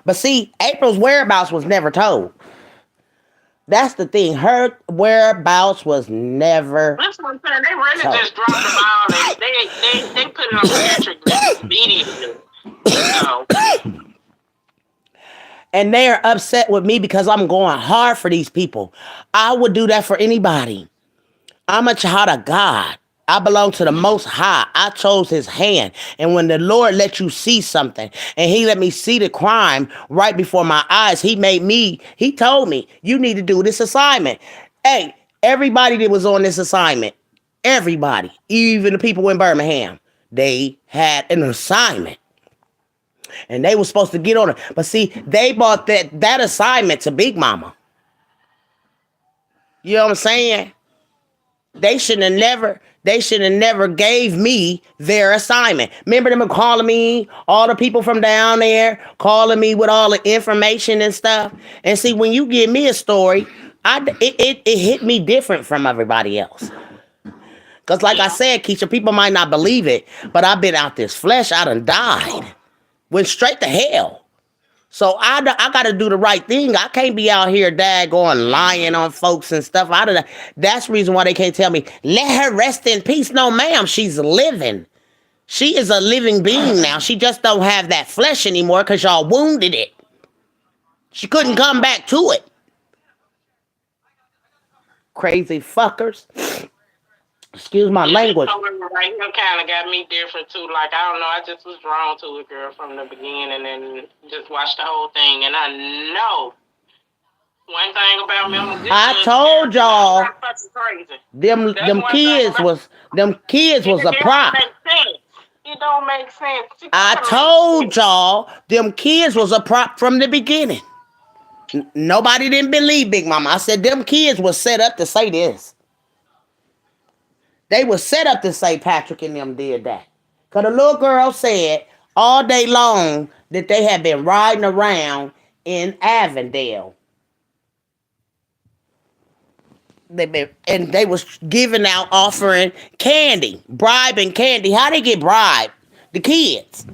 But see, April's whereabouts was never told. That's the thing. Her whereabouts was never That's what I'm saying. They really told. just dropped the ball and they put it on Patrick immediately. So And they are upset with me because I'm going hard for these people. I would do that for anybody. I'm a child of God. I belong to the Most High. I chose His hand. And when the Lord let you see something and He let me see the crime right before my eyes, He told me, you need to do this assignment. Hey, everybody that was on this assignment, everybody, even the people in Birmingham, they had an assignment and they were supposed to get on it. But see, they bought that assignment to Big Mama. You know what I'm saying? They should have never gave me their assignment. Remember them calling me, all the people from down there calling me with all the information and stuff. And see, when you give me a story, it hit me different from everybody else. Cause like I yeah. said, Keisha, people might not believe it, but I've been out this flesh. I done died, went straight to hell. So I got to do the right thing. I can't be out here going lying on folks and stuff. That's the reason why they can't tell me, let her rest in peace. No, ma'am, she's living. She is a living being now. She just don't have that flesh anymore because y'all wounded it. She couldn't come back to it. Crazy fuckers. Excuse my Yeah, this language. story right here kind of got me different too. Like I don't know, I just was drawn to a girl from the beginning and just watched the whole thing. And I know one thing about me, I'm a good I judge of told character. I'm y'all not fucking crazy. them That's them one thing kids about was them kids it. was a It don't prop. make sense. It don't make sense. It I gotta make told sense. y'all them kids was a prop from the beginning. Nobody didn't believe Big Mama. I said them kids was set up to say this. They was set up to say Patrick and them did that. Cause the little girl said all day long that they had been riding around in Avondale. They was giving out, offering candy, bribing candy. How they get bribed? The kids.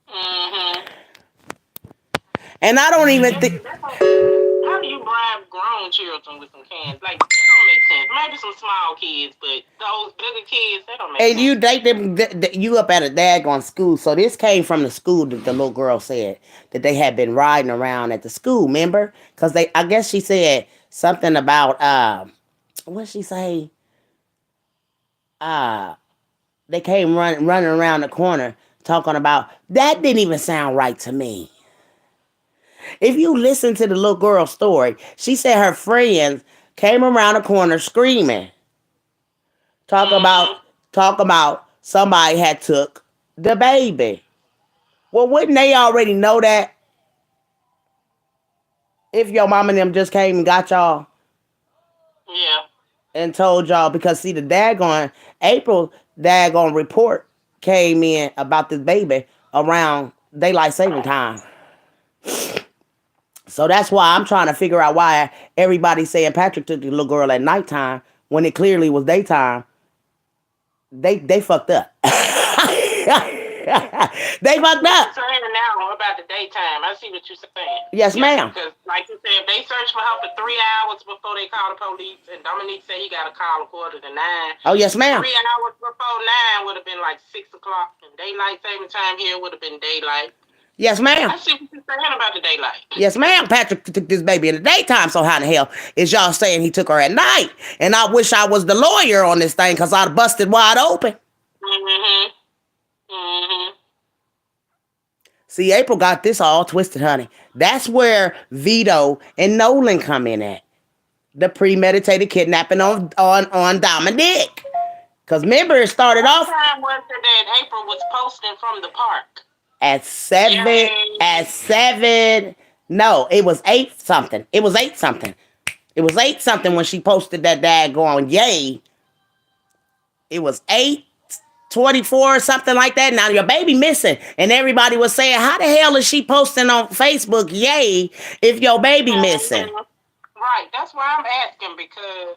Mm-hmm. And I don't even That's, think. that's how do you bribe grown children with some cans? Like that don't make sense. Maybe some small kids, but those bigger kids, that don't make And sense. you date them, you up at a daggone school. So this came from the school that the little girl said that they had been riding around at the school. Remember? Because I guess she said something about what she say? Uh, they came running around the corner talking about that. Didn't even sound right to me. If you listen to the little girl's story, she said her friends came around the corner screaming, talk about Mm-hmm. talk about somebody had took the baby. Well, wouldn't they already know that if your mom and them just came and got y'all Yeah. and told y'all? Because see, the daggone April daggone report came in about this baby around daylight saving time. So that's why I'm trying to figure out why everybody's saying Patrick took the little girl at nighttime when it clearly was daytime. They fucked up. They fucked What up. you saying now about the daytime? I see what you're saying. Yes, Yeah, ma'am. because like you said, if they searched for her for 3 hours before they called the police, and Dominique said he got a call a quarter to nine. Oh, yes, ma'am. 3 hours before nine would have been like 6 o'clock, and daylight saving time here would have been daylight. Yes, ma'am. I see what you're saying about the daylight. Yes, ma'am. Patrick took this baby in the daytime. So how the hell is y'all saying he took her at night? And I wish I was the lawyer on this thing because I'd busted wide open. Mm-hmm. Mm-hmm. See, April got this all twisted, honey. That's where Vito and Nolan come in at. The premeditated kidnapping on Dominic. Because remember, it started What off time was it that April was posting from the park? at seven. Yay. At 7. No, it was 8 something. It was 8 something. It was 8 something when she posted that daggone yay. It was 8:24 or something like that. Now your baby missing. And everybody was saying, how the hell is she posting on Facebook, yay, if your baby missing? Mhm. Right. That's why I'm asking because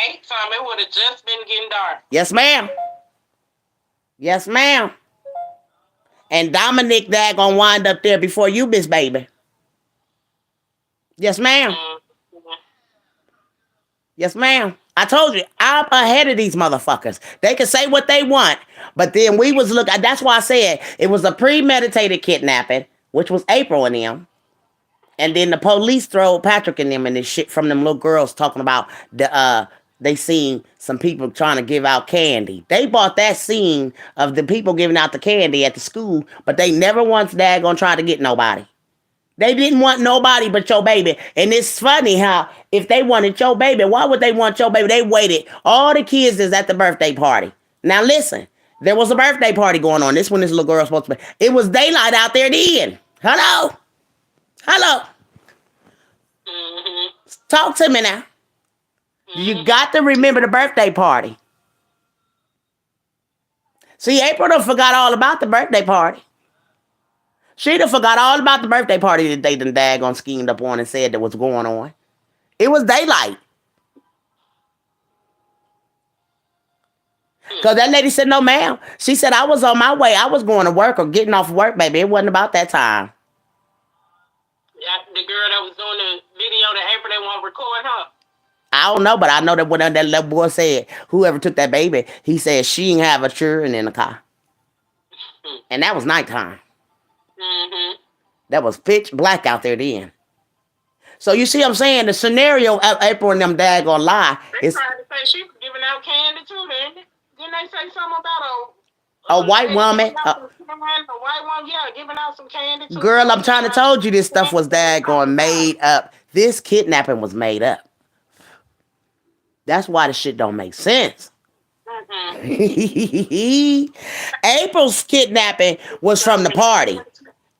8 time it would have just been getting dark. Yes, ma'am. Yes, ma'am. And Dominic that gonna wind up there before you, Miss Baby. Yes, ma'am. Mm-hmm. Yes, ma'am. I told you, I'm ahead of these motherfuckers. They can say what they want, but then we was looking. That's why I said it was a premeditated kidnapping, which was April and them. And then the police throw Patrick and them and this shit from them little girls talking about they seen some people trying to give out candy. They bought that scene of the people giving out the candy at the school, but they never once daggone tried to get nobody. They didn't want nobody but your baby. And it's funny how if they wanted your baby, why would they want your baby? They waited. All the kids is at the birthday party. Now listen, there was a birthday party going on. This one this little girl supposed to be. It was daylight out there then. Hello? Hello? Mm-hmm. Talk to me now. You got to remember the birthday party. See, April done forgot all about the birthday party. She done forgot all about the birthday party that they done daggone schemed up on and said that was going on. It was daylight. Because that lady said, no, ma'am. She said, I was on my way. I was going to work or getting off work, baby. It wasn't about that time. Yeah, the girl that was doing the video that April, they want to record her. I don't know, but I know that what that little boy said, whoever took that baby, he said she didn't have a children in the car. And that was nighttime. Mm-hmm. That was pitch black out there then. So you see what I'm saying? The scenario of April and them daggone lie They is tried to say she was giving out candy too, didn't they? Didn't they say something about a white woman. a white woman, yeah, giving out some candy too? Girl, I'm trying to told you this stuff was daggone made up. This kidnapping was made up. That's why the shit don't make sense. Mm-hmm. April's kidnapping was from the party.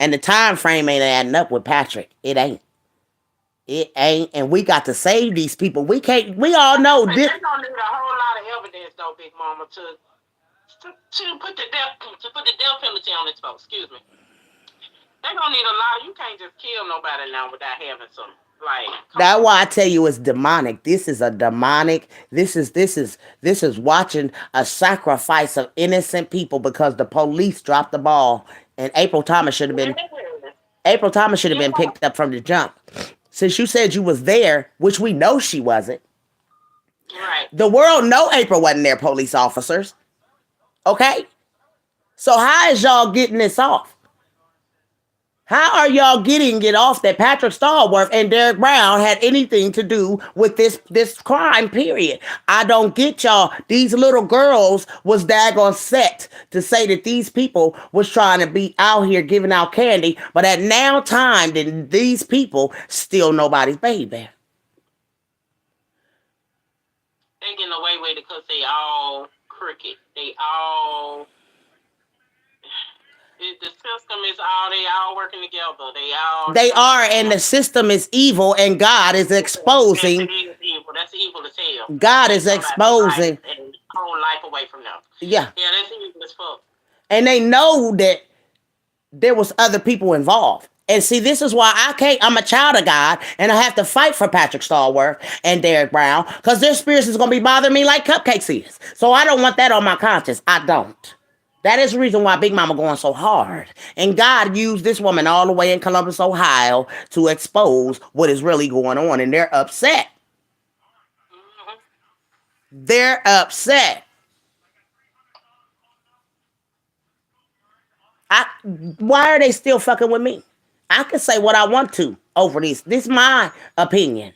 And the time frame ain't adding up with Patrick. It ain't. It ain't. And we got to save these people. We can't, we all know this. They're gonna need a whole lot of evidence though, Big Mama, to put the death penalty on this folks. Excuse me. They're gonna need a lot. You can't just kill nobody now without having some That's why I tell you it's demonic. This is a demonic. This is watching a sacrifice of innocent people because the police dropped the ball. And April Thomas should have been picked up from the jump. Since you said you was there, which we know she wasn't. Right. The world know April wasn't there, police officers. Okay? So how is y'all getting this off? How are y'all getting it off that Patrick Stallworth and Derek Brown had anything to do with this crime, period? I don't get y'all. These little girls was daggone set to say that these people was trying to be out here giving out candy, but at now time, then these people steal nobody's baby. They getting away with it because they all crooked. They all... The system is they all working together. They are, and the system is evil, and God is exposing. Evil. That's evil as hell. God is exposing. And whole life away from them. Yeah. Yeah, that's evil as fuck. And they know that there was other people involved. And see, this is why I'm a child of God, and I have to fight for Patrick Stallworth and Derek Brown, because their spirits is going to be bothering me like Cupcakes is. So I don't want that on my conscience. I don't. That is the reason why Big Mama going so hard. And God used this woman all the way in Columbus, Ohio, to expose what is really going on. And they're upset. Mm-hmm. They're upset. Why are they still fucking with me? I can say what I want to over this. This is my opinion.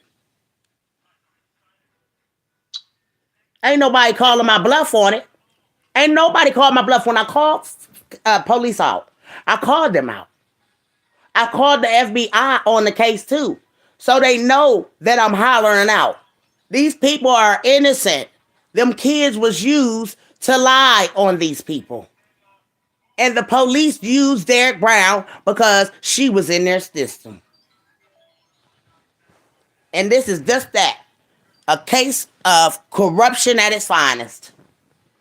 Ain't nobody calling my bluff on it. Ain't nobody called my bluff when I called police out. I called them out. I called the FBI on the case too. So they know that I'm hollering out. These people are innocent. Them kids was used to lie on these people. And the police used Derek Brown because she was in their system. And this is just that. A case of corruption at its finest.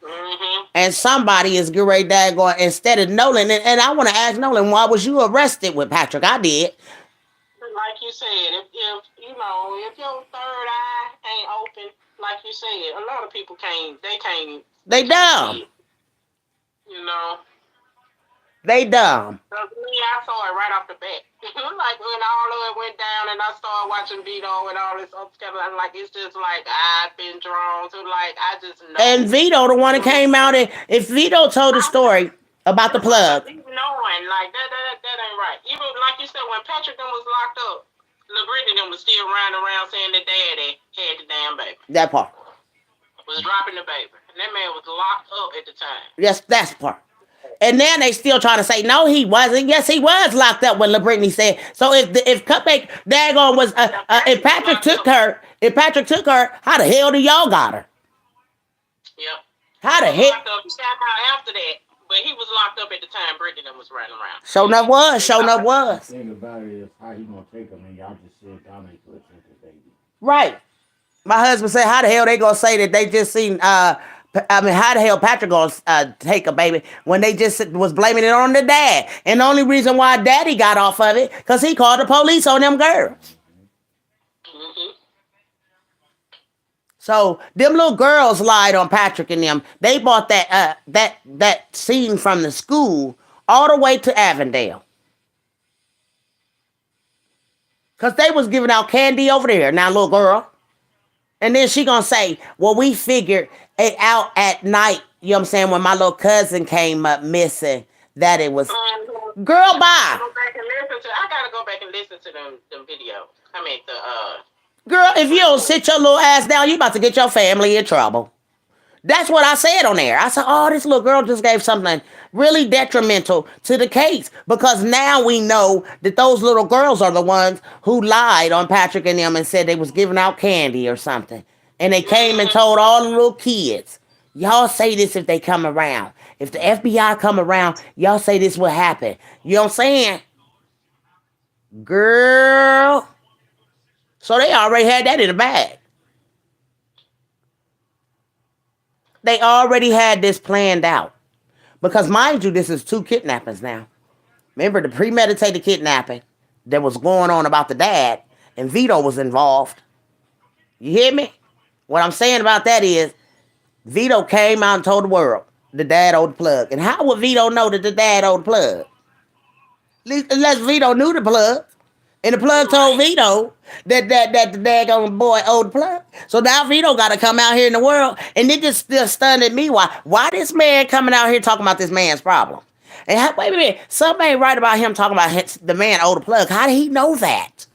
Mm-hmm. And somebody is getting ready to go instead of Nolan. And I want to ask Nolan, why was you arrested with Patrick? I did. Like you said, if your third eye ain't open, like you said, a lot of people can't. They dumb. You know. They dumb. Cause me, I saw it right off the bat. Like when all of it went down, and I started watching Vito and all this other stuff. I'm like, it's just like I've been drawn to. Like I just And know. Vito, the one that came out, and if Vito told the I story about the That's like a plug, deep knowing, like that ain't right. Even like you said, when Patrick them was locked up, LaBrittany them was still running around saying that daddy had the damn baby, that part. was dropping the baby, and that man was locked up at the time. Yes, that's the part. And then they still trying to say no, he wasn't. Yes, he was locked up when LaBrittany said. So if Cupcake Dagon was Now if Patrick was Patrick locked took up. her, if Patrick took her, how the hell do y'all got her? Yep, How he the was hell? locked up. He got out after that, but he was locked up at the time. Brittany them was running around. Show enough was, show enough The was. thing about it is how he gonna take them, and y'all just said y'all ain't put the baby. Right. My husband said, how the hell they gonna say that they just seen I mean, how the hell Patrick gonna take a baby when they just was blaming it on the dad? And the only reason why daddy got off of it, because he called the police on them girls. Hmm. So them little girls lied on Patrick and them. They bought that scene from the school all the way to Avondale. Cause they was giving out candy over there. Now, little girl. And then she gonna say, well, we figured it out at night, you know what I'm saying, when my little cousin came up missing, that it was girl bye. Go back and listen to. I gotta go back and listen to them videos. I mean Girl, if you don't the sit your little ass down, you about to get your family in trouble. That's what I said on there. I said, oh, this little girl just gave something really detrimental to the case because now we know that those little girls are the ones who lied on Patrick and them and said they was giving out candy or something. And they came and told all the little kids, y'all say this if they come around. If the FBI come around, y'all say this will happen. You know what I'm saying? Girl. So they already had that in the bag. They already had this planned out. Because mind you, this is 2 kidnappings now. Remember the premeditated kidnapping that was going on about the dad, and Vito was involved. You hear me? What I'm saying about that is Vito came out and told the world the dad owed the plug. And how would Vito know that the dad owed the plug? At least unless Vito knew the plug. And the plug told right. Vito that the daggone boy owed the plug. So now Vito got to come out here in the world. And it just still stunned at me. Why this man coming out here talking about this man's problem? And wait a minute. Something ain't right about him talking about the man owed the plug. How did he know that?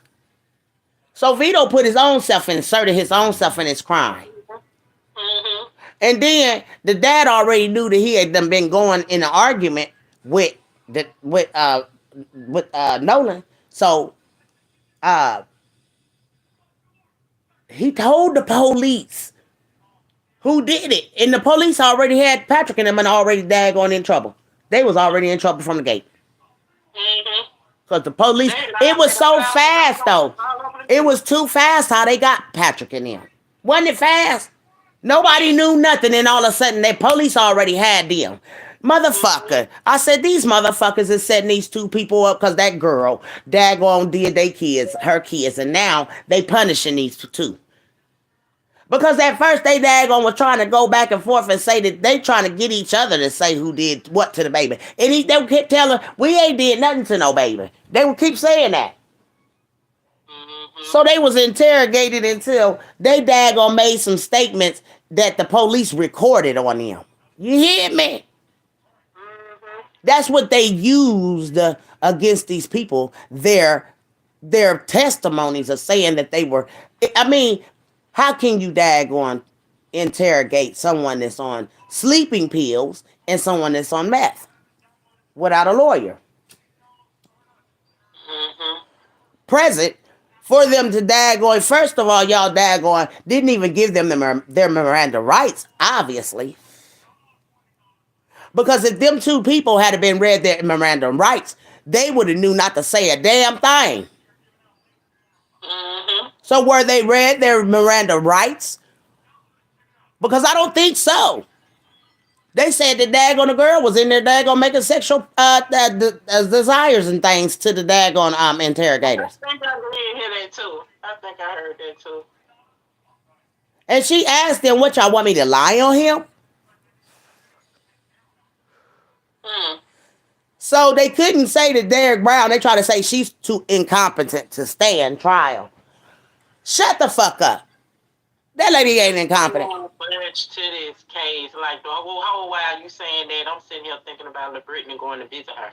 So Vito put his own self in, inserted his own self in his crime. Hmm. And then the dad already knew that he had done been going in an argument with Nolan. So uh he told the police who did it. And the police already had Patrick and them and already daggone in trouble. They was already in trouble from the gate. Hmm. Because the police, They it lied. was They done so put out fast though. all over the It news. was too fast how they got Patrick and them. Wasn't it fast? Nobody knew nothing and all of a sudden the police already had them. Hmm. Motherfucker. I said these motherfuckers is setting these 2 people up because that girl daggone did her kids, and now they punishing these 2. Because at first they daggone was trying to go back and forth and say that they trying to get each other to say who did what to the baby. And they would keep telling, we ain't did nothing to no baby. They would keep saying that. Hmm. So they was interrogated until they daggone made some statements that the police recorded on them. You hear me? Hmm. That's what they used against these people. Their testimonies of saying that they were. I mean, how can you daggone interrogate someone that's on sleeping pills and someone that's on meth without a lawyer Hmm. present for them to daggone? First of all, y'all daggone didn't even give them their Miranda rights, obviously. Because if them 2 people had been read their Miranda rights, they would have knew not to say a damn thing. Hmm. So were they read their Miranda rights? Because I don't think so. They said the daggone girl was in there daggone making sexual desires and things to the daggone I interrogators. think I did hear that too. I think I heard that too. And she asked them, what y'all want me to lie on him? Hmm. So they couldn't say to Derek Brown. They try to say she's too incompetent to stand trial. Shut the fuck up. That lady ain't incompetent. Much to this case, like the whole while you saying that, I'm sitting here thinking about LaBrittany going to visit her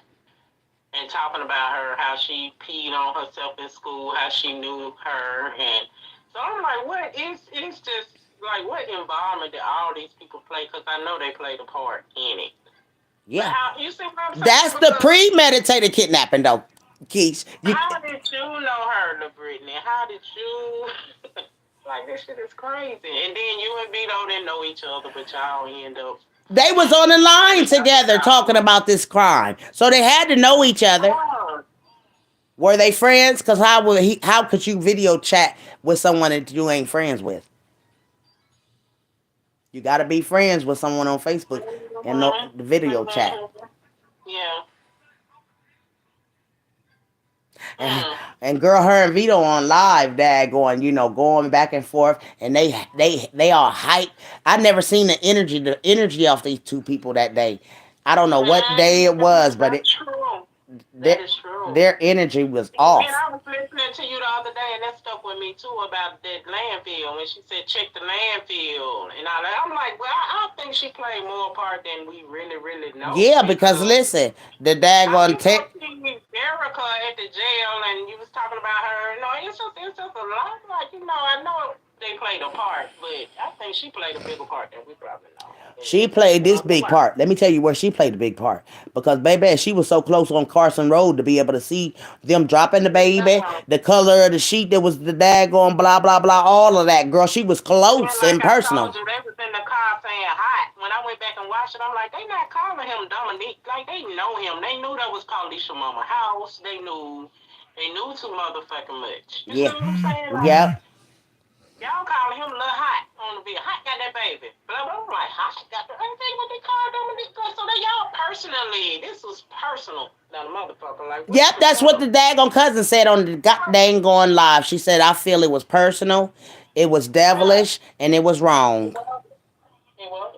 and talking about her, how she peed on herself in school, how she knew her, and so I'm like, what is? It's just like what involvement did all these people play? Because I know they played a part in it. Yeah. How, you see what I'm saying? That's the premeditated kidnapping, though, Keith. How did you know her, LaBrittany? How did you? Like, this shit is crazy. And then you and Vito didn't know each other, but y'all end up. They was on the line together talking about this crime, so they had to know each other. Were they friends? Because how could you video chat with someone that you ain't friends with? You got to be friends with someone on Facebook and the video chat. Yeah. And girl, her and Vito on live, dad, going back and forth, and they all hype. I never seen the energy off these two people that day. I don't know what day it was, but that is true. Their energy was off. And I was listening to you the other day, and that stuck with me too about that landfill. When she said check the landfill, and I'm like, well, I think she played more part than we really know. Yeah, because listen, the daggone Erica at the jail, and you was talking about her. No, it's just a lot. Like, I know they played a part, but I think she played a bigger part than we probably know. She played this big part. Let me tell you where she played the big part. Because, baby, she was so close on Carson Road to be able to see them dropping the baby, the color of the sheet that was the daggone blah, blah, blah, all of that. Girl, she was close and personal. I told you, they was in the car saying hot. When I went back and watched it, I'm like, they not calling him Dominique. Like, they know him. They knew that was Carlisha Mama house. They knew too motherfucking much. You see what I'm saying? Like, yeah. Y'all calling him Lil Hot on the video. Hot got that baby. Blah, blah. I'm like, Hot got the everything what they call Dominique. So they y'all personally. This was personal. Now the motherfucker like. Yep, that's what the daggone cousin said on the goddamn going live. She said, I feel it was personal, it was devilish, and it was wrong. It was.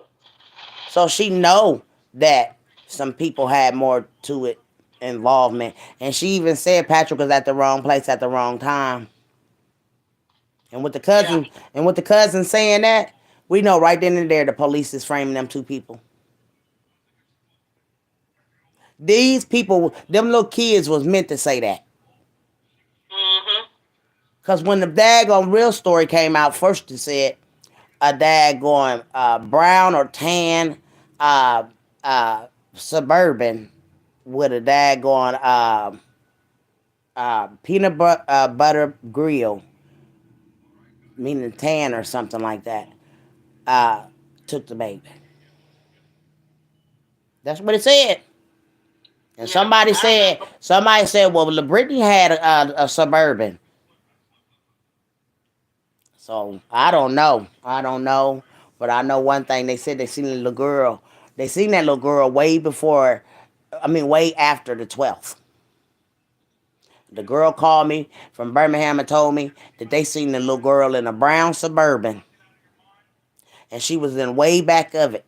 So she know that some people had more to it involvement. And she even said Patrick was at the wrong place at the wrong time. And with the cousin saying that, we know right then and there the police is framing them two people. These people, them little kids was meant to say that. Because when the daggone real story came out, first it said a daggone brown or tan Suburban with a daggone peanut butter grill, meaning tan or something like that, took the baby. That's what it said. And somebody said, well, LaBrittany had a Suburban. So I don't know. But I know one thing. They said they seen the little girl. They seen that little girl way after the 12th. The girl called me from Birmingham and told me that they seen the little girl in a brown Suburban. And she was in way back of it.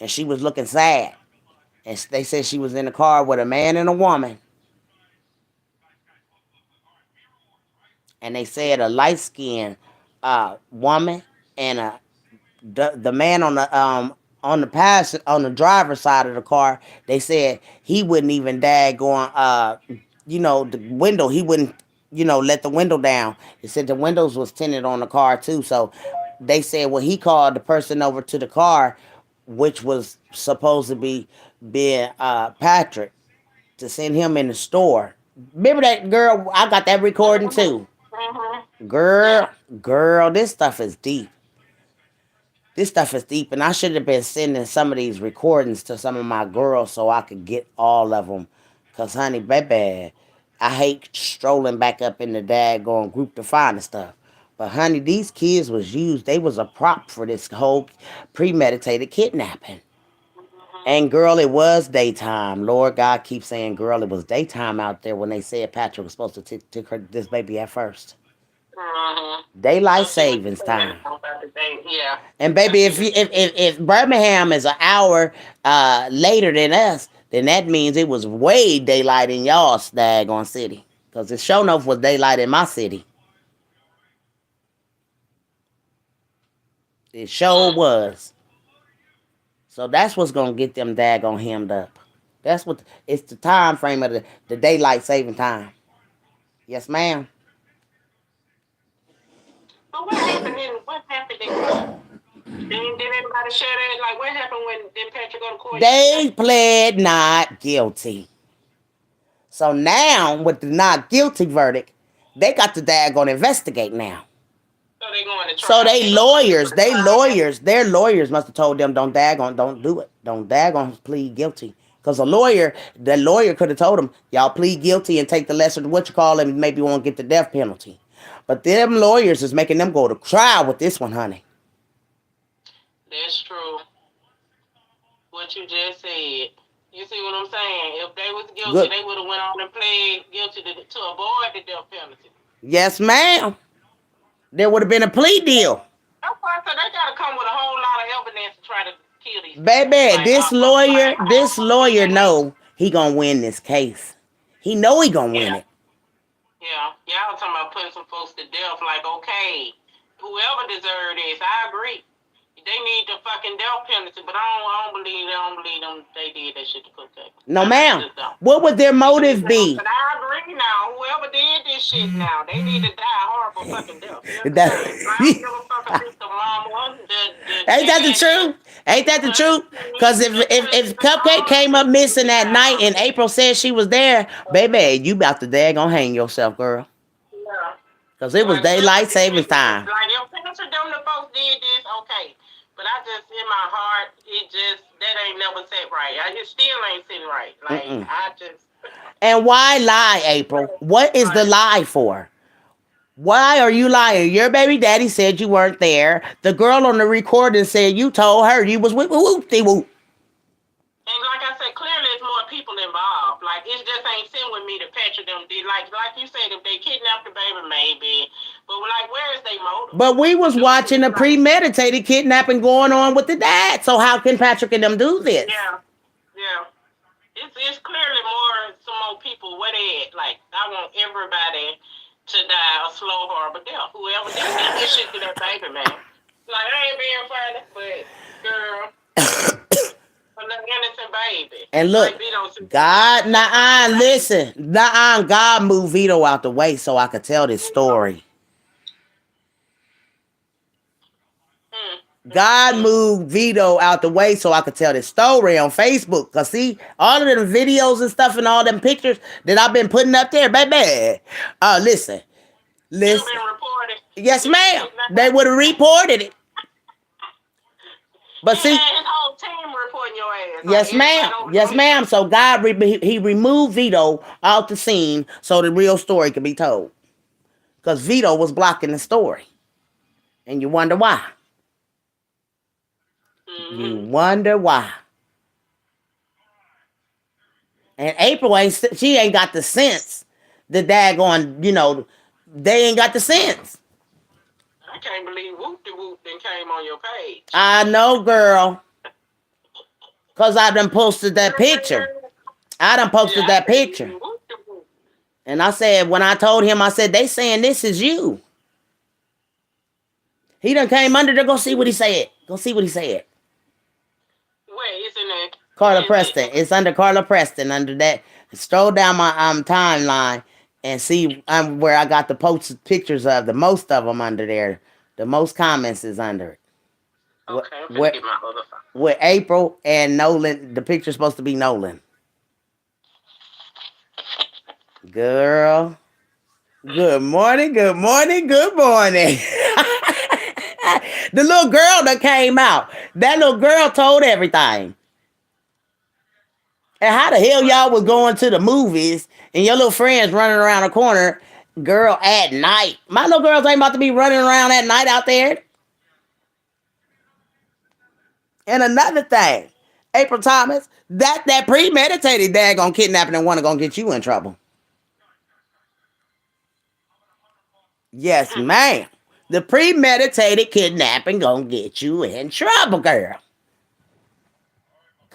And she was looking sad. And they said she was in the car with a man and a woman. And they said a light-skinned woman and the man on the driver's side of the car. They said he wouldn't even the window. He wouldn't let the window down. They said the windows was tinted on the car too. So they said, well, he called the person over to the car, which was supposed to be being Patrick, to send him in the store. Remember that girl? I got that recording too. Girl, this stuff is deep. And I should have been sending some of these recordings to some of my girls so I could get all of them. Because, honey, baby, I hate strolling back up in the daggone group to find the stuff. But, honey, these kids was used. They was a prop for this whole premeditated kidnapping. And, girl, it was daytime. Lord God keeps saying, girl, it was daytime out there when they said Patrick was supposed to take this baby at first. Daylight savings time. Yeah. And, baby, if Birmingham is an hour later than us, then that means it was way daylight in y'all's daggone city. Because it sure enough was daylight in my city. It sure Mm. was. So that's what's gonna get them daggone hemmed up. That's what it's the time frame of the daylight saving time. Yes, ma'am. But what happened in court? Did anybody share that? Like, what happened when did Patrick go to court They yesterday? pled not guilty. So now with the not guilty verdict, they got to daggone investigate now. So they going to So trial. They gonna put it for the trial. their lawyers must have told them don't daggone, don't do it. Don't daggone plead guilty. Because the lawyer could have told them, y'all plead guilty and take the lesser, what you call it, and maybe won't get the death penalty. But them lawyers is making them go to trial with this one, honey. That's true. What you just said. You see what I'm saying? If they was guilty, Good. they would have went on and pled guilty to avoid the death penalty. Yes, ma'am. There would have been a plea deal. That's why I said they gotta come with a whole lot of evidence to try to kill these people. Baby, Like, this lawyer know he gonna win this case. He know he gonna win yeah, it. yeah. Y'all talking about putting some folks to death. Like, okay, whoever deserved this, I agree. They need the fucking death penalty, but I don't believe them. They did that shit to put that. No, I ma'am. just don't. What would their motive be? But I agree now. Whoever did this shit now, they need to die a horrible fucking death. You know That- what I'm saying? I don't give a fuck if it's the mom one. Ain't that the truth? Ain't that the truth? Because if Cupcake came up missing that night and April said she was there, baby, you about to daggone hang yourself, girl. Yeah. Because it was daylight savings time. Like, if parents of them the folks did this, okay. But I just, in my heart, that ain't never set right. It still ain't sitting right. Like, Mm-mm. I just... And why lie, April? What is the lie for? Why are you lying? Your baby daddy said you weren't there. The girl on the recording said you told her you was whoop-de-whoop. And like I said, clearly there's more people involved. Like, it just ain't sitting with me to Patrick them did. Like you said, if they kidnapped the baby, maybe. But, like, where is their motive? But we was watching a premeditated kidnapping going on with the dad. So how can Patrick and them do this? Yeah. Yeah. It's clearly some more people. Where they at? Like, I want everybody to die a slow, horrible death. Whoever did this shit to that baby, man. Like, I ain't being funny, but, girl... an innocent baby. And look, like, God, God moved Vito out the way so I could tell this story. God moved Vito out the way so I could tell this story on Facebook. Because see, all of them videos and stuff and all them pictures that I've been putting up there, baby. Listen. Been reported. Yes, ma'am. They would have reported it. But see, his whole team reporting your ass. Yes, ma'am. Yes, ma'am. So God, he removed Vito out the scene so the real story could be told. Because Vito was blocking the story. And you wonder why. Mm-hmm. You wonder why. And April she ain't got the sense. The daggone, they ain't got the sense. I can't believe Whoop-de-Whoop then came on your page. I know, girl. Because I done posted that picture. And I said, when I told him, I said, they saying this is you. He done came under there. Go see what he said. Wait, it's in there. Carla Preston. It's under Carla Preston. Under that. Stroll down my timeline and see where I got the posted pictures of the most of them under there. The most comments is under it. Okay, I'm gonna get my other phone. With April and Nolan. The picture's supposed to be Nolan. Girl. Good morning. The little girl that came out. That little girl told everything. And how the hell y'all was going to the movies and your little friends running around the corner, girl, at night? My little girls ain't about to be running around at night out there. And another thing, April Thomas, that premeditated daggone kidnapping and one gonna get you in trouble. Yes, ma'am. The premeditated kidnapping gonna get you in trouble, girl.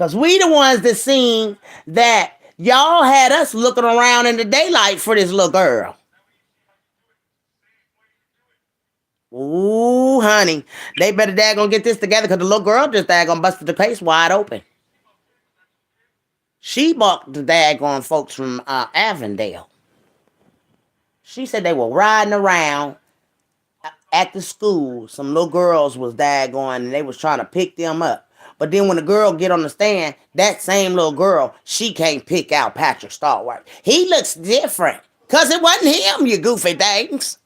Because we the ones that seen that y'all had us looking around in the daylight for this little girl. Ooh, honey. They better daggone get this together because the little girl just daggone busted the case wide open. She bought the daggone folks from Avondale. She said they were riding around at the school. Some little girls was daggone and they was trying to pick them up. But then when the girl get on the stand, that same little girl, she can't pick out Patrick Stallworth. He looks different. Because it wasn't him, you goofy things.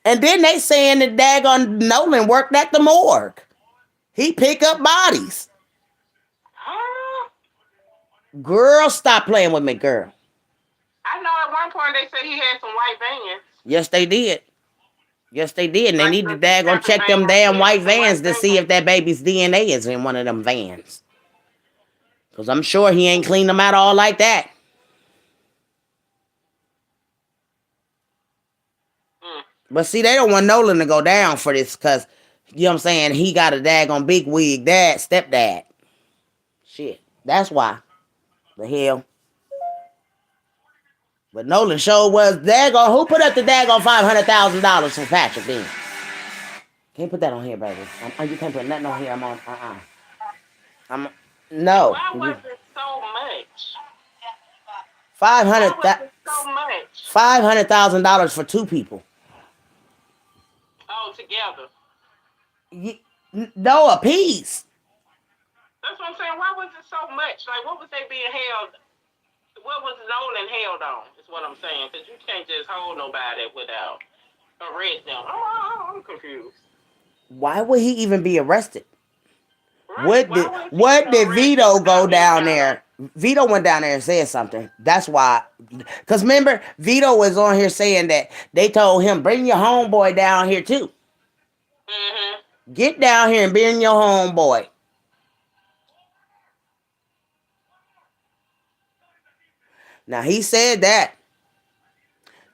And then they saying that daggone Nolan worked at the morgue. He pick up bodies. Girl, stop playing with me, girl. I know at one point they said he had some white vans. Yes, they did. Yes, they did. And they Like need to the daggone check them vans, damn yeah, white the vans white to see vans. if that baby's DNA is in one of them vans. Because I'm sure he ain't cleaned them out all like that. But see, they don't want Nolan to go down for this because, you know what I'm saying, he got a daggone big wig dad, stepdad. Shit. That's why. The hell. But Nolan sure was daggone. Who put up the daggone $500,000 for Patrick then? Can't put that on here, baby. You can't put nothing on here. I'm on. No. Why was it so much? $500,000 for two people. Oh, together. No, a piece. That's what I'm saying. Why was it so much? Like, what was they being held? What was Nolan held on? Is what I'm saying. Because you can't just hold nobody without arrest them. I'm confused. Why would he even be arrested? Right. What did Vito go down there? Vito went down there and said something. That's why. Because remember, Vito was on here saying that they told him, bring your homeboy down here too. Mm-hmm. Get down here and bring your homeboy. Now, he said that.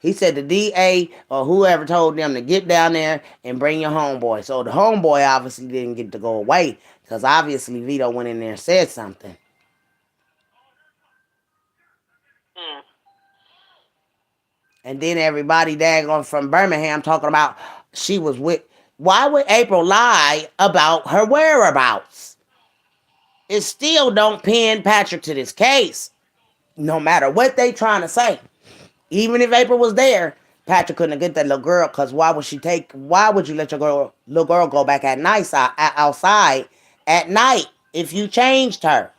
He said the DA or whoever told them to get down there and bring your homeboy. So the homeboy obviously didn't get to go away because obviously Vito went in there and said something. And then everybody daggone from Birmingham talking about she was with. Why would April lie about her whereabouts? It still don't pin Patrick to this case. No matter what they trying to say. Even if April was there, Patrick couldn't get that little girl because why would you let your little girl go back at night outside at night if you changed her?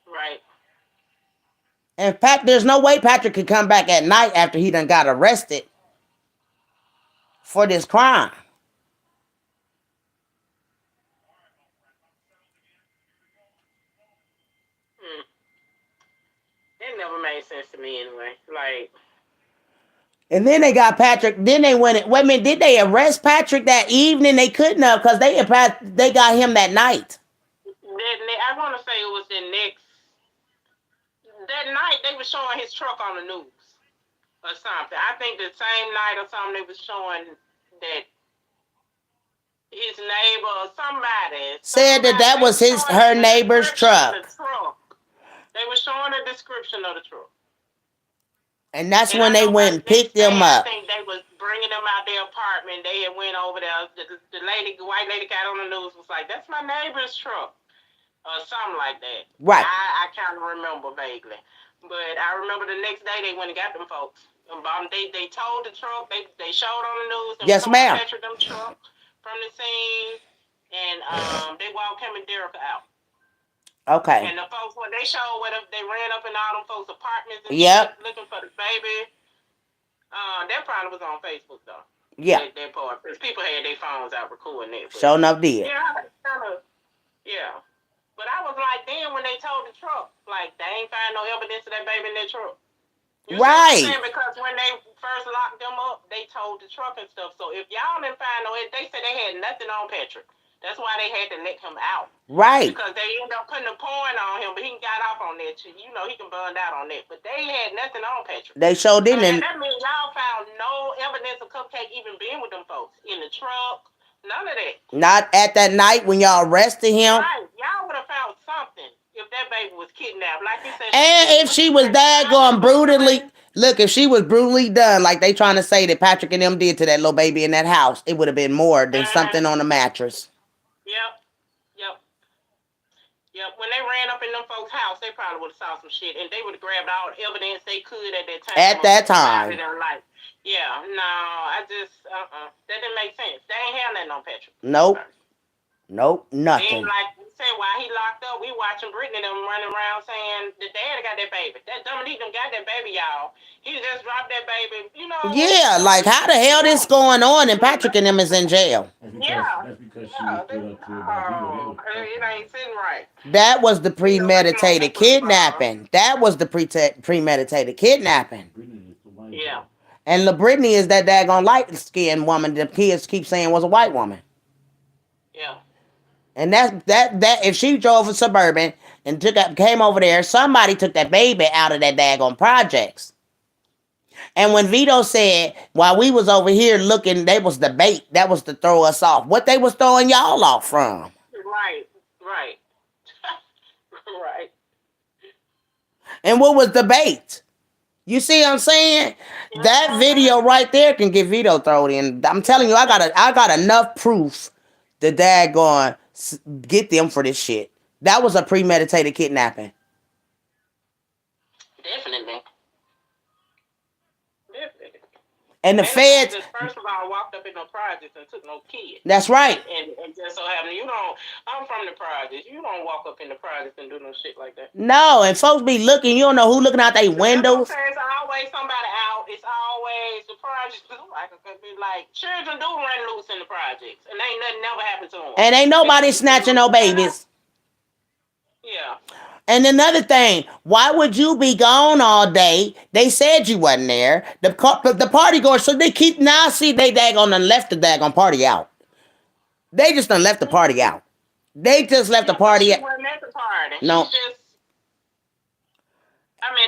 Right. In fact, there's no way Patrick could come back at night after he done got arrested for this crime. It never made sense to me anyway. Like. And then they got Patrick. Then they went. Wait a minute. Did they arrest Patrick that evening? They couldn't have because they got him that night. I want to say it was that night they were showing his truck on the news or something. I think the same night or something they were showing that his neighbor or somebody said that was her neighbor's truck. They were showing a description of the truck. And that's when they went and picked them up. I think they was bringing them out their apartment. They had went over there. The white lady got on the news was like, that's my neighbor's truck. Or something like that. Right. I kind of remember vaguely. But I remember the next day they went and got them folks. They towed the truck. They showed on the news. Yes, ma'am. They them truck from the scene. And they walked him and Derek out. Okay. And the folks, when they showed they ran up in all them folks' apartments and shit, looking for the baby. That probably was on Facebook, though. Yeah. That part. Because people had their phones out recording it. Sure enough did. Yeah. But I was like, then when they told the truck, like, they ain't find no evidence of that baby in that truck. You right. See what I'm saying? Because when they first locked them up, they told the truck and stuff. So if y'all didn't find they said they had nothing on Patrick. That's why they had to let him out. Right. Because they ended up putting a point on him, but he got off on that. You know, he can burn out on that. But they had nothing on Patrick. They didn't. That means y'all found no evidence of Cupcake even being with them folks in the truck None of that. Not at that night when y'all arrested him. Right. Y'all would have found something if that baby was kidnapped. Like you said, And if she was daggone brutally, look, if she was brutally done, like they trying to say that Patrick and them did to that little baby in that house, it would have been more than something on the mattress. Yep. Yep. Yep. When they ran up in them folks' house, they probably would have saw some shit, and they would have grabbed all the evidence they could at that time. At that time. Yeah. No, I just that didn't make sense. They ain't have nothing on Patrick. Nope. Nope. Then, Nothing. like you said, while he locked up, we watching Brittany them running around saying the dad got that baby. That Dominique them got that baby, y'all. He just dropped that baby. You know. Yeah, like how the hell this going on and Patrick and them is in jail? That's because she was put up to about it ain't sitting right. That was the premeditated kidnapping. That was the premeditated kidnapping. Yeah. And LaBrittany is that daggone light-skinned woman the kids keep saying was a white woman. Yeah. And that if she drove a Suburban and came over there, somebody took that baby out of that daggone projects. And when Vito said, while we was over here looking, they was the bait, that was to throw us off. What they was throwing y'all off from. Right. Right. And what was the bait? You see what I'm saying? That video right there can get Vito thrown in. I'm telling you, I got enough proof that daggone get them for this shit. That was a premeditated kidnapping. Definitely. And the feds just first of all walked up in no projects and took no kids. That's right. And just so happened, I'm from the projects. You don't walk up in the projects and do no shit like that. No, and folks be looking, you don't know who looking out their windows. It's always somebody out. It's always the projects. Like children do run loose in the projects, and ain't nothing never happened to them. And ain't nobody snatching no babies. Yeah. And another thing, why would you be gone all day? They said you wasn't there. The party goers, so they keep now see they daggone done left the daggone party out. They just done left the party out. They just left the party out. She wasn't at the party. No.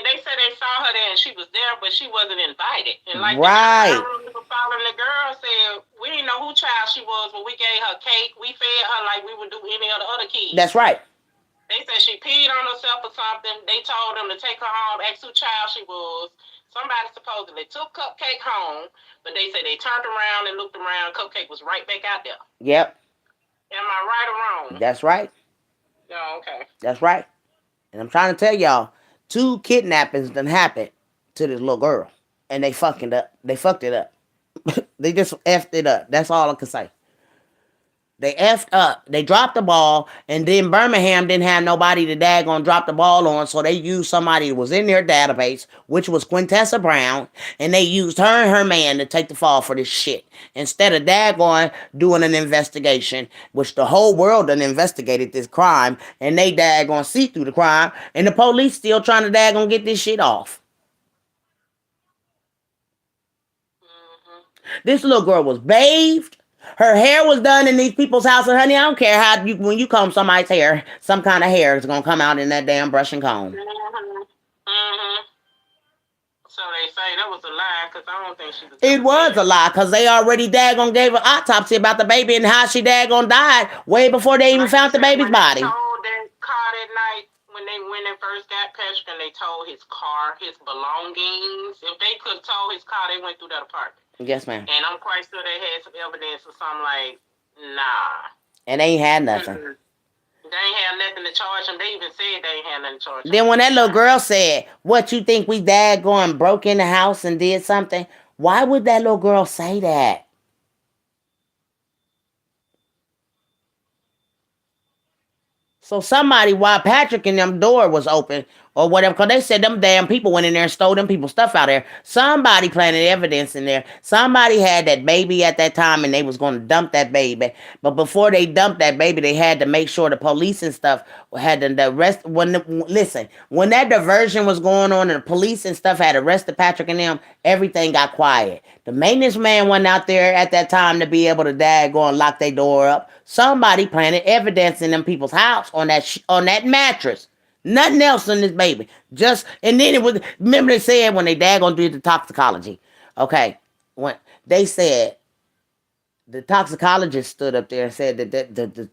They said they saw her there and she was there, but she wasn't invited. And like right. the girl following the girl said, we didn't know who child she was, but we gave her cake. We fed her like we would do any of the other kids. That's right. They said she peed on herself or something. They told them to take her home, ask who child she was. Somebody supposedly took Cupcake home, but they said they turned around and looked around. Cupcake was right back out there. Yep. Am I right or wrong? That's right. Oh, okay. That's right. And I'm trying to tell y'all, 2 kidnappings done happened to this little girl. And they fucked it up. They fucked it up. They just effed it up. That's all I can say. They effed up. They dropped the ball, and then Birmingham didn't have nobody to daggone drop the ball on, so they used somebody that was in their database, which was Quintessa Brown, and they used her and her man to take the fall for this shit. Instead of daggone doing an investigation, which the whole world done investigated this crime, and they daggone see through the crime, and the police still trying to daggone get this shit off. This little girl was bathed. Her hair was done in these people's houses, honey. I don't care how when you comb somebody's hair, some kind of hair is gonna come out in that damn brush and comb. So they say that was a lie because I don't think she was. It was a lie because they already daggone gave an autopsy about the baby and how she daggone died way before they even found the baby's body. They told that car that night when they first got Patrick and they told his car, his belongings. If they could have told his car, they went through that apartment. Yes, ma'am. And I'm quite sure they had some evidence or something like, nah. And they ain't had nothing. They ain't had nothing to charge them. They even said they ain't had nothing to charge them. Then when that little girl said, what, you think we daggone broke in the house and did something? Why would that little girl say that? So somebody, while Patrick and them door was open or whatever, because they said them damn people went in there and stole them people's stuff out there. Somebody planted evidence in there. Somebody had that baby at that time and they was going to dump that baby. But before they dumped that baby, they had to make sure the police and stuff had the rest. When that diversion was going on and the police and stuff had arrested Patrick and them, everything got quiet. The maintenance man went out there at that time to be able to go and lock their door up. Somebody planted evidence in them people's house on that mattress. Nothing else in this baby. And then it was, remember they said when they daggone did the toxicology. Okay. When they said The toxicologist stood up there and said that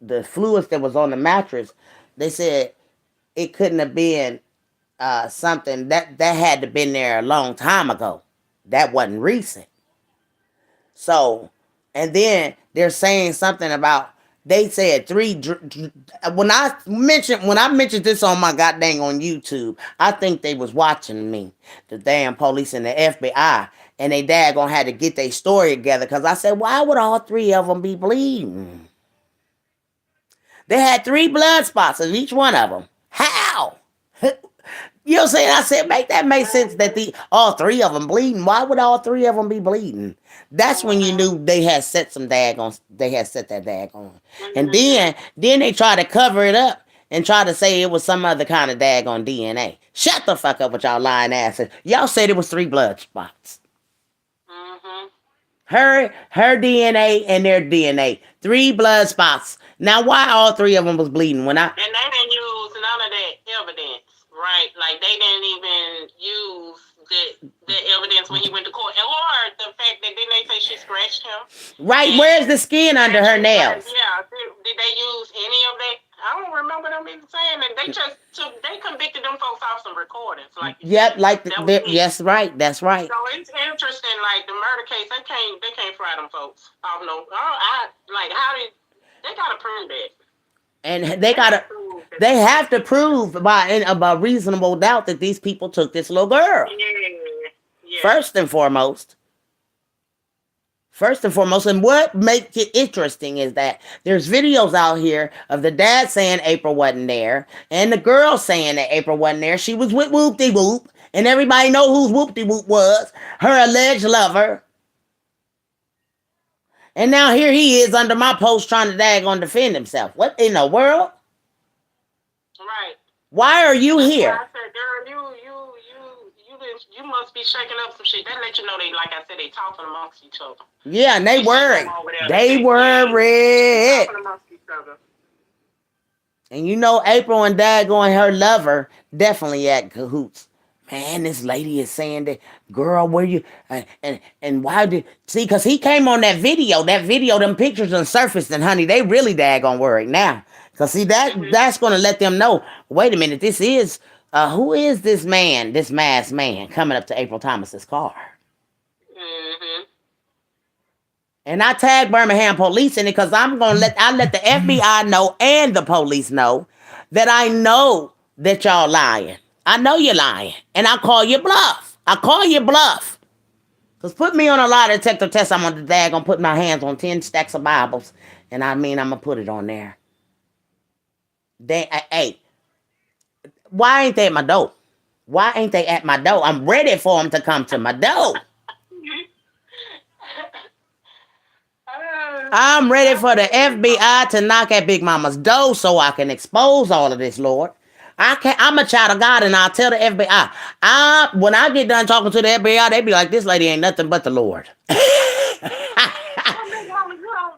the fluids that was on the mattress, they said it couldn't have been something that had to been there a long time ago. That wasn't recent. So, and then they're saying something about they said when I mentioned this on my goddamn on YouTube, I think they was watching me, the damn police and the FBI, and they daggone had to get their story together because I said, why would all three of them be bleeding? They had 3 blood spots in each one of them. How? You know what I'm saying? I said, make that make sense that all 3 of them bleeding. Why would all 3 of them be bleeding? That's when you knew they had set that daggone. And then they try to cover it up and try to say it was some other kind of daggone DNA. Shut the fuck up with y'all lying asses. Y'all said it was 3 blood spots. Mm-hmm. Her DNA and their DNA. 3 blood spots. Now why all 3 of them was bleeding when And they didn't use none of that evidence, right? Like they didn't even use the evidence when he went to court. Or the fact that didn't they say she scratched him? Right, where's the skin under her nails? Yeah, did they use any of that? I don't remember them even saying that. They convicted them folks off some recordings. Like Yep, yes, right, that's right. So it's interesting, like the murder case, they can't fry them folks. I don't know. How did they gotta prove that? And they have to prove by reasonable doubt that these people took this little girl. Yeah. First and foremost. And what makes it interesting is that there's videos out here of the dad saying April wasn't there, and the girl saying that April wasn't there. She was with Whoop-de-Whoop, and everybody know who Whoop-de-Whoop was, her alleged lover. And now here he is under my post trying to daggone defend himself. What in the world? Right. Why are you here? I said, girl, you must be shaking up some shit. That let you know like I said, they talking amongst each other. Yeah, and they worried. They worried. Talking amongst each other. And you know, April and daggone her lover definitely at cahoots. Man, this lady is saying that, girl, where you, and why did, see, because he came on that video, them pictures done surfaced, and honey, they really daggone worried now. Because see, that's going to let them know, wait a minute, this is, who is this man, this masked man coming up to April Thomas's car? Mm-hmm. And I tag Birmingham police in it because I let the FBI know and the police know that I know that y'all lying. I know you're lying. And I call you bluff. Because put me on a lie detector test, I'm gonna put my hands on 10 stacks of Bibles. And I'm gonna put it on there. Hey, why ain't they at my door? Why ain't they at my door? I'm ready for them to come to my door. I'm ready for the FBI to knock at Big Mama's door so I can expose all of this, Lord. I'm a child of God, and I'll tell the FBI. When I get done talking to the FBI, they be like, this lady ain't nothing but the Lord. You don't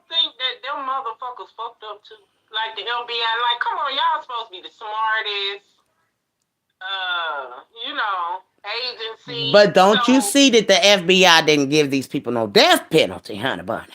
think that them motherfuckers fucked up too? Like the FBI, like, come on, y'all supposed to be the smartest, agency. But don't you see that the FBI didn't give these people no death penalty, honey bunny?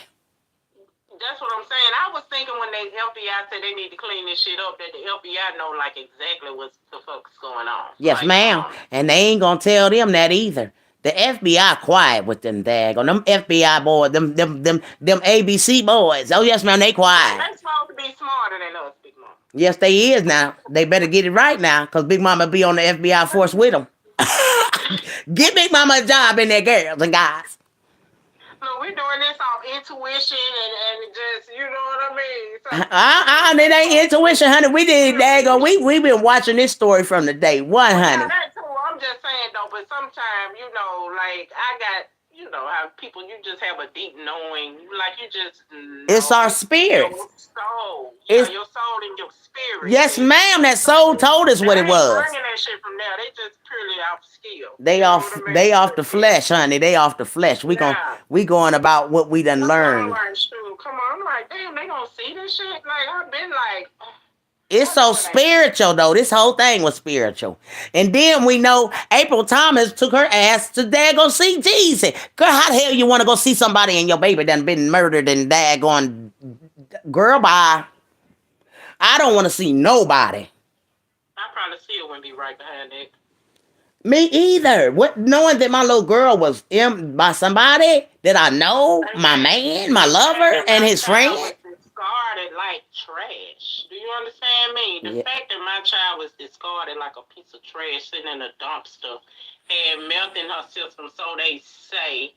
That's what I'm saying. I was thinking when the FBI said they need to clean this shit up, that the FBI know like exactly what the fuck's going on. Yes, ma'am. And they ain't gonna tell them that either. The FBI quiet with them daggone. Them FBI boys, them ABC boys. Oh yes, ma'am, they quiet. They supposed to be smarter than us, Big Mama. Yes, they is now. They better get it right now, because Big Mama be on the FBI force with them. Get Big Mama a job in there, girls and guys. Look, we're doing this off intuition and just, you know what I mean? So, it ain't intuition, honey. We did daggone. We been watching this story from the day one, honey. Yeah, that too. I'm just saying though, but sometimes, like I got, how people, you just have a deep knowing, like you just know. It's our spirit. Your soul. Your soul and your spirit. Yes, ma'am. That soul told us what it was. Bringing that shit from there. They just purely off skill. They off the flesh, honey. They off the flesh. We going about what we done learned. Come on, I'm like, damn, they gonna see this shit? Like, I've been like, It's I so know it ain't. spiritual though. This whole thing was spiritual. And then we know April Thomas took her ass to daggone see Jesus. Girl, how the hell you want to go see somebody and your baby done been murdered and daggone girl bye. I don't want to see nobody. I probably still wouldn't be right behind that. Me either. What knowing that my little girl was by somebody that I know, And my then man, my the fact lover, that and my his child friend. was discarded like trash. Do you understand me? The Yeah. fact that my child was discarded like a piece of trash sitting in a dumpster and melting her system, so they say.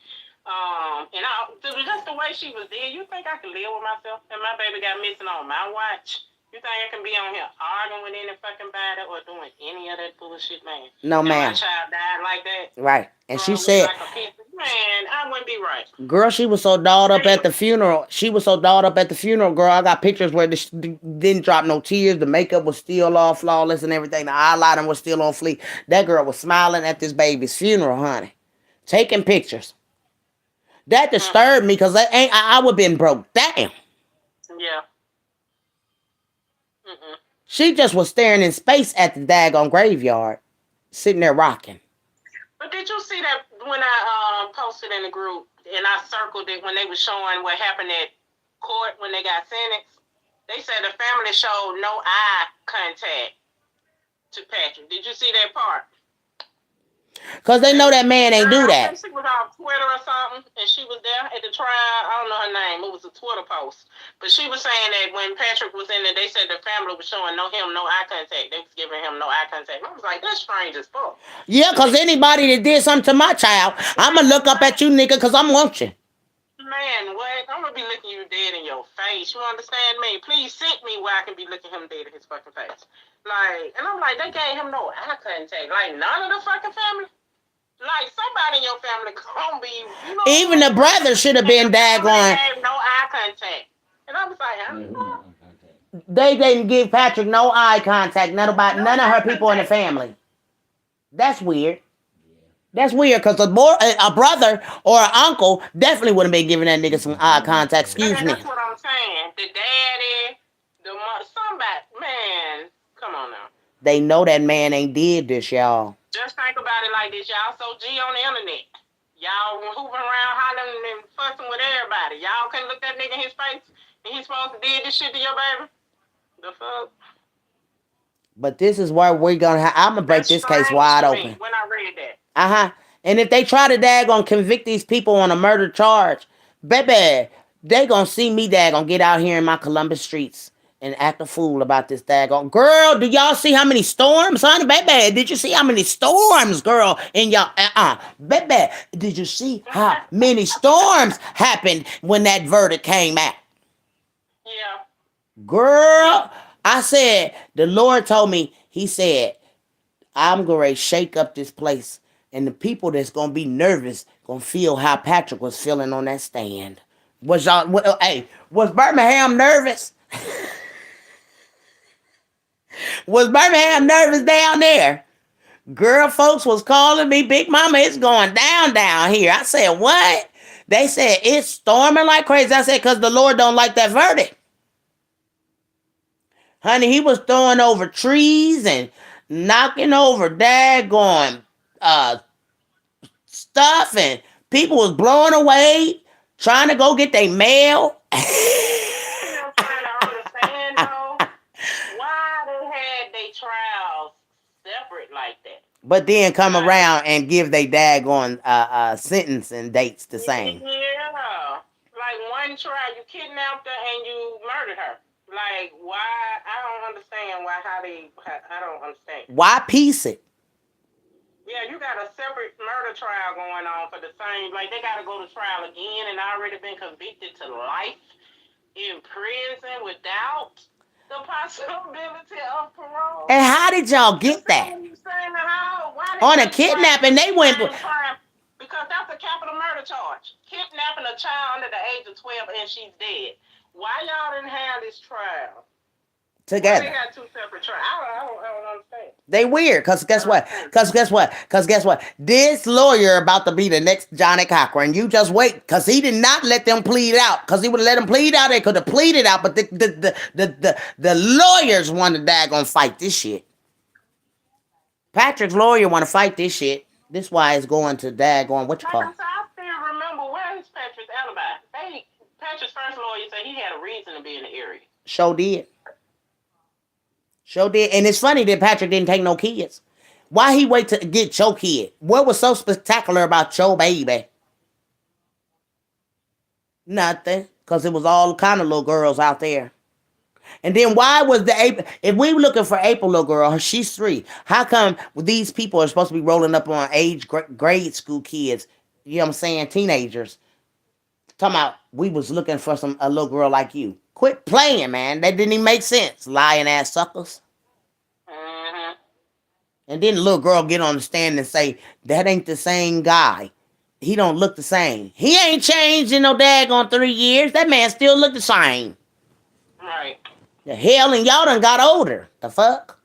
Just the way she was there, you think I could live with myself? And my baby got missing on my watch. You think I can be on here arguing with any fucking body or doing any of that bullshit, man? No, And my ma'am. child died like that, Right. And she thrown away said, like a piece of man. I wouldn't be right. girl, she was so dolled up at the funeral. She was so dolled up at the funeral, girl. I got pictures where she didn't drop no tears. The makeup was still all flawless and everything. The eyeliner was still on fleek. That girl was smiling at this baby's funeral, honey. Taking pictures. That disturbed me because I would have been broke down. Yeah. Mm-mm. She just was staring in space at the daggone graveyard, sitting there rocking. But did you see that when I posted in the group and I circled it when they were showing what happened at court when they got sentenced? They said the family showed no eye contact to Patrick. Did you see that part? Because they know that man ain't do I that. think she was on Twitter or something, and she was there at the trial. I don't know her name. It was a Twitter post. But she was saying that when Patrick was in there, they said the family was showing no eye contact. They was giving him no eye contact. I was like, that's strange as fuck. Yeah, because anybody that did something to my child, I'm going to look up at you, nigga, because I'm watching. Man, what? I'm going to be looking you dead in your face. You understand me? Please send me where I can be looking him dead in his fucking face. Like, and I'm like, they gave him no eye contact. Like, none of the fucking family? Like, somebody in your family gonna be, you know. Even the brother should have been daggone. They no eye contact. And I was like, Yeah, who not on contact? They didn't give Patrick no eye contact. None of her people in the family. That's weird. That's weird because a brother or an uncle definitely wouldn't been giving that nigga some eye contact. Excuse me. That's what I'm saying. The daddy, the mother, somebody, man, come on now. They know that man ain't did this, y'all. Just think about it like this. Y'all so G on the internet. Y'all hooping around, hollering and fussing with everybody. Y'all can't look that nigga in his face and he's supposed to did this shit to your baby. The fuck? But this is where we're gonna. I'm gonna break this case wide open. When I read that. And if they try to daggone convict these people on a murder charge, baby, they gonna see me daggone get out here in my Columbus streets and act a fool about this daggone. Girl, do y'all see how many storms, honey? Baby, did you see how many storms, girl, in y'all? Baby, did you see how many storms happened when that verdict came out? Yeah. Girl, I said, the Lord told me, he said, I'm going to shake up this place. And the people that's going to be nervous going to feel how Patrick was feeling on that stand. Was Birmingham nervous? Was Birmingham nervous down there? Girl, folks was calling me, Big Mama, it's going down here. I said, what? They said, it's storming like crazy. I said, because the Lord don't like that verdict. Honey, he was throwing over trees and knocking over daggone stuff, and people was blowing away, trying to go get their mail. I'm trying to understand though, why they had their trials separate like that. But then come around and give they daggone sentencing dates the same. Yeah. Like one trial, you kidnapped her and you murdered her. Like, why? I don't understand I don't understand. Why piece it? Yeah, you got a separate murder trial going on for the same, like they got to go to trial again and already been convicted to life in prison without the possibility of parole. And how did y'all get that? On a kidnapping, they went. Because that's a capital murder charge. Kidnapping a child under the age of 12 and she's dead. Why y'all didn't have this trial? Together. Why they got two separate trials? I don't understand. They weird, cause guess what? Mhm. Cause guess what? This lawyer about to be the next Johnny Cochran. You just wait, cause he did not let them plead out. Cause he would have let them plead out. They could have pleaded out, but the lawyers want to daggone fight this shit. Patrick's lawyer want to fight this shit. This why it's going to daggone what you Like call I said, I still remember where is Patrick's alibi. Patrick's first lawyer said he had a reason to be in the area. show did, show did, and it's funny that Patrick didn't take no kids. Why he wait to get your kid? What was so spectacular about your baby? Nothing, cause it was all kind of little girls out there. And then why was the April? If we were looking for April little girl, she's 3. How come these people are supposed to be rolling up on grade school kids? You know what I'm saying? Teenagers. Talking about we was looking for a little girl like you. Quit playing, man. That didn't even make sense. Lying ass suckers. Mm-hmm. And then the little girl get on the stand and say, that ain't the same guy. He don't look the same. He ain't changed in no daggone 3 years. That man still look the same. Right. The hell, and y'all done got older. The fuck?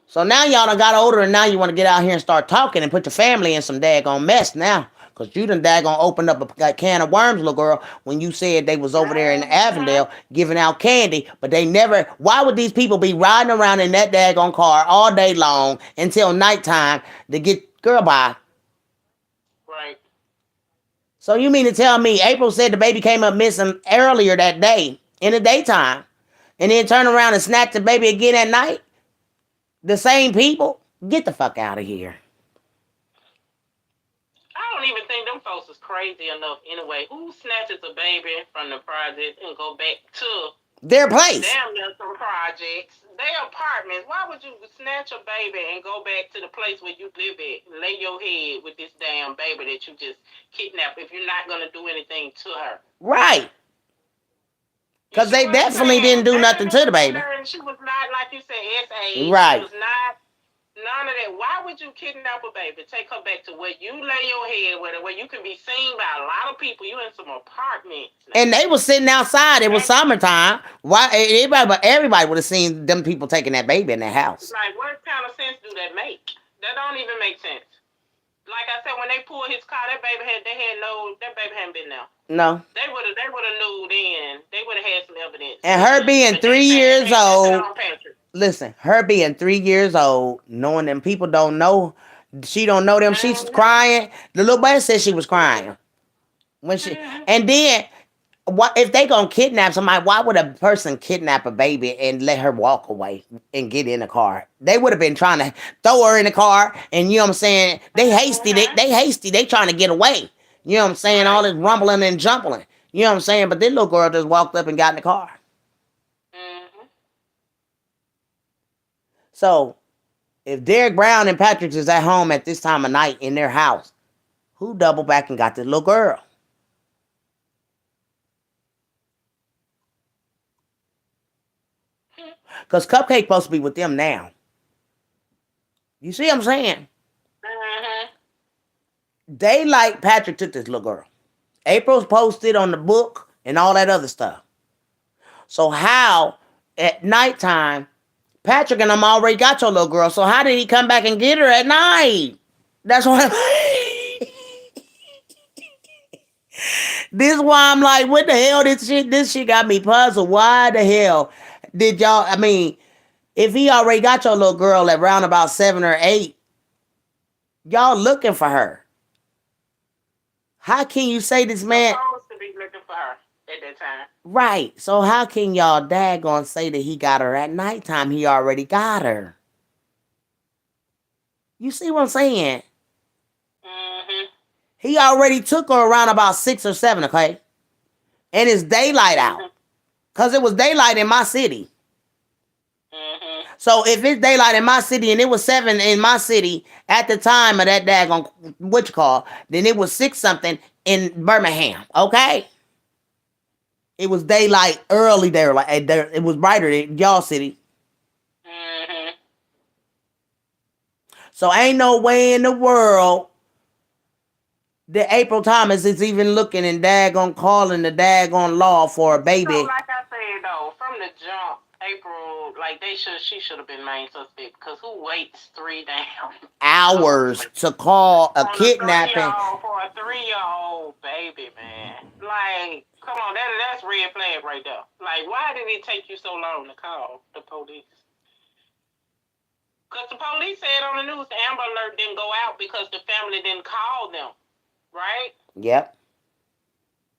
So now y'all done got older, and now you want to get out here and start talking and put your family in some daggone mess now. Because you done daggone opened up a can of worms, little girl, when you said they was over there in Avondale giving out candy, but they never... Why would these people be riding around in that daggone car all day long until nighttime to get girl by? Right. So you mean to tell me April said the baby came up missing earlier that day, in the daytime, and then turn around and snatch the baby again at night? The same people? Get the fuck out of here. I don't even think them folks is crazy enough anyway. Who snatches a baby from the project and go back to Their place. damn near some projects, their apartments? Why would you snatch a baby and go back to the place where you live at, lay your head with this damn baby that you just kidnapped if you're not gonna do anything to her? Right. You Because see they what I'm definitely saying? didn't do nothing to the baby. She was not, like you said, SA. Right. She was not none of that. Why would you kidnap a baby? Take her back to where you lay your head with her, where you can be seen by a lot of people. You in some apartments. Now. And they was sitting outside. It was summertime. Why everybody would have seen them people taking that baby in their house. Like, what kind of sense do that make? That don't even make sense. Like I said, when they pulled his car, that baby hadn't been there. No. They would have knew then. They would have had some evidence. And her being But 3 years old. Patrick. Listen, her being 3 years old, knowing them people don't know, she don't know them. She's crying. The little boy said she was crying when she. And then, what if they gonna kidnap somebody? Why would a person kidnap a baby and let her walk away and get in the car? They would have been trying to throw her in the car, and you know what I'm saying? They hasty. They hasty. They trying to get away. You know what I'm saying? All this rumbling and jumping. You know what I'm saying? But this little girl just walked up and got in the car. So, if Derek Brown and Patrick is at home at this time of night in their house, who doubled back and got this little girl? Because Cupcake supposed to be with them now. You see what I'm saying? They like Patrick took this little girl. April's posted on the book and all that other stuff. So how at nighttime... Patrick and them already got your little girl, so how did he come back and get her at night? That's what This is why I'm like, what the hell? This shit got me puzzled. Why the hell did y'all? I mean, if he already got your little girl at around about 7 or 8, y'all looking for her. How can you say this man? Supposed to be looking for her at that time. Right. So how can y'all daggone say that he got her at nighttime? He already got her. You see what I'm saying? He already took her around about 6 or 7, okay? And it's daylight out. Because it was daylight in my city. So if it's daylight in my city and it was 7 in my city at the time of that daggone, then it was 6 something in Birmingham, okay? It was daylight early there. It was brighter in y'all city. So ain't no way in the world that April Thomas is even looking and daggone calling the daggone law for a baby. So like I said, though, from the jump, April, like she should have been main suspect because who waits 3 damn Hours hours to call a on a kidnapping. 3-year-old for a 3-year-old baby, man? Like, come on, that's red flag right there. Like, why did it take you so long to call the police? Because the police said on the news the Amber Alert didn't go out because the family didn't call them, right? Yep.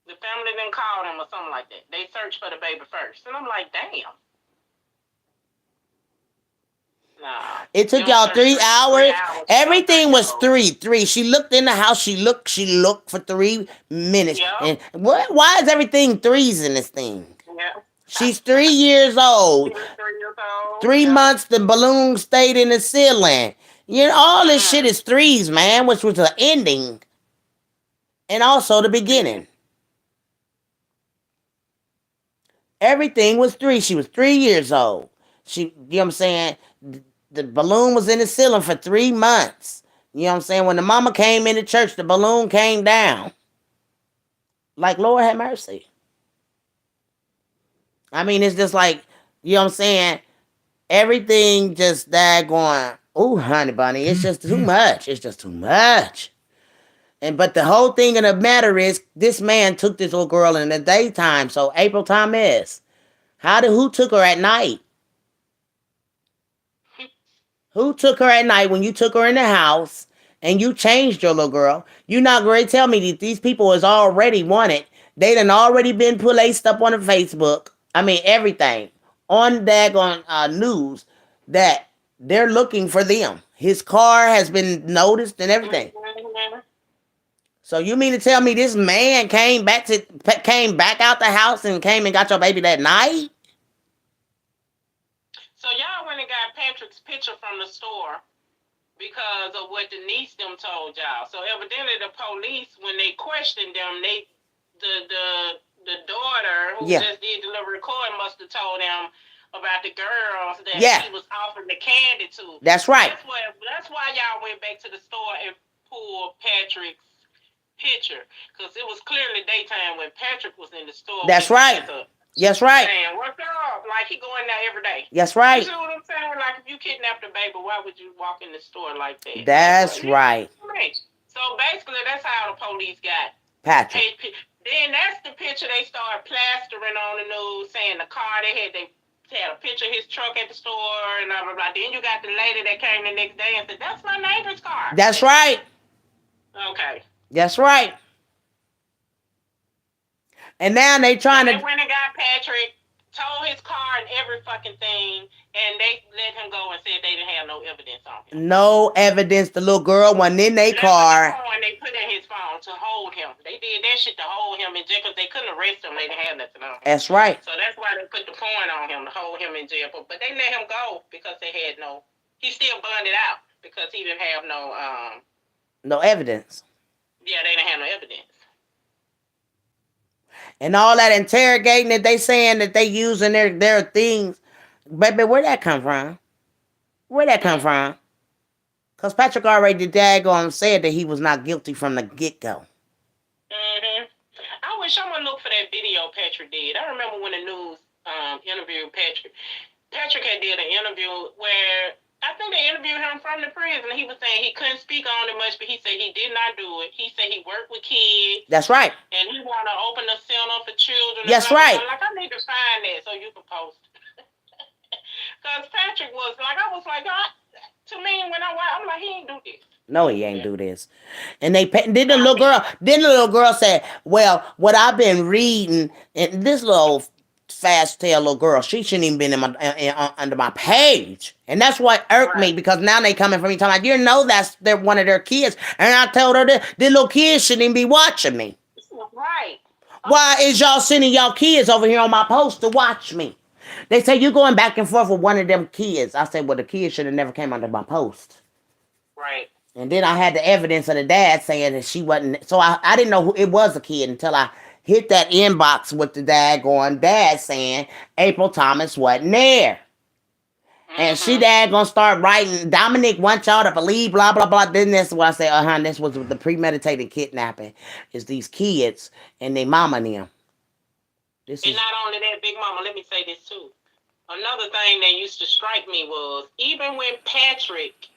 The family didn't call them or something like that. They searched for the baby first. And I'm like, damn. Nah. It took You don't y'all search 3 for 3 hours. hours. Everything was Yo. three. She looked in the house. She looked for 3 minutes. Yeah. And why is everything threes in this thing? Yeah. She's 3 years old. She was 3 years old. 3 Yeah. months the balloon stayed in the ceiling. You know, all this shit is threes, man, which was the ending. And also the beginning. Everything was 3. She was 3 years old. You know what I'm saying? The balloon was in the ceiling for 3 months. You know what I'm saying? When the mama came into church, the balloon came down. Like, Lord have mercy. I mean, it's just like, you know what I'm saying? Everything just going, oh, honey bunny, it's just too much. It's just too much. But the whole thing of the matter is, this man took this little girl in the daytime. So April Thomas, who took her at night? Who took her at night when you took her in the house and you changed your little girl? You're not going to tell me that these people is already wanted. They done already been placed up on the Facebook. I mean, everything on daggone news that they're looking for them. His car has been noticed and everything. So you mean to tell me this man came back out the house and came and got your baby that night? So y'all went and got Patrick's picture from the store because of what the niece them told y'all. So evidently the police, when they questioned them, the daughter who just did the little recording must have told them about the girls that he was offering the candy to. That's right. That's why y'all went back to the store and pulled Patrick's picture, because it was clearly daytime when Patrick was in the store. That's right. That's right. Saying, what's up? Like, he going there every day. That's right. You know what I'm saying? Like, if you kidnapped a baby, why would you walk in the store like that? That's right. So basically, that's how the police got Patrick. Then that's the picture they started plastering on the news, saying the car they had a picture of his truck at the store and blah, blah, blah. Then you got the lady that came the next day and said, that's my neighbor's car. That's right. Okay. That's right. And now they trying to... They went and got Patrick, told his car and every fucking thing, and they let him go and said they didn't have no evidence on him. No evidence. The little girl wasn't in their car. And they put in his phone to hold him. They did that shit to hold him in jail because they couldn't arrest him. They didn't have nothing on him. That's right. So that's why they put the point on him to hold him in jail. But they let him go because they had no... He still bonded out because he didn't have no... No evidence. Yeah, they didn't have no evidence. And all that interrogating that they saying that they using their things. Baby, where'd that come from? Where'd that come from? Because Patrick already daggone said that he was not guilty from the get-go. Mm-hmm. I wish someone looked for that video Patrick did. I remember when the news interviewed Patrick. Patrick had did an interview where... I think they interviewed him from the prison. He was saying he couldn't speak on it much, but he said he did not do it. He said he worked with kids. That's right. And he want to open a center for children. That's right. Like, I need to find that so you can post. Because Patrick was like, I was like, to me, when I'm like, he ain't do this. No, he ain't do this. And then the little girl said, well, what I've been reading, and this little fast tail little girl, she shouldn't even been under my page. And that's what irked me, because now they coming for me talking like, they're one of their kids. And I told her that the little kids shouldn't even be watching me. Right. Why is y'all sending y'all kids over here on my post to watch me? They say you going back and forth with one of them kids. I said, well, the kids should have never came under my post. Right. And then I had the evidence of the dad saying that she wasn't. So I didn't know who it was a kid until I hit that inbox with the daggone dad saying April Thomas wasn't there. Mm-hmm. And she gonna start writing, Dominic wants y'all to believe, blah, blah, blah. Then that's what I say, this was the premeditated kidnapping. Is these kids and their mama and them. And not only that, Big Mama, let me say this too. another thing that used to strike me was even when Patrick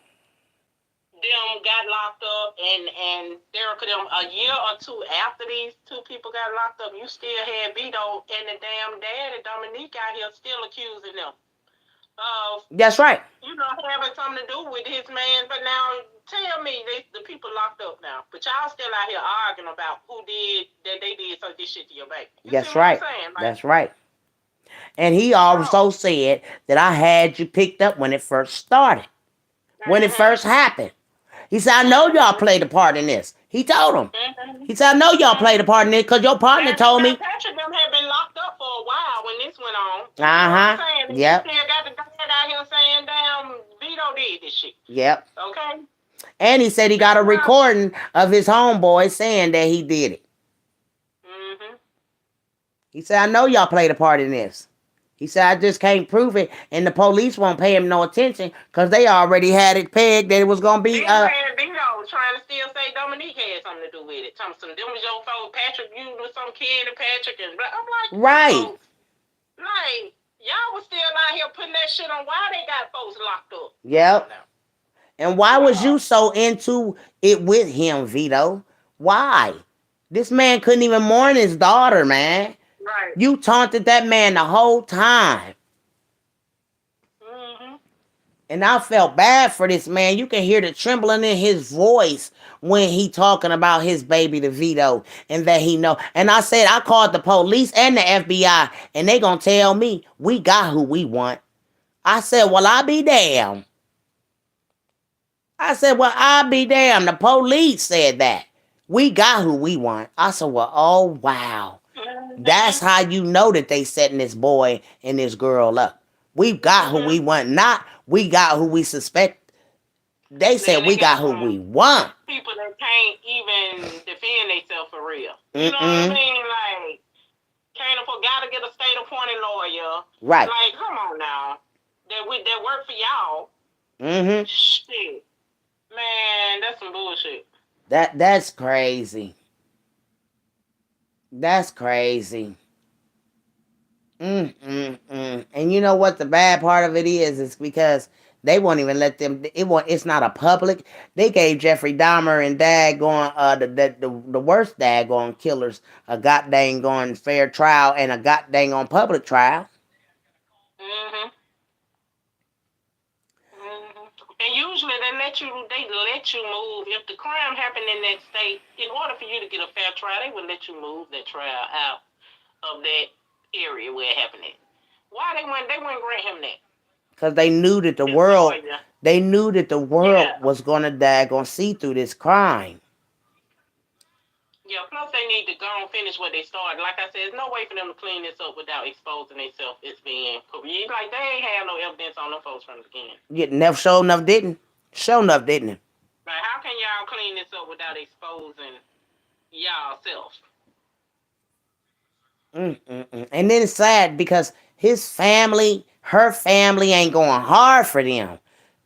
them got locked up and Derek them a year or two after these two people got locked up, you still had Vito and the damn daddy Dominique out here still accusing them of That's right. having something to do with his man. But now tell me the people locked up now, but y'all still out here arguing about who did that they did so this shit to your baby. You That's see what right. I'm saying? Like, That's right. And he bro. also said that I had you picked up when it first started, when it first happened. He said, I know y'all played a part in this. He told him. He said, I know y'all played a part in this because your partner told me. Patrick them had been locked up for a while when this went on. You know Uh what I'm huh. saying? And Yep. you still got the dad out here saying, damn, Vito did this shit. Yep. Okay? And he said he got a recording of his homeboy saying that he did it. Mm-hmm. He said, I know y'all played a part in this. He said, I just can't prove it, and the police won't pay him no attention because they already had it pegged that it was going to be... Vito trying to still say Dominique had something to do with it. Them was your folks, Patrick, you was some kid and Patrick, and I'm like... Right. Like, y'all was still out here putting that shit on why they got folks locked up. Yep. And why was you so into it with him, Vito? Why? This man couldn't even mourn his daughter, man. Right. You taunted that man the whole time. Mm-hmm. And I felt bad for this man. You can hear the trembling in his voice when he talking about his baby to Vito and that he know. And I said, I called the police and the FBI and they gonna tell me we got who we want. I said, well, I'll be damned. The police said that. We got who we want. I said, well, oh, wow. That's how you know that they setting this boy and this girl up. We got who we want, not we got who we suspect. They said we got who we want. People that can't even defend themselves for real. You know what I mean? Like, gotta get a state appointed lawyer. Right. Like, come on now. That work for y'all. Mm-hmm. Shit. Man, that's some bullshit. That's crazy. That's crazy. And you know what the bad part of it is? It's because they won't even let them. It's not a public. They gave Jeffrey Dahmer and the worst daggone killers a goddamn going fair trial and a goddamn on public trial. Mm-hmm. And usually they let you move. If the crime happened in that state, in order for you to get a fair trial, they would let you move that trial out of that area where it happened at. Why they wouldn't grant him that? Because they knew that the world was gonna see through this crime. Yeah, plus they need to go and finish what they started. Like I said, there's no way for them to clean this up without exposing themselves as being corrupt. Like, they ain't have no evidence on them folks from the beginning. Yeah, never showed enough, didn't. Show enough, didn't it? Like, how can y'all clean this up without exposing y'all self? And then it's sad because her family ain't going hard for them.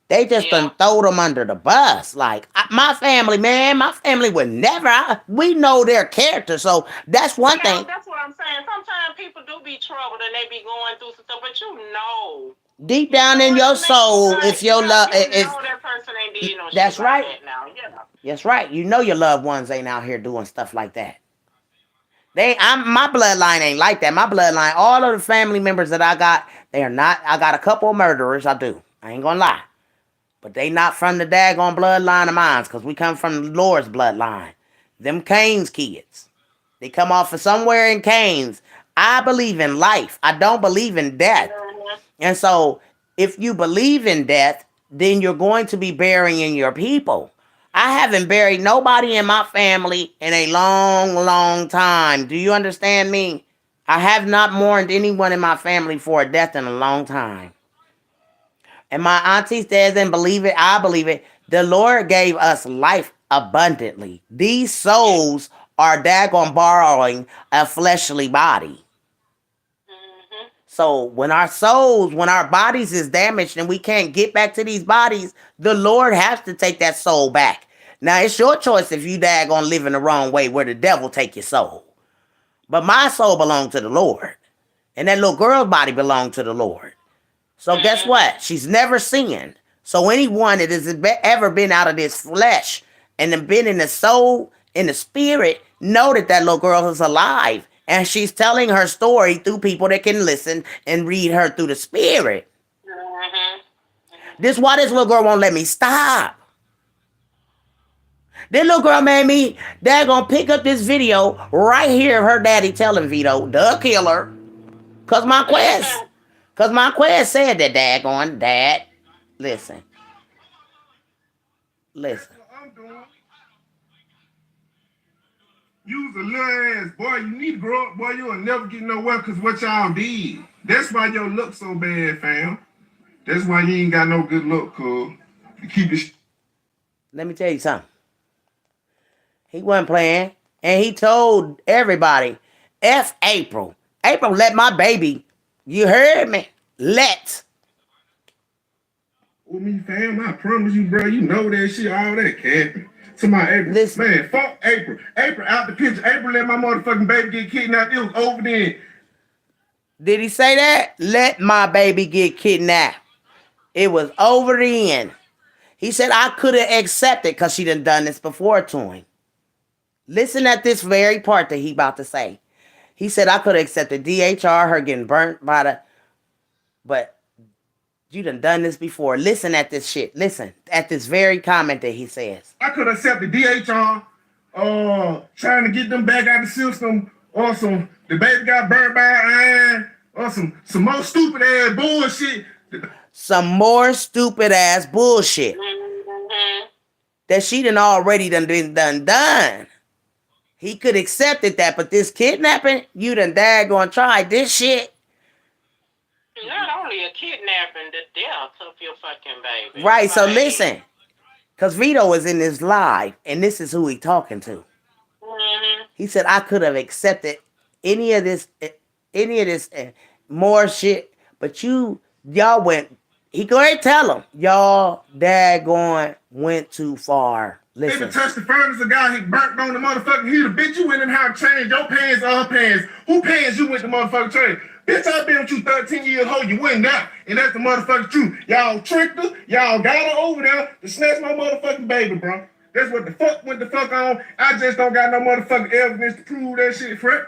They just done throw them under the bus. Like, my family would never. We know their character, so that's one thing. That's what I'm saying. Sometimes people do be troubled and they be going through some stuff, but you know. Deep down in your soul, if your love... that person ain't did no that's shit right. Like that now. Yeah. That's right. You know your loved ones ain't out here doing stuff like that. My bloodline ain't like that. My bloodline, all of the family members that I got, they are not. I got a couple of murderers, I do. I ain't gonna lie. But they not from the daggone bloodline of mine, because we come from the Lord's bloodline. Them Cain's kids. They come off of somewhere in Cain's. I believe in life. I don't believe in death. And so, if you believe in death, then you're going to be burying your people. I haven't buried nobody in my family in a long, long time. Do you understand me? I have not mourned anyone in my family for a death in a long time. And my auntie says and believe it, I believe it. The Lord gave us life abundantly. These souls are daggone borrowing a fleshly body. So when our bodies is damaged and we can't get back to these bodies, the Lord has to take that soul back. Now, it's your choice if you daggone live in the wrong way where the devil take your soul. But my soul belonged to the Lord. And that little girl's body belonged to the Lord. So guess what? She's never sinned. So anyone that has ever been out of this flesh and then been in the soul, in the spirit, know that that little girl is alive. And she's telling her story through people that can listen and read her through the spirit. Mm-hmm. This why this little girl won't let me stop. This little girl made me, they're gonna pick up this video right here of her daddy telling Vito, the killer. Cause my quest said that dad, listen. That's what I'm doing. You's a little ass boy. You need to grow up, boy. You'll never get nowhere because what y'all did. That's why your look so bad, fam. That's why you ain't got no good look, cuz. You keep it. Let me tell you something. He wasn't playing. And he told everybody, F April. April let my baby. You heard me? Let. With me, fam, I promise you, bro. You know that shit, all that capping. To my April. Listen. Man, fuck April. April out the picture. April let my motherfucking baby get kidnapped. It was over then. Did he say that? Let my baby get kidnapped. It was over then. He said I could have accepted because she done this before to him. Listen at this very part that he about to say. He said I could have accepted DHR, her getting burnt by the... But you done this before. Listen at this shit. Listen at this very comment that he says. I could have accepted DHR, trying to get them back out of the system, or some, the baby got burnt by iron, or some more stupid ass bullshit. Some more stupid ass bullshit Mm-hmm. that she done already done. He could accepted that, but this kidnapping, you done daggone tried this shit. Not only a kidnapping, the death of your fucking baby. Right, so Like, listen. Because Vito is in this live, and this is who he talking to. Mm-hmm. He said, I could have accepted any of this more shit, but y'all went, he go ahead and tell him, y'all daggone went too far. If Listen. it touched the furnace, a guy he burnt on the motherfucking heater. Bitch, you went in how to change your pants or her pants. Who pants you went to motherfucking change? Bitch, I been with you 13 years old. You went out. And that's the motherfucking truth. Y'all tricked her. Y'all got her over there to snatch my motherfucking baby, bro. That's what the fuck went the fuck on. I just don't got no motherfucking evidence to prove that shit, Fred.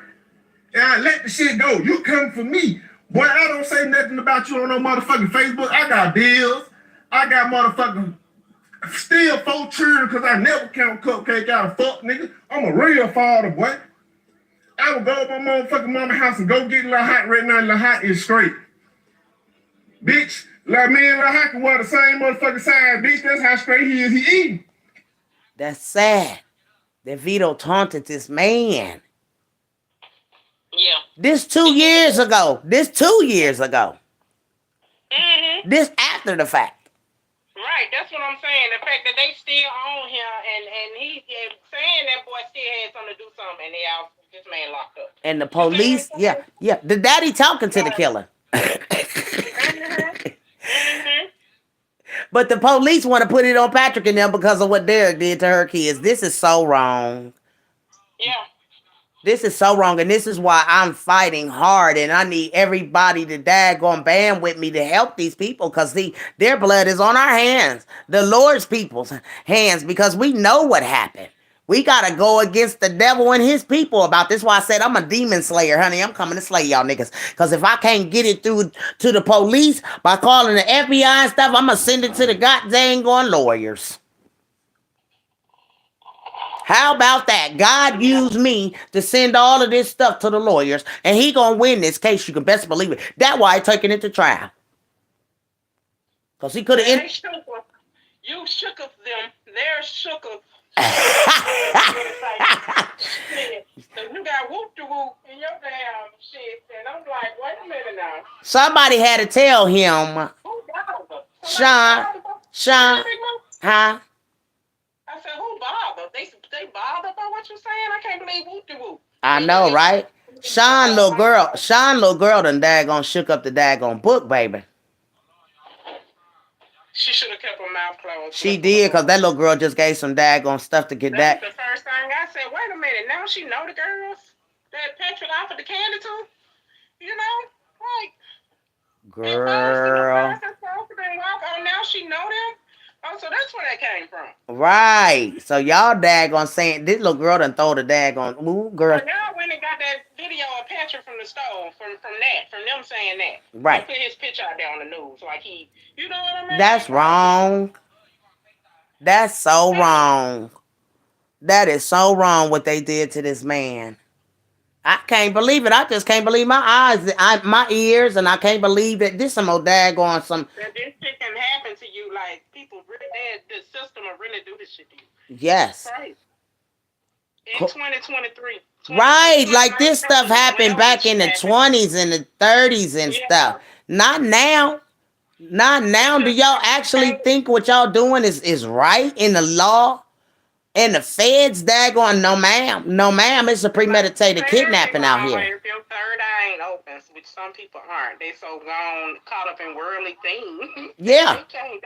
And I let the shit go. You come for me. Boy, I don't say nothing about you on no motherfucking Facebook. I got bills. I got motherfucking still 4 children because I never count cupcake out of fuck, nigga. I'm a real father, boy. I would go to my motherfucking mama house and go get Lil Hot right now. Lil Hot is straight. Bitch, like me and Lil Hot can wear the same motherfucking size, bitch. That's how straight he is. He eating. That's sad that Vito taunted this man. Yeah. This 2 years ago. Mm-hmm. This after the fact. Right, that's what I'm saying. The fact that they still on him and he's saying that boy still had something to do something and they out this man locked up. And the police, yeah. The daddy talking to the killer. Mm-hmm. But the police want to put it on Patrick and them because of what Derek did to her kids. This is so wrong. Yeah. This is so wrong, and this is why I'm fighting hard, and I need everybody to daggone band with me to help these people, because their blood is on our hands, the Lord's people's hands, because we know what happened. We got to go against the devil and his people about this. Why I said I'm a demon slayer, honey. I'm coming to slay y'all niggas, because if I can't get it through to the police by calling the FBI and stuff, I'm going to send it to the goddamn lawyers. How about that? God used me to send all of this stuff to the lawyers, and he gonna win this case. You can best believe it. That's why I taking it to trial. Because he could have... You shook of them. They're shook of... So you got whoop-de-whoop in your damn shit, and I'm like, wait a minute now. Somebody had to tell him, Who bothered? Sean, huh? I said, who bothered? They bothered by what you're saying? I can't believe whoop-de-whoop. I know, right? Sean, little girl done daggone shook up the daggone book, baby. She should have kept her mouth closed. She did, because that little girl just gave some daggone stuff to get that. That's the first thing I said. Wait a minute. Now she know the girls that Patrick offered the candy to? You know? Like... And both of them Girl. walk and talk and walk. Oh, now she know them. Oh, so that's where that came from. Right. So y'all daggone saying this little girl done throw the daggone ooh So girl. y'all went and got that video of Patrick from the stove, from them saying that, and Right. put his picture out there on the news, like he, you know what I That's mean? Like, wrong. That's so hey, wrong. That is so wrong what they did to this man. I can't believe it. I just can't believe my eyes, my ears, and I can't believe that this some old daggone some. that this shit can happen to you. Like people really, the system will really do this shit to you. It's Yes. crazy. In 2023, Right, like this stuff 2019, happened whenever this back in shit the happened. 20s and the 30s and stuff. Yeah, Not now. Not now. Do because y'all you actually can't. think what y'all doing is right in the law? And the feds daggone, no ma'am. No ma'am, it's a Like premeditated say that, kidnapping big out mama, here. if your third eye ain't open, which some people aren't, they so gone caught up in worldly things, Yeah. they can't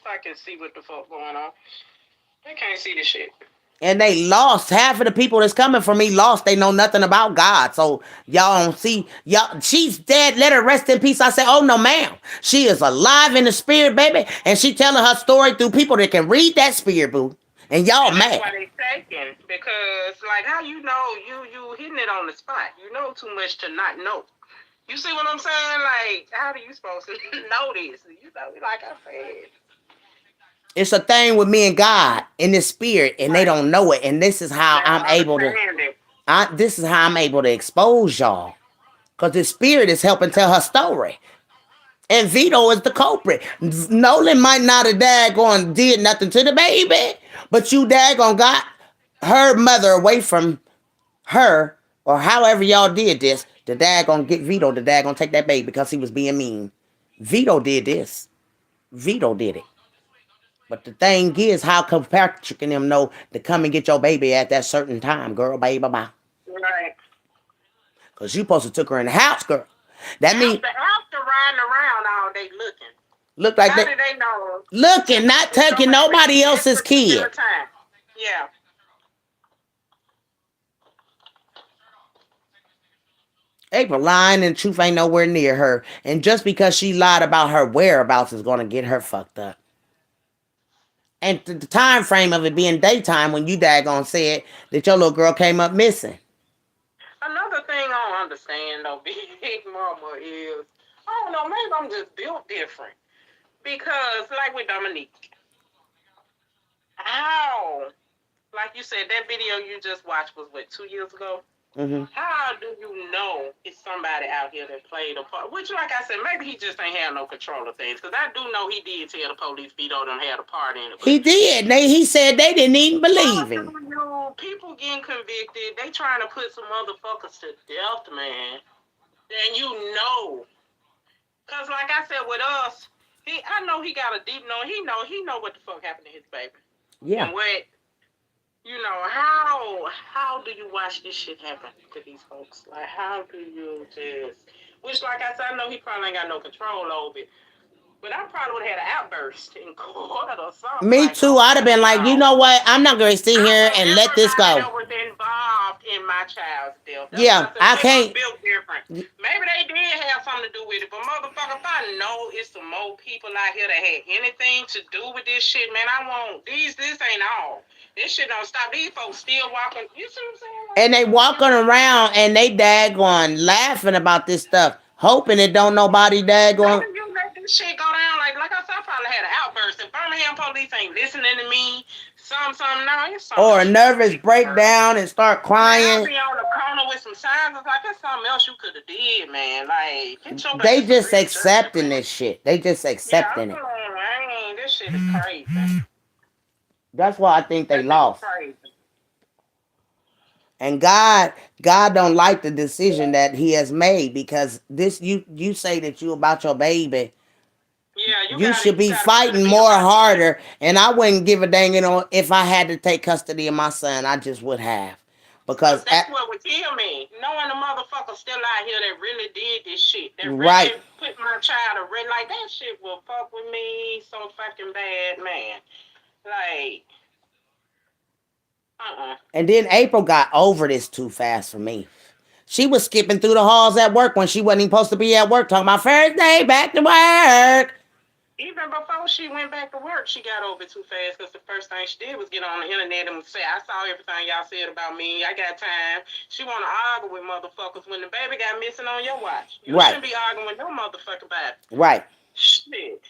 fucking see what the fuck going on. They can't see the shit. And they lost. Half of the people that's coming for me lost. They know nothing about God. So y'all don't see. Y'all, she's dead. Let her rest in peace. I said, oh no, ma'am. She is alive in the spirit, baby. And she telling her story through people that can read that spirit, boo. And y'all And that's mad. why they taking, because like how you know you hitting it on the spot. You know too much to not know. You see what I'm saying? Like how do you supposed to know this? You know, like I said, It's a thing with me and God in the spirit, and they like don't know it. And this is they how I'm don't able to. understand it. This is how I'm able to expose y'all. Because the spirit is helping tell her story. And Vito is the culprit. Nolan might not have daggone did nothing to the baby, but you daggone got her mother away from her, or however y'all did this. The daggone get Vito to daggone take that baby because he was being mean. Vito did this. Vito did it. But the thing is, how come Patrick and them know to come and get your baby at that certain time, girl, baby, bye? Right. Because you supposed to took her in the house, girl. That means After riding around all day looking, look like how that. did they know Looking, not it's your taking baby nobody at this else's particular kid. time? Yeah. April lying and truth ain't nowhere near her. And just because she lied about her whereabouts is going to get her fucked up. And the time frame of it being daytime when you daggone said that your little girl came up missing. Another thing I don't understand though, Big Mama, is I don't know, maybe I'm just built different. Because like with Dominique, how like you said, that video you just watched was what, 2 years ago? Mm-hmm. How do you know it's somebody out here that played a part? Which, like I said, maybe he just ain't have no control of things. Because I do know he did tell the police Vito them had a part in it. But He did. He said they didn't even how believe do him. you, people getting convicted, they trying to put some motherfuckers to death, man. Then you know. Because, like I said, with us, I know he got a deep know. He know what the fuck happened to his baby. Yeah. And what, how do you watch this shit happen to these folks? Like, how do you just, which, like I said, I know he probably ain't got no control over it, but I probably would have had an outburst in court or something. Me Like, too. oh, I'd have hell been like, you no. know what? I'm not going to sit I here want and let this everybody go. that was involved in my child's death. That's Yeah, why I said I maybe I'm can't. built different. Maybe they did have something to do with it, but motherfucker, if I know it's some more people out here that had anything to do with this shit, man, I won't. This ain't all. This shit don't stop. These folks still walking. You see what I'm saying? Like, And they walking around and they daggone laughing about this stuff, hoping it don't nobody how daggone. do you let this shit go down? Like I said, I probably had an outburst. If Birmingham police ain't listening to me, something, no, it's something Or a else you could have nervous did, girl. breakdown and start Man, I'll crying. be on the corner with some signs. It's like, there's something else you could have did, man. Like, get your They back some just real justice, accepting man. this shit. They just Yeah, accepting it. this shit is crazy. That's why I think they That shit is lost. crazy. And God don't like the decision that He has made because this you say that you about your baby. Yeah, You should you be gotta really fighting be more about your baby. harder. And I wouldn't give a dang if I had to take custody of my son. I just would have. Cause Because that's what would kill me. Knowing the motherfucker still out here that really did this shit. That right. really put my child to red. Like, that shit will fuck with me so fucking bad, man. Like, And then April got over this too fast for me. She was skipping through the halls at work when she wasn't even supposed to be at work, talking about first day back to work. Even before she went back to work, she got over it too fast because the first thing she did was get on the internet and say, I saw everything y'all said about me. I got time. She want to argue with motherfuckers when the baby got missing on your watch. You Right. shouldn't be arguing with no motherfucker about it. Right. Shit.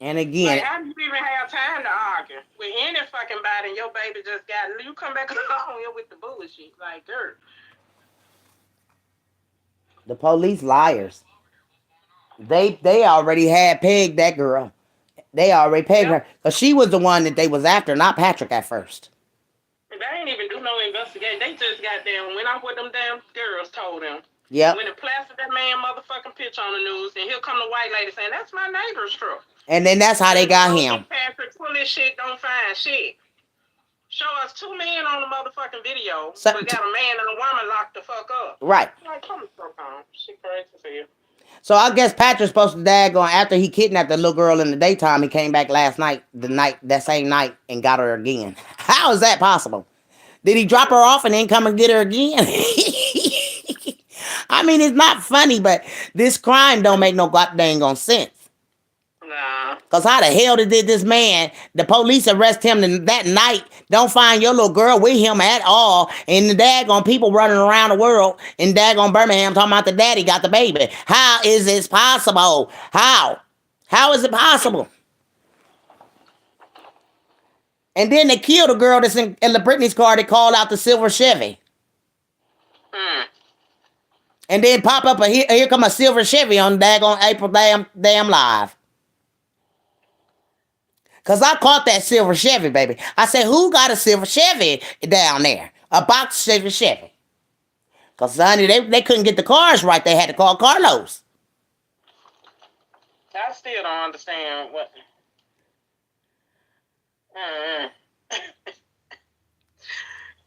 And Like, again, how do you even have time to argue with any fucking body and your baby just got, you come back along here with the bullshit. Like, girl. the police liars. They already had pegged that girl. They already pegged her. Because she was the one that they was after, not Patrick at first. They ain't even do no investigation. They just got there went off what them damn girls told them. Yep. When it plastered that man motherfucking picture on the news, and here come the white lady saying, that's my neighbor's truck. And then that's how they got him. Patrick, pull this shit, don't find shit. Show us two men on the motherfucking video, So- but got a man and a woman locked the fuck up. Right. Like, come the fuck on. Shit crazy as hell. So I guess Patrick's supposed to daggone after he kidnapped the little girl in the daytime, he came back that same night and got her again. How is that possible? Did he drop her off and then come and get her again? I mean, it's not funny, but this crime don't make no goddamn sense. Nah. Because how the hell did this man, the police arrest him that night, don't find your little girl with him at all, and the daggone people running around the world in daggone Birmingham talking about the daddy got the baby. How is this possible? How? How is it possible? And then they killed a girl that's in the Britney's car. They called out the silver Chevy. And then pop up here come a silver Chevy on daggone April damn live. Because I caught that silver Chevy, baby. I said, who got a silver Chevy down there? A box silver Chevy. Because, honey, they couldn't get the cars right. They had to call Carlos. I still don't understand what.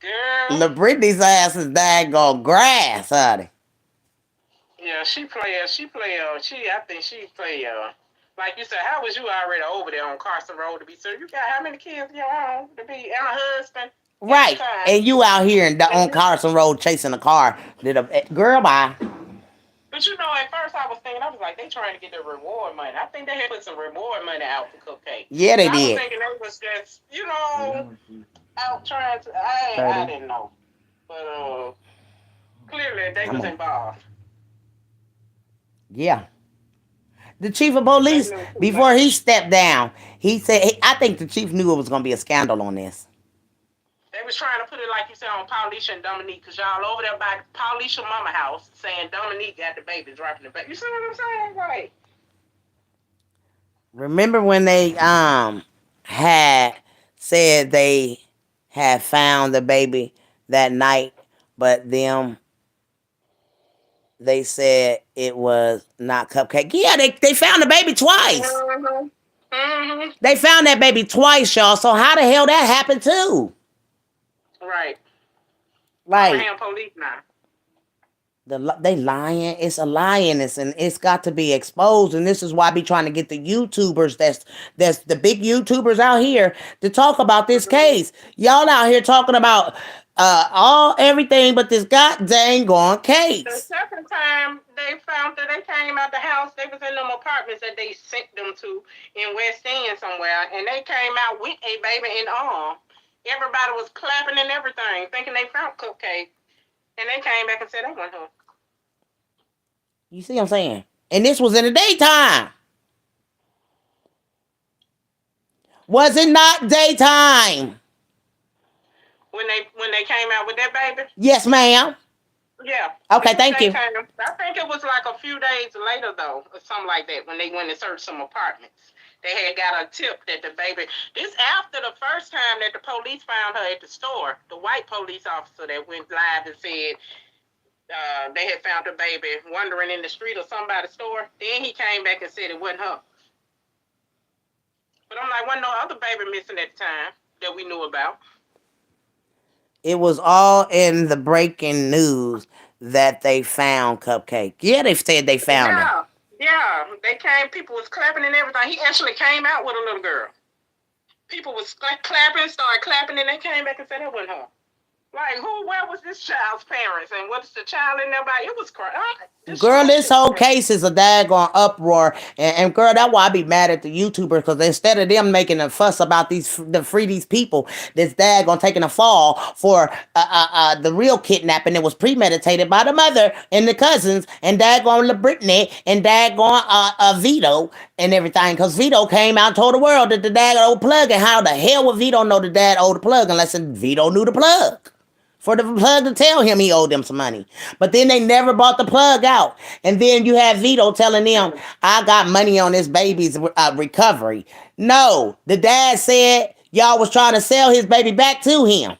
Girl. La Britney's ass is daggone grass, honey. Yeah, she I think she play like you said, how was you already over there on Carson Road to be sir? You got how many kids you own to be and a husband? Right. And you out here on Carson Road chasing a car. Girl, bye. But you know, at first I was thinking, I was like, they trying to get the reward money. I think they had put some reward money out for Cupcake. Yeah, they I was did. thinking they was just, out trying to, I didn't know. But clearly they was involved. Yeah. The chief of police, before he stepped down, he said, I think the chief knew it was going to be a scandal on this. They was trying to put it, like you said, on Paulisha and Dominique, because y'all over there by Paulisha mama house saying Dominique got the baby, dropping the baby. You see what I'm saying? Right. Remember when they had said they had found the baby that night, but they said it was not Cupcake. Yeah, they found the baby twice. Mm-hmm. Mm-hmm. They found that baby twice, y'all. So how the hell that happened too? Right. Like Police now. They lying. It's a lioness, and it's got to be exposed. And this is why I be trying to get the YouTubers that's the big YouTubers out here to talk about this case. Y'all out here talking about everything but this goddamn gone case. The second time they found that they came out the house, they was in them apartments that they sent them to in West End somewhere, and they came out with a baby in arm. Everybody was clapping and everything, thinking they found Cupcake. And they came back and said they want her. You see what I'm saying? And this was in the daytime. Was it not daytime? When they came out with that baby? Yes, ma'am. Yeah. Okay, thank you. I think it was like a few days later, though, or something like that, when they went and searched some apartments. They had got a tip that the baby... This after the first time that the police found her at the store. The white police officer that went live and said they had found the baby wandering in the street or somebody's store. Then he came back and said it wasn't her. But I'm like, wasn't no other baby missing at the time that we knew about. It was all in the breaking news that they found Cupcake. Yeah, they said they found her. Yeah, they came, people was clapping and everything. He actually came out with a little girl. People was clapping, started clapping, and they came back and said that wasn't her. Like, where was this child's parents? And what's the child in there by? It was crying. Girl, this whole case is a daggone uproar. And girl, that's why I be mad at the YouTubers, because instead of them making a fuss about the free these people, this daggone taking a fall for the real kidnapping that was premeditated by the mother and the cousins and daggone LaBrittany and daggone Vito and everything. Because Vito came out and told the world that the dad old plug, and how the hell would Vito know the dad owed the plug unless Vito knew the plug? For the plug to tell him he owed them some money. But then they never bought the plug out. And then you have Vito telling them, I got money on this baby's recovery. No, the dad said y'all was trying to sell his baby back to him.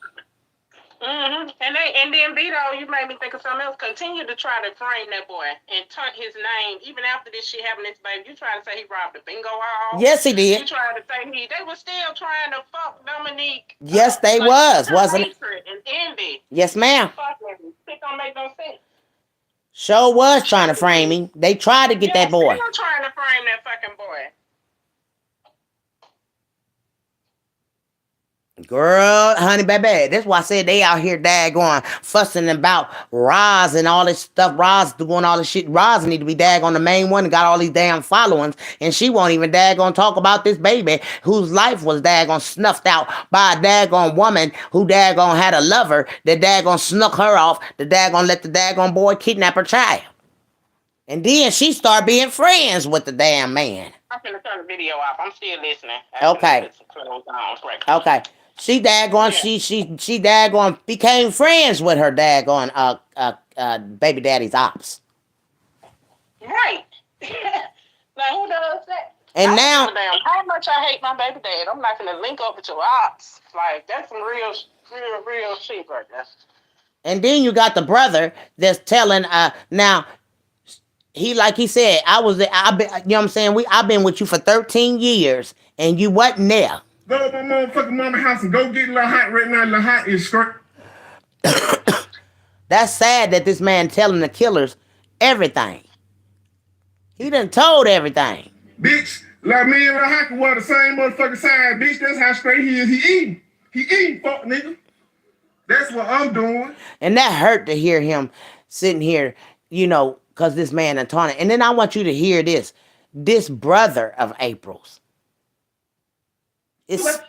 Mm-hmm. And then Vito, you made me think of something else. Continue to try to frame that boy and turn his name, even after this shit happened, this baby. You trying to say he robbed a bingo hall? Yes, he did. You trying to say they were still trying to fuck Dominique? Yes, they wasn't it? And envy. Yes, ma'am. Fuck him. It don't make no sense. Sure was trying to frame him. They tried to get that boy. Still trying to frame that fucking boy. Girl, honey, baby, that's why I said they out here daggone fussing about Roz and all this stuff. Roz doing all this shit. Roz need to be daggone the main one and got all these damn followings, and she won't even daggone talk about this baby whose life was daggone snuffed out by a daggone woman who daggone had a lover that daggone snuck her off to daggone let the daggone boy kidnap her child. And then she started being friends with the damn man. I'm gonna turn the video off. I'm still listening. Okay. Okay. She daggone, she daggone became friends with her daggone baby daddy's ops. Right. Now who does that? And now, how much I hate my baby dad. I'm not gonna link up with your ops. Like, that's some real shit right there. And then you got the brother that's telling now he, like he said, I've been, you know what I'm saying? I've been with you for 13 years and you wasn't there. Go to my motherfucking mama house and go get La Hot right now. La Hot is straight. That's sad that this man telling the killers everything. He done told everything. Bitch, like me and La Hot can wear the same motherfucking side, bitch. That's how straight he is. He eating, fuck nigga. That's what I'm doing. And that hurt to hear him sitting here, you know, because this man and taunting. And then I want you to hear this. This brother of April's. It's something.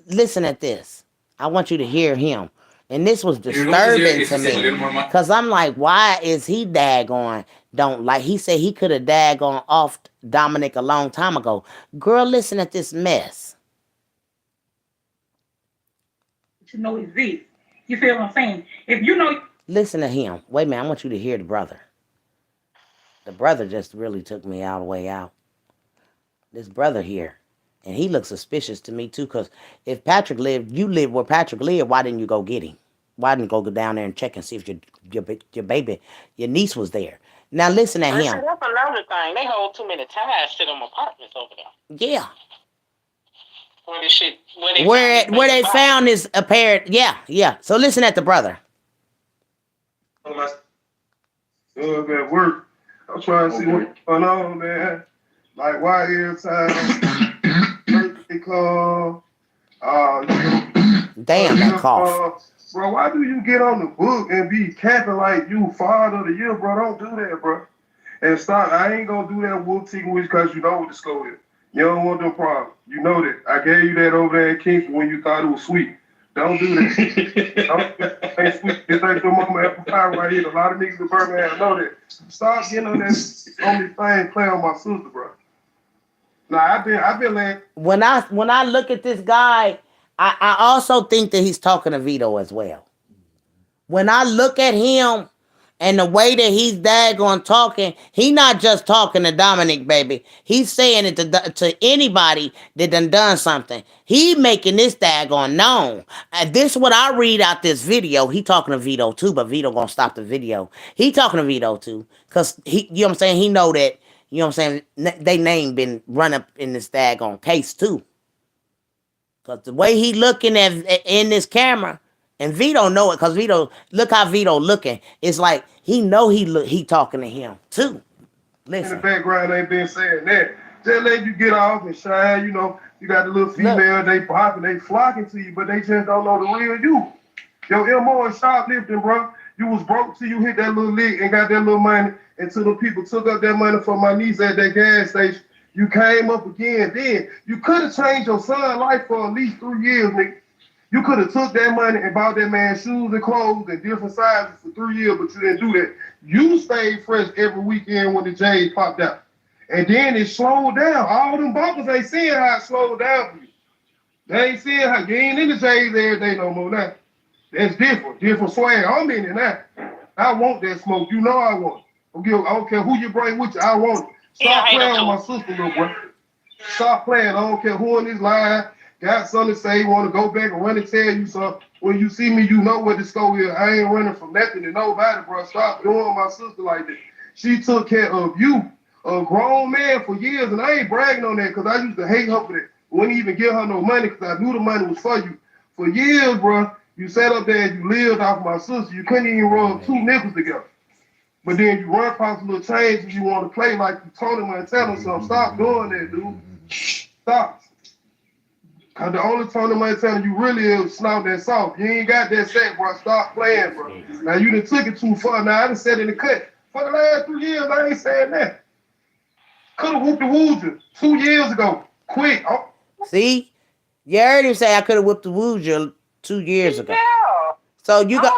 Listen at this. I want you to hear him. And this was disturbing to me. Because I'm like, why is he daggone don't like? He said he could have daggone off Dominic a long time ago. Girl, listen at this mess. You know it's this. You feel what I'm saying? If you know. Listen to him. Wait a minute. I want you to hear the brother. The brother just really took me all the way out. This brother here. And he looks suspicious to me too, because if Patrick lived, you lived where Patrick lived, why didn't you go get him? Why didn't you go down there and check and see if your baby, your niece was there? Now listen at him. That's another thing. They hold too many ties to them apartments over there. Yeah. Where they found this apparent, yeah. So listen at the brother. At work, I'm trying to see what's going on, man. Like, why every time birthday call, damn, that cough. Bro, why do you get on the book and be capping like you father of the year, bro? Don't do that, bro. And stop. I ain't gonna do that wolf team with because you know what the score is. You don't want no problem. You know that. I gave you that over there in Kingston when you thought it was sweet. Don't do that. Ain't sweet. This ain't your mama apple pie right here. A lot of niggas in Birmingham know that. Stop getting on that only thing playing on my sister, bro. Nah, I've been like. When I look at this guy, I also think that he's talking to Vito as well. When I look at him and the way that he's daggone talking, he not just talking to Dominic, baby. He's saying it to anybody that done something. He making this daggone known. And this is what I read out this video. He talking to Vito too, but Vito gonna stop the video. He talking to Vito too, because he, you know what I'm saying, he know that, you know what I'm saying, they name been run up in this daggone case too. Because the way he looking at in this camera, and Vito know it, because Vito, look how Vito looking. It's like he know he talking to him too. Listen. In the background, ain't been saying that. Just let you get off and shine, you know. You got the little female, they popping, they flocking to you, but they just don't know the real you. Your MO is shoplifting, bro. You was broke till you hit that little lick and got that little money until the people took up that money from my niece at that gas station. You came up again then. You could have changed your son's life for at least 3 years, nigga. You could have took that money and bought that man shoes and clothes and different sizes for 3 years, but you didn't do that. You stayed fresh every weekend when the J's popped out. And then it slowed down. All them bumpers ain't seeing how it slowed down for you. They ain't seeing how you ain't in the J's every day no more now. That's different. Different swag. I'm in it now. I want that smoke. You know I want it. I don't care who you bring with you. I want it. Stop playing with my sister, little boy. Stop playing. I don't care who in this line got something to say, want to go back and run and tell you something. When you see me, you know where this go is. I ain't running from nothing to nobody, bro. Stop doing my sister like that. She took care of you, a grown man, for years, and I ain't bragging on that because I used to hate her for that. Wouldn't even give her no money because I knew the money was for you. For years, bro, you sat up there and you lived off my sister. You couldn't even rub 2 nickels together. But then you run across a little change and you want to play like you told him and tell him something. Stop doing that, dude. Stop. Cause the only tournament telling you really is snout that soft. You ain't got that set, bro. Stop playing, bro. Now you done took it too far. Now I done said in the cut. For the last 3 years, I ain't saying that. Could have whooped the wooed you 2 years ago. Quick. Oh. See? You heard him say I could have whooped the wooed you 2 years ago. Yeah. So you got.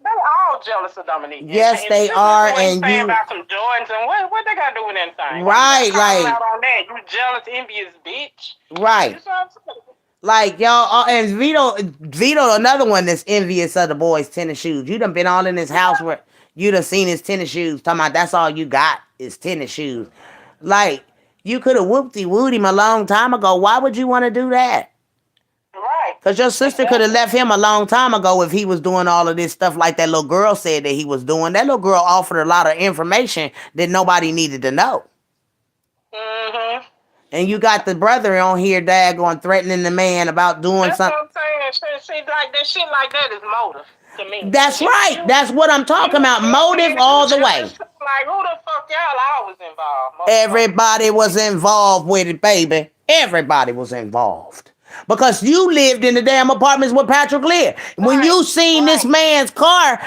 They're all jealous of Dominique. Yes, they are, and saying you. about some Jordans and what they got to do with anything? Right, like. Out on that. You jealous, envious bitch. Right. You know what I'm saying? Like y'all, and Vito, another one that's envious of the boys' tennis shoes. You done been all in his house where you done seen his tennis shoes. Talking about that's all you got is tennis shoes. Like you could have whooped-wooed him a long time ago. Why would you want to do that? Right. Because your sister could have left him a long time ago if he was doing all of this stuff like that little girl said that he was doing. That little girl offered a lot of information that nobody needed to know. Mm-hmm. And you got the brother on here, daggone, threatening the man about doing That's something. what I'm saying. Shit like that is motive to me. That's right. That's what I'm talking about. Motive all the way. Like, who the fuck y'all always involved? Everybody was involved with it, baby. Everybody was involved. Because you lived in the damn apartments with Patrick Lear. When you seen this man's car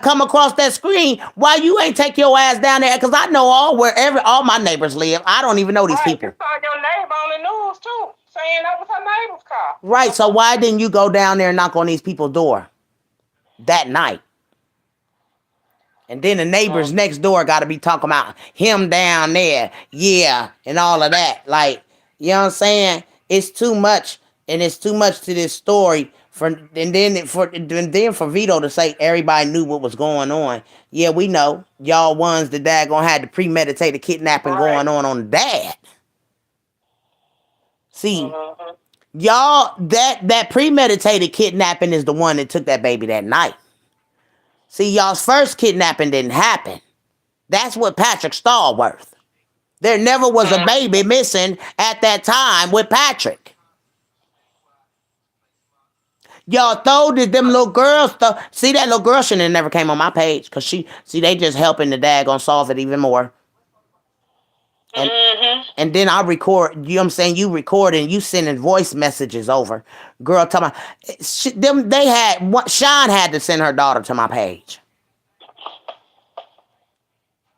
come across that screen, why you ain't take your ass down there? Because I know all my neighbors live. I don't even know these people. You saw your neighbor on the news too, saying that was her neighbor's car. Right, so why didn't you go down there and knock on these people's door that night? And then the neighbors next door got to be talking about him down there, yeah, and all of that. Like, you know what I'm saying? It's too much, and it's too much to this story. And then for Vito to say everybody knew what was going on. Yeah, we know. Y'all ones that daggone had the premeditated kidnapping going on the dad. See, y'all, that premeditated kidnapping is the one that took that baby that night. See, y'all's first kidnapping didn't happen. That's what Patrick Stallworth. There never was a baby missing at that time with Patrick. Y'all thought that them little girls, see that little girl shouldn't have never came on my page because they just helping the daggone solve it even more. And then I record, you know what I'm saying? You record and you sending voice messages over. Girl, talking about, Sean had to send her daughter to my page.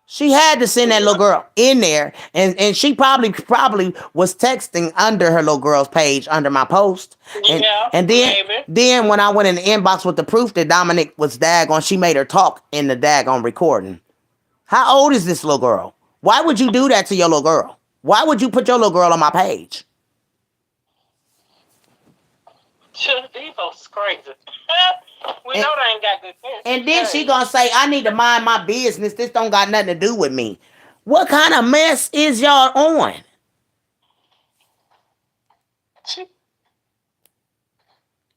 She had to send that little girl in there. And she probably was texting under her little girl's page under my post. And then when I went in the inbox with the proof that Dominic was daggone, she made her talk in the daggone recording. How old is this little girl? Why would you do that to your little girl? Why would you put your little girl on my page? These folks crazy. We know they ain't got good sense. And then she gonna say, I need to mind my business. This don't got nothing to do with me. What kind of mess is y'all on?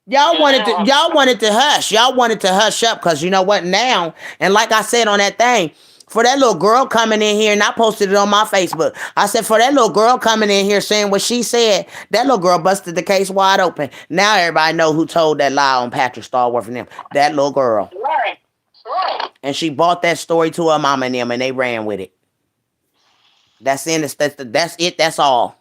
Y'all wanted to hush. Y'all wanted to hush up because you know what now? And like I said on that thing, for that little girl coming in here, and I posted it on my Facebook. I said, for that little girl coming in here saying what she said, that little girl busted the case wide open. Now everybody know who told that lie on Patrick Stallworth and them. That little girl. Right. And she brought that story to her mama and them, and they ran with it. That's in it. That's it. That's all.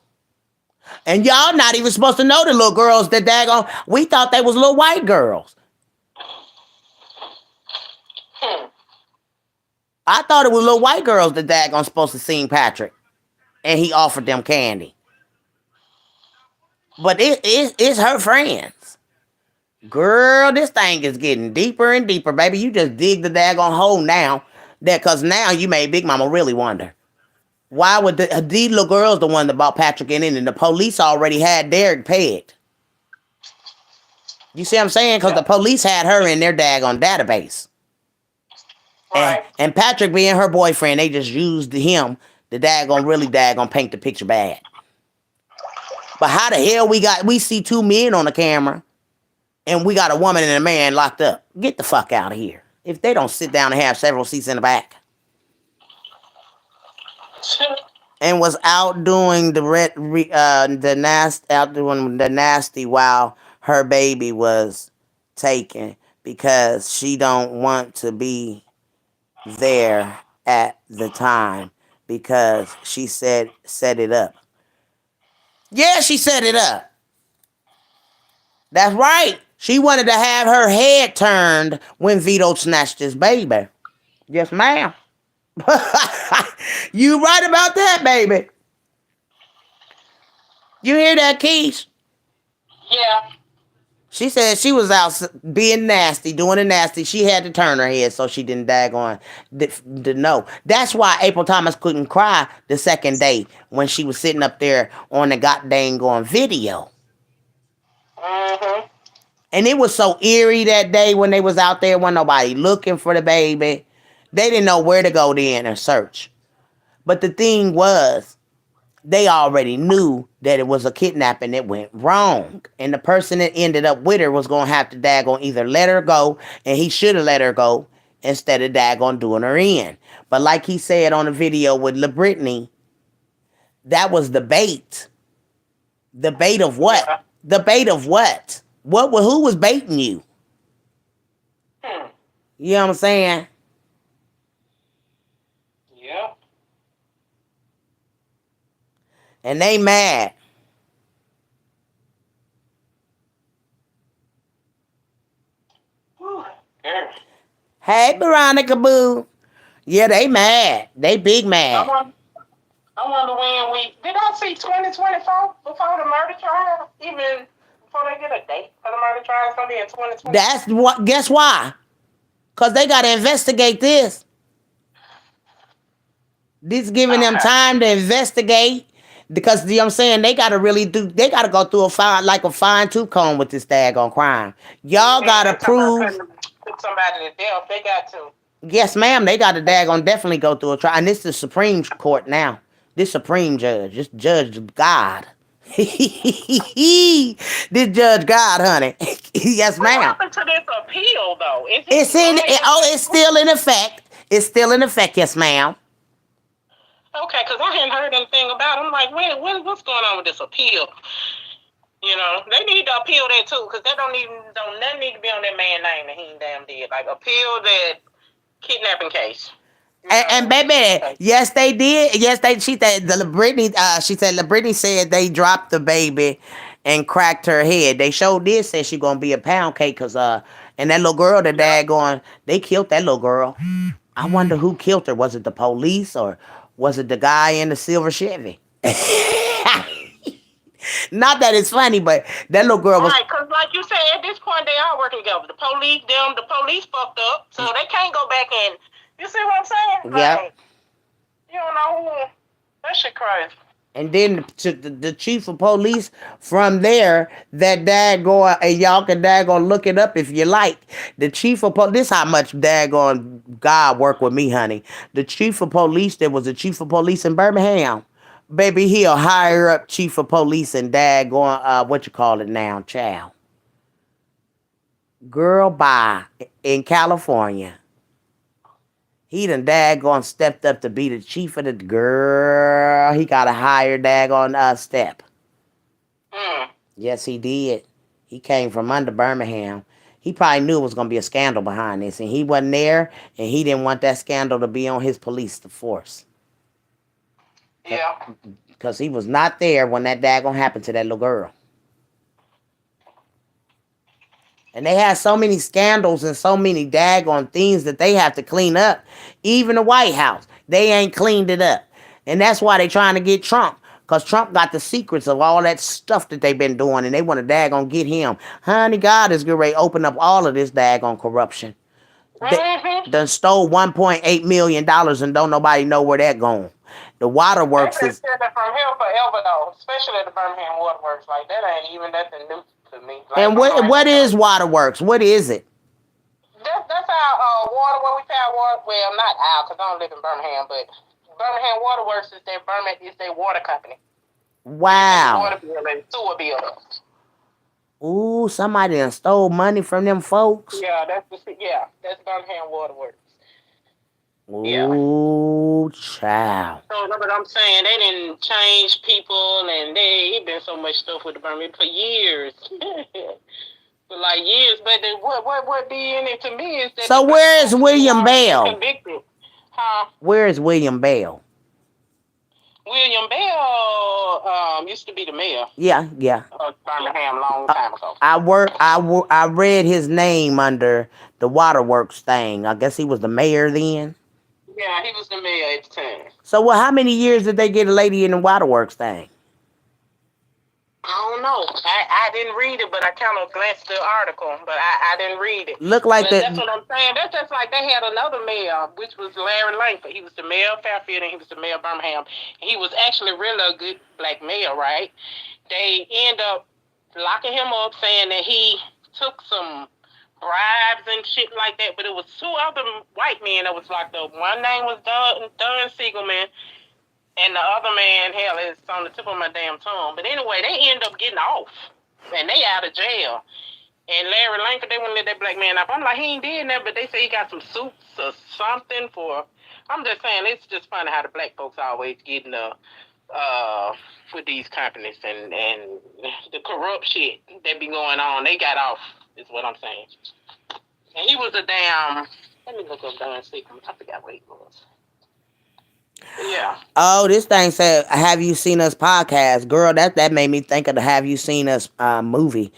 And y'all not even supposed to know the little girls that daggone. We thought they was little white girls. I thought it was little white girls that daggone supposed to sing Patrick, and he offered them candy. But it's her friends. Girl, this thing is getting deeper and deeper, baby. You just dig the daggone hole now. Cause now you made Big Mama really wonder. Why would these little girls the one that bought Patrick in, and the police already had Derek pegged? You see what I'm saying? Because the police had her in their daggone database. Right. And Patrick being her boyfriend, they just used him to really paint the picture bad. But how the hell we see two men on the camera and we got a woman and a man locked up? Get the fuck out of here. If they don't sit down and have several seats in the back. And was out doing the nasty while her baby was taken because she don't want to be there at the time because she set it up. Yeah, she set it up. That's right. She wanted to have her head turned when Vito snatched his baby. Yes, ma'am. You right about that, baby. You hear that, Keish? Yeah. She said she was out being nasty, doing the nasty. She had to turn her head so she didn't daggone to know. That's why April Thomas couldn't cry the second day when she was sitting up there on the goddamn video. Mm-hmm. And it was so eerie that day when they was out there, when nobody looking for the baby. They didn't know where to go then and search. But the thing was, they already knew that it was a kidnapping that went wrong. And the person that ended up with her was going to have to daggone either let her go, and he should have let her go, instead of daggone doing her in. But like he said on the video with LaBrittany, that was the bait. The bait of what? Yeah. The bait of what? Who was baiting you? You know what I'm saying? Yeah. And they mad. Hey, Veronica Boo. Yeah, they mad. They big mad. I wonder when did I see 2024 before the murder trial? Even before they get a date for the murder trial, it's gonna be in 2020. That's what. Guess why? Because they got to investigate this. This giving them time to investigate. Because, you know what I'm saying, they got to go through a fine tooth comb with this daggone crime. Y'all got to prove. Put somebody to death. They got to. Yes, ma'am. They got to definitely go through a trial. And this is the Supreme Court now. This Supreme Judge. This Judge God. This Judge God, honey. Yes, ma'am. What happened to this appeal, though? It's still in effect. It's still in effect, yes, ma'am. Okay, because I hadn't heard anything about it. I'm like, what's going on with this appeal? You know, they need to appeal that too, because that don't nothing need to be on that man's name that he ain't damn did. Like, appeal that kidnapping case. And baby, yes, they did. Yes, she said LaBrittany said they dropped the baby and cracked her head. They sure did say she gonna be a pound cake, cause and that little girl, the daggone, they killed that little girl. I wonder who killed her. Was it the police or was it the guy in the silver Chevy? Not that it's funny, but that little girl was... Right, because like you said, at this point, they are working together. The police fucked up, so they can't go back and... You see what I'm saying? Yeah. Like, you don't know who... That shit crazy. And then the chief of police from there, that daggone, and y'all can daggone look it up if you like. The chief of police, this how much daggone God work with me, honey. The chief of police, there was a chief of police in Birmingham. Baby, he'll hire up chief of police and daggone, what you call it now, child. Girl, bye, in California. He done daggone stepped up to be the chief of the girl. He got a higher daggone step. Yes, he did. He came from under Birmingham. He probably knew it was going to be a scandal behind this. And he wasn't there. And he didn't want that scandal to be on his police force. Yeah. Because he was not there when that daggone happened to that little girl. And they had so many scandals and so many daggone things that they have to clean up. Even the White House, they ain't cleaned it up. And that's why they trying to get Trump. Because Trump got the secrets of all that stuff that they've been doing. And they want to daggone get him. Honey, God is getting ready to open up all of this daggone corruption. They done stole $1.8 million and don't nobody know where that going. The waterworks They've been is... stealing from him forever, though. Especially the Birmingham Waterworks. Like, that ain't even nothing new to me. Like, And what is waterworks? What is it? That's our water, where we found water. Well, not our, because I don't live in Birmingham, but Birmingham Waterworks is their water company. Wow. Water bill and sewer bill. Ooh, somebody done stole money from them folks. Yeah, that's Birmingham Waterworks. Ooh, child. So, but I'm saying they didn't change people, and they been so much stuff with the Birmingham for years. For like years, but what be in it to me is that. So where is William Bell? Convicted. Huh? Where is William Bell? William Bell used to be the mayor Yeah. of Birmingham a long time ago. I read his name under the waterworks thing. I guess he was the mayor then. Yeah, he was the mayor at the time. So how many years did they get a lady in the waterworks thing? I don't know. I didn't read it, but I kind of glanced the article, but I didn't read it. Look like that. That's what I'm saying. That's just like they had another mayor, which was Larry Langford. He was the mayor of Fairfield, and he was the mayor of Birmingham. He was actually really a good black mayor, right? They end up locking him up, saying that he took some bribes and shit like that, but it was two other white men that was locked up. One name was Don Siegelman, and the other man, hell, it's on the tip of my damn tongue. But anyway, they end up getting off, and they out of jail. And Larry Langford, they wouldn't let that black man up. I'm like, he ain't did that, but they say he got some suits or something for. I'm just saying, it's just funny how the black folks always getting with these companies and the corrupt shit that be going on. They got off, is what I'm saying. And he was a damn. Let me look up Don Siegelman. I forgot what he was. Yeah. Oh, this thing said, "Have you seen us?" podcast, girl. That made me think of the "Have you seen us?" Movie,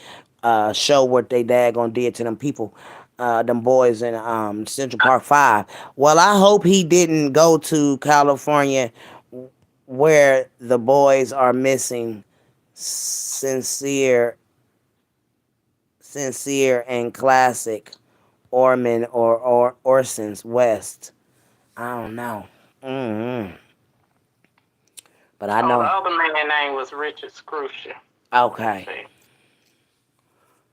show what they daggone did to them people, them boys in Central Park 5. Well, I hope he didn't go to California, where the boys are missing, Sincere and Classic, Orman or Orson's West. I don't know. But I know. The other man's name was Richard Scrusher. Okay.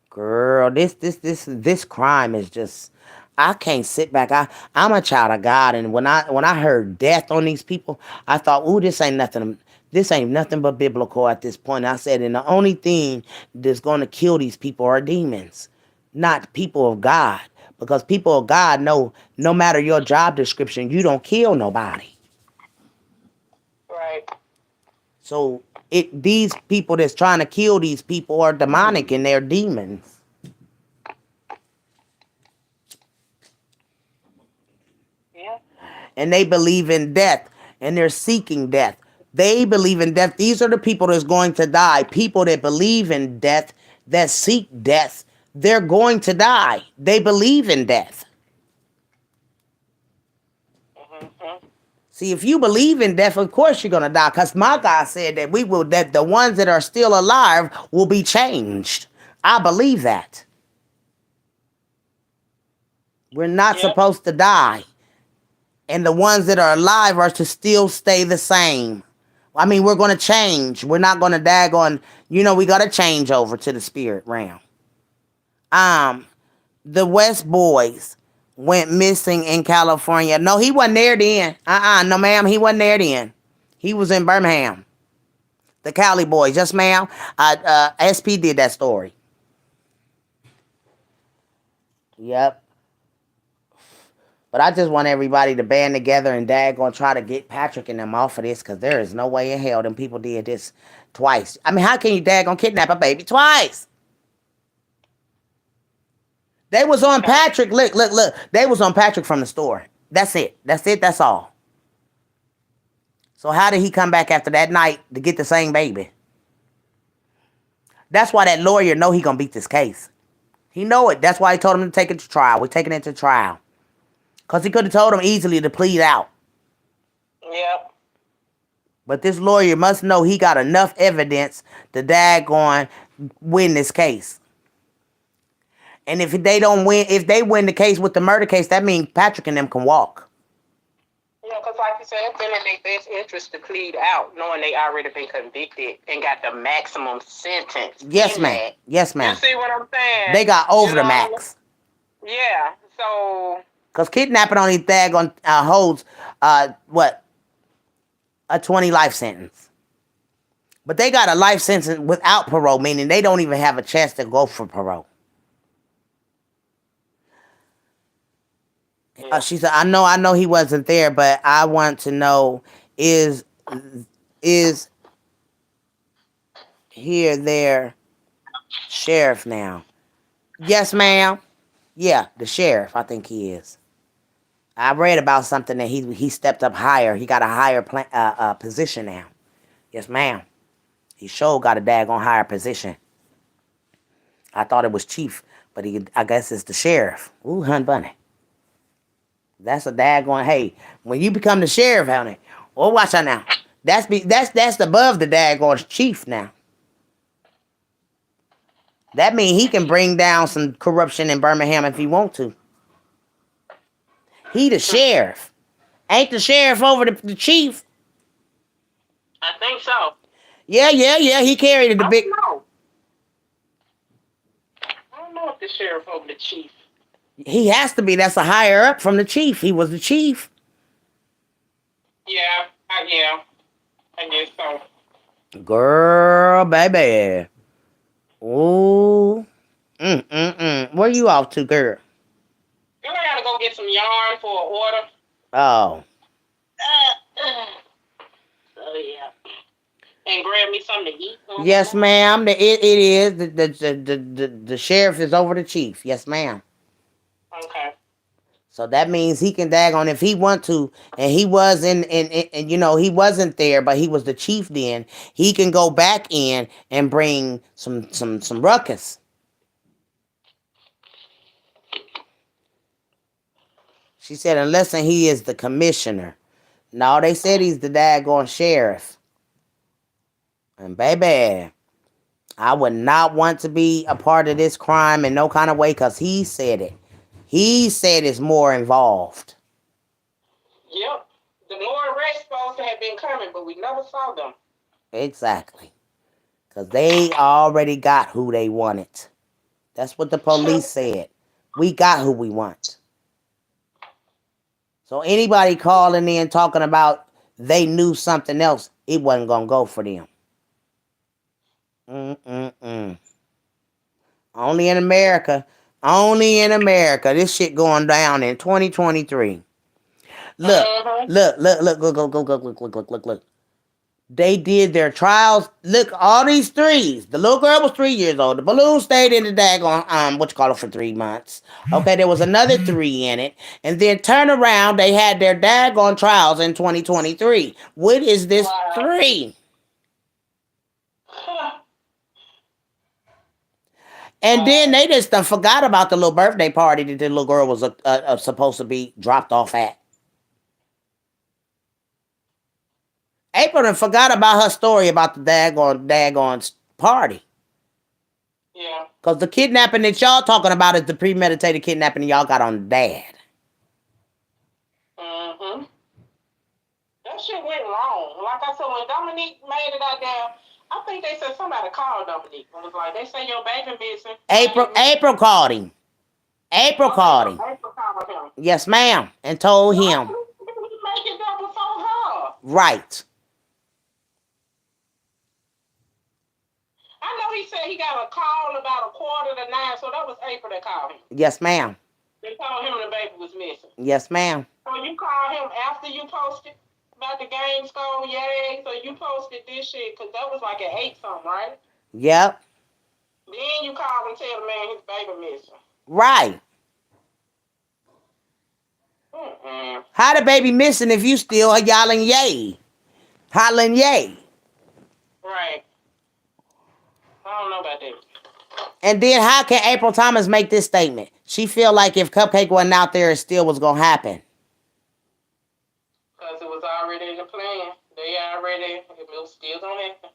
Girl, this crime is just. I can't sit back. I'm a child of God, and when I heard death on these people, I thought, ooh, this ain't nothing. This ain't nothing but biblical at this point. I said, and the only thing that's going to kill these people are demons, not people of God. Because people of God know no matter your job description, you don't kill nobody. Right. So these people that's trying to kill these people are demonic and they're demons. Yeah. And they believe in death and they're seeking death. They believe in death. These are the people that's going to die. People that believe in death, that seek death. They're going to die. They believe in death. Mm-hmm. See, if you believe in death, of course you're going to die. Because my God said that the ones that are still alive will be changed. I believe that. We're not supposed to die. And the ones that are alive are to still stay the same. I mean, we're going to change. We're not going to daggone, we got to change over to the spirit realm. The West Boys went missing in California. No, he wasn't there then. No, ma'am, he wasn't there then. He was in Birmingham. The Cali Boys, yes, ma'am. SP did that story. Yep. But I just want everybody to band together and daggone try to get Patrick and them off of this, because there is no way in hell them people did this twice. I mean, how can you daggone kidnap a baby twice? They was on Patrick. Look. They was on Patrick from the store. That's it. That's all. So how did he come back after that night to get the same baby? That's why that lawyer know he gonna beat this case. He know it. That's why he told him to take it to trial. We're taking it to trial. Because he could have told him easily to plead out. Yep. But this lawyer must know he got enough evidence to daggone win this case. And if they don't win, if they win the case with the murder case, that means Patrick and them can walk. Yeah, because like you said, it's been in their best interest to plead out, knowing they already been convicted and got the maximum sentence. Yes, ma'am. That. Yes, You ma'am. see what I'm saying? They got over the know? max. Yeah. So. Because kidnapping only daggone holds, what? A 20 life sentence. But they got a life sentence without parole, meaning they don't even have a chance to go for parole. She said, I know he wasn't there, but I want to know, is here their sheriff now? Yes, ma'am. Yeah, the sheriff, I think he is. I read about something that he stepped up higher. He got a higher position now. Yes, ma'am. He sure got a daggone higher position. I thought it was chief, but I guess it's the sheriff. Ooh, Hun Bunny. That's a daggone, hey, when you become the sheriff, honey, well, watch out now. That's above the daggone chief now. That means he can bring down some corruption in Birmingham if he want to. He the sheriff. Ain't the sheriff over the chief? I think so. Yeah. He carried the big. I don't know if the sheriff over the chief. He has to be. That's a higher up from the chief. He was the chief. Yeah. I guess so. Girl, baby. Ooh. Where you off to, girl? Girl, I gotta go get some yarn for an order. Oh. So yeah. And grab me something to eat. Yes, ma'am. It is. The sheriff is over the chief. Yes, ma'am. Okay. So that means he can daggone if he want to, and he was in he wasn't there, but he was the chief then. He can go back in and bring some ruckus. She said, unless he is the commissioner. No, they said he's the daggone sheriff. And baby, I would not want to be a part of this crime in no kind of way because he said it. He said it's more involved. Yep. The more arrests supposed to have been coming, but we never saw them. Exactly. Because they already got who they wanted. That's what the police said. We got who we want. So anybody calling in talking about they knew something else, it wasn't going to go for them. Only in America. Only in America. This shit going down in 2023. Look. They did their trials. Look, all these threes. The little girl was 3 years old. The balloon stayed in the daggone, for 3 months. Okay, there was another 3 in it. And then turn around, they had their daggone trials in 2023. What is this 3? And then they just forgot about the little birthday party that the little girl was supposed to be dropped off at. April done forgot about her story about the daggone party. Yeah. Because the kidnapping that y'all talking about is the premeditated kidnapping y'all got on dad. Mm-hmm. That shit went wrong. Like I said, when Dominique made it out there, I think they said somebody called Dominique and was like, they say your baby missing. April called him. April called him. Yes, ma'am. And told him. Right. I know he said he got a call about 8:45, so that was April that called him. Yes, ma'am. They told him the baby was missing. Yes, ma'am. So you called him after you posted about the game score, yay. So you posted this shit because that was like at 8 something, right? Yep. Then you called and tell the man his baby missing. Right. How the baby missing if you still yelling yay? Hollering yay. Right. I don't know about that. And then how can April Thomas make this statement? She feel like if Cupcake wasn't out there, it still was gonna happen. Because it was already in the plan. It was still gonna happen.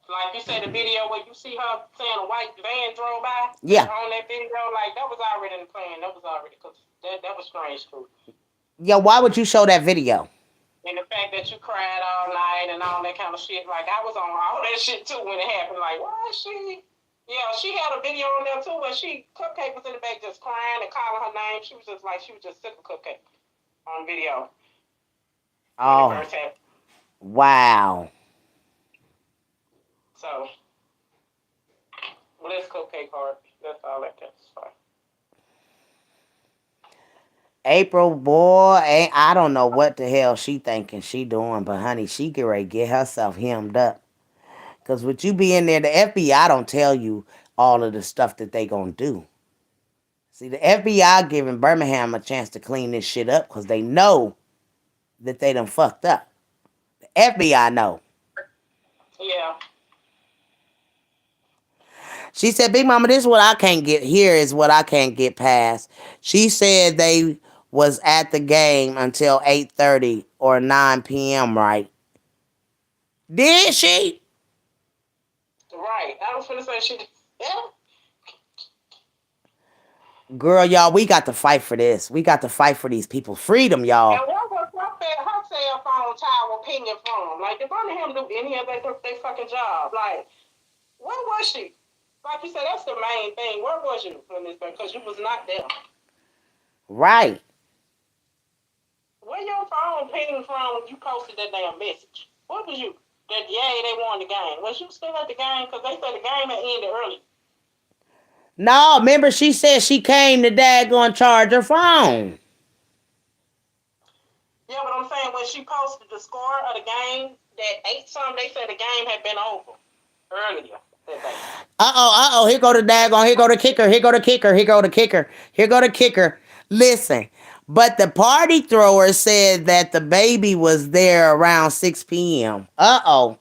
Like you said, the video where you see her saying a white van drove by. Yeah. On that video, like that was already in the plan. That was already, because that was strange too. Yeah, why would you show that video? And the fact that you cried all night and all that kind of shit. Like I was on all that shit too when it happened. Like, why is she? Yeah, she had a video on there too where Cupcake was in the back just crying and calling her name. She was just sick of Cupcake on video. When it first happened. Wow. So, bless Cupcake heart. That's all that can say. April, boy, I don't know what the hell she thinking she doing, but honey, she get ready to get herself hemmed up. Because with you being there, the FBI don't tell you all of the stuff that they gonna do. See, the FBI giving Birmingham a chance to clean this shit up because they know that they done fucked up. The FBI know. Yeah. She said, Big Mama, this is what I can't get. Here is what I can't get past. She said they was at the game until 8:30 or 9 p.m., right? Did she? Right. I was gonna say she did. Yeah. Girl, y'all, we got to fight for this. We got to fight for these people's freedom, y'all. And what was her cell phone tower pinging from? Like, did Birmingham do any of their fucking job? Like, where was she? Like you said, that's the main thing. Where was you in this thing? Because you was not there. Right. Where your phone pinging from when you posted that damn message? What was you? That, yay, they won the game. Was you still at the game? Because they said the game had ended early. No, remember she said she came to daggone charge her phone. Yeah, but I'm saying when she posted the score of the game, that 8-something, they said the game had been over earlier that day. Here go the daggone, here go the kicker, here go the kicker, here go the kicker, here go the kicker. Listen, but the party thrower said that the baby was there around 6 p.m. So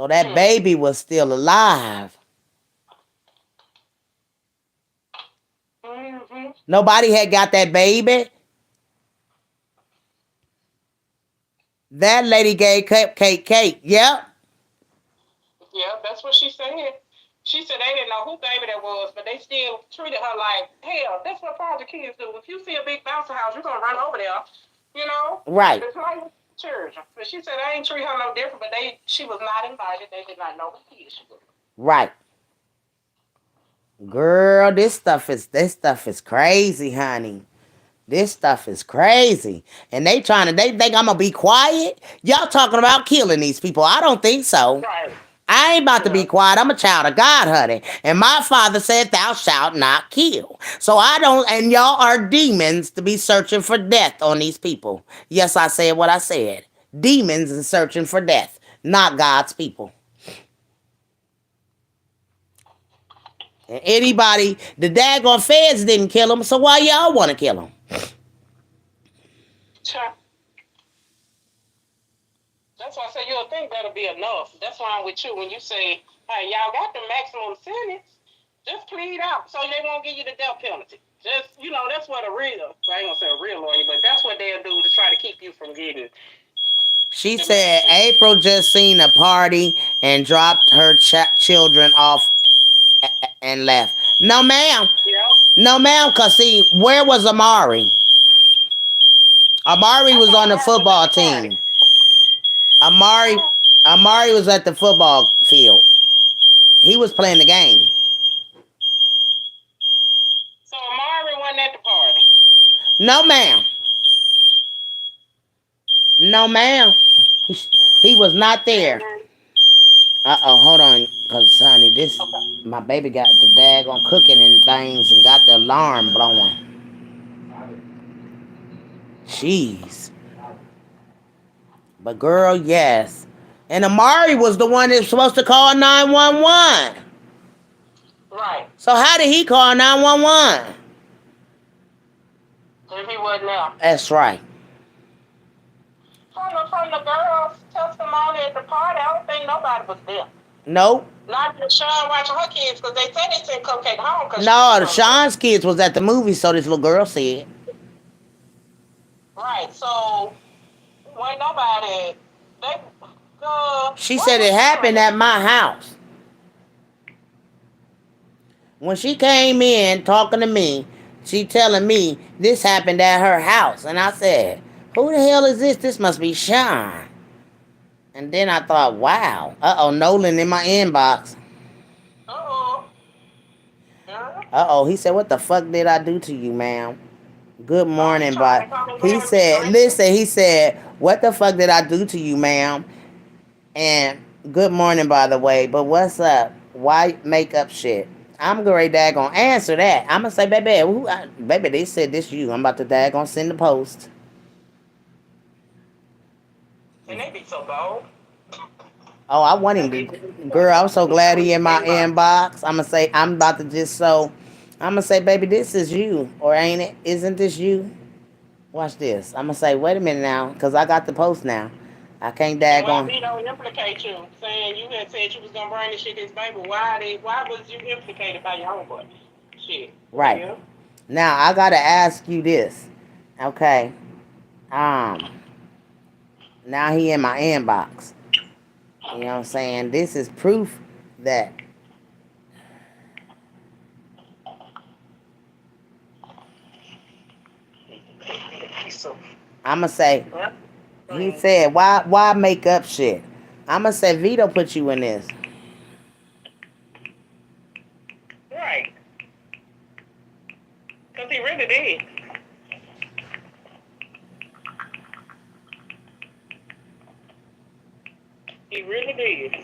that baby was still alive. Mm-hmm. Nobody had got that baby. That lady gave Cupcake cake. Yep. Yeah, that's what she said. She said they didn't know who baby that was, but they still treated her like, hell, that's what project kids do. If you see a big bouncer house, you're going to run over there, you know? Right. It's like church. But she said they ain't treat her no different, but she was not invited. They did not know who kids she was. Right. Girl, this stuff is crazy, honey. This stuff is crazy. And they think I'm gonna be quiet? Y'all talking about killing these people. I don't think so. Right. I ain't about to be quiet. I'm a child of God, honey. And my father said, thou shalt not kill. So I don't, and y'all are demons to be searching for death on these people. Yes, I said what I said. Demons and searching for death, not God's people. And anybody, the daggone feds didn't kill him, so why y'all want to kill him? Sure. That's why I say you'll think that'll be enough. That's why I'm with you when you say, hey, y'all got the maximum sentence. Just plead out so they won't give you the death penalty. Just, that's what I ain't gonna say a real lawyer, but that's what they'll do to try to keep you from getting. She said April just seen a party and dropped her children off and left. No, ma'am. Yeah. No, ma'am, because see, where was Amari? Amari was on the football team. Amari was at the football field. He was playing the game. So Amari wasn't at the party? No, ma'am. No, ma'am. He was not there. Hold on, because, honey, my baby got the daggone cooking and things and got the alarm blowing. Jeez. But, girl, yes. And Amari was the one that's supposed to call 911. Right. So how did he call 911? If he wasn't there. That's right. from the girl's testimony at the party, I don't think nobody was there. Nope. Not even Sean watching her kids, because they said they sent Cupcake home. No, Sean's kids was at the movie, so this little girl said. Right, so when nobody, they, she said it happened at my house. When she came in talking to me, she telling me this happened at her house. And I said, who the hell is this? This must be Sean. And then I thought, wow. Nolan in my inbox. He said, what the fuck did I do to you, ma'am? Good morning, but he said, what the fuck did I do to you, ma'am? And good morning, by the way, but what's up? Why make up shit? I'm gonna daggone answer that. I'm gonna say, baby, they said this you. I'm about to daggone send the post. And they be so bold. Oh, I want him to. Girl, I'm so glad he in my inbox. I'm gonna say, I'm gonna say, baby, this is you. Or ain't it? Isn't this you? Watch this. I'm gonna say, wait a minute now, because I got the post now. I can't daggone. Why we don't implicate you? Saying you had said you was gonna bring this shit to his baby. Why was you implicated by your own boy? Shit. Right. Yeah. Now I gotta ask you this. Okay. Now he in my inbox. You know what I'm saying? This is proof that I'ma say he said, why make up shit? I'ma say Vito put you in this. Right. Because he really did. He really did.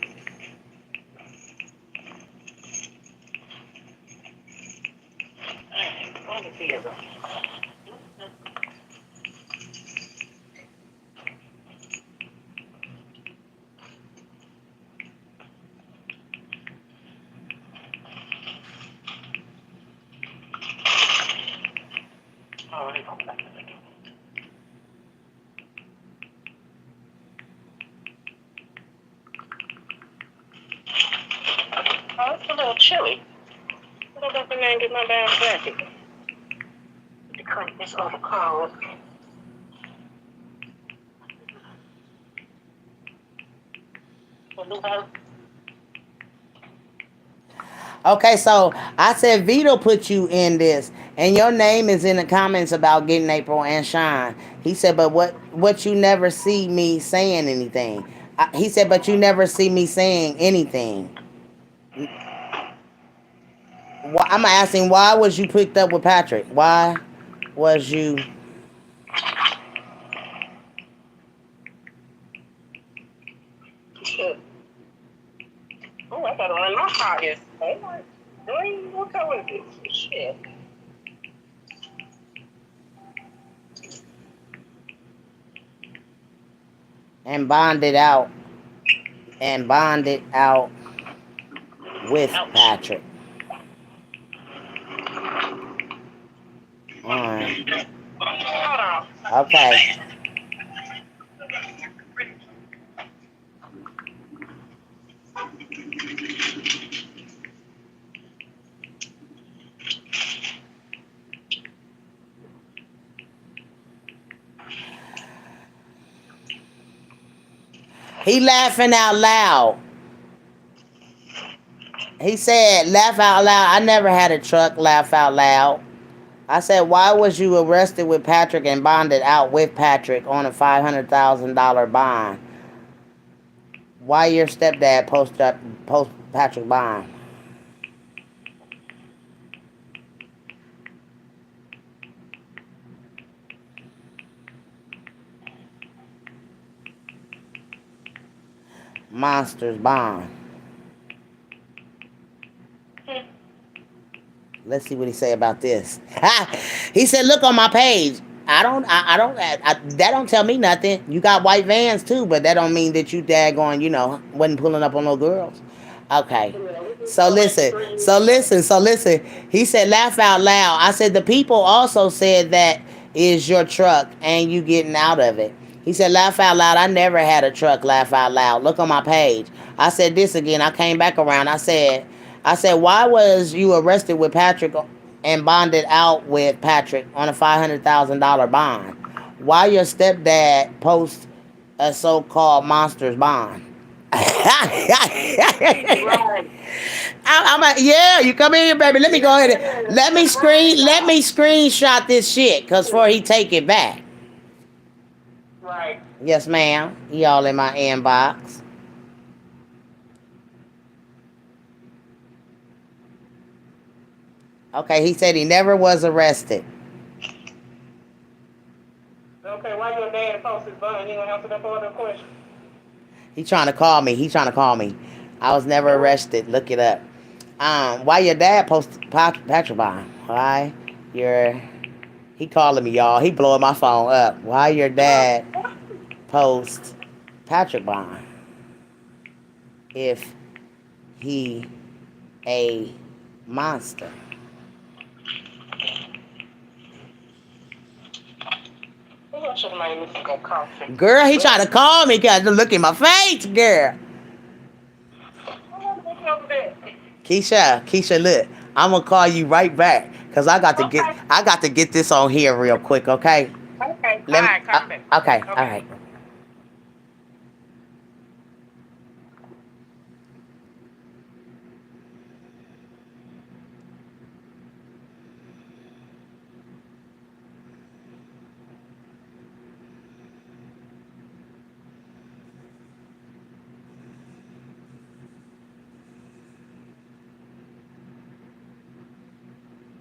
Oh, it's a little chilly. What about the name? Get my damn jacket. To crank this other car. Okay, so I said Vito put you in this, and your name is in the comments about getting April and Sean. He said, but what you never see me saying anything. He said, but you never see me saying anything. I'm asking, why was you picked up with Patrick? Why was you? Oh, I gotta run my pockets. Oh my, green, what color is this? Shit. And bonded out with Patrick. All right. Okay. He laughing out loud. He said, laugh out loud. I never had a truck laugh out loud. I said, why was you arrested with Patrick and bonded out with Patrick on a $500,000 bond? Why your stepdad post Patrick bond? Monsters bond. Let's see what he say about this. He said, look on my page. That don't tell me nothing. You got white vans too, but that don't mean that you daggone, wasn't pulling up on no girls. Okay. So listen. He said, laugh out loud. I said, the people also said that is your truck and you getting out of it. He said, laugh out loud. I never had a truck, laugh out loud. Look on my page. I said this again. I came back around. I said, why was you arrested with Patrick and bonded out with Patrick on a $500,000 bond? Why your stepdad post a so-called monster's bond? Right. Yeah, you come in here, baby. Let me go ahead and let me screenshot this shit, cause before he take it back. Right. Yes, ma'am. Y'all in my inbox. Okay, he said he never was arrested. Okay, why your dad post his bond? You gonna answer that part of the question? He trying to call me. I was never arrested. Look it up. Why your dad posted Patrick bond? Why your he calling me, y'all. He blowing my phone up. Why your dad post Patrick bond if he a monster? Maybe I should have made me some more coffee. Girl, he tried to call me because look in my face, girl. Keisha, look, I'm gonna call you right back because I got to get this on here real quick, okay? Okay, Let me, all right, come back. okay, all right.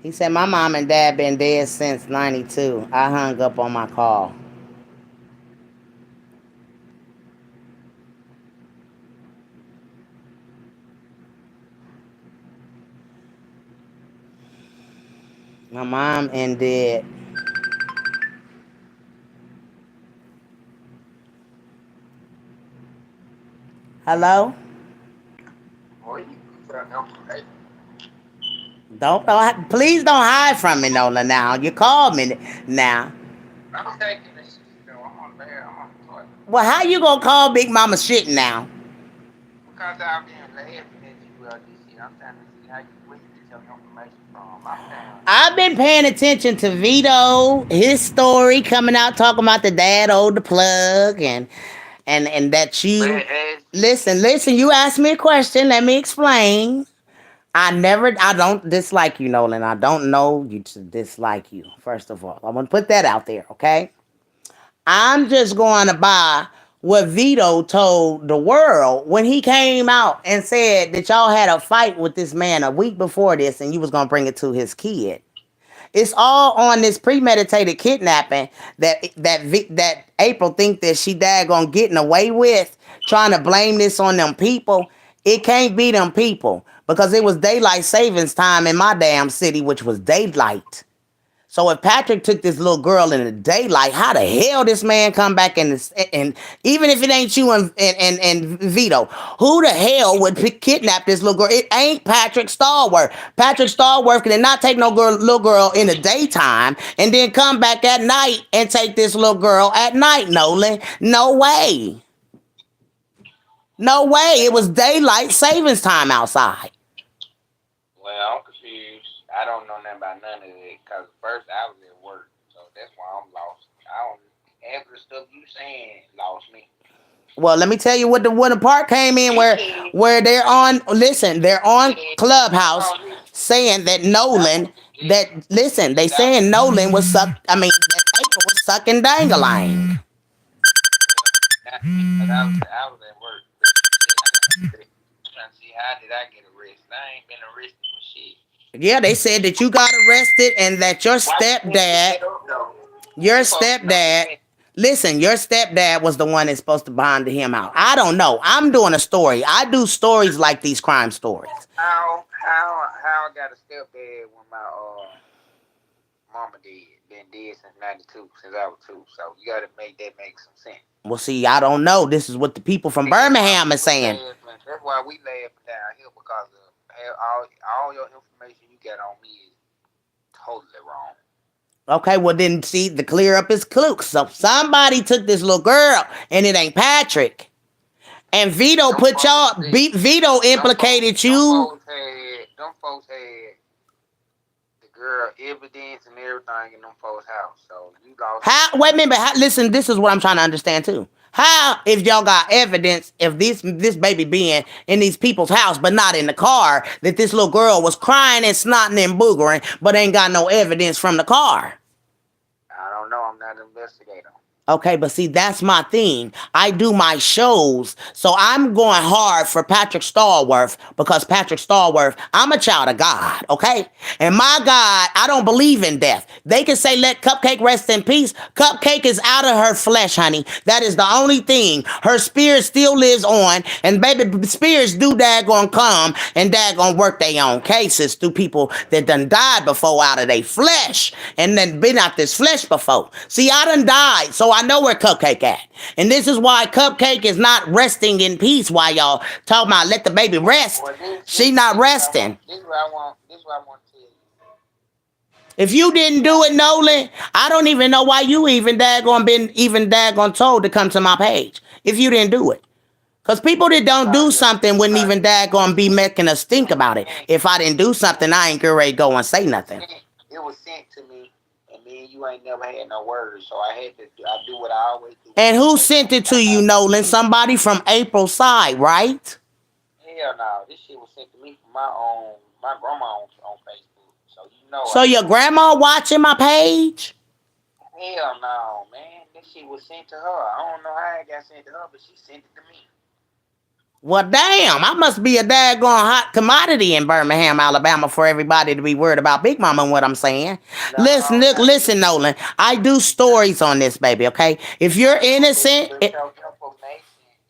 He said, my mom and dad been dead since 92. I hung up on my call. My mom and dad. Hello? Please don't hide from me, Nola, now. You called me now. I'm taking this shit, I'm on there, I'm on the toilet. Well, how you gonna call Big Mama shit now? Because I've been laughing at you about this shit. I'm trying to see how you where you get your information from. I've been paying attention to Vito, his story coming out talking about the dad owed the plug and that you listen, you asked me a question, let me explain. I don't dislike you, Nolan. I don't know you to dislike you, first of all. I'm gonna put that out there, okay? I'm just going to buy what Vito told the world when he came out and said that y'all had a fight with this man a week before this and you was going to bring it to his kid. It's all on this premeditated kidnapping that April think that she daggone getting away with, trying to blame this on them people. It can't be them people because it was daylight savings time in my damn city, which was daylight. So if Patrick took this little girl in the daylight, how the hell this man come back and even if it ain't you and Vito, who the hell would kidnap this little girl? It ain't Patrick Starworth. Patrick Starworth did not take no little girl in the daytime and then come back at night and take this little girl at night, Nolan. No way. No way. It was daylight savings time outside. Well, I'm confused. I don't know nothing about none of it because first I was at work, so that's why I'm lost. I don't. Half of the stuff you saying lost me. Well, let me tell you what the part came in where they're on. Listen, they're on Clubhouse saying that Nolan. They saying Nolan was that April was sucking Dangalang. I was at work. Trying to see how did I get arrested? I ain't been arrested for shit. Yeah, they said that you got arrested and that your stepdad, listen, your stepdad was the one that's supposed to bond him out. I don't know. I'm doing a story. I do stories like these crime stories. How I got a stepdad when my mama been dead since 92, since I was 2. So you gotta make some sense. Well, see, I don't know. This is what the people from Birmingham are saying. That's why we laughing down here because of all your information you got on me is totally wrong. Okay, well then see the clear up his clue. So somebody took this little girl, and it ain't Patrick. And Vito Them put folks, y'all. Vito implicated you. them folks had the girl evidence and everything in them folks' house. So you lost. How? Wait a minute. Listen, this is what I'm trying to understand too. How, if y'all got evidence, if this baby being in these people's house but not in the car, that this little girl was crying and snotting and boogering, but ain't got no evidence from the car? I don't know. I'm not an investigator. Okay, but see, that's my thing. I do my shows, so I'm going hard for Patrick Stallworth because Patrick Stallworth, I'm a child of God, okay? And my God, I don't believe in death. They can say, let Cupcake rest in peace. Cupcake is out of her flesh, honey. That is the only thing. Her spirit still lives on, and baby, spirits do daggone come and daggone work their own cases through people that done died before out of their flesh and then been out this flesh before. See, I done died, so I know where Cupcake at. And this is why Cupcake is not resting in peace while y'all talking about let the baby rest. Well, She not resting. This is what I want. This is what I want to tell you. If you didn't do it, Nolan, I don't even know why you even daggone told to come to my page. If you didn't do it. Because people that don't do something wouldn't even daggone be making us think about it. If I didn't do something, I ain't gonna go and say nothing. It was sent to me, and me and you ain't never had no words, so I had to. I do what I always do. And who sent it to you, Nolan? Somebody from April's side, right? Hell no, this shit was sent to me from my grandma on Facebook. So you know. So your grandma watching my page? Hell no, man. This shit was sent to her. I don't know how it got sent to her, but she sent it to me. Well, damn, I must be a daggone hot commodity in Birmingham, Alabama, for everybody to be worried about Big Mama and what I'm saying. No, Listen, Nolan. I do stories on this, baby, okay? If you're innocent,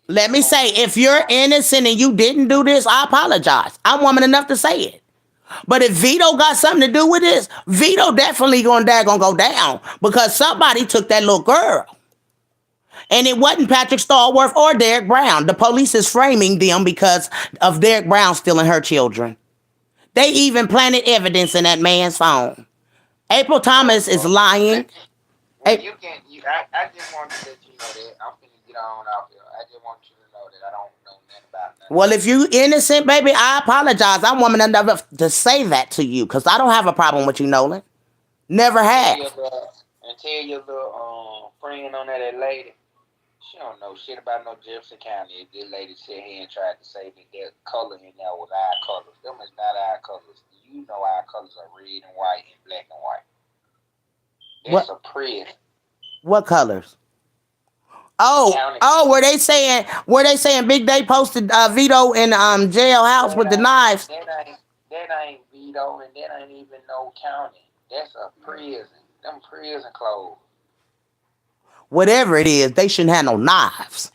let me say, if you're innocent and you didn't do this, I apologize. I'm woman enough to say it. But if Vito got something to do with this, Vito definitely gonna go down because somebody took that little girl. And it wasn't Patrick Stallworth or Derek Brown. The police is framing them because of Derek Brown stealing her children. They even planted evidence in that man's phone. April Thomas is lying. Well, you can. I just want to let you know that I'm finna get on out here. I just want you to know that I don't know nothing about nothing. Well, if you innocent, baby, I apologize. I'm woman enough to say that to you because I don't have a problem with you, Nolan. Never have. Tell your little friend on that lady. She don't know shit about no Jefferson County. This lady sat here and tried to say that their color in there was our colors. Them is not our colors. You know our colors are red and white and black and white. That's a prison. What colors? Oh, were they saying Big Day posted Vito in jailhouse with the knives? That ain't Vito, and that ain't even no county. That's a prison. Them prison clothes. Whatever it is, they shouldn't have no knives.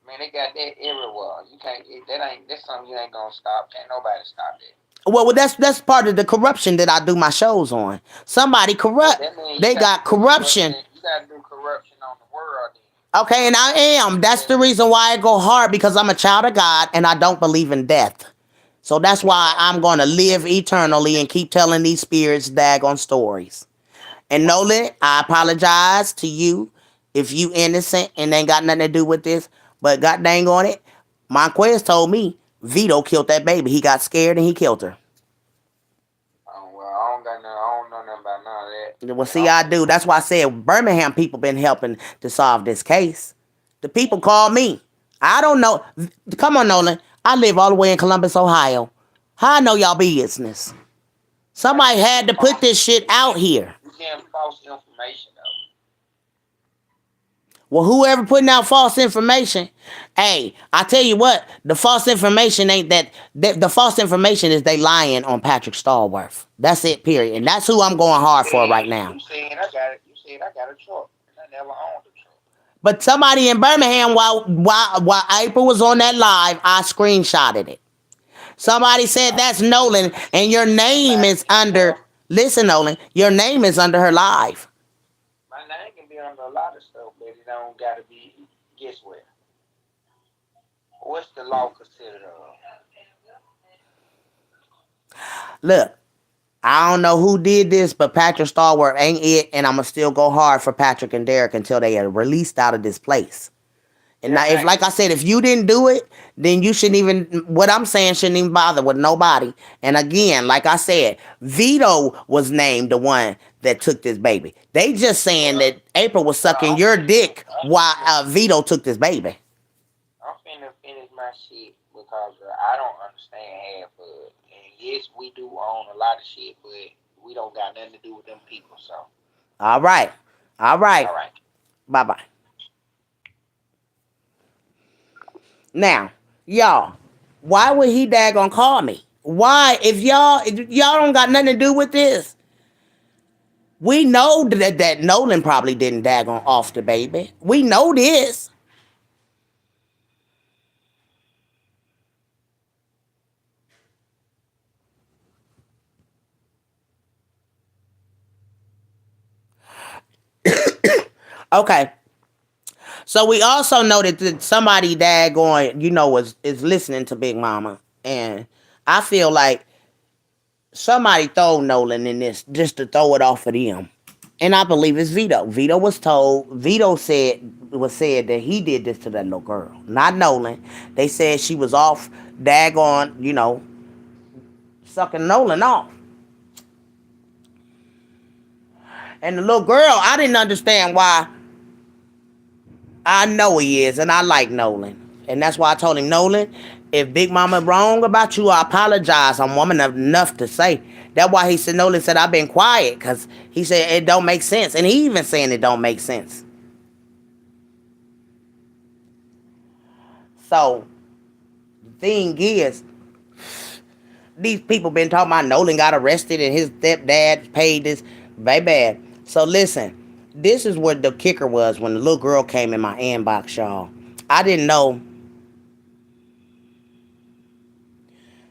Man, they got that everywhere. You can't. That's something you ain't gonna stop. Can't nobody stop that. Well, that's part of the corruption that I do my shows on. Somebody corrupt. They got corruption. You gotta do corruption on the world. Then. Okay, and I am. That's the reason why I go hard because I'm a child of God and I don't believe in death. So that's why I'm gonna live eternally and keep telling these spirits daggone stories. And Nolan, I apologize to you if you innocent and ain't got nothing to do with this. But god dang on it, Monquez told me Vito killed that baby. He got scared and he killed her. Oh, well, I don't know nothing about none of that. Well, see, I do. That's why I said Birmingham people been helping to solve this case. The people call me. I don't know. Come on, Nolan. I live all the way in Columbus, Ohio. How I know y'all business? Somebody had to put this shit out here. You getting false information, though. Well, whoever putting out false information, hey, I tell you what, the false information ain't that. The false information is they lying on Patrick Stallworth. That's it, period. And that's who I'm going hard for right now. You said I got it. You said I got a truck, and I never owned a truck. But somebody in Birmingham, while April was on that live, I screenshotted it. Somebody said that's Nolan, and your name is under. Listen, Nolan, your name is under her live. My name can be under a lot of stuff, but it don't gotta be. Guess what? What's the law considered of? Look, I don't know who did this, but Patrick Starworth ain't it, and I'm gonna still go hard for Patrick and Derek until they are released out of this place. And now, if, like I said, if you didn't do it, then you shouldn't even, what I'm saying, shouldn't even bother with nobody. And again, like I said, Vito was named the one that took this baby. They just saying that April was sucking your dick while Vito took this baby. I'm finna finish my shit because I don't understand half of it. And yes, we do own a lot of shit, but we don't got nothing to do with them people. So. All right. All right. Bye-bye. Now, y'all, why would he daggone call me? Why? If y'all don't got nothing to do with this, we know that Nolan probably didn't daggone off the baby. We know this. Okay. So we also know that somebody daggone, is listening to Big Mama. And I feel like somebody throw Nolan in this just to throw it off of them. And I believe it's Vito. Vito said that he did this to that little girl. Not Nolan. They said she was off daggone, sucking Nolan off. And the little girl, I didn't understand why. I know he is, and I like Nolan. And that's why I told him, Nolan, if Big Mama wrong about you, I apologize. I'm woman enough to say. That's why Nolan said, I've been quiet, because he said it don't make sense. And he even saying it don't make sense. So, the thing is, these people been talking about Nolan got arrested and his stepdad paid this. Baby. So listen. This is what the kicker was when the little girl came in my inbox, y'all. I didn't know.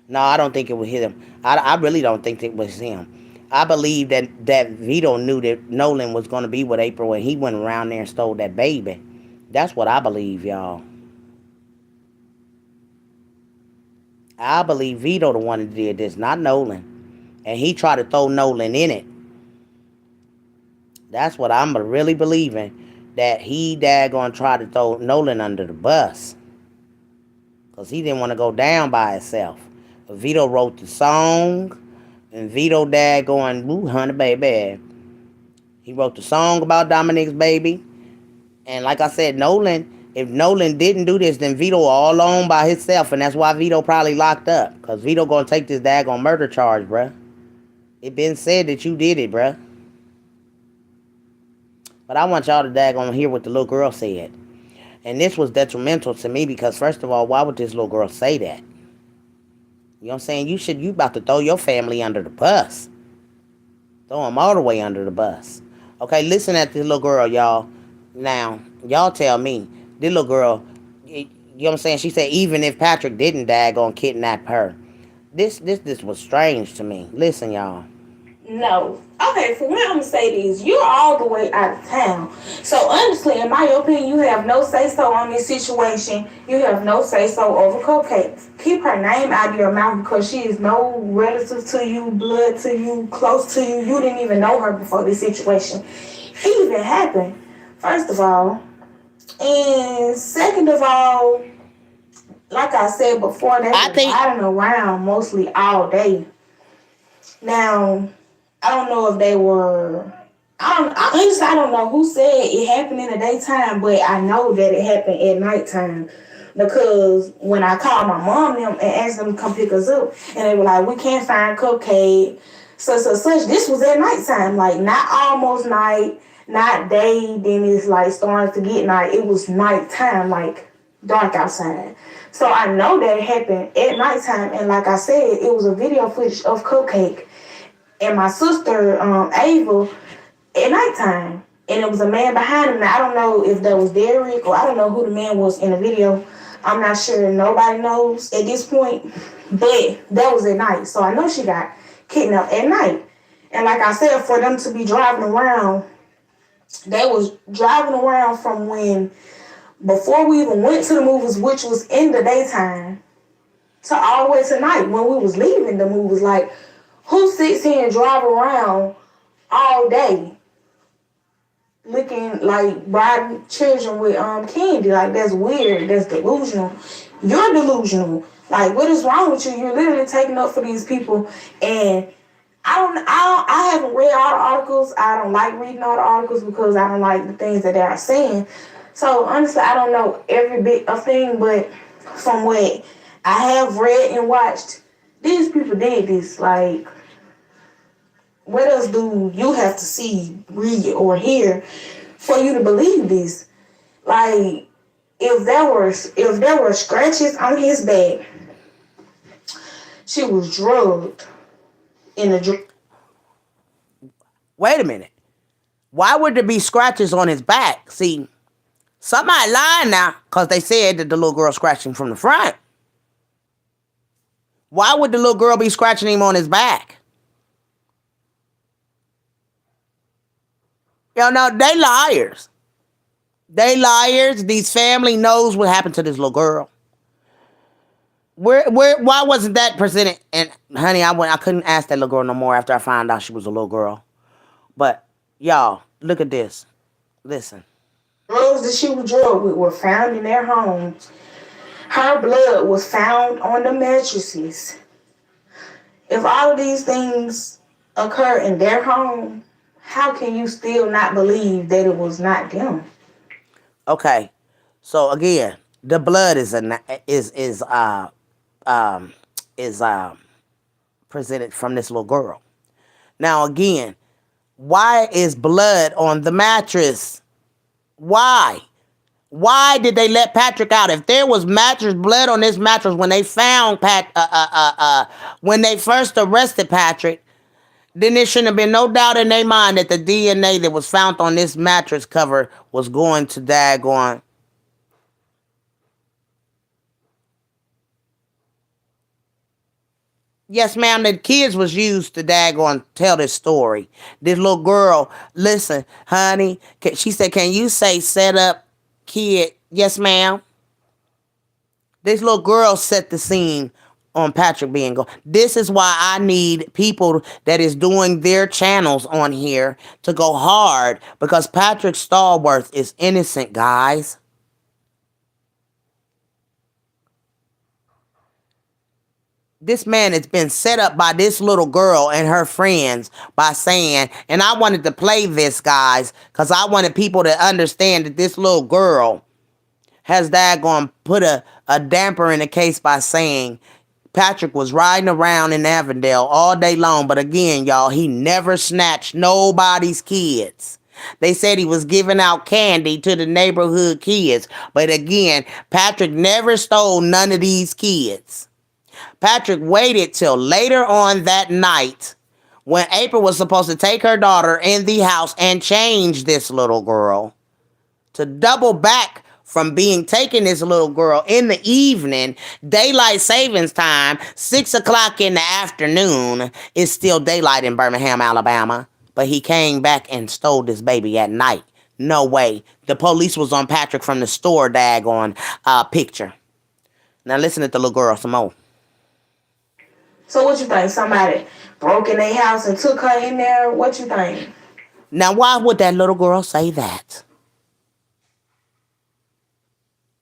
No, I don't think it was him. I really don't think it was him. I believe that Vito knew that Nolan was going to be with April and he went around there and stole that baby. That's what I believe, y'all. I believe Vito the one that did this, not Nolan. And he tried to throw Nolan in it. That's what I'm really believing, that he daggone tried to throw Nolan under the bus. Because he didn't want to go down by himself. But Vito wrote the song, and Vito daggone, ooh, honey, baby. He wrote the song about Dominique's baby. And like I said, if Nolan didn't do this, then Vito all alone by himself. And that's why Vito probably locked up. Because Vito going to take this daggone murder charge, bruh. It been said that you did it, bruh. But I want y'all to daggone hear what the little girl said. And this was detrimental to me because, first of all, why would this little girl say that? You know what I'm saying? You about to throw your family under the bus. Throw them all the way under the bus. Okay, listen at this little girl, y'all. Now, y'all tell me, this little girl, you know what I'm saying? She said even if Patrick didn't daggone kidnap her. This was strange to me. Listen, y'all. No. Okay, for me, I'm going to say this. You're all the way out of town. So, honestly, in my opinion, you have no say-so on this situation. You have no say-so over Cupcake. Keep her name out of your mouth because she is no relative to you, blood to you, close to you. You didn't even know her before this situation even happened, first of all. And second of all, like I said before, they were riding around mostly all day. Now, I don't know if they were. I don't know who said it happened in the daytime, but I know that it happened at nighttime because when I called my mom and asked them to come pick us up, and they were like, "We can't find Cupcake." Such. This was at nighttime, like not almost night, not day. Then it's like starting to get night. It was nighttime, like dark outside. So I know that it happened at nighttime, and like I said, it was a video footage of Cupcake and my sister, Ava, at nighttime. And it was a man behind him. Now, I don't know if that was Derek or I don't know who the man was in the video. I'm not sure. Nobody knows at this point. But that was at night. So I know she got kidnapped at night. And like I said, for them to be driving around, they was driving around from when, before we even went to the movies, which was in the daytime, to all the way to night when we was leaving the movies. Like, Who sits here and drive around all day looking like bribing children with candy? Like, that's weird. That's delusional. You're delusional. Like, what is wrong with you? You're literally taking up for these people. And I haven't read all the articles. I don't like reading all the articles because I don't like the things that they are saying. So honestly, I don't know every bit of thing, but from what I have read and watched, these people did this. Like, what else do you have to see, read, or hear for you to believe this? Like, if there were scratches on his back, she was drugged in a drug. Wait a minute. Why would there be scratches on his back? See, somebody lying now because they said that the little girl scratched him from the front. Why would the little girl be scratching him on his back? No, they liars. They liars. These family knows what happened to this little girl. Why wasn't that presented? And honey, I couldn't ask that little girl no more after I found out she was a little girl. But y'all, look at this. Listen. Drugs that she was drugged with were found in their homes. Her blood was found on the mattresses. If all of these things occur in their home, how can you still not believe that it was not them? Okay, so again, the blood is presented from this little girl. Now again, why is blood on the mattress? Why? Why did they let Patrick out? If there was blood on this mattress when they found when they first arrested Patrick, then there shouldn't have been no doubt in their mind that the DNA that was found on this mattress cover was going to daggone. Yes, ma'am, the kids was used to daggone tell this story. This little girl, listen, honey, she said, can you say set up kid? Yes, ma'am. This little girl set the scene on Patrick being gone. This is why I need people that is doing their channels on here to go hard, because Patrick Stallworth is innocent, guys. This man has been set up by this little girl and her friends by saying, and I wanted to play this, guys, because I wanted people to understand that this little girl has daggone put a damper in the case by saying Patrick was riding around in Avondale all day long. But again, y'all, he never snatched nobody's kids. They said he was giving out candy to the neighborhood kids. But again, Patrick never stole none of these kids. Patrick waited till later on that night when April was supposed to take her daughter in the house and change this little girl to double back from being taken this little girl in the evening, daylight savings time, 6 o'clock in the afternoon. It's still daylight in Birmingham, Alabama. But he came back and stole this baby at night. No way. The police was on Patrick from the store daggone picture. Now listen to the little girl some more. So what you think? Somebody broke in their house and took her in there? What you think? Now why would that little girl say that?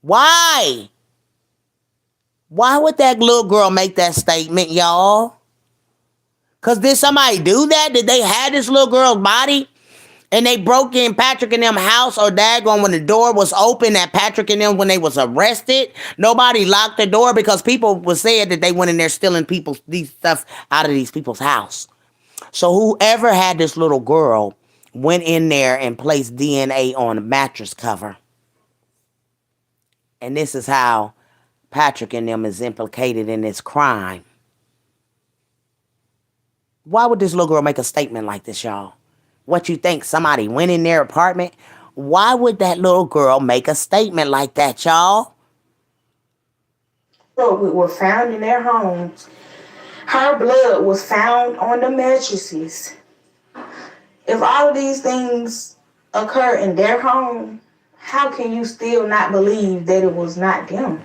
Why? Why would that little girl make that statement, y'all? Because did somebody do that? Did they have this little girl's body and they broke in Patrick and them house, or daggone when the door was open at Patrick and them when they was arrested? Nobody locked the door because people was saying that they went in there stealing these stuff out of these people's house. So whoever had this little girl went in there and placed DNA on the mattress cover. And this is how Patrick and them is implicated in this crime. Why would this little girl make a statement like this, y'all? What you think, somebody went in their apartment? Why would that little girl make a statement like that, y'all? Were found in their homes. Her blood was found on the mattresses. If all of these things occur in their home, how can you still not believe that it was not them?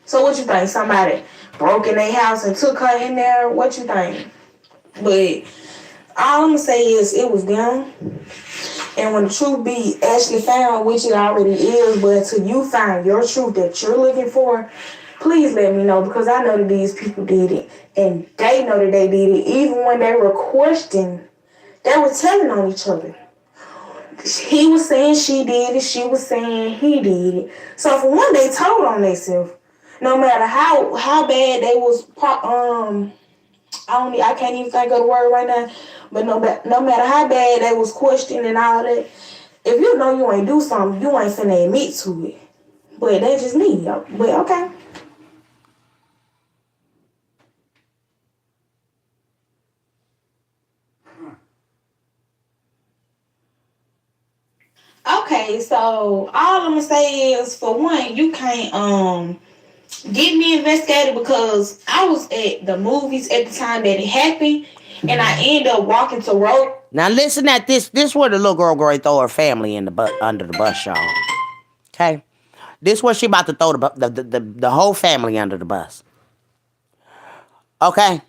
So what you think? Somebody broke in their house and took her in there? What you think? But all I'm gonna say is it was them. And when the truth be actually found, which it already is, but until you find your truth that you're looking for, please let me know, because I know that these people did it. And they know that they did it. Even when they were questioned, they were telling on each other. He was saying she did it. She was saying he did it. So for one, they told on themselves. No matter how bad they was, I can't even think of the word right now. But no matter how bad they was questioned and all that, if you know you ain't do something, you ain't finna admit to it. But that's just me. But okay. Okay, so all I'm gonna say is, for one, you can't get me investigated, because I was at the movies at the time that it happened, and I ended up walking to road. Now listen at this. This where the little girl going to throw her family in the under the bus, y'all. Okay, this where she about to throw the whole family under the bus. Okay,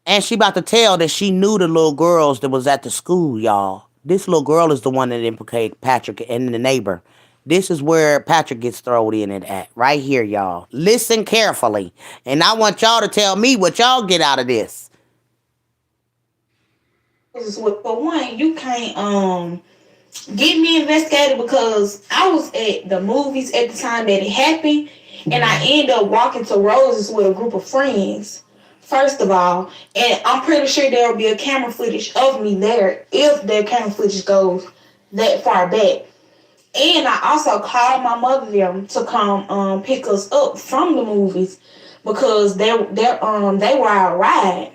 and she about to tell that she knew the little girls that was at the school, y'all. This little girl is the one that implicated Patrick and the neighbor. This is where Patrick gets thrown in it at. Right here, y'all. Listen carefully. And I want y'all to tell me what y'all get out of this. For one, you can't get me investigated, because I was at the movies at the time that it happened, and I ended up walking to Roses with a group of friends. First of all, and I'm pretty sure there will be a camera footage of me there if that camera footage goes that far back. And I also called my mother them to come pick us up from the movies, because they were our ride.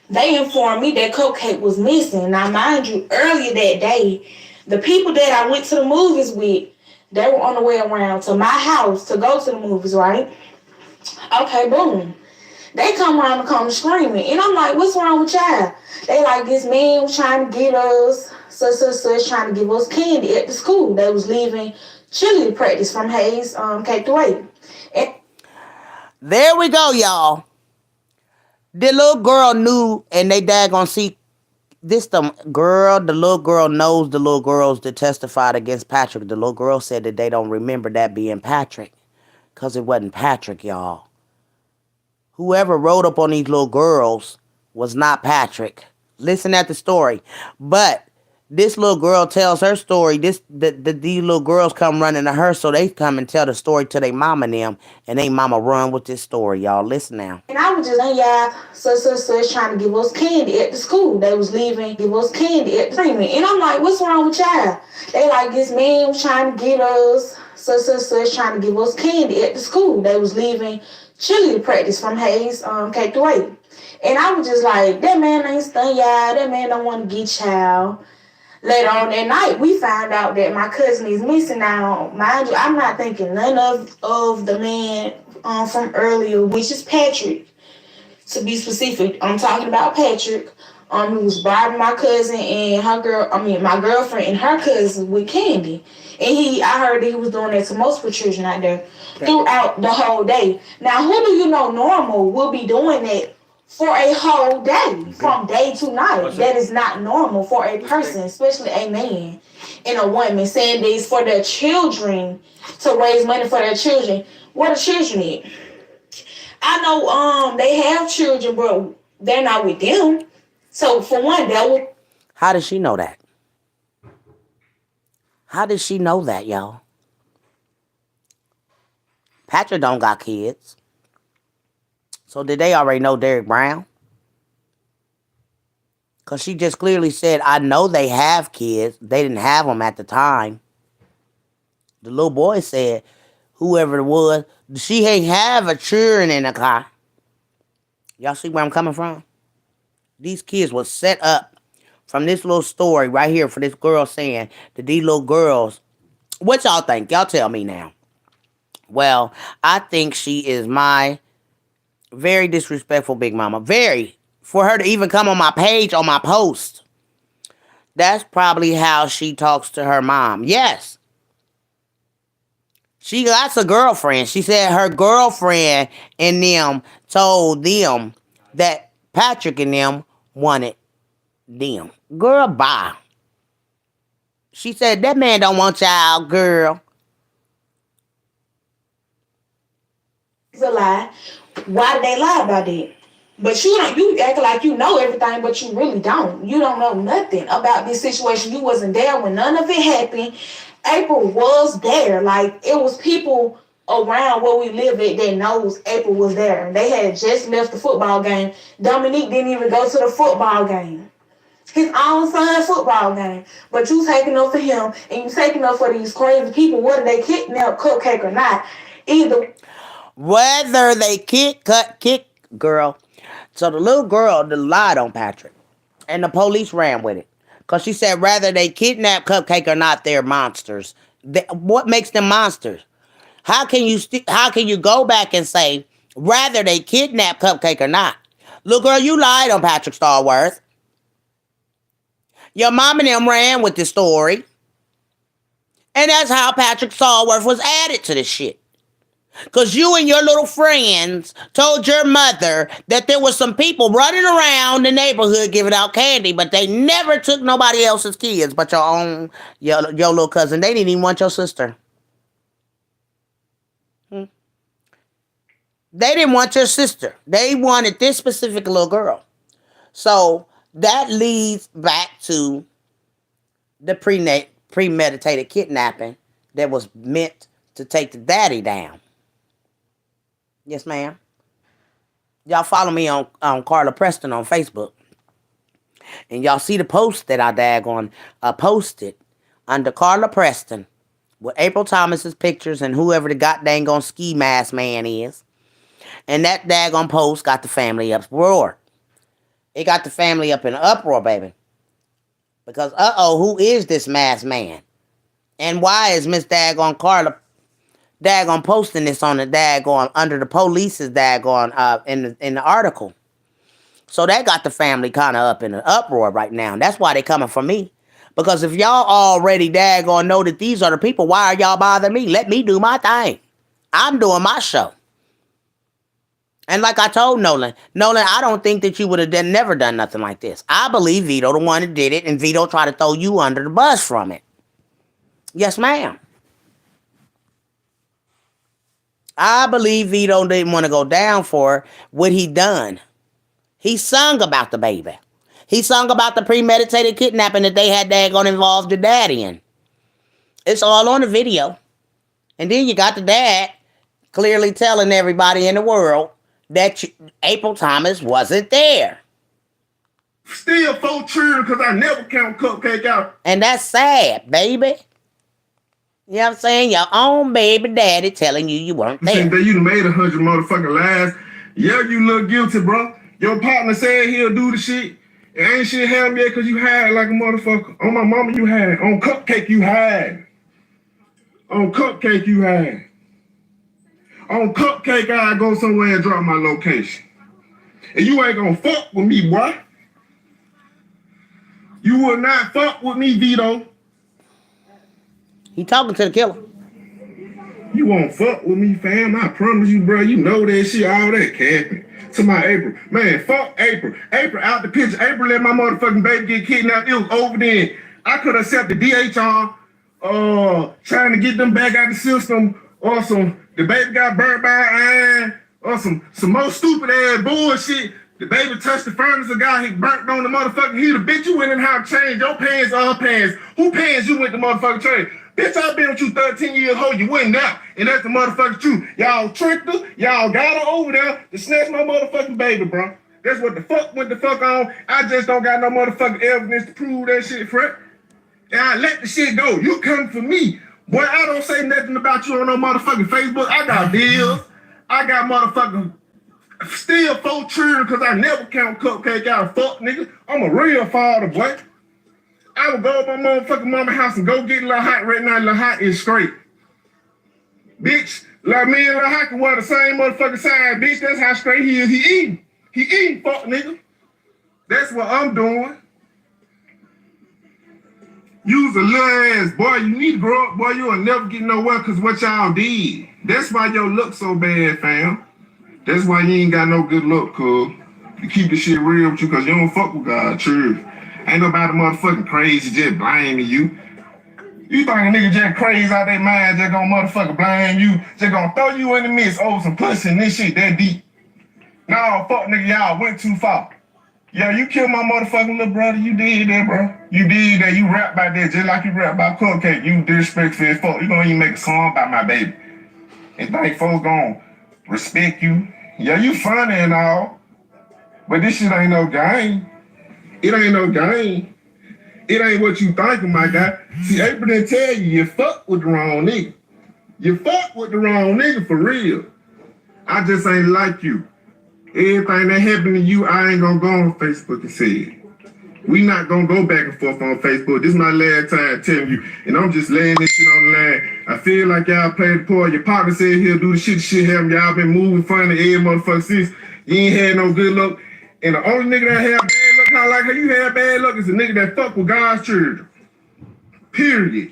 They informed me that Cupcake was missing. Now, mind you, earlier that day, the people that I went to the movies with, they were on the way around to my house to go to the movies, right? Okay, boom. They come around the corner screaming. And I'm like, what's wrong with y'all? They like, this man was trying to get us, such, trying to give us candy at the school. They was leaving cheerleader practice from Hayes K-8. And there we go, y'all. The little girl knew, and they daggone see this. The little girl knows the little girls that testified against Patrick. The little girl said that they don't remember that being Patrick, because it wasn't Patrick, y'all. Whoever wrote up on these little girls was not Patrick. Listen at the story. But this little girl tells her story. These little girls come running to her, so they come and tell the story to their mama and them, and they mama run with this story, y'all. Listen now. And I was just saying, y'all, such, trying to give us candy at the school. They was leaving, give us candy at the treatment. And I'm like, what's wrong with y'all? They like, this man was trying to get us, such, trying to give us candy at the school. They was leaving cheerleader practice from Hayes K-8. And I was just like, that man ain't stunned y'all. That man don't want to get y'all. Later on that night, we found out that my cousin is missing. Now, mind you, I'm not thinking none of the man from earlier, which is Patrick. To be specific, I'm talking about Patrick, who was bribing my cousin and my girlfriend and her cousin with candy. And I heard that he was doing that to multiple children out there throughout the whole day. Now, who do you know normal will be doing that for a whole day, from day to night? That is not normal for a person, especially a man and a woman, saying this for their children, to raise money for their children. What do children need? I know they have children, but they're not with them. So for one, that would. How does she know that? How did she know that, y'all? Patrick don't got kids. So did they already know Derek Brown? Because she just clearly said, I know they have kids. They didn't have them at the time. The little boy said, whoever it was, she ain't have a children in the car. Y'all see where I'm coming from? These kids was set up from this little story right here for this girl saying that these little girls, what y'all think? Y'all tell me now. Well, I think she is my very disrespectful big mama. Very. For her to even come on my page, on my post. That's probably how she talks to her mom. Yes. She got a girlfriend. She said her girlfriend and them told them that Patrick and them wanted them. Girl, bye. She said, that man don't want y'all, girl. It's a lie. Why did they lie about that? But you act like you know everything, but you really don't. You don't know nothing about this situation. You wasn't there when none of it happened. April was there. Like, it was people around where we live at that knows April was there. They had just left the football game. Dominique didn't even go to the football game. His own son's football game. But you taking up for him, and you taking up for these crazy people, whether they kidnap Cupcake or not. Either. Whether they kick, girl. So the little girl lied on Patrick. And the police ran with it. Because she said, rather they kidnap Cupcake or not, they're monsters. What makes them monsters? How can you go back and say, rather they kidnap Cupcake or not? Little girl, you lied on Patrick Starworth. Your mom and them ran with the story. And that's how Patrick Starworth was added to this shit. Because you and your little friends told your mother that there was some people running around the neighborhood giving out candy, but they never took nobody else's kids but your little cousin. They didn't even want your sister. They didn't want your sister. They wanted this specific little girl. So that leads back to the premeditated kidnapping that was meant to take the daddy down. Yes, ma'am. Y'all follow me on Carla Preston on Facebook. And y'all see the post that I daggone posted under Carla Preston with April Thomas's pictures and whoever the goddamn ski mask man is. And that daggone post got the family uproar. It got the family up in an uproar, baby. Because, who is this masked man? And why is Miss daggone Carla daggone posting this on the daggone under the police's daggone in the article? So that got the family kind of up in an uproar right now. That's why they coming for me. Because if y'all already daggone know that these are the people, why are y'all bothering me? Let me do my thing. I'm doing my show. And like I told Nolan, I don't think that you would have never done nothing like this. I believe Vito the one that did it, and Vito tried to throw you under the bus from it. Yes, ma'am. I believe Vito didn't want to go down for what he done. He sung about the baby. He sung about the premeditated kidnapping that they had daggone involved the daddy in. It's all on the video. And then you got the dad clearly telling everybody in the world that April Thomas wasn't there. Still 4 children because I never count Cupcake out. And that's sad, baby. You know what I'm saying? Your own baby daddy telling you weren't there. You done made 100 motherfucking lies. Yeah, you look guilty, bro. Your partner said he'll do the shit. It ain't shit happened yet because you hide like a motherfucker. On my mama, you hide. On Cupcake, you hide. On Cupcake, you hide. On Cupcake, I go somewhere and drop my location. And you ain't gonna fuck with me, boy. You will not fuck with me, Vito. He talking to the killer. You won't fuck with me, fam. I promise you, bro. You know that shit, all that capping. To my April. Man, fuck April. April out the picture. April let my motherfucking baby get kidnapped. It was over then. I could have accepted DHR, trying to get them back out the system, or the baby got burnt by iron, or some more stupid ass bullshit. The baby touched the furnace, a guy, he burnt on the motherfucking heater. Bitch, you went in how to change your pants or her pants. Who pants you went to motherfucking change? Bitch, I've been with you 13 years old. You went out. And that's the motherfucking truth. Y'all tricked her. Y'all got her over there to snatch my motherfucking baby, bro. That's what the fuck went the fuck on. I just don't got no motherfucking evidence to prove that shit, Fred. And I let the shit go. You come for me. Boy, I don't say nothing about you on no motherfucking Facebook. I got bills. I got motherfucking still 4 children because I never count Cupcake out. Fuck, nigga. I'm a real father, boy. I would go to my motherfucking mama's house and go get Lil Hot right now. Lil Hot is straight. Bitch, like me and Lil Hot can wear the same motherfucking side, bitch. That's how straight he is. He eating, fuck, nigga. That's what I'm doing. You's a little ass boy. You need to grow up, boy. You will never get nowhere because what y'all did. That's why your look so bad, fam. That's why you ain't got no good look, cuz. to keep the shit real with you because you don't fuck with God, church. Ain't nobody motherfucking crazy just blaming you. You think a nigga just crazy out their mind just gonna motherfucking blame you, just gonna throw you in the midst over some pussy and this shit that deep. No, fuck nigga, y'all went too far. Yeah, you killed my motherfucking little brother. You did that, bro. You did that. You rap about that just like you rap about Cupcake. You disrespectful as fuck. You gonna even make a song about my baby. And think folks gonna respect you. Yeah, you funny and all. But this shit ain't no game. It ain't no game. It ain't what you thinking, my guy. See, April didn't tell you fuck with the wrong nigga. You fuck with the wrong nigga for real. I just ain't like you. Everything that happened to you, I ain't gonna go on Facebook and say it. We not gonna go back and forth on Facebook. This is my last time telling you, and I'm just laying this shit on the line. I feel like y'all played the part. Your partner said he'll do the shit happen. Y'all been moving funny every motherfucker since. You ain't had no good luck. And the only nigga that have bad luck, how like how you have bad luck, is a nigga that fuck with God's children. Period.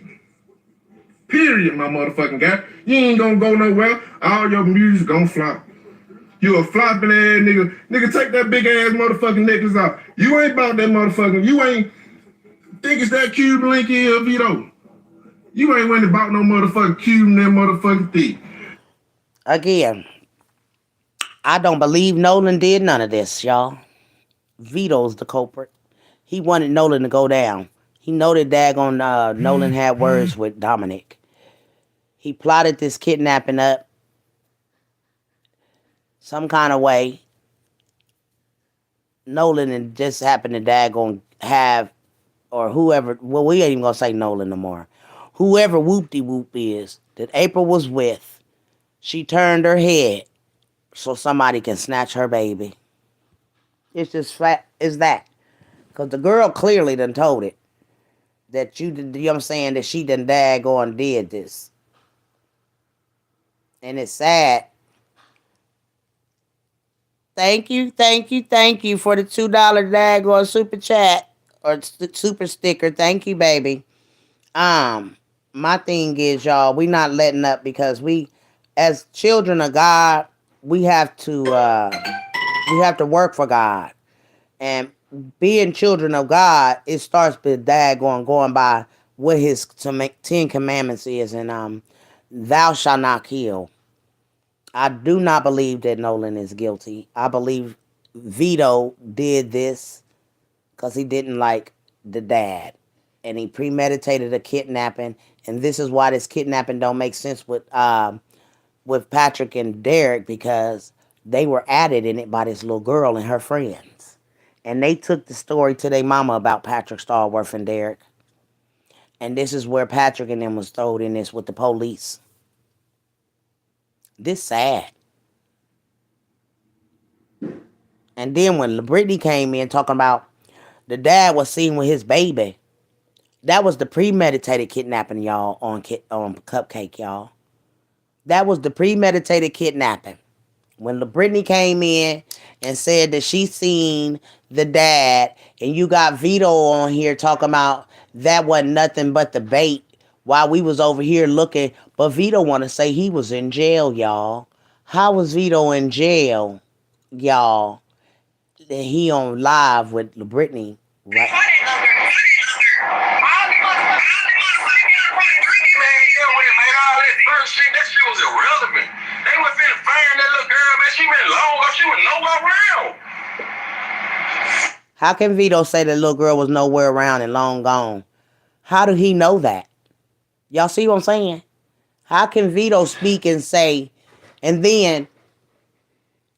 Period, my motherfucking guy. You ain't gonna go nowhere. All your music gonna flop. You a flopping ass nigga. Nigga, take that big ass motherfucking necklace off. You ain't bought that motherfucking. You ain't think it's that Cuban link here, Vito. You ain't went and bought no motherfucking Cuban that motherfucking thing. Again, I don't believe Nolan did none of this, y'all. Vito's the culprit. He wanted Nolan to go down. He know that daggone Nolan had words with Dominic. He plotted this kidnapping up some kind of way. Nolan and just happened to daggone have, or whoever, well, we ain't even gonna say Nolan no more. Whoever whoop-de-whoop is that April was with, she turned her head so somebody can snatch her baby. It's just flat as that. Because the girl clearly done told it. That you know what I'm saying, that she done daggone did this. And it's sad. Thank you for the $2 daggone super chat or super sticker. Thank you, baby. My thing is, y'all, we not letting up because we, as children of God, we have to work for God. And being children of God, it starts with going by what his 10 commandments is, and thou shalt not kill. I do not believe that Nolan is guilty. I believe Vito did this because he didn't like the dad. And he premeditated a kidnapping. And this is why this kidnapping don't make sense with Patrick and Derek, because they were added in it by this little girl and her friends. And they took the story to their mama about Patrick Starworth and Derek. And this is where Patrick and them was thrown in this with the police. This sad. And then when Brittany came in talking about the dad was seen with his baby, that was the premeditated kidnapping, y'all, on Cupcake, y'all. That was the premeditated kidnapping. When Brittany came in and said that she seen the dad, and you got Vito on here talking about that wasn't nothing but the bait while we was over here looking. But Vito want to say he was in jail, y'all. How was Vito in jail, y'all? That he on live with Brittany, right? That shit was irrelevant. They was finna find that little girl, man. She been long ago. She was nowhere around. How can Vito say the little girl was nowhere around and long gone? How do he know that? Y'all see what I'm saying? How can Vito speak and say, and then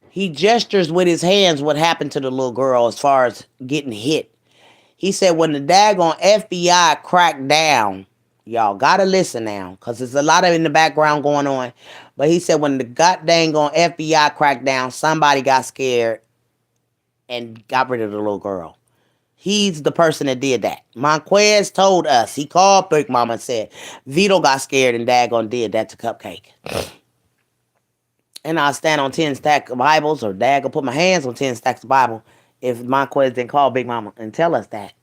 he gestures with his hands what happened to the little girl as far as getting hit. He said when the daggone FBI cracked down, y'all gotta listen now, because there's a lot of in the background going on. But he said when the goddamn FBI cracked down, somebody got scared and got rid of the little girl. He's the person that did that. Monquez told us. He called Big Mama and said Vito got scared and daggone did that to Cupcake. And I'll stand on 10 stacks of Bibles, or daggone put my hands on 10 stacks of Bible if Monquez didn't call Big Mama and tell us that.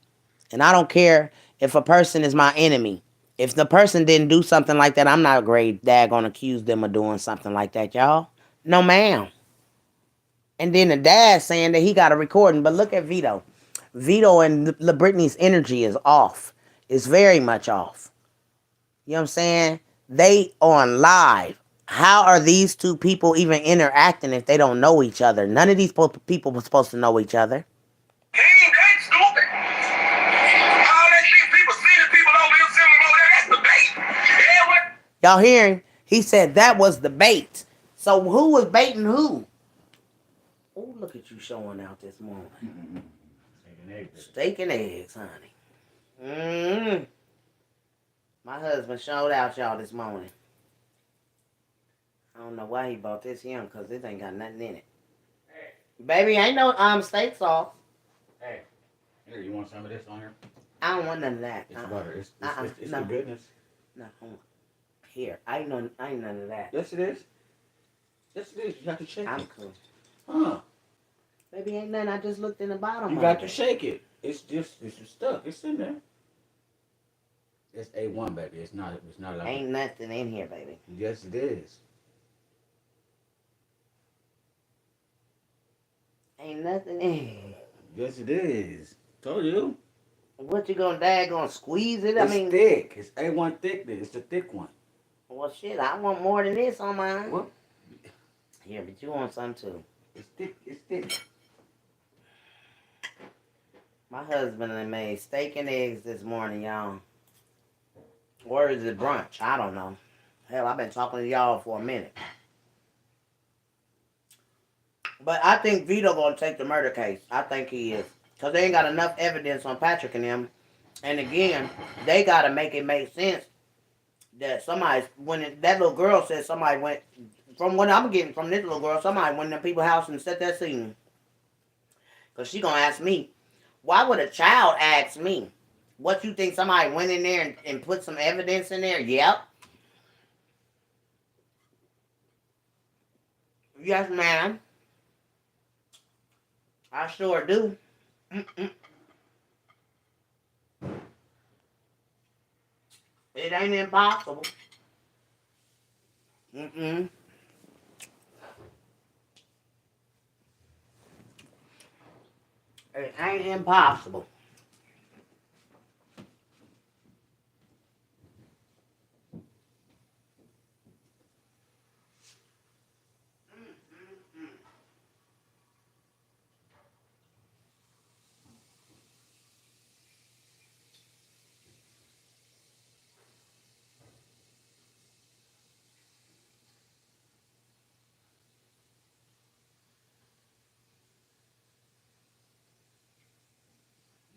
And I don't care if a person is my enemy. If the person didn't do something like that, I'm not a great daggone accuse them of doing something like that, y'all. No, ma'am. And then the dad saying that he got a recording. But look at Vito. Vito and Brittany's energy is off. It's very much off. You know what I'm saying? They on live. How are these two people even interacting if they don't know each other? None of these people were supposed to know each other. He ain't that stupid. All that shit, people see the people over here, sitting over there, that's the bait. Yeah, what? Y'all hearing? He said that was the bait. So who was baiting who? Oh, look at you showing out this morning. Steak and eggs, honey. My husband showed out y'all this morning. I don't know why he bought this young, because this ain't got nothing in it. Hey. Baby, ain't no steak sauce. Hey, here, you want some of this on here? I don't want none of that. It's butter. It's no. the goodness. No, here. I ain't none of that. Yes, it is. Yes, it is. You got to shake I'm it. cool. Huh. Baby, ain't nothing. I just looked in the bottom. You got to shake it. It's just stuck. It's in there. It's A1, baby. It's not like. Ain't nothing in here, baby. Yes, it is. Ain't nothing in here. Yes, it is. Told you. What you gonna squeeze it? It's thick. It's A1 thickness. It's the thick one. Well, shit, I want more than this on mine. What? Here, but you want some too. It's thick. It's thick. My husband made steak and eggs this morning, y'all. Or is it brunch? I don't know. Hell, I've been talking to y'all for a minute. But I think Vito gonna take the murder case. I think he is. Because they ain't got enough evidence on Patrick and him. And again, they gotta make it make sense that somebody, that little girl said somebody went, from what I'm getting from this little girl, somebody went in the people's house and set that scene. Because she gonna ask me, why would a child ask me? What, you think somebody went in there and put some evidence in there? Yep. Yes, ma'am. I sure do. It ain't impossible. It ain't impossible.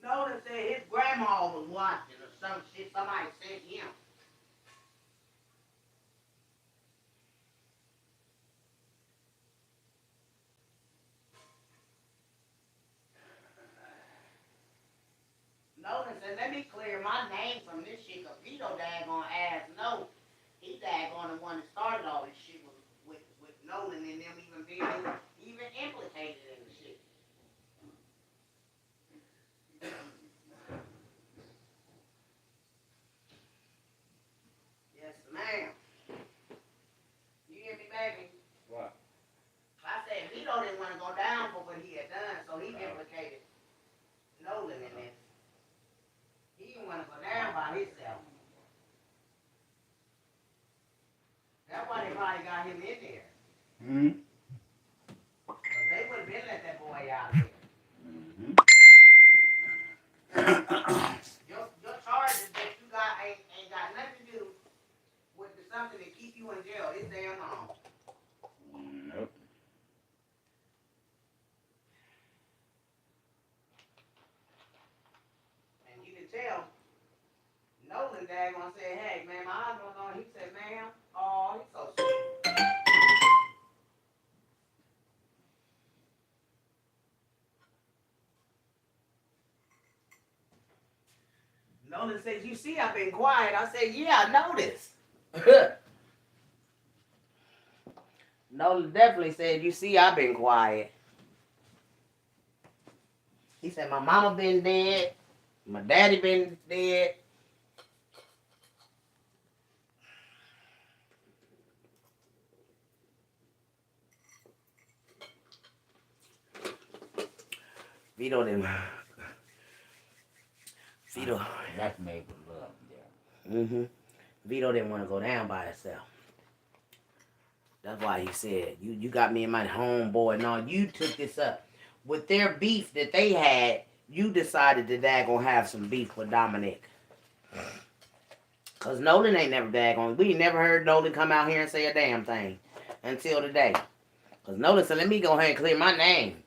Notice that his grandma was watching or some shit. Somebody sent him. Notice, and let me clear my name from this shit, because Vito daggone ass no. He daggone the one that started all this shit with Nolan and them even being implicated in the shit. Yes, ma'am. You hear me, baby? What? I said Vito didn't want to go down for what he had done, so he implicated Nolan in this. He didn't want to go down by himself. That's why they probably got him in there. Mm-hmm. Because they would have been let that boy out of there. Your charges that you got ain't got nothing to do with something that keep you in jail. It's damn home. Nope. And you can tell, Nolan daggone said, hey, man, my husband's on. He said, ma'am, oh, he's so sweet. Nolan said, you see, I've been quiet. I said, yeah, I noticed. Nolan definitely said, you see, I've been quiet. He said, my mama been dead. My daddy been dead. Vito didn't. Vito. That's made with love. Yeah. Mm-hmm. Vito didn't want to go down by himself. That's why he said, you got me in my homeboy. No, you took this up. With their beef that they had, you decided that they're going to have some beef with Dominic. Because Nolan ain't never daggone. We never heard Nolan come out here and say a damn thing until today. Because Nolan said, let me go ahead and clear my name.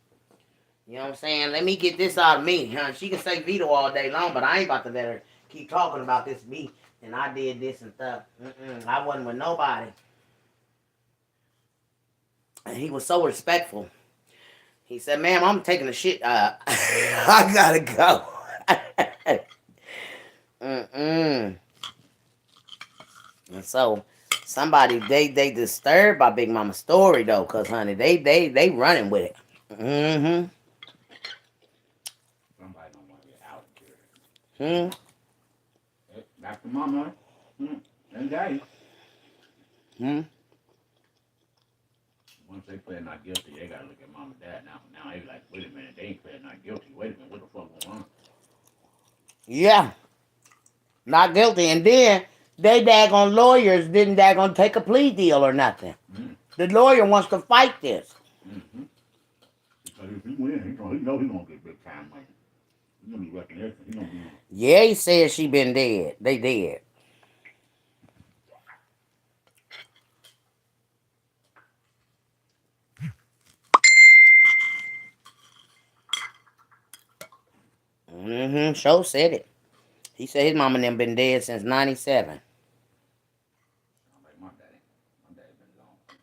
You know what I'm saying? Let me get this out of me. Huh? She can say Vito all day long, but I ain't about to let her keep talking about this me. And I did this and stuff. I wasn't with nobody. And he was so respectful. He said, ma'am, I'm taking a shit. I gotta go. And so somebody they disturbed by Big Mama's story though, cause honey, they running with it. Somebody don't want to get out here. Back to mama. And daddy. Once they play not guilty, they gotta look at mom and dad now. Now they like, wait a minute, they ain't playing not guilty. Wait a minute, what the fuck going on? Yeah. Not guilty. And then they daggone lawyers didn't daggone take a plea deal or nothing. The lawyer wants to fight this. Because if he wins, he know he's gonna get big time money. He's gonna be recognition. He's gonna be. Yeah, he said she been dead. They dead. Show said it. He said his mama and them been dead since 97. Like my daddy. My daddy been gone since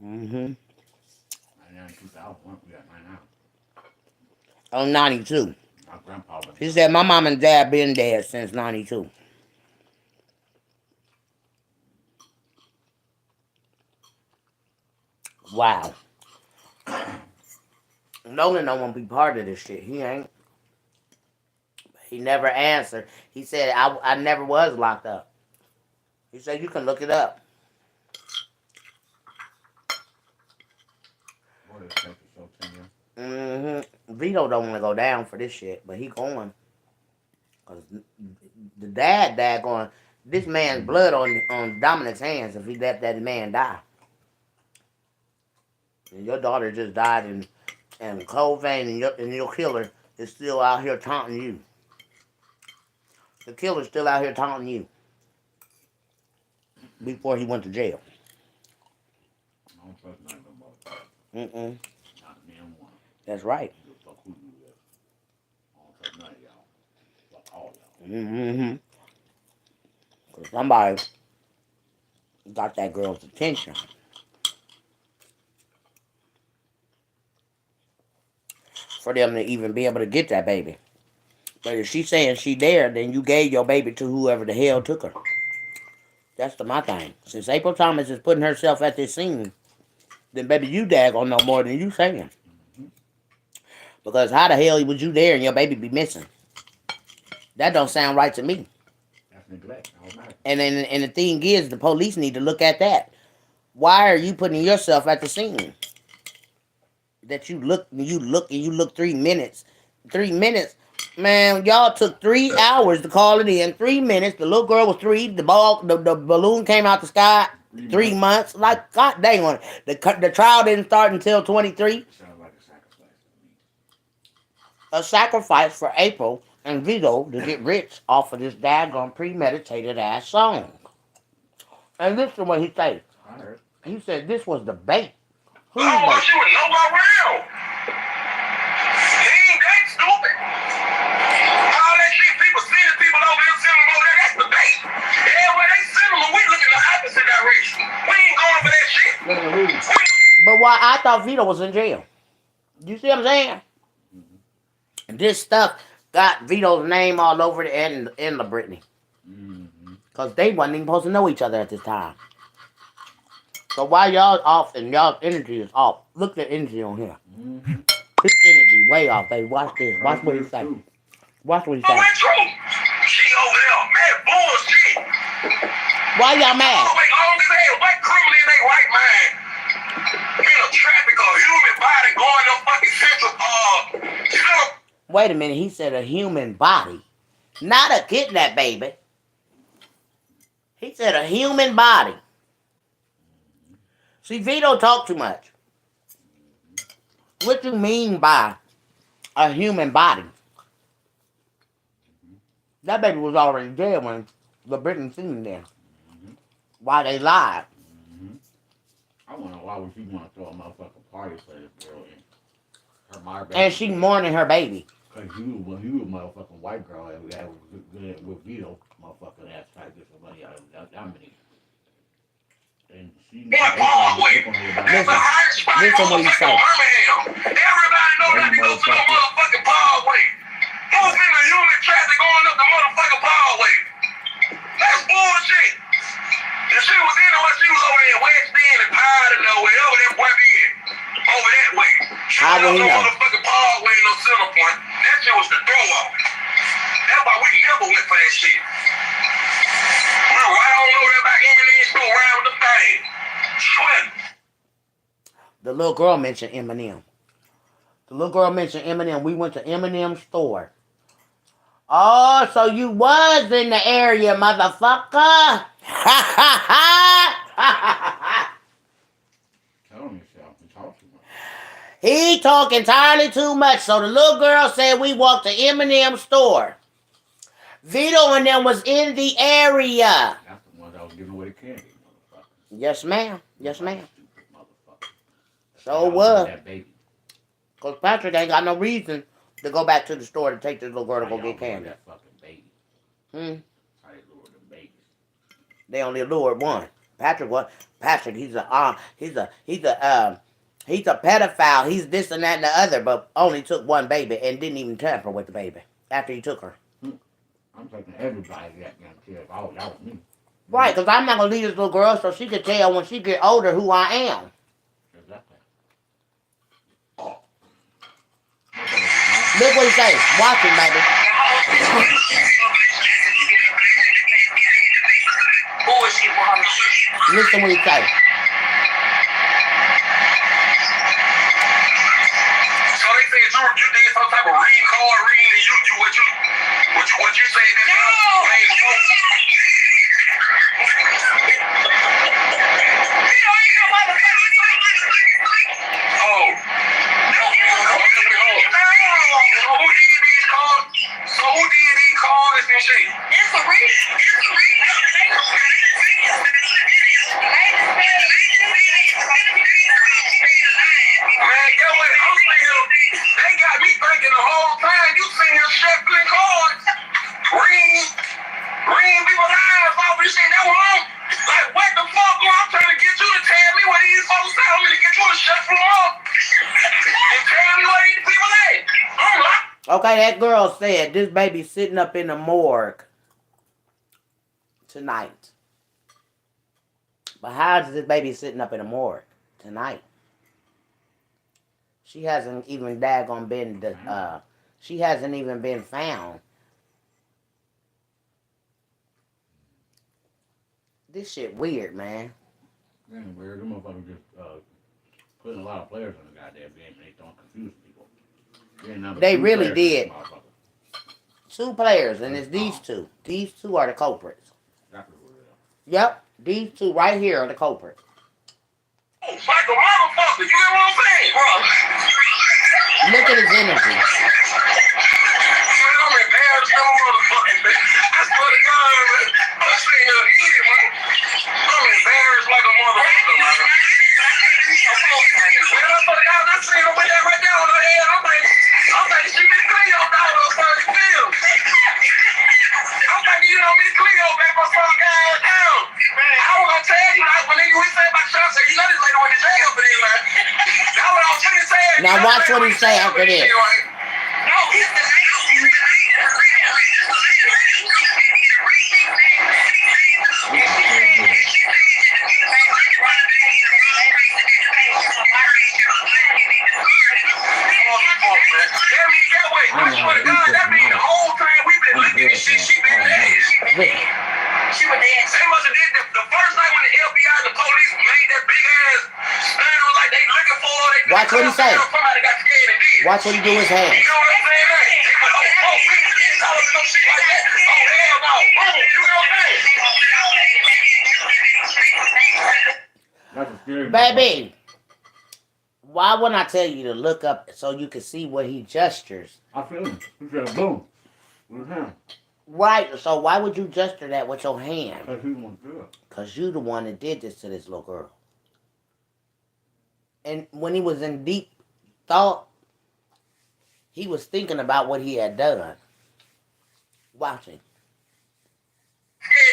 99. 99, 2001, we got 99. Oh, 92. My grandpa been. He said my mom and dad been dead since 92. Wow. Nolan don't want to be part of this shit. He ain't. He never answered. He said, I never was locked up. He said, you can look it up. Boy, this place is so tender. Vito don't want to go down for this shit, but he going. Because the dad going, this man's blood on Dominic's hands if he let that man die. And your daughter just died and cold vein, and your killer is still out here taunting you. The killer's still out here taunting you. Before he went to jail. I don't trust none of them motherfuckers. Not me and one. That's right. You fuck who you is. I don't trust none of y'all. Fuck all y'all. Because somebody got that girl's attention. For them to even be able to get that baby. But if she's saying she there, then you gave your baby to whoever the hell took her. That's my thing. Since April Thomas is putting herself at this scene, then baby, you daggone know more than you saying. Because how the hell was you there and your baby be missing? That don't sound right to me. That's neglect. And the thing is, the police need to look at that. Why are you putting yourself at the scene? That you look 3 minutes. 3 minutes. Man, y'all took 3 hours to call it in. 3 minutes. The little girl was 3. The balloon came out the sky. 3 months. Like, God dang on it. The trial didn't start until 23. It sounds like a sacrifice to me. A sacrifice for April and Vito to get rich off of this daggone premeditated ass song. And listen to what he said. I heard. He said this was the bait. Oh, what you would know around? He ain't that stupid. All that shit, people sending people over here, sending them over there, that's the bait. Yeah, where they send them, we looking the opposite direction. We ain't going for that shit. But why I thought Vito was in jail. You see what I'm saying? And this stuff got Vito's name all over the end of Brittany. Because they wasn't even supposed to know each other at this time. So while y'all off and y'all's energy is off, look at the energy on here. His energy way off, baby. Watch this. Watch what he say. Watch what he say. True. She over there, mad bullshit. Why y'all mad? Always long as hell, what criminal in their right mind? In a traffic, a human body going to fucking Central Wait a minute, he said a human body. Not a kidnap baby. He said a human body. See, Vito talk too much. What you mean by a human body? That baby was already dead when the Britain seen them. Why they lied. I wonder why would she want to throw a motherfucking party for this girl and her my baby. And she mourning her baby. Cause you a motherfucking white girl and that was good with Vito, motherfucking ass trying to get some money out of that many. And she Listen what he say. Everybody know not to go to the motherfucking Parkway. Who's in the human traffic going up the motherfucking Parkway? That's bullshit. And she was anywhere, she was over there in West End and Powder or wherever that boy be at. Over that way. She How was will he no know? motherfucking Parkway, no Center Point. That shit was the throw off. That's why we never went for that shit. We were right on over there by Eminem store around with the thing. Sweating. The little girl mentioned Eminem. The little girl mentioned Eminem. We went to Eminem's store. Oh, so you was in the area, motherfucker. telling yourself and talk too much. He talk entirely too much. So the little girl said we walked to Eminem's store. Vito and them was in the area. That's the one that was giving away the candy, motherfucker. Yes, ma'am. Yes, ma'am. Stupid motherfucker. So was. That baby. Because Patrick ain't got no reason to go back to the store to take this little girl to go How get y'all lure candy. that fucking baby. Hmm. How they lure them babies. They only lured one. Patrick, he's a pedophile. He's this and that and the other, but only took one baby and didn't even tamper with the baby after he took her. I'm taking everybody that damn kid. Oh, that was me. Right, because I'm not going to leave this little girl so she can tell when she get older who I am. Exactly. Look what he say. Watch him, baby. Listen what he say. So they said you did some type of reading, card reading, and you what you say this So who did these cards and shit? It's a reason. Man, get away. I'm saying they got me thinking the whole time you sitting here shuffling cards, reading people's lives off. You see that one? Like, what the fuck? I'm trying to get you to tell me what these folks tell me to get you to shuffle them off and tell me what these people at. I'm like, Okay, that girl said this baby's sitting up in the morgue tonight. But how is this baby sitting up in the morgue tonight? She hasn't even daggone been, she hasn't even been found. This shit weird, man. Man, weird. Them motherfuckers just putting a lot of players on the goddamn game and they don't confuse people. They really did. 2 players, and it's these 2. These 2 are the culprits. Exactly what it is. Yep, these 2 right here are the culprits. like a motherfucker. You get what I'm saying, bro? Look at his energy. Man, I'm embarrassed, no motherfucking man. I swear to God, man. I'm sitting here, man. I'm embarrassed like a motherfucker, man. Man, I swear to God, I seen her with that right there on her head. I'm like, she Miss Cleo down on first field. I'm like, you know, Miss Cleo back on some guy down. I was gonna tell you, like, when we say about Chelsea, you know this lady went to jail for this, man. That's what I was trying to say. Now watch what he say after this. No, it's the that means the whole time we've been looking at shit, she been dead. She was dead. They must have did the first night when the FBI and the police made that big ass Watch what he say. Watch what he do with his hands. You know what I'm saying? Some shit like that. Oh, hell no. You know what I'm saying? That's a scary Baby, why wouldn't I tell you to look up so you can see what he gestures? I feel him. He said boom. With his hand. Right, so why would you gesture that with your hand? Because he wants to do it. Because you the one that did this to this little girl. And when he was in deep thought, he was thinking about what he had done. Watching. You know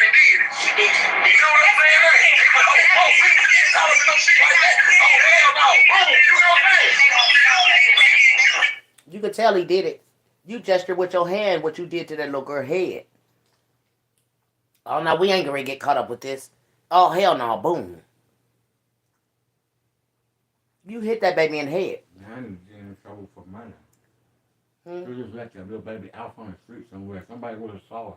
what I'm saying? Some shit like that. Oh, hell no. You know what I'm saying? You could tell he did it. You gestured with your hand what you did to that little girl's head. Oh, no, we ain't gonna get caught up with this. Oh, hell no, boom. You hit that baby in the head. Now I need to get in trouble for money. Hmm? You just let that little baby out on the street somewhere. Somebody would have saw her.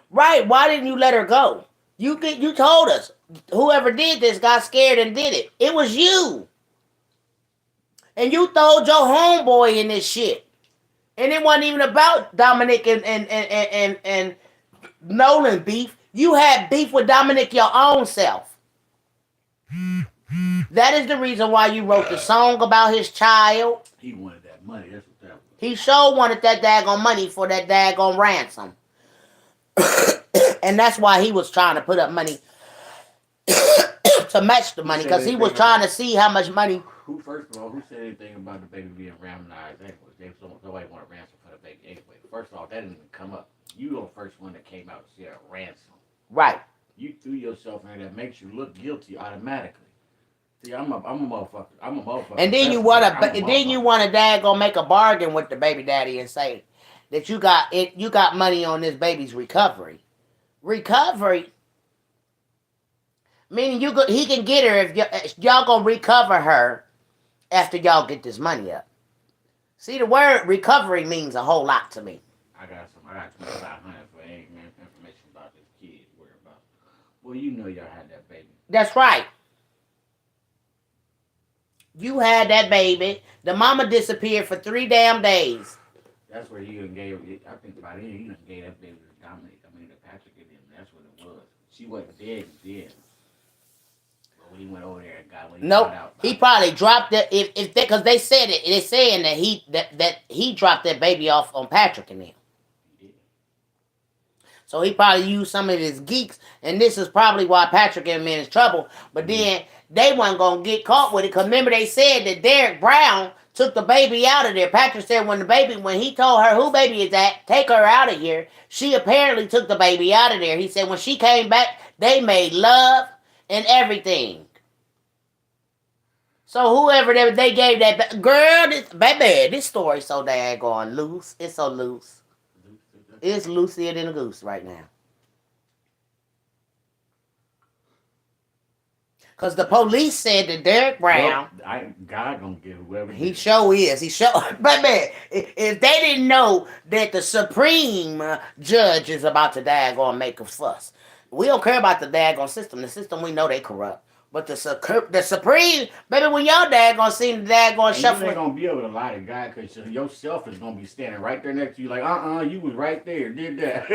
Right, why didn't you let her go? You told us. Whoever did this got scared and did it. It was you. And you throwed your homeboy in this shit. And it wasn't even about Dominic and Nolan beef. You had beef with Dominic your own self. That is the reason why you wrote the song about his child. He wanted that money. That's what that was. He sure wanted that daggone money for that daggone ransom. And that's why he was trying to put up money to match the money. Because he was trying to see how much money. First of all, who said anything about the baby being randomized anyway? Nobody wanted ransom for the baby anyway. First of all, that didn't even come up. You were the first one that came out and said a ransom. Right. You threw yourself in there. That makes you look guilty automatically. See, I'm a motherfucker. I'm a motherfucker. And then you want to daggone make a bargain with the baby daddy and say that you got money on this baby's recovery. Recovery, meaning he can get her if y'all gonna recover her after y'all get this money up. See, the word recovery means a whole lot to me. I got 2,500 for any information about this kid. Worry about. Well, you know y'all had that baby. That's right. You had that baby. The mama disappeared for 3 damn days. That's where he done gave. I think about it. He done gave that baby to Dominic. I mean, to Patrick and them. That's what it was. She wasn't dead. But when he went over there and got what he Nope. got out. He probably dropped it because they said it. They're saying that he dropped that baby off on Patrick and them. He did. So he probably used some of his geeks, and this is probably why Patrick and them in trouble. But then they weren't gonna get caught with it, because remember they said that Derek Brown took the baby out of there. Patrick said when he told her who baby is that, take her out of here. She apparently took the baby out of there. He said when she came back, they made love and everything. So whoever they gave that girl, this story's so daggone loose. It's so loose. It's loosier than a goose right now. Because the police said that Derek Brown... Well, God gonna get whoever... He sure is. But man, if they didn't know that the Supreme Judge is about to daggone make a fuss. We don't care about the daggone system. The system, we know they corrupt. But the Supreme... Baby, when y'all daggone see the daggone shuffling... You ain't gonna be able to lie to God, because yourself is gonna be standing right there next to you like, you was right there, did that.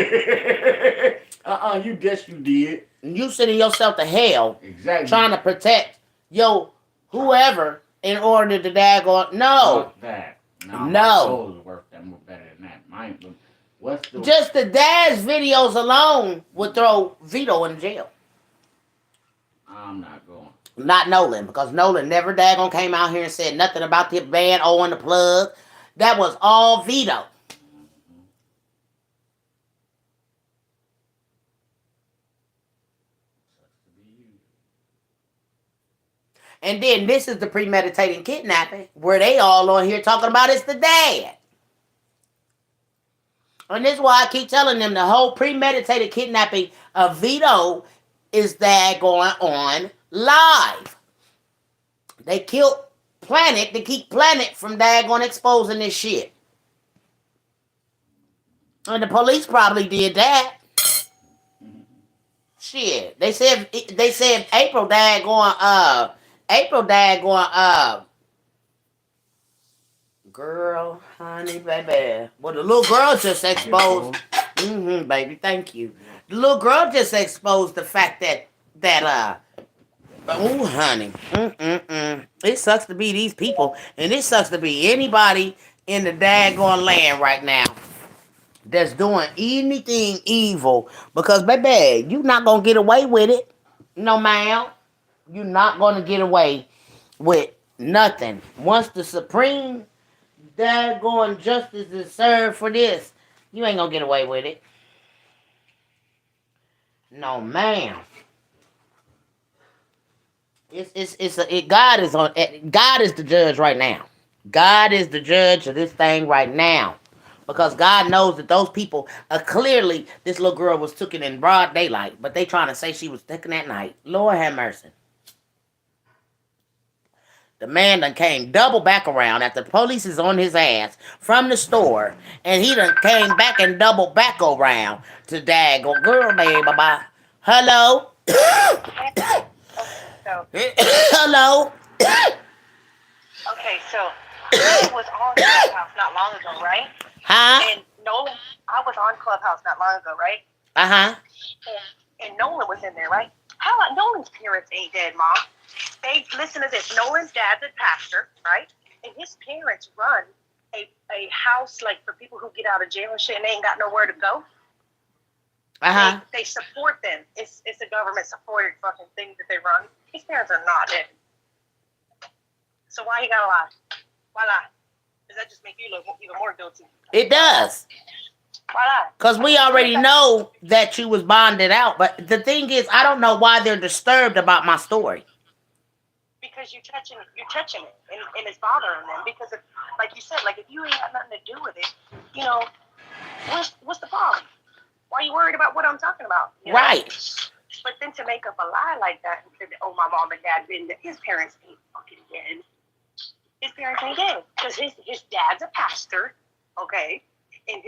You guess you did. You sending yourself to hell, exactly, trying to protect whoever in order to daggone. No. Fuck that. No. My soul is worth that more better than that. Just the dad's videos alone would throw Vito in jail. I'm not going. Not Nolan, because Nolan never daggone came out here and said nothing about the band on the plug. That was all Vito. And then this is the premeditated kidnapping, where they all on here talking about it's the dad. And this is why I keep telling them the whole premeditated kidnapping of Vito is going on live. They killed Planet to keep Planet from daggone exposing this shit. And the police probably did that. Shit. They said April daggone Girl, honey, baby. Well, the little girl just exposed. Baby, thank you. The little girl just exposed the fact that oh, honey. It sucks to be these people, and it sucks to be anybody in the daggone land right now that's doing anything evil. Because, baby, you not gonna get away with it. No, ma'am. You're not gonna get away with nothing. Once the supreme daggone justice is served for this, you ain't gonna get away with it. No, ma'am. God is the judge right now. God is the judge of this thing right now. Because God knows that those people are clearly, this little girl was taken in broad daylight, but they trying to say she was taken at night. Lord have mercy. The man done came double back around after the police is on his ass from the store, and he done came back and double back around to daggone girl, baby, bye. Hello? Hello? Okay, so I was on Clubhouse not long ago, right? Huh? And Nolan, I was on Clubhouse not long ago, right? Uh-huh. And Nolan was in there, right? How about Nolan's parents ain't dead, Mom? They listen to this. Nolan's dad's a pastor, right? And his parents run a house like for people who get out of jail and shit and they ain't got nowhere to go. Uh-huh. They support them. It's a government supported fucking thing that they run. His parents are not dead. So why he gotta lie? Why lie? Does that just make you look even more guilty? It does. Why lie? Because we already know that you was bonded out. But the thing is, I don't know why they're disturbed about my story. Because you're touching it, and it's bothering them. Because, like you said, like if you ain't got nothing to do with it, you know, what's the problem? Why are you worried about what I'm talking about? You know? Right. But then to make up a lie like that and say, oh, my mom and dad been dead. His parents ain't fucking dead. His parents ain't dead. Because his dad's a pastor, okay? And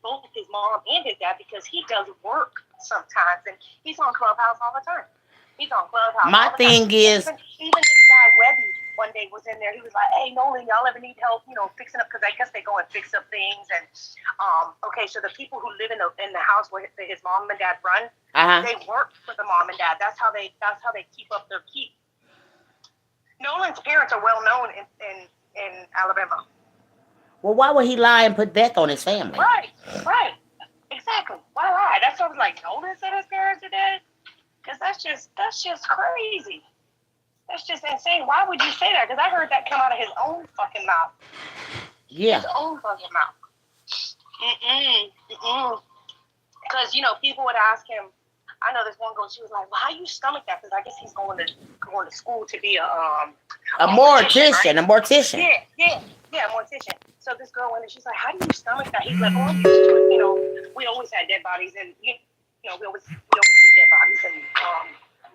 both his mom and his dad, because he does work sometimes. And he's on Clubhouse all the time. He's on Clubhouse. My thing is, even this guy Webby one day was in there. He was like, "Hey, Nolan, y'all ever need help? You know, fixing up?" Because I guess they go and fix up things. And okay, so the people who live in the house where his mom and dad run, they work for the mom and dad. That's how they keep up their keep. Nolan's parents are well known in Alabama. Well, why would he lie and put death on his family? Right, exactly. Why lie? That's what I was like. Nolan said his parents are dead. Because that's just crazy. That's just insane. Why would you say that? Because I heard that come out of his own fucking mouth. Yeah. His own fucking mouth. Because, you know, people would ask him, I know this one girl, she was like, well, how you stomach that? Because I guess he's going to school to be a mortician, right? A mortician. Yeah, a mortician. So this girl went and she's like, how do you stomach that? He's like, oh, I'm used to it. You know, we always had dead bodies and, you know, we always see dead bodies in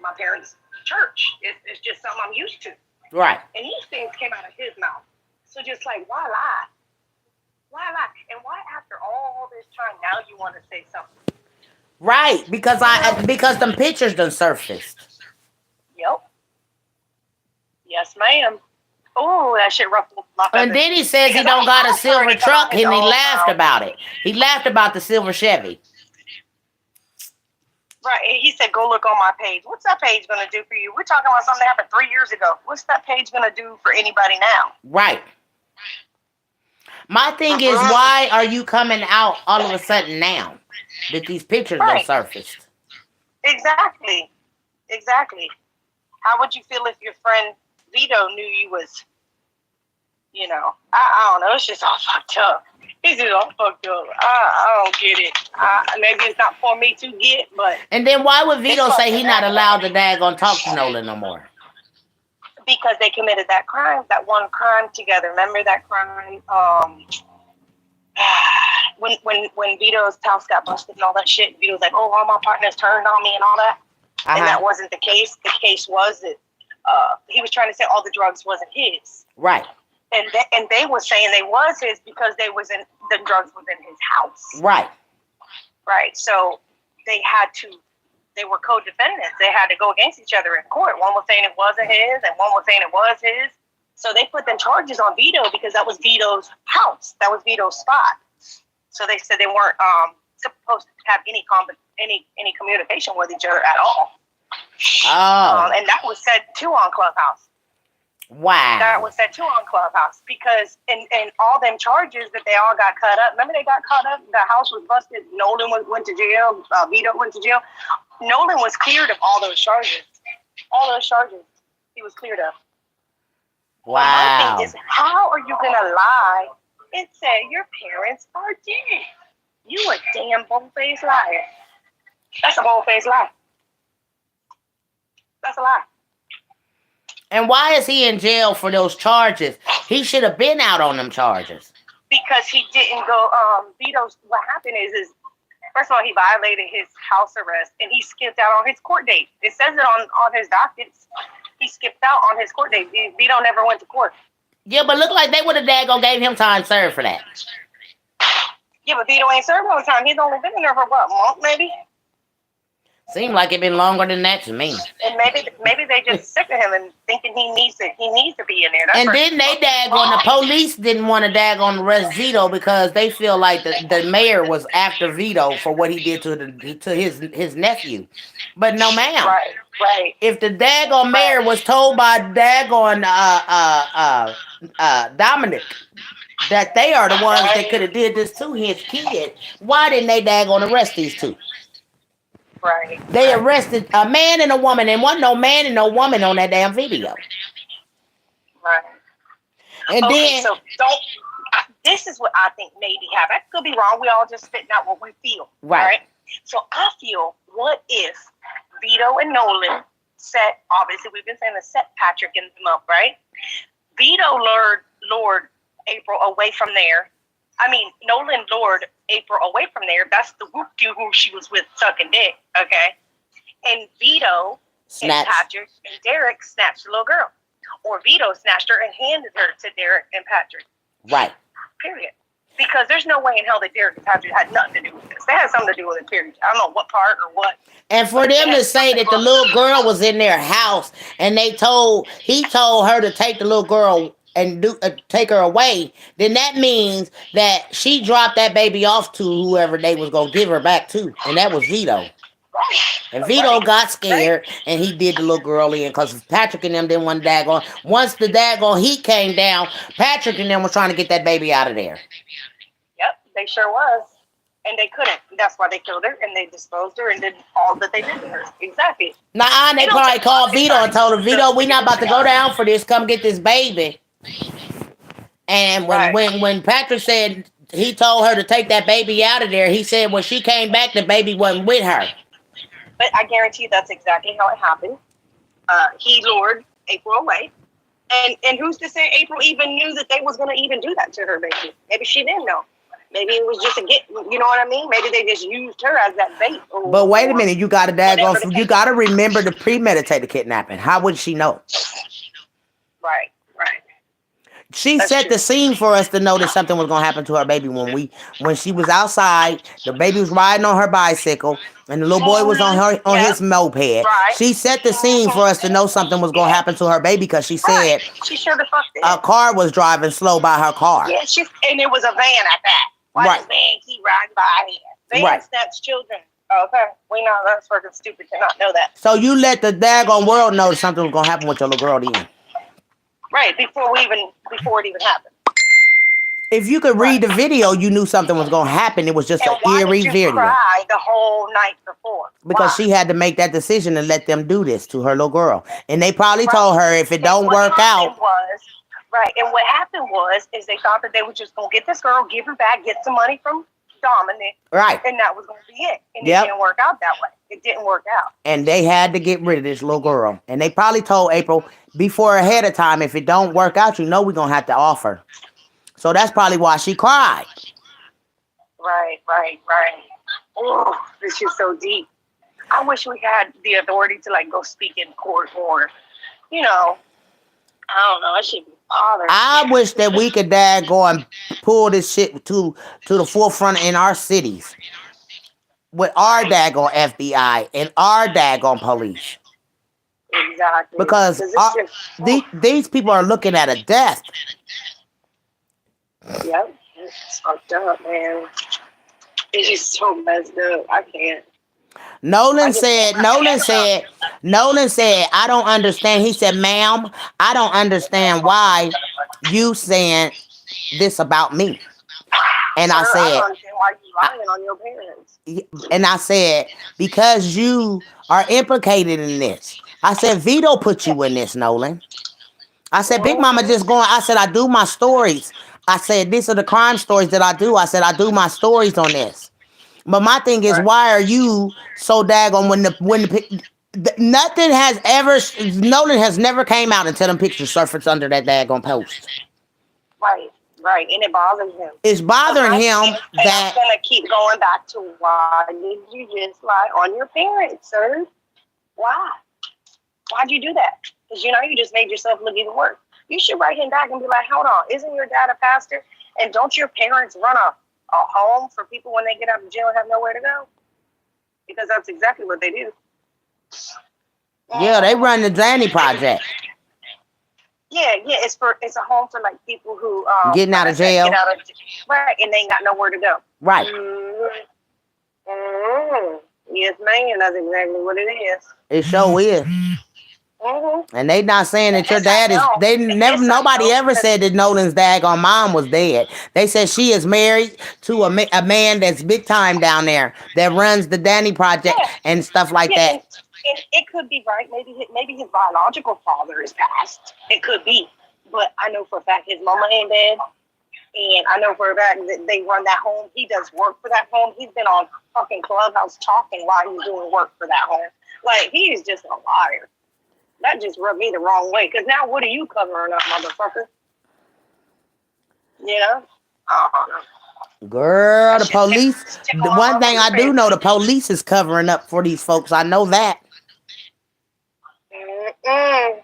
my parents' church. It's just something I'm used to. Right. And these things came out of his mouth. So just like, why lie? Why lie? And why after all this time now you want to say something? Right, because them pictures done surfaced. Yep. Yes, ma'am. Oh, that shit ruffled my feathers. And then he says he don't got a silver truck, and he laughed about it. He laughed about the silver Chevy. Right, he said, go look on my page. What's that page going to do for you? We're talking about something that happened 3 years ago. What's that page going to do for anybody now? Right. My thing is, why are you coming out all of a sudden now that these pictures are surfaced? Exactly. How would you feel if your friend Vito knew you was, you know, I don't know, it's just all fucked up. It's just all fucked up. I don't get it. Maybe it's not for me to get, but... And then why would Vito say he's not allowed to daggone talk to Nolan no more? Because they committed that one crime together. Remember that crime? When Vito's house got busted and all that shit, Vito was like, oh, all my partners turned on me and all that. And that wasn't the case. The case was that he was trying to say all the drugs wasn't his. Right. And they were saying they was his because the drugs was in his house. Right. Right. So they were co-defendants. They had to go against each other in court. One was saying it wasn't his and one was saying it was his. So they put them charges on Vito because that was Vito's house. That was Vito's spot. So they said they weren't supposed to have any communication with each other at all. Oh. And that was said too on Clubhouse. Wow. That was said too on Clubhouse because in all them charges that they all got cut up. Remember they got caught up? The house was busted. Nolan went to jail. Vito went to jail. Nolan was cleared of all those charges. All those charges he was cleared of. Wow. My thing is, how are you going to lie and say your parents are dead? You a damn bold-faced liar. That's a bold-faced lie. That's a lie. And why is he in jail for those charges? He should have been out on them charges. Because he didn't go, Vito's, what happened is first of all, he violated his house arrest and he skipped out on his court date. It says it on his dockets. He skipped out on his court date. Vito never went to court. Yeah, but look like they would have daggone gave him time served for that. Yeah, but Vito ain't served all the time. He's only been in there for what, a month maybe? Seemed like it been longer than that to me. And maybe they just sick of him and thinking he needs to be in there. That's and then they daggone, the police didn't want to daggone arrest Vito because they feel like the mayor was after Vito for what he did to his nephew. But no, ma'am. Right. If the daggone mayor was told by daggone Dominic that they are the ones that could have did this to his kid, why didn't they daggone arrest these two? Right. They arrested a man and a woman, and wasn't no man and no woman on that damn video. Right. And then, so this is what I think maybe happened. I could be wrong. We all just spitting out what we feel. Right. So I feel, what if Vito and Nolan obviously we've been saying set Patrick in them up, right? Vito lured April away from there. Nolan lured April away from there. That's the whoop-de who she was with sucking dick, okay? And Vito and Patrick and Derek snatched the little girl. Or Vito snatched her and handed her to Derek and Patrick. Right. Period. Because there's no way in hell that Derek and Patrick had nothing to do with this. They had something to do with it, period. I don't know what part or what. And for them to say that the little girl was in their house and he told her to take the little girl and take her away, then that means that she dropped that baby off to whoever they was going to give her back to. And that was Vito. And Vito got scared and he did the little girl in because Patrick and them didn't want daggone. Once the daggone heat came down, Patrick and them was trying to get that baby out of there. Yep, they sure was. And they couldn't. That's why they killed her and they disposed her and did all that they did to her. Exactly. Nah, they probably called Vito and told him, Vito, we not about to go down for this. Come get this baby. And when Patrick said he told her to take that baby out of there, he said when she came back, the baby wasn't with her. But I guarantee you that's exactly how it happened. He lured April away. And who's to say April even knew that they was going to even do that to her baby? Maybe she didn't know. Maybe it was just a get, you know what I mean? Maybe they just used her as that bait. But wait a minute, you got to remember the premeditated kidnapping. How would she know? Right. She set the scene for us to know that something was going to happen to her baby when she was outside. The baby was riding on her bicycle, and the little boy was on his moped. Right. She set the scene for us to know something was going to happen to her baby because she said she sure the fuck did. A car was driving slow by her car. Yeah, and it was a van at that. Why does van keep riding by here? Van snatch children. Okay, we know that's fucking stupid to not know that. So you let the daggone world know something was going to happen with your little girl then. Right, before it even happened. If you could read the video, you knew something was going to happen. It was just an eerie video. Why did you cry the whole night before? Because she had to make that decision to let them do this to her little girl. And they probably told her if it don't work out. And what happened was they thought that they were just going to get this girl, give her back, get some money from Dominic. Right. And that was going to be it. And it didn't work out that way. It didn't work out. And they had to get rid of this little girl. And they probably told April before ahead of time, if it don't work out, we're going to have to offer. So that's probably why she cried. Right. Oh, this is so deep. I wish we had the authority to go speak in court or, I don't know. I should be bothered. I wish that we could go and pull this shit to the forefront in our cities with our daggone FBI and our daggone police. Exactly. Because it's just, these people are looking at a death. yep, it's fucked up, man. It's just so messed up. I can't. Nolan said, I don't understand. He said, ma'am, I don't understand why you saying this about me. And I Sir, I said, don't understand why you lying on your parents. and I said, because you are implicated in this. I said, Vito put you in this, Nolan. I said, Big Mama just going, I said, I do my stories. I said, these are the crime stories that I do. I said, I do my stories on this. But my thing is, why are you so daggone nothing has ever, Nolan has never came out until them pictures surfaced under that daggone post. Right, and it bothers him. It's bothering him that... I'm going to keep going back to why did you just lie on your parents, sir? Why? Why'd you do that? Because, you just made yourself look even worse. You should write him back and be like, hold on, isn't your dad a pastor? And don't your parents run a home for people when they get out of jail and have nowhere to go? Because that's exactly what they do. Yeah, they run the Danny Project. Yeah, it's a home for like people who getting out of jail. Right, and they ain't got nowhere to go. Right. Mm-hmm. Yes, ma'am. That's exactly what it is. It sure is. Mm-hmm. And they not saying that your dad is. Nobody ever said that Nolan's daggone mom was dead. They said she is married to a man that's big time down there that runs the Danny Project and stuff like that. And it could be right. Maybe his biological father is passed. It could be, but I know for a fact his mama ain't dead, and I know for a fact that they run that home. He does work for that home. He's been on fucking Clubhouse talking while he's doing work for that home. Like, he is just a liar. That just rubbed me the wrong way. Because now what are you covering up, motherfucker? Girl, the police. The one thing I do know, the police is covering up for these folks. I know that. I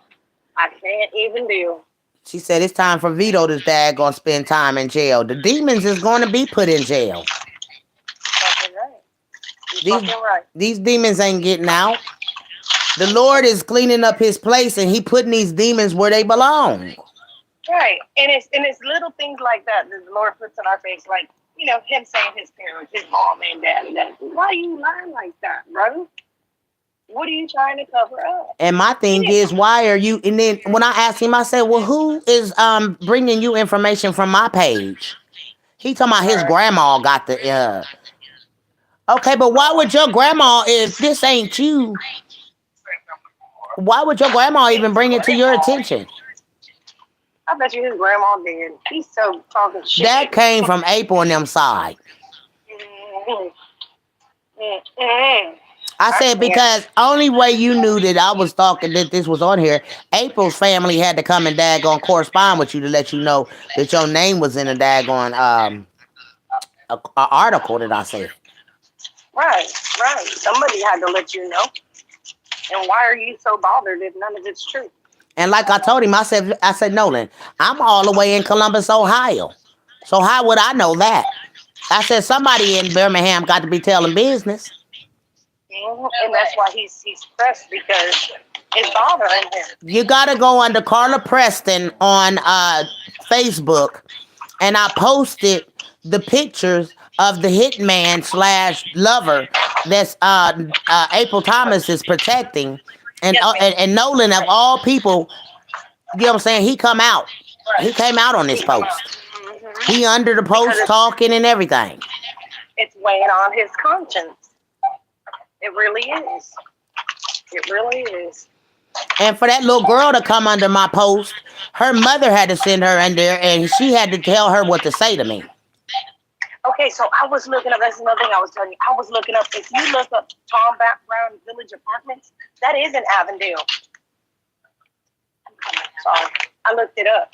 can't even deal. She said it's time for Vito to daggone spend time in jail. The demons is going to be put in jail. These demons ain't getting out. The Lord is cleaning up his place and he putting these demons where they belong. Right. And it's little things like that the Lord puts in our face, like, him saying his parents, his mom and dad and that. Why are you lying like that, brother? What are you trying to cover up? And my thing is, why are you? And then when I asked him, I said, well, who is bringing you information from my page? He talking about his grandma got the... Okay, but why would your grandma, if this ain't you, why would your grandma even bring it to your attention? I bet you his grandma did. He's so talking shit. That came from April and them side. I said, because only way you knew that I was talking, that this was on here, April's family had to come and daggone correspond with you to let you know that your name was in a daggone a article that I said. Right. Somebody had to let you know. And why are you so bothered if none of it's true? And like I told him, I said, Nolan, I'm all the way in Columbus, Ohio. So how would I know that? I said, somebody in Birmingham got to be telling business. And that's why he's pressed, because it's bothering him. You got to go under Carla Preston on Facebook, and I posted the pictures of the hitman / lover that's April Thomas is protecting. And Nolan, of all people, you know what I'm saying, he come out. He came out on this post. He under the post talking and everything. It's weighing on his conscience. It really is. It really is. And for that little girl to come under my post, her mother had to send her in there, and she had to tell her what to say to me. Okay, so I was looking up, that's another thing I was telling you. I was looking up, if you look up Tom Brown Village Apartments, that is in Avondale. Sorry, I looked it up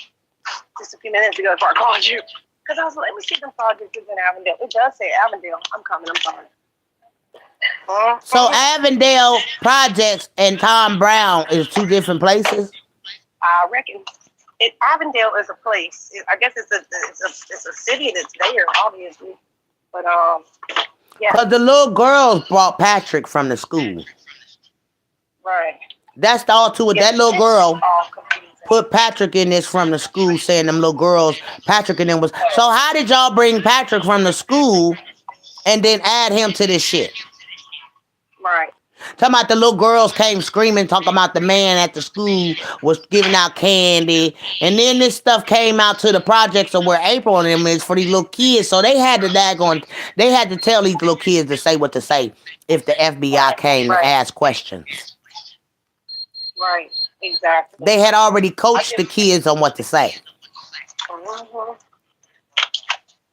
just a few minutes ago before I called you. Because I was like, let me see them projects in Avondale. It does say Avondale. I'm sorry. So Avondale Projects and Tom Brown is two different places? I reckon. Avondale is a place. I guess it's a city that's there, obviously. But yeah. Because the little girls brought Patrick from the school. Right. That's all to it. Yeah, That little it's girl all confusing. put Patrick in this from the school, saying them little girls, Patrick and them was. So how did y'all bring Patrick from the school and then add him to this shit? Right. Talking about the little girls came screaming, talking about the man at the school was giving out candy. And then this stuff came out to the projects of where April and them is for these little kids. So they had they had to tell these little kids to say what to say if the FBI came to ask questions. Right. Exactly. They had already coached the kids on what to say. Mhm.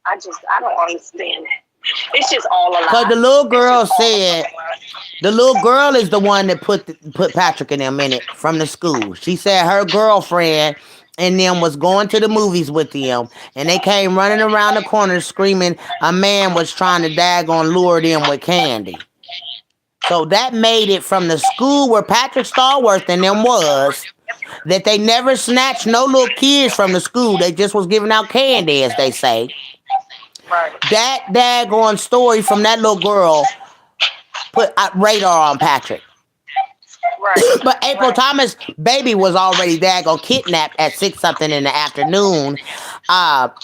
I don't understand it. It's just all a lie. Because the little girl said, the little girl is the one that put Patrick and them in it from the school. She said her girlfriend and them was going to the movies with them, and they came running around the corner screaming a man was trying to daggone lure them with candy. So that made it from the school where Patrick Starworth and them was, that they never snatched no little kids from the school. They just was giving out candy, as they say. Right. That daggone story from that little girl put radar on Patrick. Right. But April Thomas' baby was already daggone kidnapped at 6-something in the afternoon,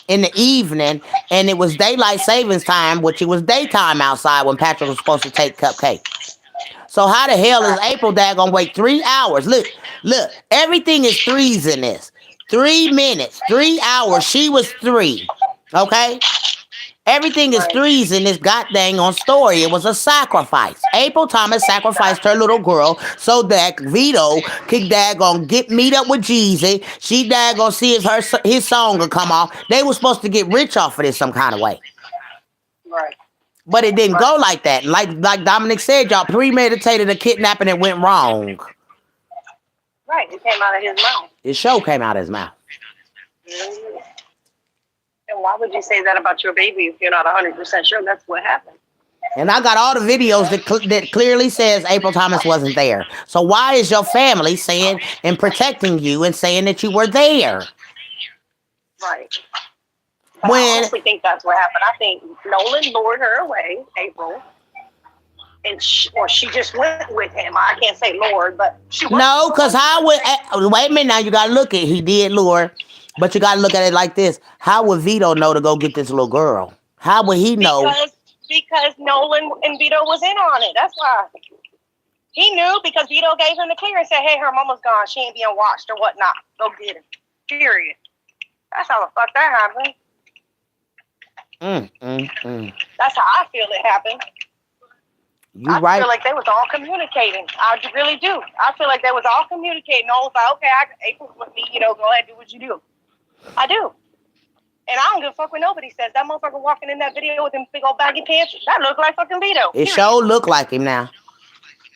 in the evening, and it was daylight savings time, which it was daytime outside when Patrick was supposed to take Cupcake. So how the hell is April daggone wait 3 hours? Look, everything is threes in this. 3 minutes, 3 hours. She was 3. Okay? Everything is threes in this goddamn on story. It was a sacrifice. April Thomas sacrificed her little girl so that Vito could daggone meet up with Jeezy. She daggone see if his song would come off. They were supposed to get rich off of this some kind of way. Right. But it didn't go like that. Like Dominic said, y'all premeditated a kidnapping and went wrong. Right. It came out of his mouth. His show came out of his mouth. Mm-hmm. And why would you say that about your baby if you're not 100% sure that's what happened? And I got all the videos that clearly says April Thomas wasn't there. So why is your family saying and protecting you and saying that you were there? Right. When I honestly think that's what happened. I think Nolan lured her away, April, and she just went with him. I can't say lured, but she went. No, because wait a minute now, you got to look at he did lure. But you got to look at it like this. How would Vito know to go get this little girl? How would he know? Because Nolan and Vito was in on it. That's why. He knew because Vito gave him the clear and said, hey, her mama's gone. She ain't being watched or whatnot. Go get him. Period. That's how the fuck that happened. That's how I feel it happened. I feel like they was all communicating. I really do. I feel like they was all communicating. Nolan's like, okay, April's with me. Go ahead, do what you do. I do. And I don't give a fuck what nobody says. That motherfucker walking in that video with them big old baggy pants, that looked like fucking Vito. It sure looked like him now.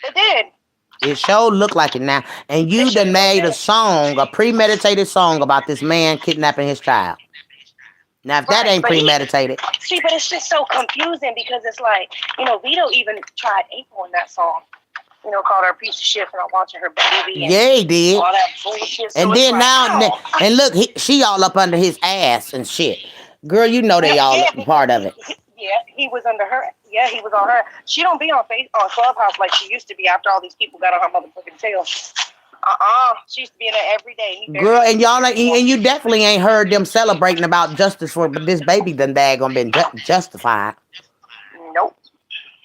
It did. It sure looked like it now. And you done made a premeditated song about this man kidnapping his child. Now, if that ain't premeditated. But it's just so confusing because it's like, Vito even tried April in that song. Called her a piece of shit for not watching her baby. Yeah, he did. All that bullshit. And then and look, she all up under his ass and shit. Girl, they all part of it. Yeah, he was under her. Yeah, he was on her. She don't be on Clubhouse like she used to be after all these people got on her motherfucking tail. She used to be in there every day. Girl, and you definitely ain't heard them celebrating about justice for this baby done daggone been justified. Nope.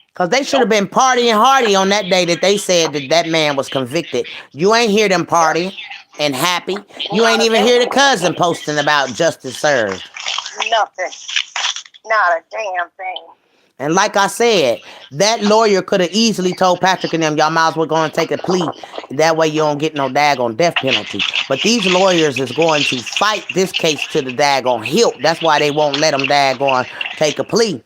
Because they should have been partying hardy on that day that they said that man was convicted. You ain't hear them partying and happy. You ain't even hear the cousin posting about justice served. Nothing. Not a damn thing. And like I said, that lawyer could have easily told Patrick and them, y'all might as well go and take a plea. That way you don't get no daggone death penalty. But these lawyers is going to fight this case to the daggone hilt. That's why they won't let them daggone take a plea.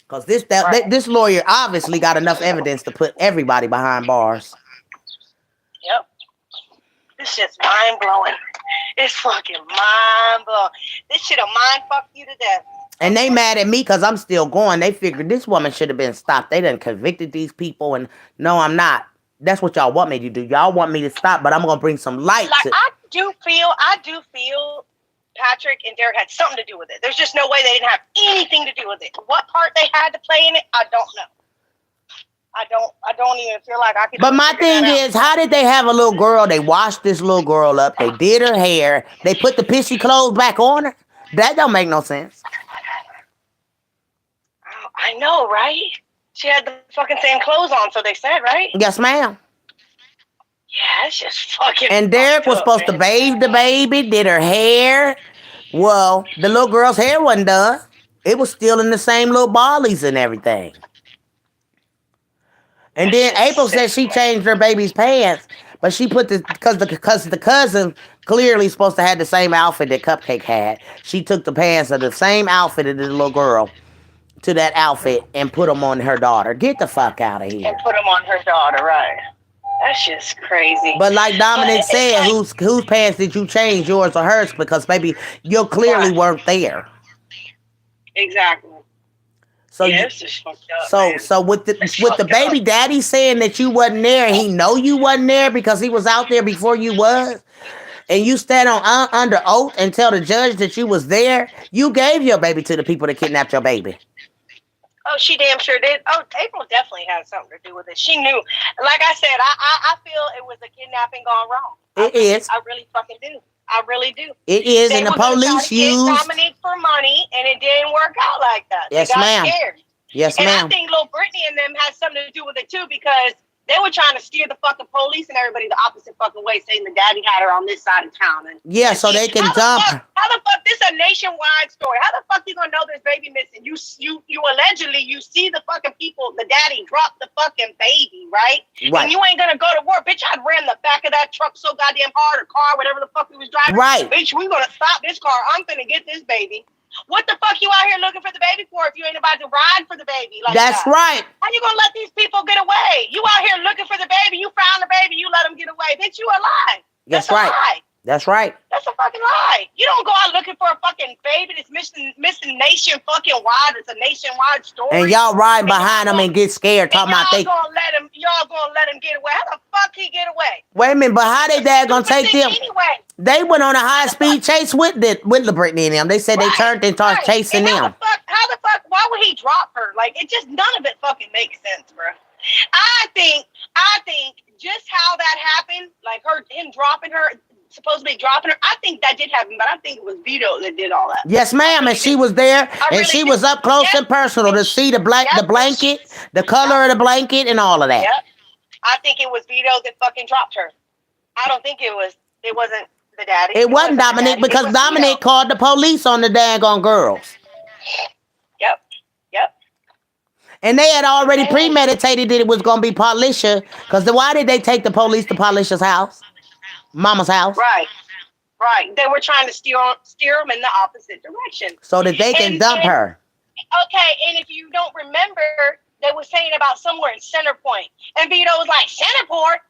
Because this lawyer obviously got enough evidence to put everybody behind bars. Yep. This shit's mind-blowing. It's fucking mind-blowing. This shit'll mind-fuck you to death. And they mad at me because I'm still going. They figured this woman should have been stopped. They done convicted these people, and no, I'm not. That's what y'all want me to do. Y'all want me to stop, but I'm going to bring some light to it. I do feel Patrick and Derek had something to do with it. There's just no way they didn't have anything to do with it. What part they had to play in it, I don't know. I don't even feel like I can. But my thing is, how did they have a little girl? They washed this little girl up. They did her hair. They put the pissy clothes back on her. That don't make no sense. I know, right? She had the fucking same clothes on, so they said, right? Yes, ma'am. Yeah, it's just fucking. And Derek was supposed to bathe the baby, did her hair. Well, the little girl's hair wasn't done. It was still in the same little ballies and everything. And then April said she changed her baby's pants, but she put because the cousin clearly supposed to have the same outfit that Cupcake had. She took the pants of the same outfit of the little girl to that outfit and put them on her daughter. Get the fuck out of here. And put them on her daughter, right? That's just crazy. But like Dominic said, like, whose pants did you change, yours or hers? Because baby, you clearly weren't there. Exactly. So yeah, it's just fucked up, so with the baby daddy saying that you wasn't there and he know you wasn't there because he was out there before you was, and you stand on under oath and tell the judge that you was there, you gave your baby to the people that kidnapped your baby. Oh, she damn sure did. Oh, April definitely had something to do with it. She knew. Like I said, I feel it was a kidnapping gone wrong. It is. I really fucking do. I really do. It is, and the police used Dominic for money, and it didn't work out like that. Yes, ma'am. Scared. Yes, and ma'am. I think Lil Brittany and them had something to do with it too, because they were trying to steer the fucking police and everybody the opposite fucking way, saying the daddy had her on this side of town. And yeah, so they can dump her. How the fuck? This is a nationwide story. How the fuck you gonna know there's baby missing? You allegedly you see the fucking people, the daddy dropped the fucking baby, right? Right. And you ain't gonna go to work, bitch. I ran the back of that truck so goddamn hard, or car, whatever the fuck we was driving. Right. Bitch, we gonna stop this car. I'm gonna get this baby. What the fuck you out here looking for the baby for if you ain't about to ride for the baby? Like that's that? Right. How you gonna let these people get away? You out here looking for the baby, you found the baby, you let them get away. Bitch, you a lie. That's right. A lie. That's right. That's a fucking lie. You don't go out looking for a fucking baby that's missing nation fucking wide. It's a nationwide story. And y'all ride behind them and get scared talking about y'all gonna let him get away. How the fuck he get away? Wait a minute, but how they dad gonna take them? Anyway. They went on a high speed chase with the Brittany and them. They said they turned and started chasing them. How the fuck? Why would he drop her? Like, it just, none of it fucking makes sense, bro. I think just how that happened, like him dropping her, supposedly dropping her, I think that did happen, but I think it was Vito that did all that. Yes, ma'am, and she was there, and she was up close and personal to see the blanket, the color of the blanket, and all of that. Yep. I think it was Vito that fucking dropped her. I don't think it wasn't the daddy. It wasn't Dominic, because Dominic called the police on the daggone girls. Yep. And they had already premeditated that it was going to be Paulisha, because why did they take the police to Paulisha's house? Mama's house? Right. They were trying to steer them in the opposite direction. So that they can dump her. Okay, and if you don't remember, they were saying about somewhere in Center Point. And Vito was like, Center Point?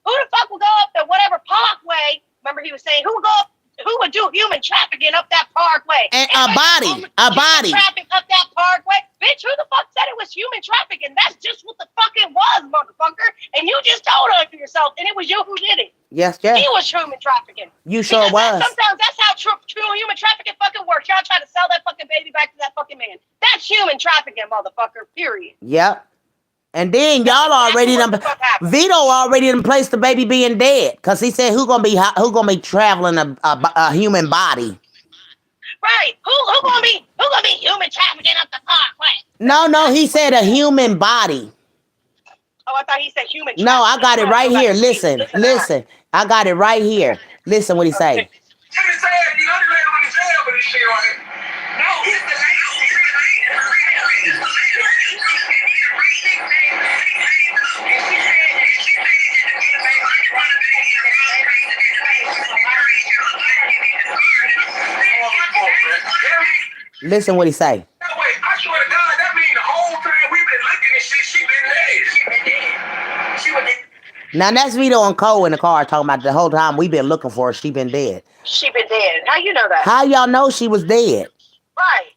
Who the fuck would go up the whatever parkway? Remember he was saying, who would do human trafficking up that parkway? And a body. Traffic up that parkway? Bitch, who the fuck said it was human trafficking? That's just what the fuck it was, motherfucker. And you just told on yourself, and it was you who did it. Yes. He was human trafficking. You sure was. Sometimes that's how true human trafficking fucking works. Y'all try to sell that fucking baby back to that fucking man. That's human trafficking, motherfucker, period. Yep. And then y'all already Vito already placed the baby being dead, because he said who gonna be traveling a human body. Right. Who gonna be human trafficking up the parkway? No, he said a human body. Oh, I thought he said human trafficking. No, I got it right here. Listen. I got it right here. Listen what he say. You know the lady went to jail for this shit on it. No, he's the Listen what he say. Wait, I swear to God, that mean the whole time we've been looking at shit, she been dead. She was dead. Now that's Vito and Cole in the car talking about the whole time we've been looking for her. She been dead. She been dead. How you know that? How y'all know she was dead? Right.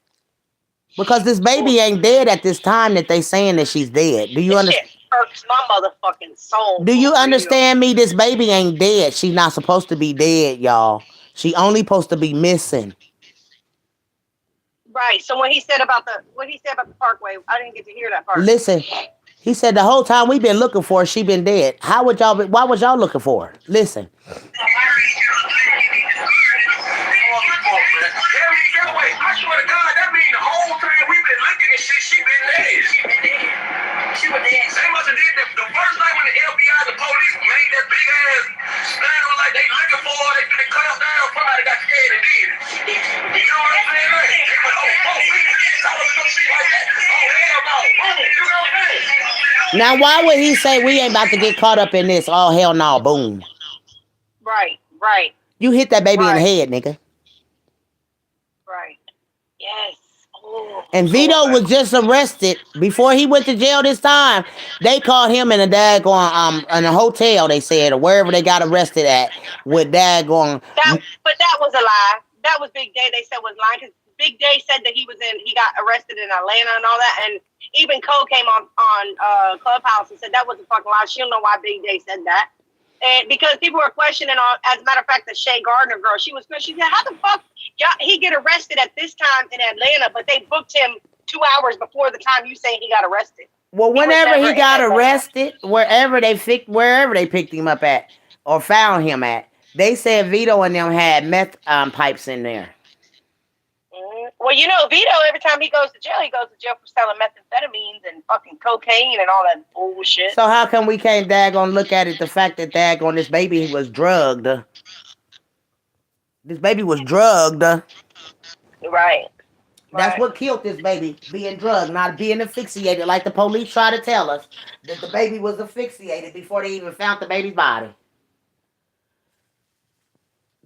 Because this baby ain't dead at this time that they saying that she's dead. Do you understand? Shit irks my motherfucking soul. Do you understand me? This baby ain't dead. She's not supposed to be dead, y'all. She only supposed to be missing. Right. So what he said about the parkway, I didn't get to hear that part. Listen, He said the whole time we've been looking for her, she been dead. Why was y'all looking for her? Listen. I swear to God, that mean the whole time we've been looking at shit, she been dead. She was dead. They must have did that the first night when the FBI, the police made that big ass stand on like they looking for her, they finna cut us down, somebody got scared and did it. You know what I'm saying? They went, oh, we didn't get caught up in no shit like that. Oh, hell no. Boom. You know what I'm saying? Now, why would he say we ain't about to get caught up in this? Oh, hell no, boom. Right, right, You hit that baby in the Right. head, nigga. right. Yes. Oh, And Vito was just arrested before he went to jail this time. They caught him in a daggone in a hotel, they said, or wherever they got arrested at with daggone. but that was a lie. That was Big Day. They said was lying because Big Day said that he got arrested in Atlanta and all that. And even Cole came on Clubhouse and said that was a fucking lie. She don't know why Big Day said that. And because people were questioning, as a matter of fact, the Shay Gardner girl, she said, how the fuck he get arrested at this time in Atlanta, but they booked him 2 hours before the time you say he got arrested. Well, whenever he got arrested, wherever they picked him up at or found him at, they said Vito and them had meth pipes in there. Well, you know, Vito, every time he goes to jail for selling methamphetamines and fucking cocaine and all that bullshit. So how come we can't daggone look at it, the fact that daggone this baby was drugged? This baby was drugged. Right. That's what killed this baby, being drugged, not being asphyxiated like the police try to tell us, that the baby was asphyxiated before they even found the baby's body.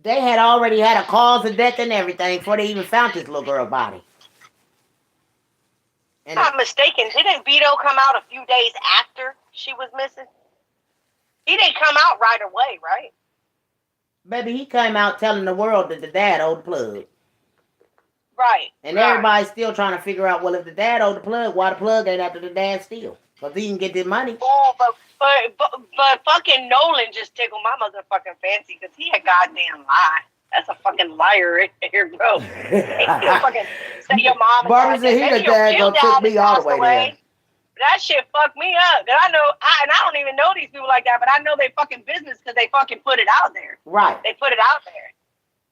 They had already had a cause of death and everything before they even found this little girl's body. If I'm not mistaken, didn't Vito come out a few days after she was missing? He didn't come out right away, right? Baby, he came out telling the world that the dad owed the plug. Right. And everybody's still trying to figure out, well, if the dad owed the plug, why the plug ain't after the dad steal? Because he can get this money. Oh, but fucking Nolan just tickled my motherfucking fancy because he a goddamn lie. That's a fucking liar right there, bro. He still fucking say your mom. Barbara said he the dad gonna took me all the way there. That shit fucked me up. And I don't even know these people like that, but I know they fucking business because they fucking put it out there. Right. They put it out there.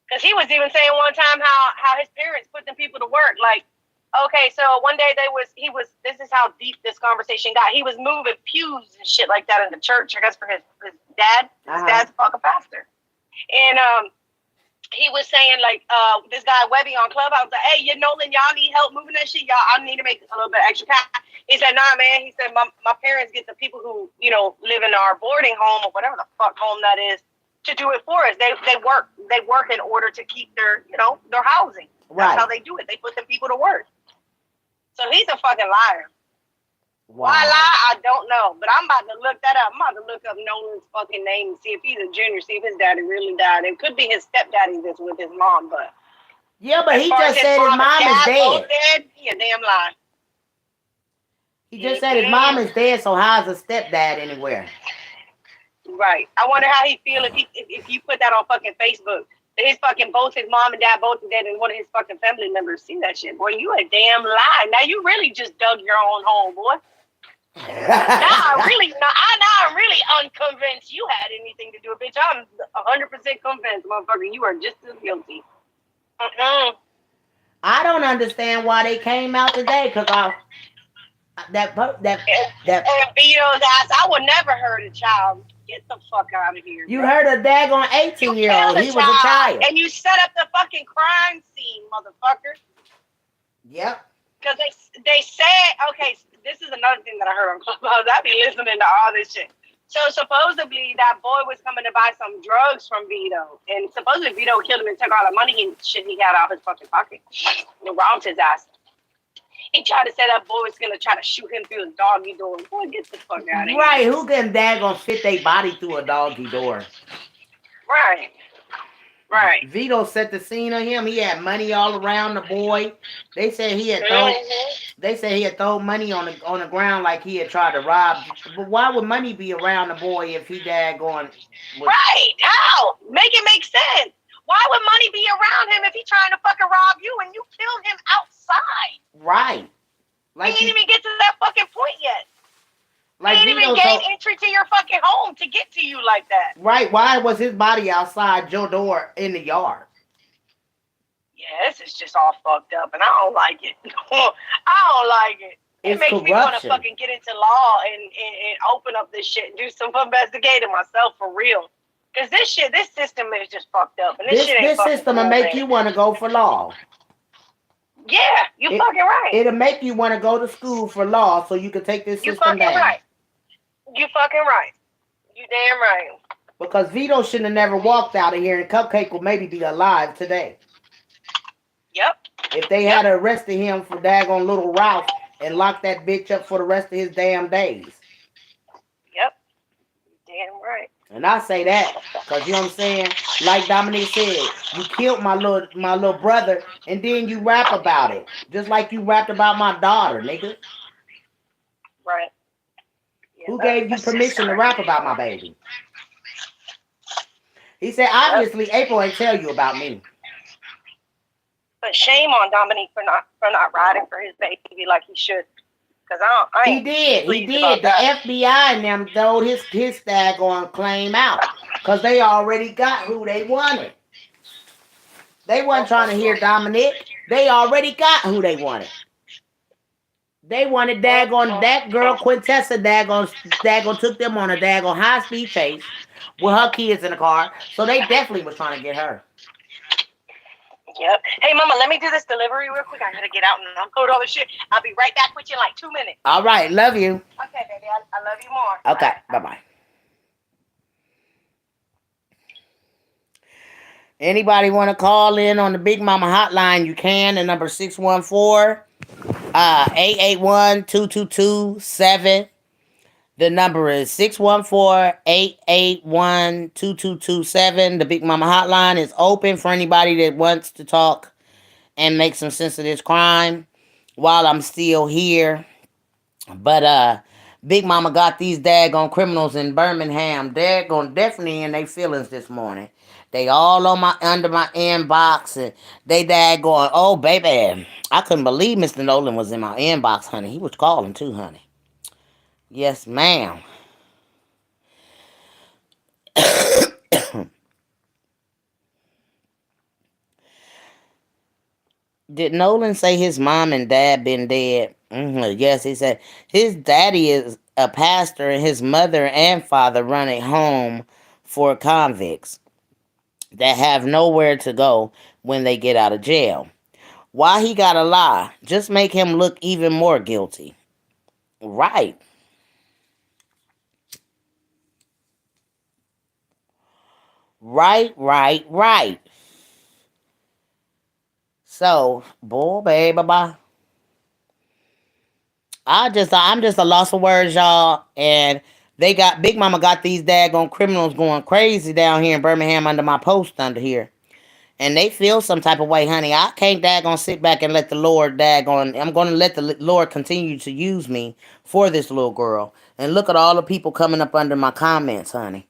Because he was even saying one time how his parents put them people to work. Like, okay, so one day this is how deep this conversation got. He was moving pews and shit like that in the church, I guess for his dad. His dad's a fucking pastor. And he was saying like, this guy Webby on Clubhouse, like, hey, Nolan, y'all need help moving that shit? Y'all, I need to make a little bit extra cash. He said, nah, man. He said, my parents get the people who, live in our boarding home or whatever the fuck home that is to do it for us. They work in order to keep their housing. That's how they do it. They put them people to work. So he's a fucking liar. Wow. Why lie? I don't know. But I'm about to look that up. I'm about to look up Nolan's fucking name and see if he's a junior, see if his daddy really died. It could be his stepdaddy that's with his mom, but yeah, but he just said his mom is dead. He a damn lie. He just said his mom is dead, so how's a stepdad anywhere? Right. I wonder how he feel if you put that on fucking Facebook. Both his mom and dad both dead, and one of his fucking family members see that shit. Boy, you a damn lie. Now you really just dug your own hole, boy. Now I'm really unconvinced you had anything to do with it, bitch. I'm 100% convinced, motherfucker, you are just as guilty. I don't understand why they came out today, because that and Vito's ass, I would never hurt a child. Get the fuck out of here. You heard a daggone 18-year-old. He was a child. And you set up the fucking crime scene, motherfucker. Yep. Because they said, okay, this is another thing that I heard on Clubhouse. I be listening to all this shit. So supposedly that boy was coming to buy some drugs from Vito. And supposedly Vito killed him and took all the money and shit he had out of his fucking pocket. And robbed his ass. He tried to say that boy was going to try to shoot him through his doggy door. Boy, get the fuck out of here. Right, who can daggone fit their body through a doggy door? Right. Right. Vito set the scene on him. He had money all around the boy. They said he had thrown money on the ground like he had tried to rob. But why would money be around the boy if he daggone Right. How? Make it make sense. Why would money be around him if he's trying to fucking rob you and you killed him outside? Right. Like he didn't even get to that fucking point yet. Like he didn't Vito even gain told, entry to your fucking home to get to you like that. right? Why was his body outside your door in the yard? Yeah, this is just all fucked up, and I don't like it. I don't like it. It It's makes me want to corruption. fucking get into law and open up this shit and do some investigating myself for real. Because this system is just fucked up. And this shit ain't This fucking system will cool, make man. you want to go for law. Yeah, you It- fucking right. It'll make you want to go to school for law so you can take this You system fucking down. right. You fucking right. You damn right. Because Vito shouldn't have never walked out of here, and Cupcake will maybe be alive today. Yep. If they had arrested him for daggone little Ralph and locked that bitch up for the rest of his damn days. Yep. Damn right. And I say that because, you know what I'm saying? Like Dominique said, you killed my little brother, and then you rap about it. Just like you rapped about my daughter, nigga. Right. Yeah, Who gave you permission to rap about my baby? He said, obviously, April ain't tell you about me. But shame on Dominique for not riding for his baby like he should. Because He did. The FBI and them throwed his daggone claim out. Because they already got who they wanted. They wasn't trying to hear Dominic. They already got who they wanted. They wanted daggone that girl Quintessa daggone took them on a daggone high-speed chase with her kids in the car. So they definitely was trying to get her. Yep. Hey, Mama, let me do this delivery real quick. I gotta get out and unload all this shit. I'll be right back with you in like 2 minutes. All right. Love you. Okay, baby. I love you more. Okay. Bye-bye. Anybody want to call in on the Big Mama hotline, you can. The number 614-881-2227. The number is 614-881-2227. The Big Mama hotline is open for anybody that wants to talk and make some sense of this crime while I'm still here. But Big Mama got these daggone criminals in Birmingham. They're going definitely in their feelings this morning. They all under my inbox, and they daggone, oh baby, I couldn't believe Mr. Nolan was in my inbox, honey. He was calling too, honey. Yes, ma'am. Did Nolan say his mom and dad been dead? Yes, he said his daddy is a pastor and his mother and father run a home for convicts that have nowhere to go when they get out of jail. Why he gotta lie? Just make him look even more guilty. Right. Right. So, boy, baby, bye. I'm just a loss of words, y'all. And Big Mama got these daggone criminals going crazy down here in Birmingham under my post under here. And they feel some type of way, honey. I can't daggone sit back and let the Lord daggone. I'm going to let the Lord continue to use me for this little girl. And look at all the people coming up under my comments, honey.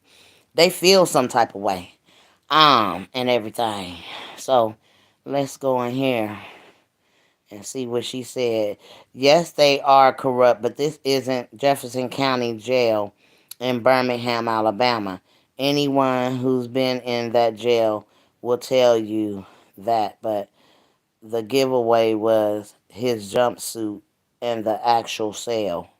They feel some type of way. And everything. So, let's go in here and see what she said. Yes, they are corrupt, but this isn't Jefferson County Jail in Birmingham, Alabama. Anyone who's been in that jail will tell you that, but the giveaway was his jumpsuit and the actual cell.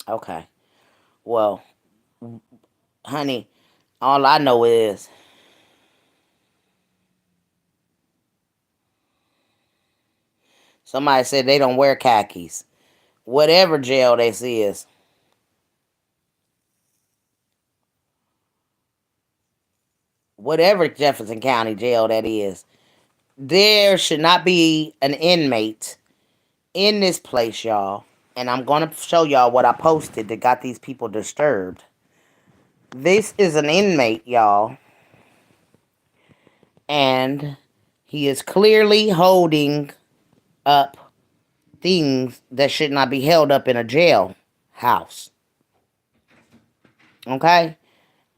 Okay. Well, honey, all I know is somebody said they don't wear khakis. Whatever jail this is. Whatever Jefferson County jail that is. There should not be an inmate in this place, y'all. And I'm going to show y'all what I posted that got these people disturbed. This is an inmate, y'all. And he is clearly holding up things that should not be held up in a jail house. Okay?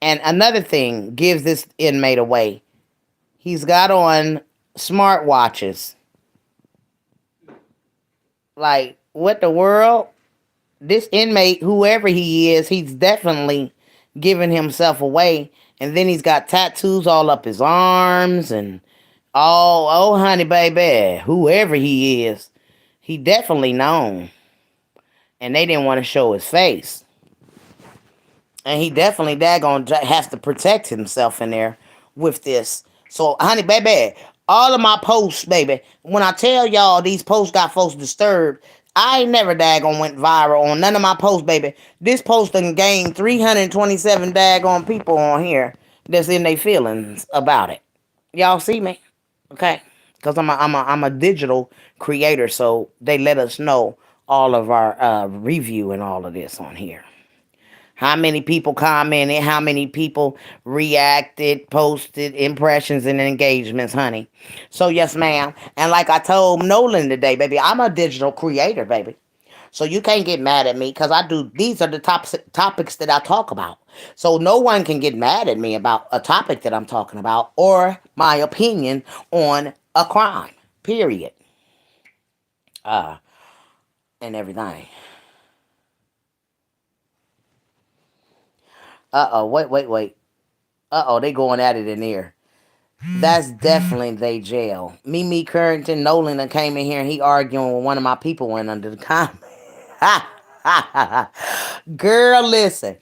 And another thing gives this inmate away. He's got on smartwatches. Like, what the world? This inmate, whoever he is, he's definitely giving himself away. And then he's got tattoos all up his arms and all, oh, honey, baby, whoever he is, he definitely known. And they didn't want to show his face. And he definitely daggone has to protect himself in there with this. So, honey, baby, all of my posts, baby, when I tell y'all these posts got folks disturbed, I ain't never daggone went viral on none of my posts, baby. This post done gained 327 daggone people on here that's in their feelings about it. Y'all see me? Okay? Because I'm a digital creator, so they let us know all of our review and all of this on here. How many people commented, how many people reacted, posted impressions and engagements, honey. So yes, ma'am. And like I told Nolan today, baby, I'm a digital creator, baby. So you can't get mad at me because these are the topics that I talk about. So no one can get mad at me about a topic that I'm talking about or my opinion on a crime, period. And everything. Wait. They going at it in here. That's definitely they jail. Mimi Currington Nolan that came in here and he arguing with one of my people went under the comment. Girl, listen.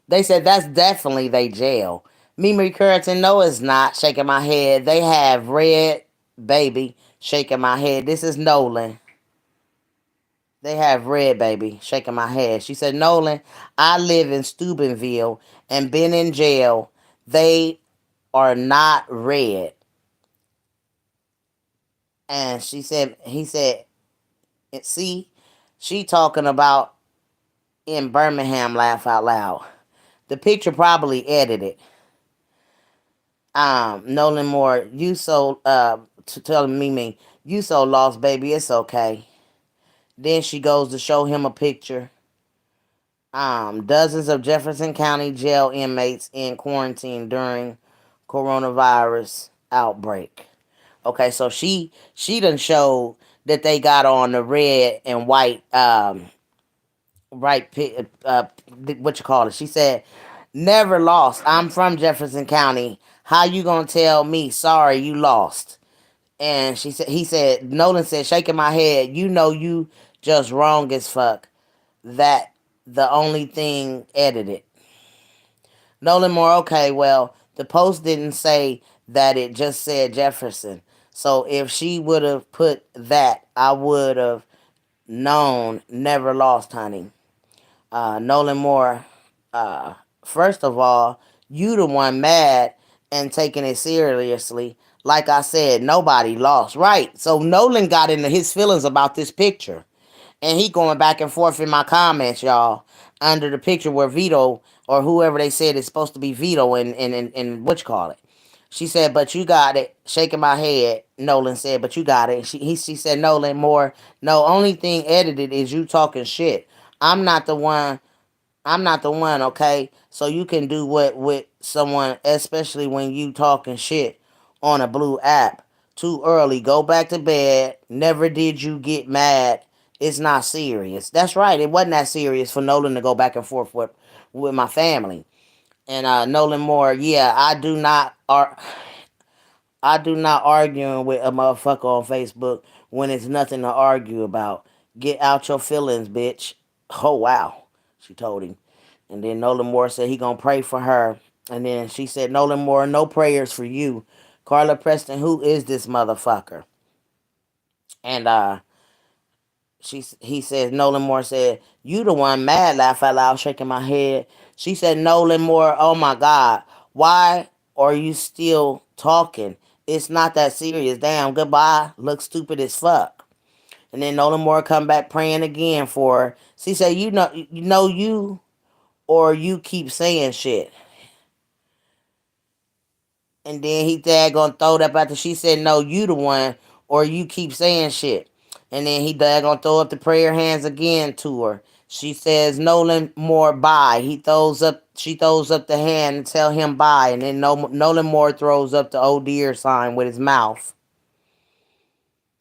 They said that's definitely they jail. Mimi Currington, no, it's not. Shaking my head. They have red baby shaking my head. This is Nolan. They have red baby shaking my head. She said, Nolan, I live in Steubenville and been in jail. They are not red. And he said, see, she talking about in Birmingham, laugh out loud. The picture probably edited. Nolan Moore, you so, telling me, you so lost, baby, it's okay. Then she goes to show him a picture. Dozens of Jefferson County jail inmates in quarantine during coronavirus outbreak. Okay, so she done showed that they got on the red and white what you call it. She said, never lost. I'm from Jefferson County. How you gonna tell me sorry you lost? And Nolan said, shaking my head, you know you just wrong as fuck. That the only thing edited. Nolan Moore, okay, well, the post didn't say that, it just said Jefferson. So if she would have put that, I would have known, never lost, honey. Nolan Moore, first of all, you the one mad and taking it seriously. Like I said, nobody lost. Right. So Nolan got into his feelings about this picture. And he going back and forth in my comments, y'all, under the picture where Vito or whoever they said is supposed to be Vito and what you call it. She said, but you got it. Shaking my head. Nolan said, but you got it. She said, Nolan Moore, no, only thing edited is you talking shit. I'm not the one, okay? So you can do what with someone, especially when you talking shit on a blue app. Too early. Go back to bed. Never did you get mad. It's not serious. That's right. It wasn't that serious for Nolan to go back and forth with my family. And Nolan Moore, yeah, I do not arguing with a motherfucker on Facebook when it's nothing to argue about. Get out your feelings, bitch. Oh wow, she told him. And then Nolan Moore said he gonna pray for her. And then she said, Nolan Moore, no prayers for you. Carla Preston, who is this motherfucker? And he says, Nolan Moore said, you the one mad, laugh out loud, shaking my head. She said, Nolan Moore, oh my God, why are you still talking? It's not that serious. Damn, goodbye. Look stupid as fuck. And then Nolan Moore come back praying again for her. She said, you know you or you keep saying shit. And then he gonna throw that back to, she said, no, you the one or you keep saying shit. And then he gonna throw up the prayer hands again to her. She says, Nolan Moore, bye. She throws up the hand and tell him bye. And then Nolan Moore throws up the oh dear sign with his mouth.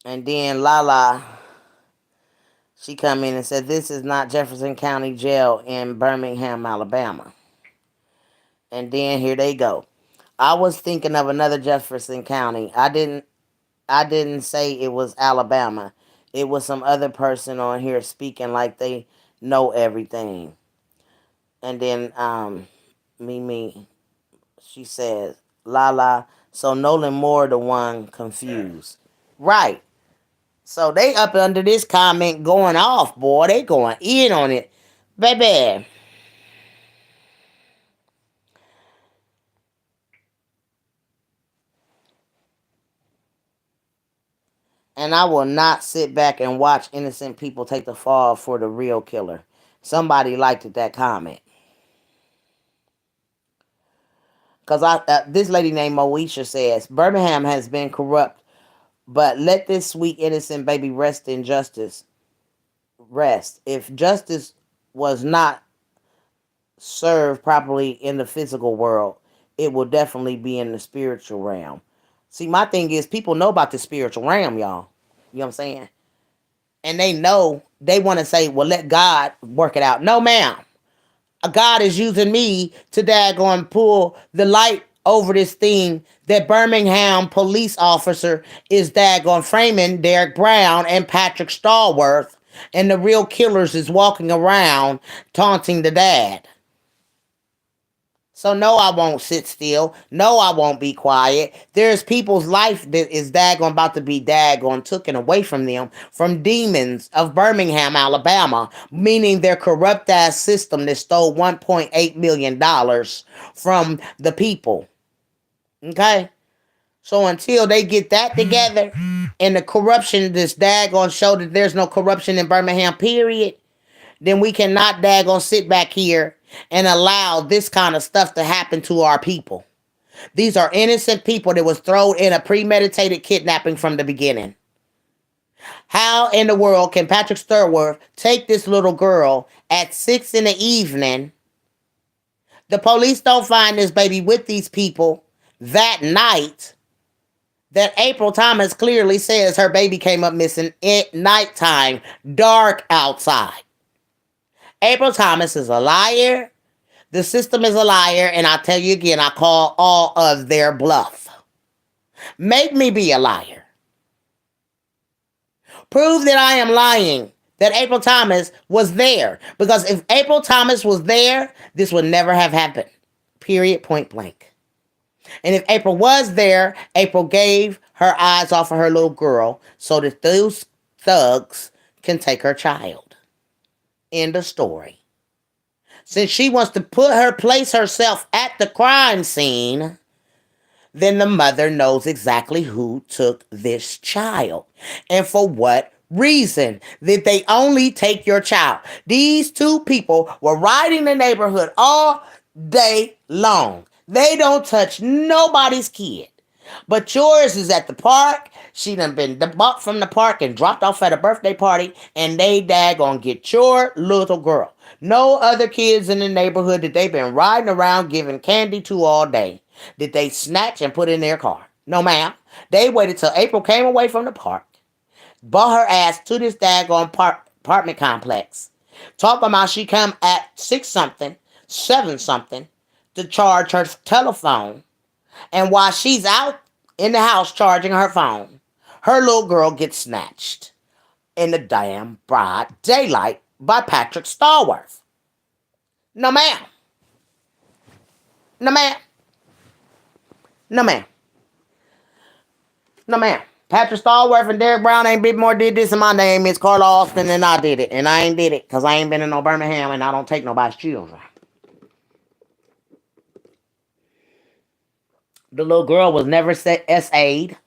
And then Lala She come in and said, this is not Jefferson County Jail in Birmingham, Alabama. And then here they go. I was thinking of another Jefferson County. I didn't say it was Alabama. It was some other person on here speaking like they know everything. And then Mimi, she says, la. So Nolan Moore the one confused. Right. So they up under this comment going off, boy. They going in on it. Baby. And I will not sit back and watch innocent people take the fall for the real killer. Somebody liked that comment. Because this lady named Moesha says, Birmingham has been corrupt, but let this sweet innocent baby rest in justice. Rest. If justice was not served properly in the physical world, it will definitely be in the spiritual realm. See, my thing is, people know about the spiritual realm, y'all. You know what I'm saying? And they know, they want to say, well, let God work it out. No, ma'am. God is using me to daggone pull the light over this thing that Birmingham police officer is daggone framing Derek Brown and Patrick Stallworth, and the real killers is walking around taunting the dad. So no, I won't sit still. No, I won't be quiet. There's people's life that is daggone about to be daggone taken away from them from demons of Birmingham, Alabama, meaning their corrupt ass system that stole $1.8 million from the people. Okay? So until they get that together and the corruption this daggone show that there's no corruption in Birmingham, period, then we cannot daggone sit back here and allow this kind of stuff to happen to our people. These are innocent people that was thrown in a premeditated kidnapping from the beginning. How in the world can Patrick Stallworth take this little girl at 6 p.m? The police don't find this baby with these people that night. That April Thomas clearly says her baby came up missing at nighttime, dark outside. April Thomas is a liar. The system is a liar. And I'll tell you again, I call all of their bluff. Make me be a liar. Prove that I am lying. That April Thomas was there. Because if April Thomas was there, this would never have happened. Period, point blank. And if April was there, April gave her eyes off of her little girl so that those thugs can take her child. End of story. Since she wants to place herself at the crime scene, then the mother knows exactly who took this child and for what reason did they only take your child. These two people were riding the neighborhood all day long. They don't touch nobody's kid. But yours is at the park. She done been bought from the park and dropped off at a birthday party, and they daggone get your little girl. No other kids in the neighborhood that they've been riding around giving candy to all day did they snatch and put in their car. No, ma'am. They waited till April came away from the park, brought her ass to this daggone apartment complex, talking about she come at 6-something, 7-something to charge her telephone. And while she's out in the house charging her phone, her little girl gets snatched in the damn broad daylight by Patrick Stallworth. No, ma'am. No, ma'am. No, ma'am. No, ma'am. Patrick Stallworth and Derek Brown ain't bit more did this, and my name is Carla Austin, and I did it. And I ain't did it because I ain't been in no Birmingham, and I don't take nobody's children. The little girl was never SA'd.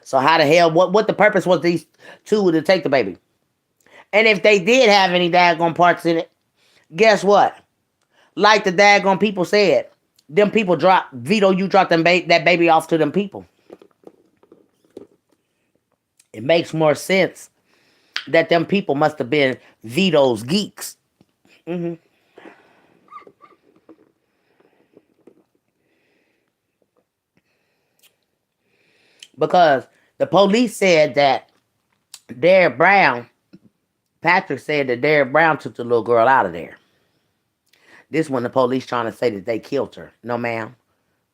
So how the hell, what the purpose was these two to take the baby? And if they did have any daggone parts in it, guess what? Like the daggone people said, them people dropped, Vito, you dropped that baby off to them people. It makes more sense that them people must have been Vito's geeks. Mm-hmm. Because the police said that Derek Brown Patrick said that Derek Brown took the little girl out of there. This when the police trying to say that they killed her. No, ma'am.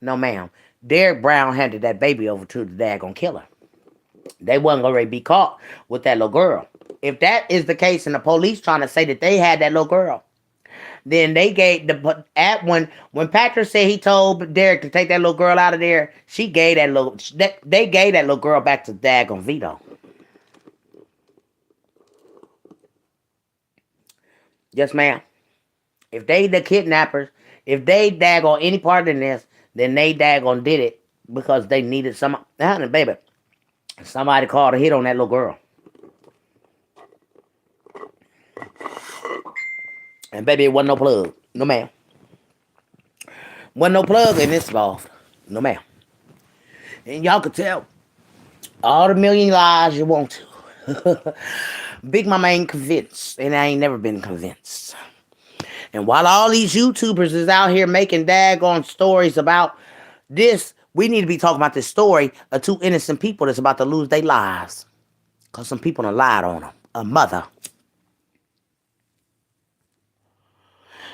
No, ma'am. Derek Brown handed that baby over to the daggone killer. They wasn't going to be caught with that little girl. If that is the case and the police trying to say that they had that little girl, then they gave when Patrick said he told Derek to take that little girl out of there, they gave that little girl back to daggone Vito. Yes, ma'am. If they the kidnappers, if they daggone any part in this, then they daggone did it because they needed some. Baby, somebody called a hit on that little girl. And baby, it wasn't no plug. No, ma'am. Wasn't no plug in this involved. No, ma'am. And y'all could tell all the million lies you want to. Big Mama ain't convinced, and I ain't never been convinced. And while all these YouTubers is out here making daggone stories about this, we need to be talking about this story of two innocent people that's about to lose their lives. Because some people done lied on them. A mother.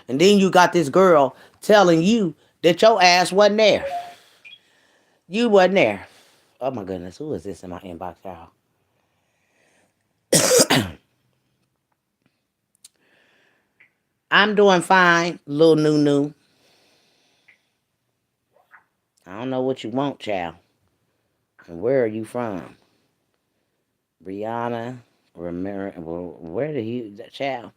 And then you got this girl telling you that your ass wasn't there. You wasn't there. Oh my goodness, who is this in my inbox, y'all? I'm doing fine, little Nunu. I don't know what you want, child. And where are you from? Brianna, where did you, child?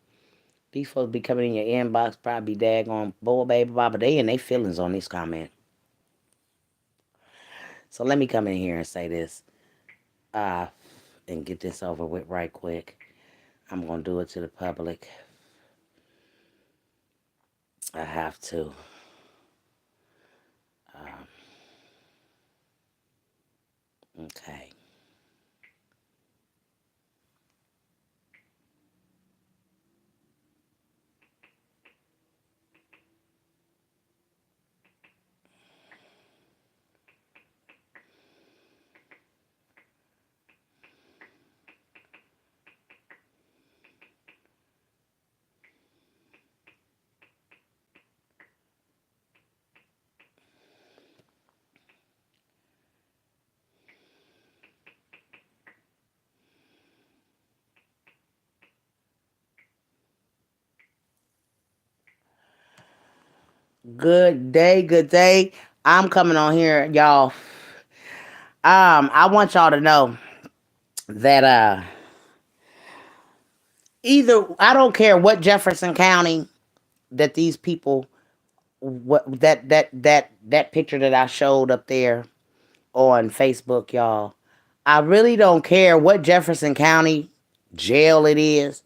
These folks be coming in your inbox, probably daggone boy, baby, baba. They in their feelings on this comment. So let me come in here and say this. And get this over with right quick. I'm going to do it to the public. I have to. Okay. Good day. I'm coming on here, y'all. I want y'all to know that either I don't care what Jefferson County that these people that picture that I showed up there on Facebook, y'all. I really don't care what Jefferson County jail it is.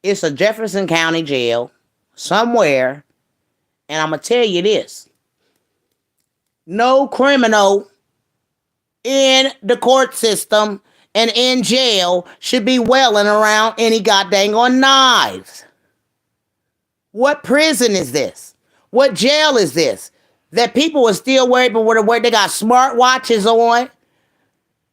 It's a Jefferson County jail somewhere. And I'm going to tell you this. No criminal in the court system and in jail should be welling around any goddamn on knives. What prison is this? What jail is this? That people are still worried about where they got smartwatches on.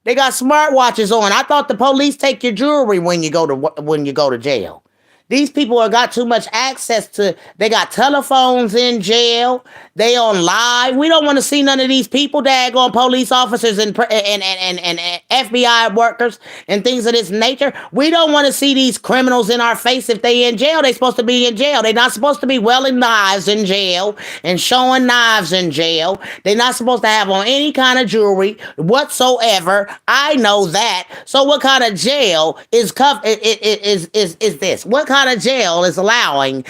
They got smartwatches on. I thought the police take your jewelry when you go to jail. These people have got too much access to, they got telephones in jail. They on live. We don't want to see none of these people, daggone police officers and FBI workers and things of this nature. We don't want to see these criminals in our face if they in jail. They supposed to be in jail. They're not supposed to be welling knives in jail and showing knives in jail. They're not supposed to have on any kind of jewelry whatsoever. I know that. So what kind of jail is this? What kind of jail is allowing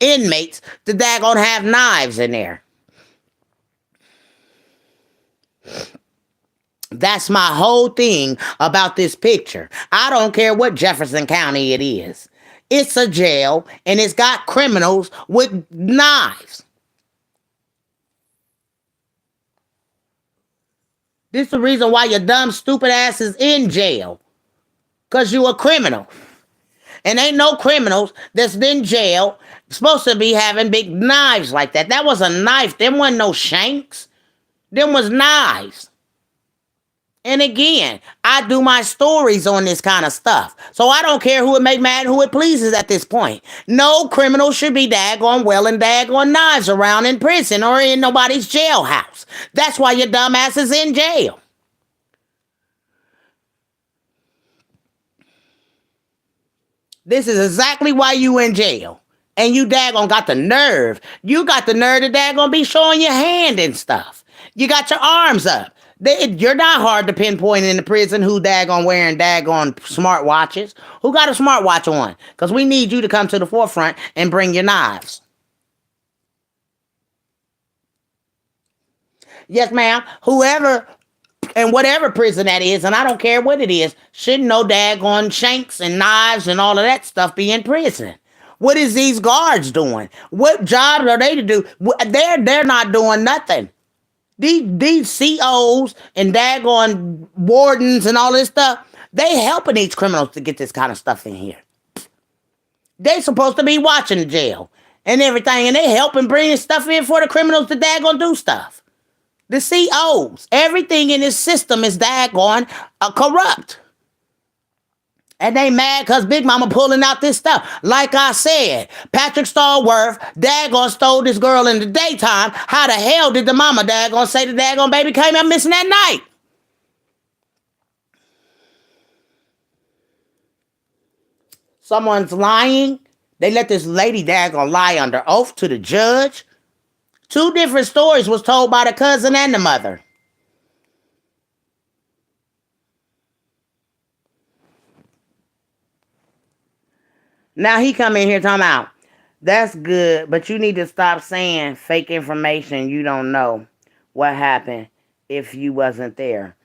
inmates to daggone have knives in there? That's my whole thing about this picture. I don't care what Jefferson County it is. It's a jail and it's got criminals with knives. This is the reason why your dumb, stupid ass is in jail. Because you a criminal. And ain't no criminals that's in jail supposed to be having big knives like that. That was a knife. Them wasn't no shanks. Them was knives. And again, I do my stories on this kind of stuff. So I don't care who it make mad, who it pleases at this point. No criminal should be daggone well and daggone knives around in prison or in nobody's jailhouse. That's why your dumb ass is in jail. This is exactly why you in jail. And you daggone got the nerve. You got the nerve to daggone be showing your hand and stuff. You got your arms up. You're not hard to pinpoint in the prison who daggone wearing daggone smart watches. Who got a smartwatch on? Because we need you to come to the forefront and bring your knives. Yes, ma'am. Whoever and whatever prison that is, and I don't care what it is, shouldn't no daggone shanks and knives and all of that stuff be in prison. What is these guards doing? What jobs are they to do? They're not doing nothing. These COs and daggone wardens and all this stuff, they helping these criminals to get this kind of stuff in here. They supposed to be watching the jail and everything, and they helping bringing stuff in for the criminals to daggone do stuff. The COs, everything in this system is daggone corrupt. And they mad because Big Mama pulling out this stuff. Like I said, Patrick Stallworth daggone stole this girl in the daytime. How the hell did the mama daggone say the daggone baby came up missing that night? Someone's lying. They let this lady daggone lie under oath to the judge. 2 different stories was told by the cousin and the mother. Now he come in here talking about, that's good, but you need to stop saying fake information. You don't know what happened if you wasn't there.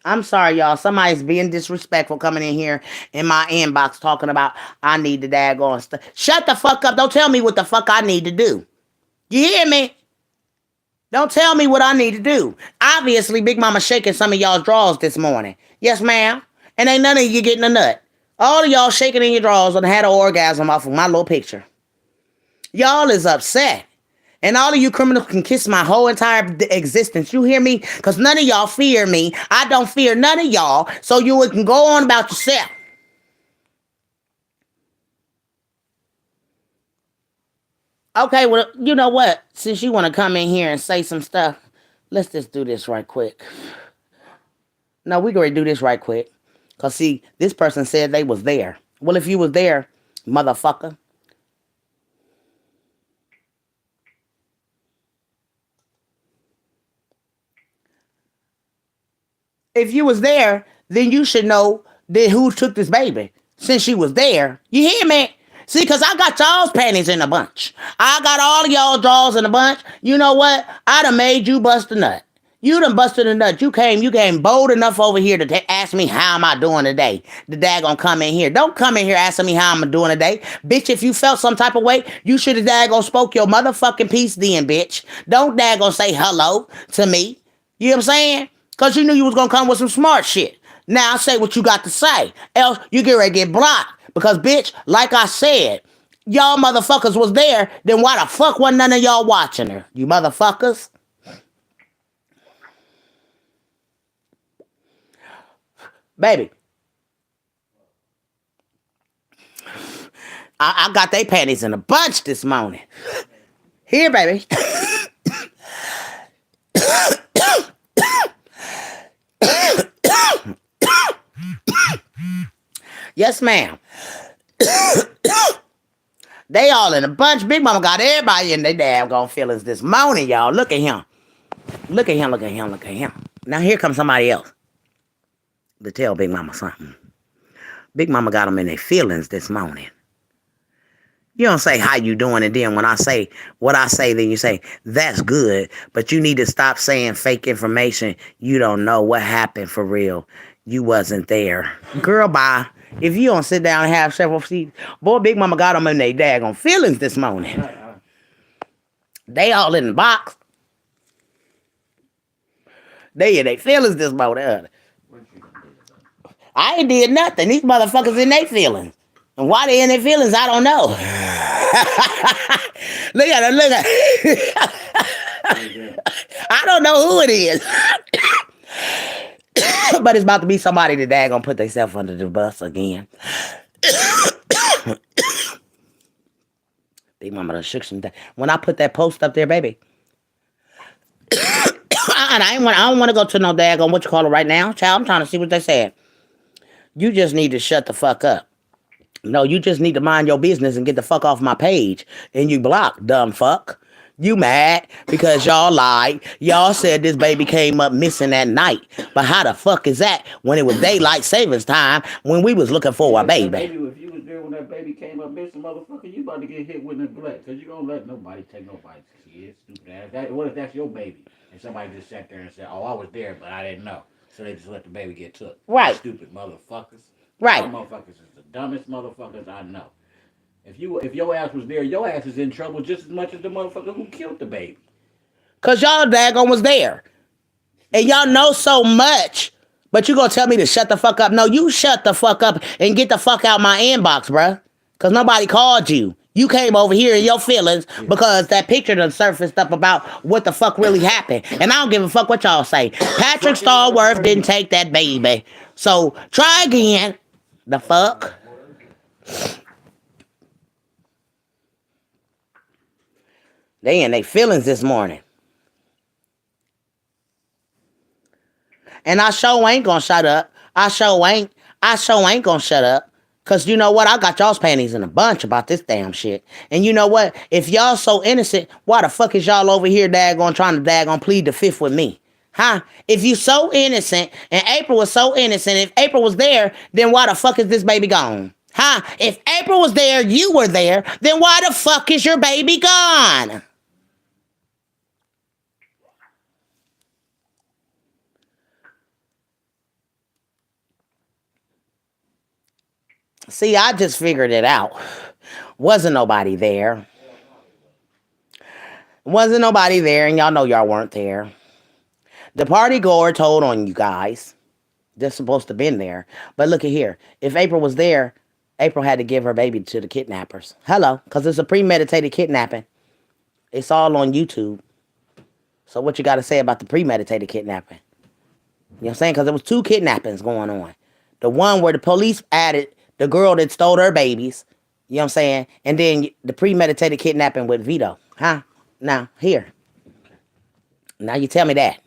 I'm sorry, y'all. Somebody's being disrespectful coming in here in my inbox talking about I need the daggone stuff. Shut the fuck up. Don't tell me what the fuck I need to do. You hear me? Don't tell me what I need to do. Obviously, Big Mama shaking some of y'all's drawers this morning. Yes, ma'am. And ain't none of you getting a nut. All of y'all shaking in your drawers and had an orgasm off of my little picture. Y'all is upset. And all of you criminals can kiss my whole entire existence. You hear me? Because none of y'all fear me. I don't fear none of y'all. So you can go on about yourself. Okay, well, you know what? Since you want to come in here and say some stuff, let's just do this right quick. No, we going to do this right quick. Because, see, this person said they was there. Well, if you was there, motherfucker. If you was there, then you should know that who took this baby. Since she was there. You hear me? See, because I got y'all's panties in a bunch. I got all of y'all drawers in a bunch. You know what? I done made you bust a nut. You done busted a nut. You came bold enough over here to ask me how am I doing today. The daggone come in here. Don't come in here asking me how I'm doing today. Bitch, if you felt some type of way, you should have daggone spoke your motherfucking piece then, bitch. Don't daggone say hello to me. You know what I'm saying? Because you knew you was going to come with some smart shit. Now say what you got to say. Else you get ready to get blocked. Because, bitch, like I said, y'all motherfuckers was there. Then why the fuck wasn't none of y'all watching her? You motherfuckers. Baby. I got they panties in a bunch this morning. Here, baby. Yes, ma'am. They all in a bunch. Big Mama got everybody in their damn gone feelings this morning, y'all. Look at him. Look at him, look at him, look at him. Now here comes somebody else to tell Big Mama something. Big Mama got them in their feelings this morning. You don't say how you doing, and then when I say what I say, then you say, that's good, but you need to stop saying fake information. You don't know what happened for real. You wasn't there. Girl, bye. If you don't sit down and have several seats, boy, Big Mama got them in their daggone feelings this morning. They all in the box. They in their feelings this morning. What you gonna do about it? I ain't did nothing. These motherfuckers in their feelings. And why they in their feelings, I don't know. Look at her, look at her. I don't know who it is. But it's about to be somebody that gonna put themselves under the bus again. Big mama done shook some. When I put that post up there, baby. And I don't want to go to no daggone what you call it right now. Child, I'm trying to see what they said. You just need to shut the fuck up. No, you just need to mind your business and get the fuck off my page. And you block, dumb fuck. You mad because y'all lied. Y'all said this baby came up missing that night. But how the fuck is that when it was daylight savings time when we was looking for a baby? If you was there when that baby came up missing, motherfucker, you about to get hit with neglect. Because you don't let nobody take nobody's kids. Stupid ass. What if that's your baby? And somebody just sat there and said, oh, I was there, but I didn't know. So they just let the baby get took. Right. Stupid motherfuckers. Right. Some motherfuckers is the dumbest motherfuckers I know. If your ass was there, your ass is in trouble just as much as the motherfucker who killed the baby. Cause y'all daggone was there. And y'all know so much. But you gonna tell me to shut the fuck up? No, you shut the fuck up and get the fuck out my inbox, bruh. Cause nobody called you. You came over here in your feelings because that picture done surfaced up about what the fuck really happened. And I don't give a fuck what y'all say. Patrick Starworth didn't take that baby. So try again. The fuck? They in their feelings this morning. And I sure ain't gonna shut up. I sure ain't gonna shut up. Cause you know what? I got y'all's panties in a bunch about this damn shit. And you know what? If y'all so innocent, why the fuck is y'all over here trying to plead the fifth with me? Huh? If you so innocent, and April was so innocent, if April was there, then why the fuck is this baby gone? Huh? If April was there, you were there, then why the fuck is your baby gone? See, I just figured it out. Wasn't nobody there. Wasn't nobody there, and y'all know y'all weren't there. The party goer told on you guys. They're supposed to have been there. But look at here. If April was there, April had to give her baby to the kidnappers. Hello, because it's a premeditated kidnapping. It's all on YouTube. So what you got to say about the premeditated kidnapping? You know what I'm saying? Because there was 2 kidnappings going on. The one where the police added the girl that stole her babies. You know what I'm saying? And then the premeditated kidnapping with Vito. Huh? Now, here. Now you tell me that.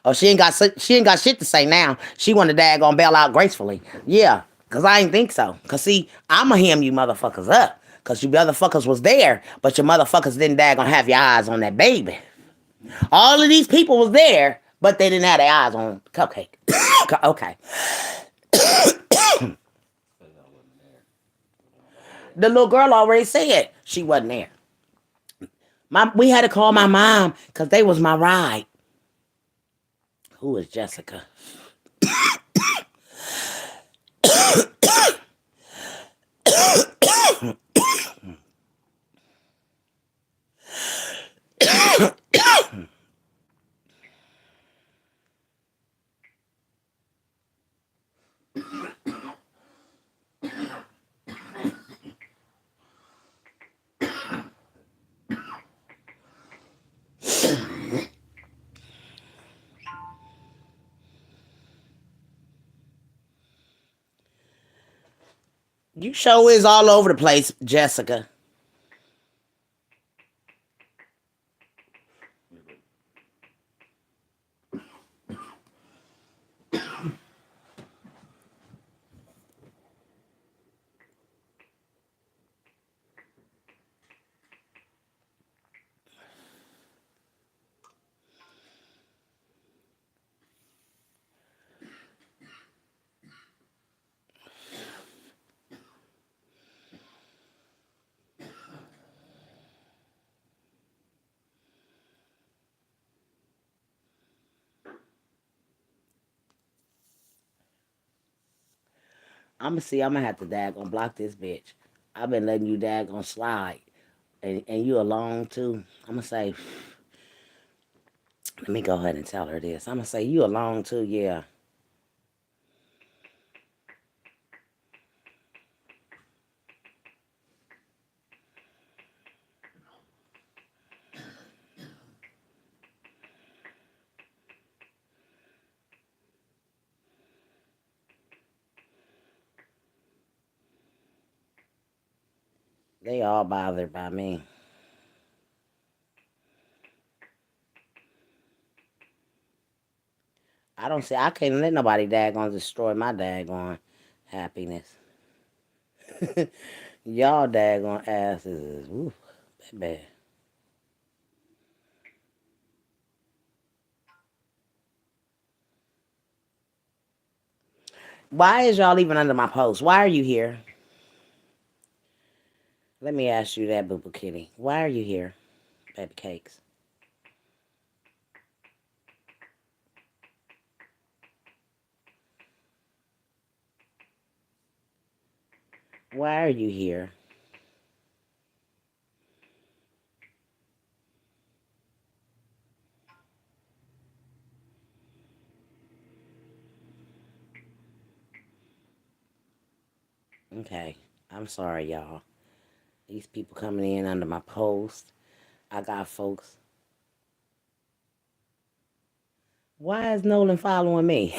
Oh, she ain't got shit to say now. She want to daggone bail out gracefully. Yeah, because I ain't think so. Because see, I'ma hem you motherfuckers up. Because you motherfuckers was there, but your motherfuckers didn't daggone have your eyes on that baby. All of these people was there, but they didn't have their eyes on Cupcake. Okay. The little girl already said she wasn't there. We had to call my mom because they was my ride. Who is Jessica? You show is all over the place, Jessica. I'm gonna have to daggone block this bitch. I've been letting you daggone slide. And you alone too. I'm gonna say, Let me go ahead and tell her this. I'm going to say, you alone too, yeah. They all bothered by me. I can't let nobody daggone destroy my daggone happiness. Y'all daggone asses is, oof, bad. Why is y'all even under my post? Why are you here? Let me ask you that, Boo Boo Kitty. Why are you here, baby cakes? Why are you here? Okay, I'm sorry, y'all. These people coming in under my post. I got folks. Why is Nolan following me?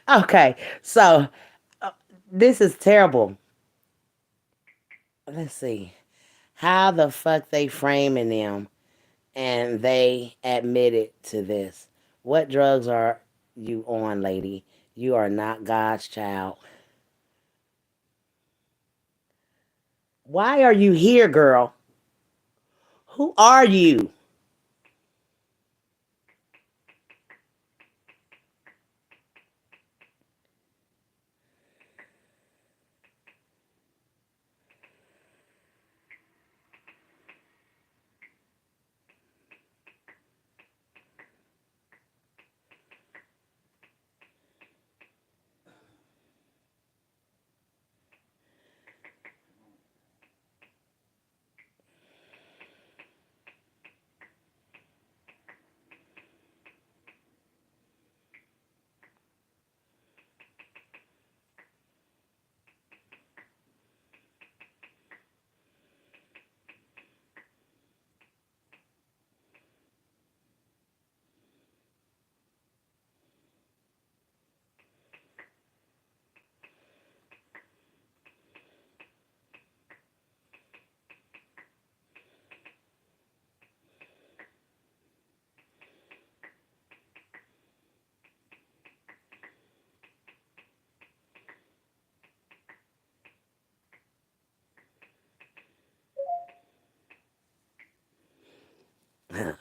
Okay, so this is terrible. Let's see. How the fuck they framing them and they admitted to this? What drugs are you on, lady? You are not God's child. Why are you here, girl? Who are you?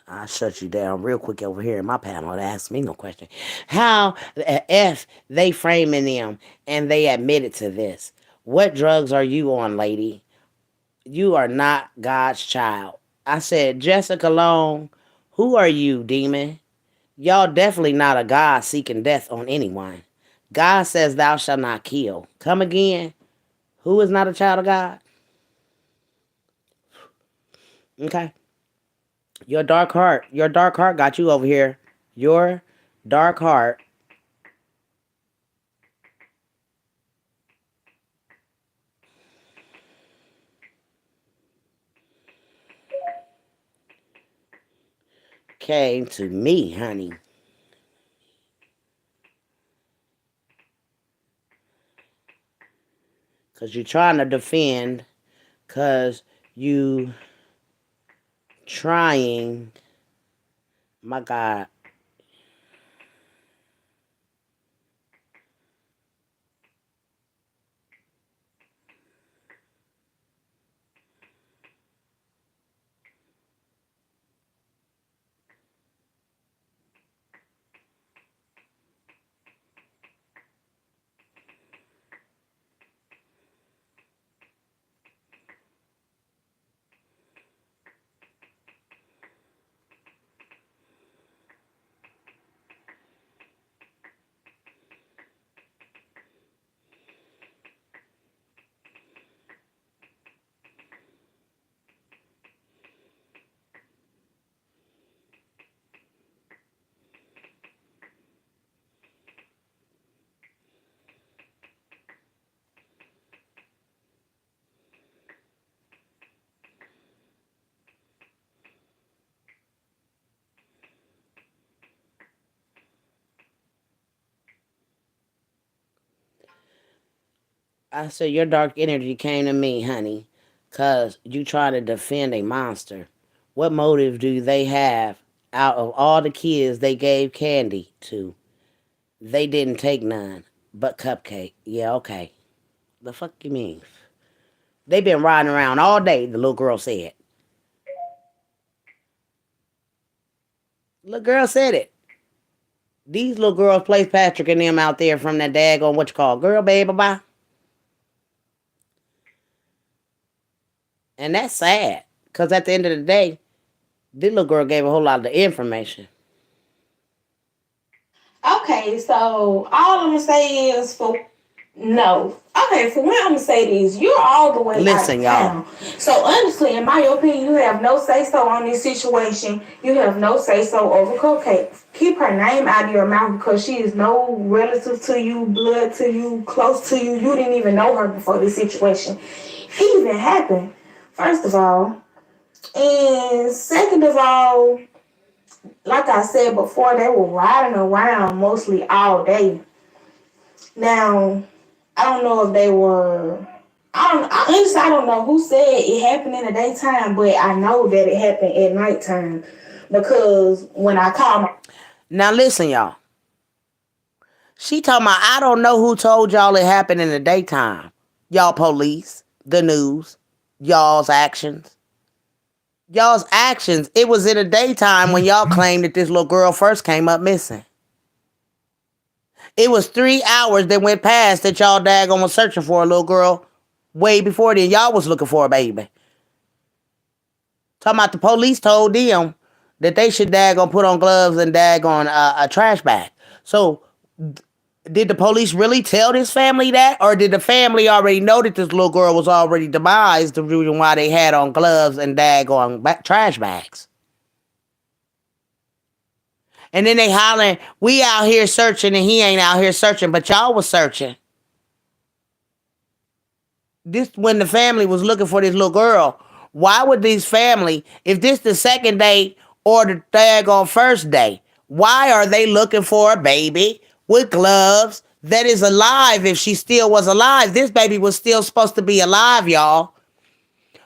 I'll shut you down real quick over here in my panel to ask me no question. How if they framing them and they admitted to this? What drugs are you on, lady? You are not God's child. I said, Jessica Long, who are you, demon? Y'all definitely not a God seeking death on anyone. God says thou shalt not kill. Come again. Who is not a child of God? Okay. Your dark heart got you over here. Your dark heart came to me, honey. Because you're trying to defend, because you trying, my God. I said your dark energy came to me, honey, cause you try to defend a monster. What motive do they have out of all the kids they gave candy to? They didn't take none but cupcake. Yeah, okay. The fuck you mean? They been riding around all day, the little girl said. Little girl said it. These little girls place Patrick and them out there from that daggone what you call girl baby bye. And that's sad. Cause at the end of the day, this little girl gave a whole lot of the information. Okay, so all I'm gonna say is for no. Okay, for one, I'm gonna say this: you're all the way Listen, out y'all. of town. So honestly, in my opinion, you have no say so on this situation. You have no say so over cupcakes. Keep her name out of your mouth because she is no relative to you, blood to you, close to you. You didn't even know her before this situation even happened. First of all, and second of all, like I said before, they were riding around mostly all day. Now, I don't know if they were. I don't know who said it happened in the daytime, but I know that it happened at nighttime because when I called my. Now listen, y'all. She talking about, I don't know who told y'all it happened in the daytime. Y'all police, the news, y'all's actions. Y'all's actions. It was in the daytime when y'all claimed that this little girl first came up missing. It was 3 hours that went past that y'all daggone was searching for a little girl way before then. Y'all was looking for a baby. Talking about the police told them that they should daggone put on gloves and daggone a trash bag. So did the police really tell this family that? Or did the family already know that this little girl was already demised, the reason why they had on gloves and daggone trash bags? And then they hollering, we out here searching and he ain't out here searching, but y'all was searching. This when the family was looking for this little girl. Why would these family, if this the second day or the daggone first day, why are they looking for a baby with gloves that is alive if she still was alive? This baby was still supposed to be alive, y'all.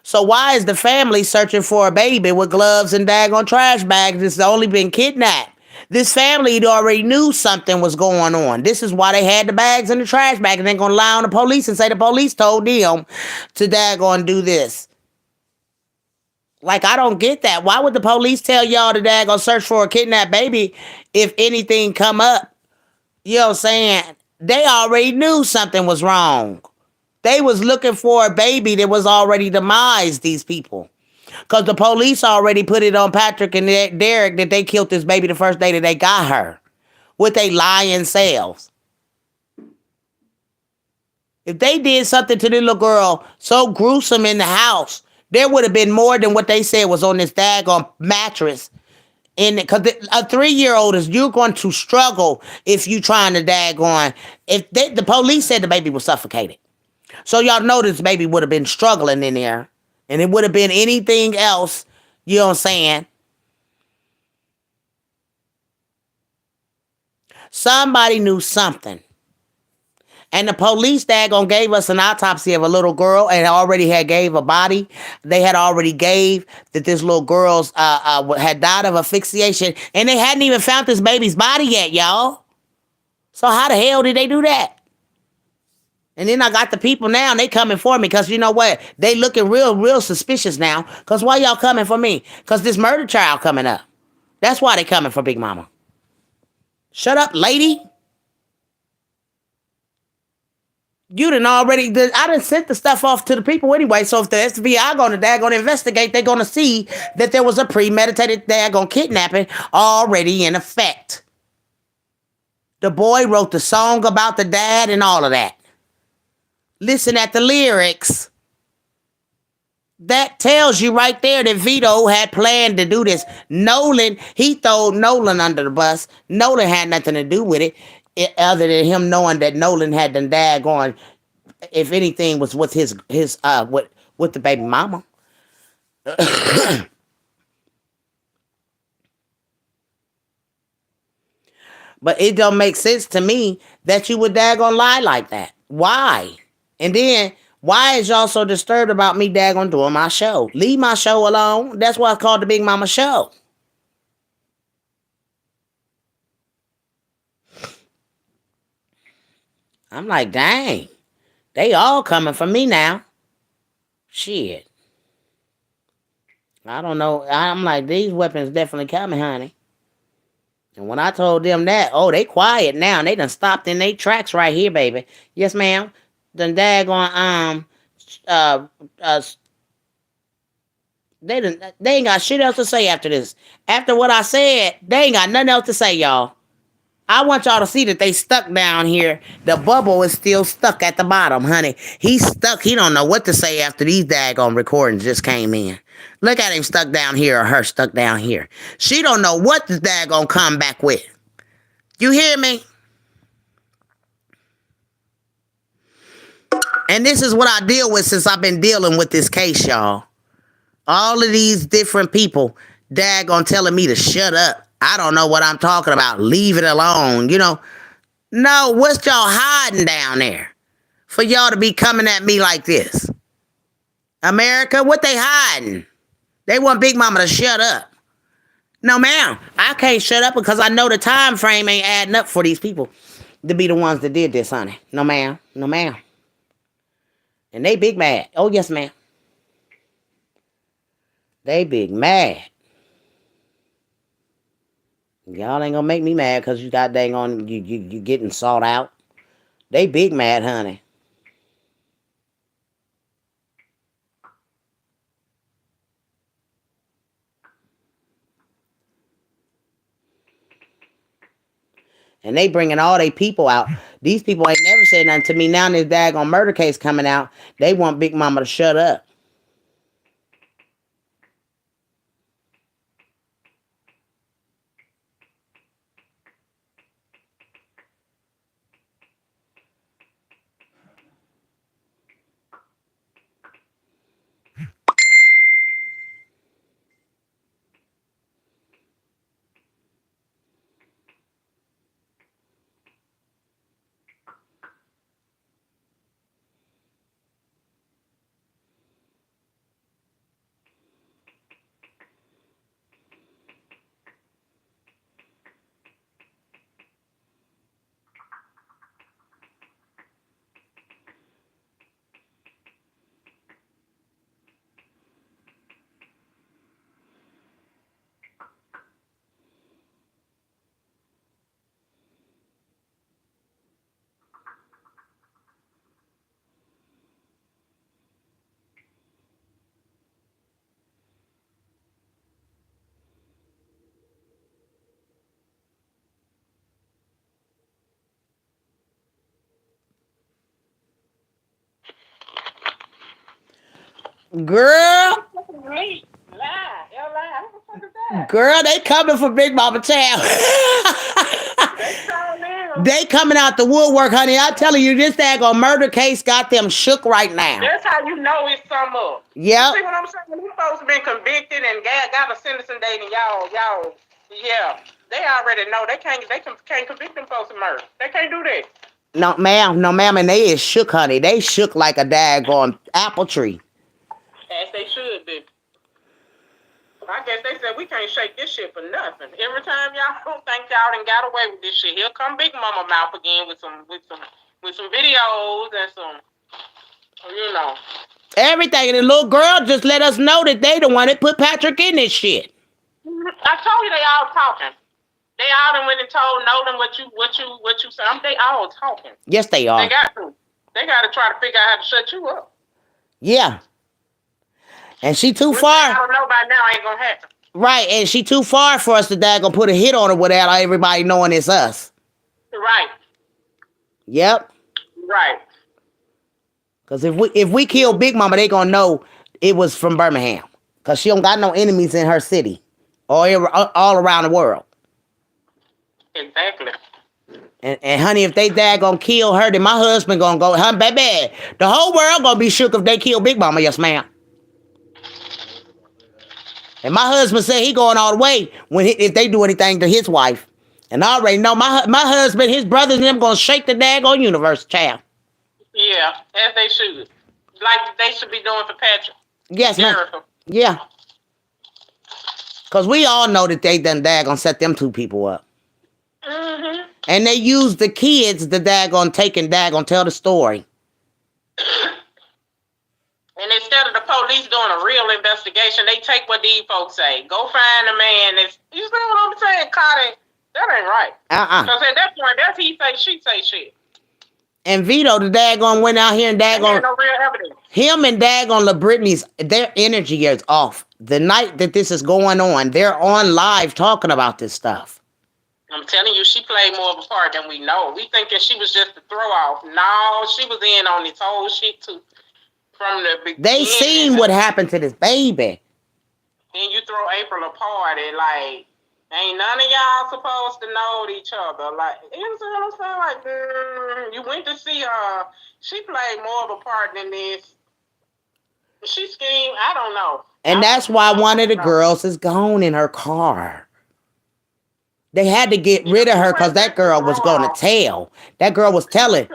So why is the family searching for a baby with gloves and daggone trash bags that's only been kidnapped? This family already knew something was going on. This is why they had the bags in the trash bag, and they're going to lie on the police and say the police told them to daggone do this. Like, I don't get that. Why would the police tell y'all to daggone search for a kidnapped baby if anything come up? You know what I'm saying? They already knew something was wrong. They was looking for a baby that was already demised, these people. Because the police already put it on Patrick and Derek that they killed this baby the first day that they got her. With they lying selves. If they did something to the little girl so gruesome in the house, there would have been more than what they said was on this daggone mattress. Because a 3-year-old is, you're going to struggle if you trying to daggone. If the police said the baby was suffocated. So y'all know this baby would have been struggling in there. And it would have been anything else, you know what I'm saying? Somebody knew something. And the police daggone gave us an autopsy of a little girl and already had gave a body. They had already gave that this little girl's had died of asphyxiation. And they hadn't even found this baby's body yet, y'all. So how the hell did they do that? And then I got the people now, and they coming for me because you know what? They looking real suspicious now. Because why y'all coming for me? Because this murder trial coming up. That's why they coming for Big Mama. Shut up, lady. You done already, I done sent the stuff off to the people anyway. So if the FBI gonna investigate, they're gonna see that there was a premeditated daggone kidnapping already in effect. The boy wrote the song about the dad and all of that. Listen at the lyrics. That tells you right there that Vito had planned to do this. Nolan, he threw Nolan under the bus. Nolan had nothing to do with it other than him knowing that Nolan had done daggone, if anything, was with his with the baby mama. But it don't make sense to me that you would daggone lie like that. Why? And then, why is y'all so disturbed about me daggone doing my show? Leave my show alone. That's why it's called the Big Mama Show. I'm like, dang. They all coming for me now. Shit. I don't know. I'm like, these weapons definitely coming, honey. And when I told them that, oh, they quiet now. They done stopped in their tracks right here, baby. Yes, ma'am. Done daggone, uh, uh, they ain't got shit else to say after this. After what I said, they ain't got nothing else to say, y'all. I want y'all to see that they stuck down here. The bubble is still stuck at the bottom, honey. He's stuck. He don't know what to say after these daggone recordings just came in. Look at him stuck down here or her stuck down here. She don't know what the daggone come back with. You hear me? And this is what I deal with since I've been dealing with this case, y'all. All of these different people daggone telling me to shut up. I don't know what I'm talking about. Leave it alone. You know, no, what's y'all hiding down there for y'all to be coming at me like this? America, what they hiding? They want Big Mama to shut up. No, ma'am, I can't shut up because I know the time frame ain't adding up for these people to be the ones that did this, honey. No, ma'am. No, ma'am. And they big mad. Oh, yes, ma'am. They big mad. Y'all ain't gonna make me mad because you got dang on you getting sought out. They big mad, honey. And they bringing all they people out. These people ain't never said nothing to me. Now this daggone murder case coming out, they want Big Mama to shut up. Girl. Girl, they coming for Big Mama Town. They coming out the woodwork, honey. I'm telling you, this daggone murder case got them shook right now. That's how you know it's some up. Yep. You see what I'm saying? These folks been convicted and got a sentencing date, and y'all, yeah, they already know they can't convict them folks of murder. They can't do that. No, ma'am, and they is shook, honey. They shook like a daggone apple tree. As they should be. I guess they said we can't shake this shit for nothing. Every time y'all don't think y'all done got away with this shit, here come Big Mama mouth again with some videos and some, you know. Everything. And the little girl just let us know that they the one that put Patrick in this shit. I told you they all talking. They all done went and told Nolan what you said. They all talking. Yes, they are. They got to. They got to try to figure out how to shut you up. Yeah. And she too far. I don't know by now ain't gonna happen. Right, and she too far for us to daggone put a hit on her without everybody knowing it's us. Right. Yep. Right. Because if we kill Big Mama, they gonna know it was from Birmingham. Because she don't got no enemies in her city or all around the world. Exactly. And honey, if they daggone kill her, then my husband gonna go, huh, baby, the whole world gonna be shook if they kill Big Mama. Yes, ma'am. And my husband said he going all the way if they do anything to his wife. And I already know my husband, his brothers, and them gonna shake the daggone universe, child. Yeah, as they should. Like they should be doing for Patrick. Yes, ma'am. Jericho. Yeah. Because we all know that they done daggone set them two people up. Mm-hmm. And they use the kids to daggone take and daggone tell the story. And instead of the police doing a real investigation, they take what these folks say. Go find a man that's, you see what I'm saying, Carter? That ain't right. Because at that point, that's he say, she say shit. And Vito, the daggone went out here and daggone. No real evidence. Him and daggone LaBrittany's, their energy is off. The night that this is going on, they're on live talking about this stuff. I'm telling you, she played more of a part than we know. We thinking she was just a throw off. No, she was in on this whole shit too. From the beginning. They seen what happened to this baby. Then you throw April a party, like, ain't none of y'all supposed to know each other. Like, you know what I'm saying? Like, you went to see her. She played more of a part than this. She schemed. I don't know. And that's why one of the girls is gone in her car. They had to get rid of her because that girl was going to tell. That girl was telling.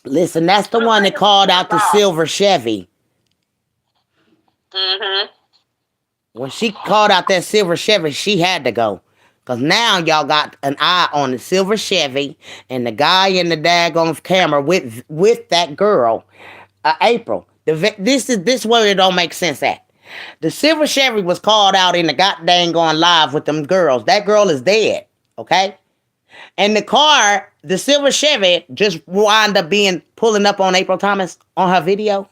Listen, that's the one that called out the silver Chevy. Mm-hmm. When she called out that silver Chevy, she had to go. Because now y'all got an eye on the silver Chevy and the guy in the daggone camera with that girl, April. This where it don't make sense at. The silver Chevy was called out in the goddamn going live with them girls. That girl is dead, okay? And the car, the silver Chevy, just wound up pulling up on April Thomas on her video.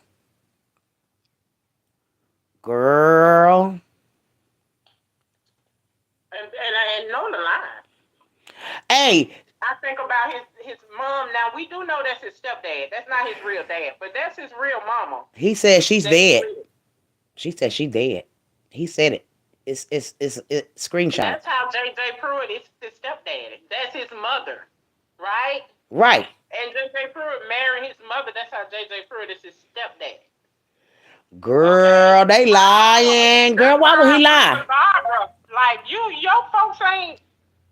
Girl. And know the line. Hey. I think about his mom. Now, we do know that's his stepdad. That's not his real dad, but that's his real mama. He said she's dead. She said she's dead. He said it. It's screenshot. That's how J.J. Pruitt is his stepdaddy. That's his mother, right? Right. And J.J. Pruitt marrying his mother. That's how J.J. Pruitt is his stepdad. Girl, they lying. Girl, why would he lie? Barbara, like your folks ain't.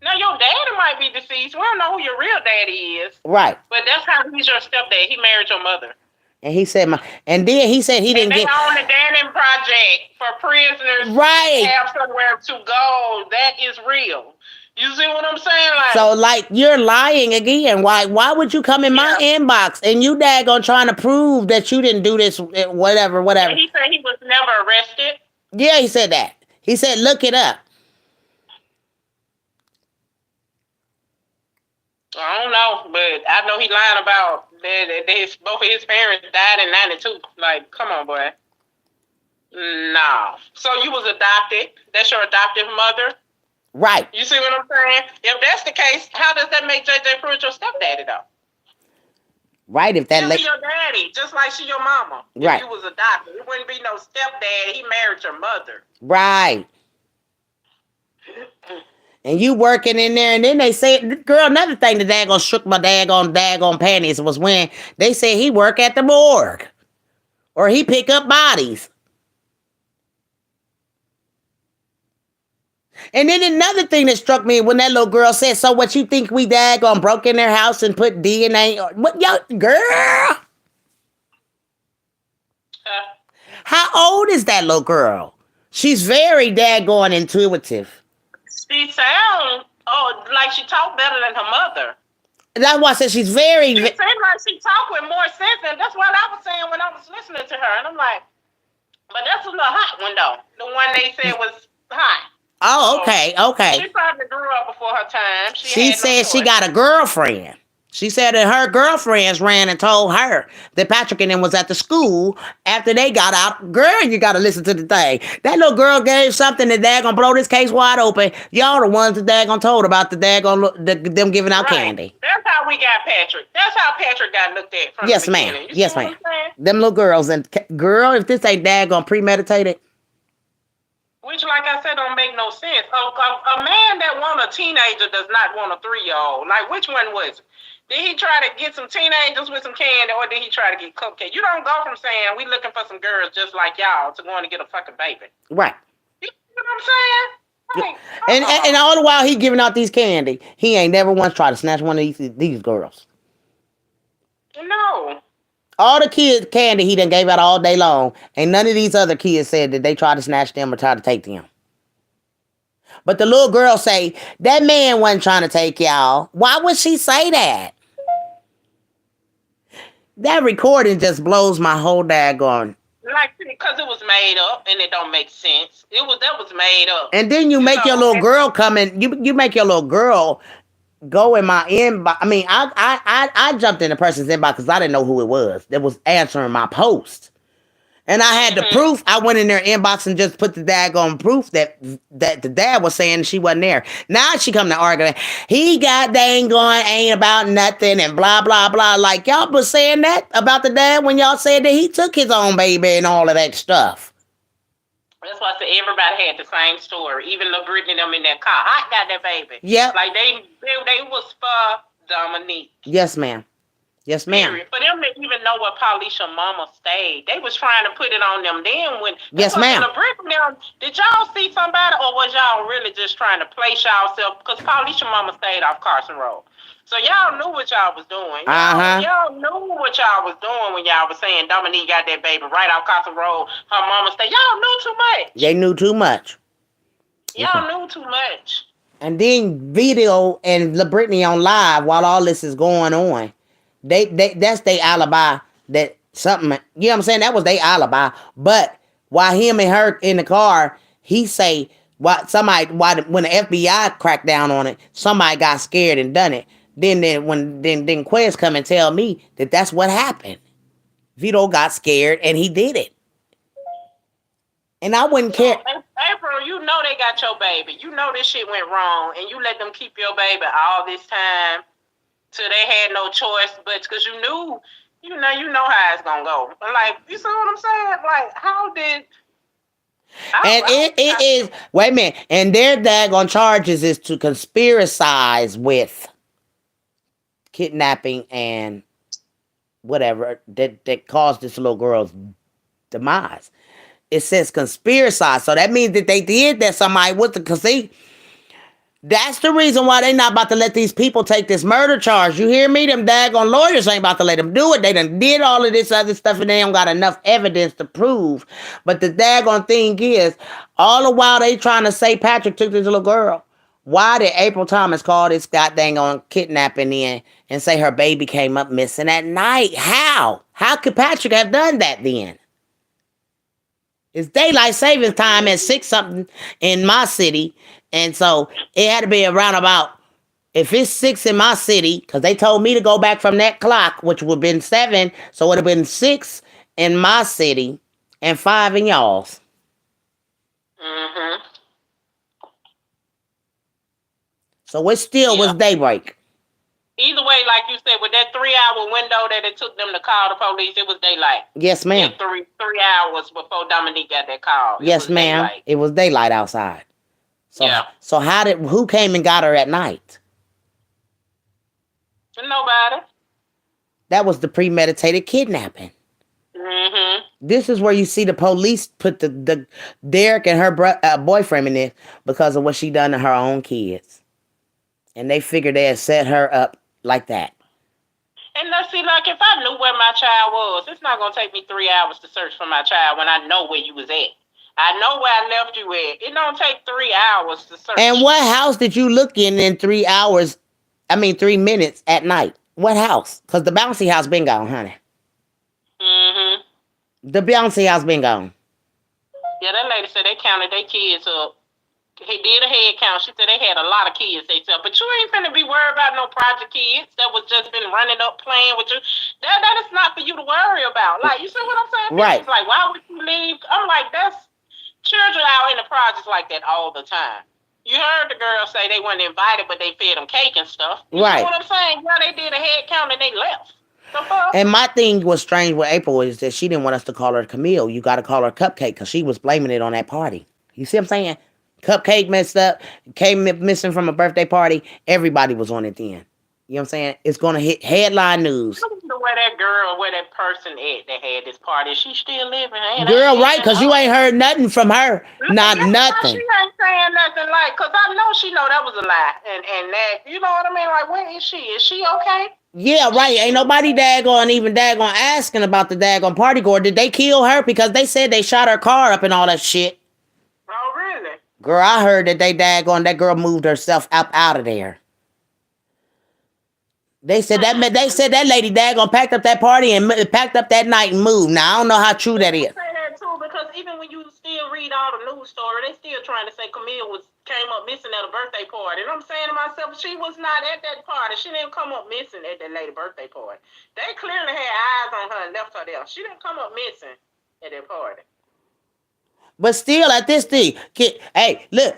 Now your daddy might be deceased. We don't know who your real daddy is. Right. But that's how he's your stepdad. He married your mother. And he said and then he said he didn't get. They own the Dannon Project for prisoners. Right. To have somewhere to go. That is real. You see what I'm saying? Like, so, like, you're lying again. Why would you come in my inbox and you daggone trying to prove that you didn't do this, whatever. And he said he was never arrested. Yeah, he said that. He said, look it up. I don't know, but I know he lying about that both of his parents died in 92. Like, come on, boy. No. So you was adopted. That's your adoptive mother? Right. You see what I'm saying? If that's the case, how does that make J.J. Pruitt your stepdaddy, though? Right, if that... She's your daddy, just like she your mama. Right. If you was adopted, it wouldn't be no stepdad. He married your mother. Right. And you working in there, and then they say, girl, another thing that daggone shook my daggone panties was when they said he work at the morgue. Or he pick up bodies. And then another thing that struck me when that little girl said, so what you think we daggone broke in their house and put DNA? What, yo, girl? How old is that little girl? She's very daggone intuitive. She sounds like she talk better than her mother. That's why I said she's very... She seems like she talk with more sense, and that's what I was saying when I was listening to her. And I'm like, but that's a little hot one, though. The one they said was hot. Oh, okay. She probably grew up before her time. She said she got a girlfriend. She said that her girlfriends ran and told her that Patrick and them was at the school after they got out. Girl, you got to listen to the thing. That little girl gave something that daggone blow this case wide open. Y'all the ones that daggone told about the daggone them giving out candy. That's how we got Patrick. That's how Patrick got looked at from yes, the ma'am. beginning. Yes, ma'am. Them little girls. And girl, if this ain't daggone premeditated. Which, like I said, don't make no sense. A man that want a teenager does not want a 3-year-old. Like, which one was it? Did he try to get some teenagers with some candy, or did he try to get cupcake? You don't go from saying, we looking for some girls just like y'all to going to get a fucking baby. Right. You know what I'm saying? Like, and all the while he giving out these candy, he ain't never once tried to snatch one of these girls. No. All the kids candy he done gave out all day long, and none of these other kids said that they tried to snatch them or try to take them. But the little girl say, that man wasn't trying to take y'all. Why would she say that? That recording just blows my whole daggone. Like, because it was made up and it don't make sense. That was made up. And then you make your little girl come in. You make your little girl go in my inbox. I mean, I jumped in the person's inbox because I didn't know who it was that was answering my post. And I had the proof. I went in their inbox and just put the daggone proof that the dad was saying she wasn't there. Now she come to argue. He got dang going, ain't about nothing, and blah, blah, blah. Like, y'all was saying that about the dad when y'all said that he took his own baby and all of that stuff. That's why I said everybody had the same story. Even little Brittany them in that car. I got that baby. Yep. Like, they was for Dominique. Yes, ma'am. Yes, ma'am. Period. For them to even know what Paulisha mama stayed, they was trying to put it on them. Then when yes, ma'am. Did y'all see somebody, or was y'all really just trying to place y'allself? Because Paulisha mama stayed off Carson Road, so y'all knew what y'all was doing. Y'all knew what y'all was doing when y'all was saying Dominique got that baby right off Carson Road. Her mama stayed. Y'all knew too much. They knew too much. Y'all knew too much. And then Video and LaBrittany on live while all this is going on. That's their alibi. That something, you know what I'm saying? That was their alibi. But while him and her in the car, he say when the FBI cracked down on it, somebody got scared and done it. Then Quez come and tell me that that's what happened. Vito got scared and he did it. And I wouldn't care. April, you know they got your baby. You know this shit went wrong, and you let them keep your baby all this time. So they had no choice, but because you know how it's gonna go. Like, you see what I'm saying? Like, how did? It is. Wait a minute. And their daggone charges is to conspiracize with kidnapping and whatever that caused this little girl's demise. It says conspiracize, so that means that they did that. Somebody with the because that's the reason why they not about to let these people take this murder charge. You hear me? Them daggone lawyers ain't about to let them do it. They done did all of this other stuff and they don't got enough evidence to prove. But the daggone thing is, all the while they trying to say Patrick took this little girl, why did April Thomas call this goddamn on kidnapping in and say her baby came up missing at night? How? How could Patrick have done that then? It's daylight savings time at 6-something in my city. And so it had to be around about, if it's 6 in my city, because they told me to go back from that clock, which would have been 7. So it would have been 6 in my city and 5 in y'all's. Mm-hmm. So it still was daybreak. Either way, like you said, with that 3-hour window that it took them to call the police, it was daylight. Yes, ma'am. 3 hours before Dominique got that call. Yes, ma'am. Daylight. It was daylight outside. So, So who came and got her at night? Nobody. That was the premeditated kidnapping. Mm-hmm. This is where you see the police put the Derek and her boyfriend in this because of what she done to her own kids. And they figured they had set her up like that. And let's see, like, if I knew where my child was, it's not going to take me 3 hours to search for my child when I know where you was at. I know where I left you at. It don't take 3 hours to search. And what house did you look in 3 hours? 3 minutes at night. What house? Because the bouncy house been gone, honey. Mm-hmm. The bouncy house been gone. Yeah, that lady said they counted their kids up. He did a head count. She said they had a lot of kids they said. But you ain't finna be worried about no project kids that was just been running up playing with you. That is not for you to worry about. Like, you see what I'm saying? Right. It's like, why would you leave? I'm like, that's children out in the projects like that all the time. You heard the girl say they weren't invited, but they fed them cake and stuff. You know what I'm saying? Yeah, they did a head count and they left. And my thing was strange with April is that she didn't want us to call her Camille. You got to call her Cupcake because she was blaming it on that party. You see what I'm saying? Cupcake messed up, came missing from a birthday party. Everybody was on it then. You know what I'm saying? It's gonna hit headline news. I wonder where that girl, where that person at that had this party. Is she still living? Girl, right? Because you ain't heard nothing from her. Not She nothing. ain't saying nothing like, because I know she know that was a lie. And that, you know what I mean? Like, where is she? Is she okay? Yeah, right. Ain't nobody daggone asking about the daggone party goer. Did they kill her? Because they said they shot her car up and all that shit. Oh, really? Girl, I heard that that girl moved herself up out of there. They said that lady daggone packed up that party and packed up that night and moved. Now I don't know how true that is. I say that too, because even when you still read all the news story, they still trying to say Camille came up missing at a birthday party. And I'm saying to myself, she was not at that party. She didn't come up missing at that lady birthday party. They clearly had eyes on her and left her there. She didn't come up missing at that party. But still, at this thing, hey, look,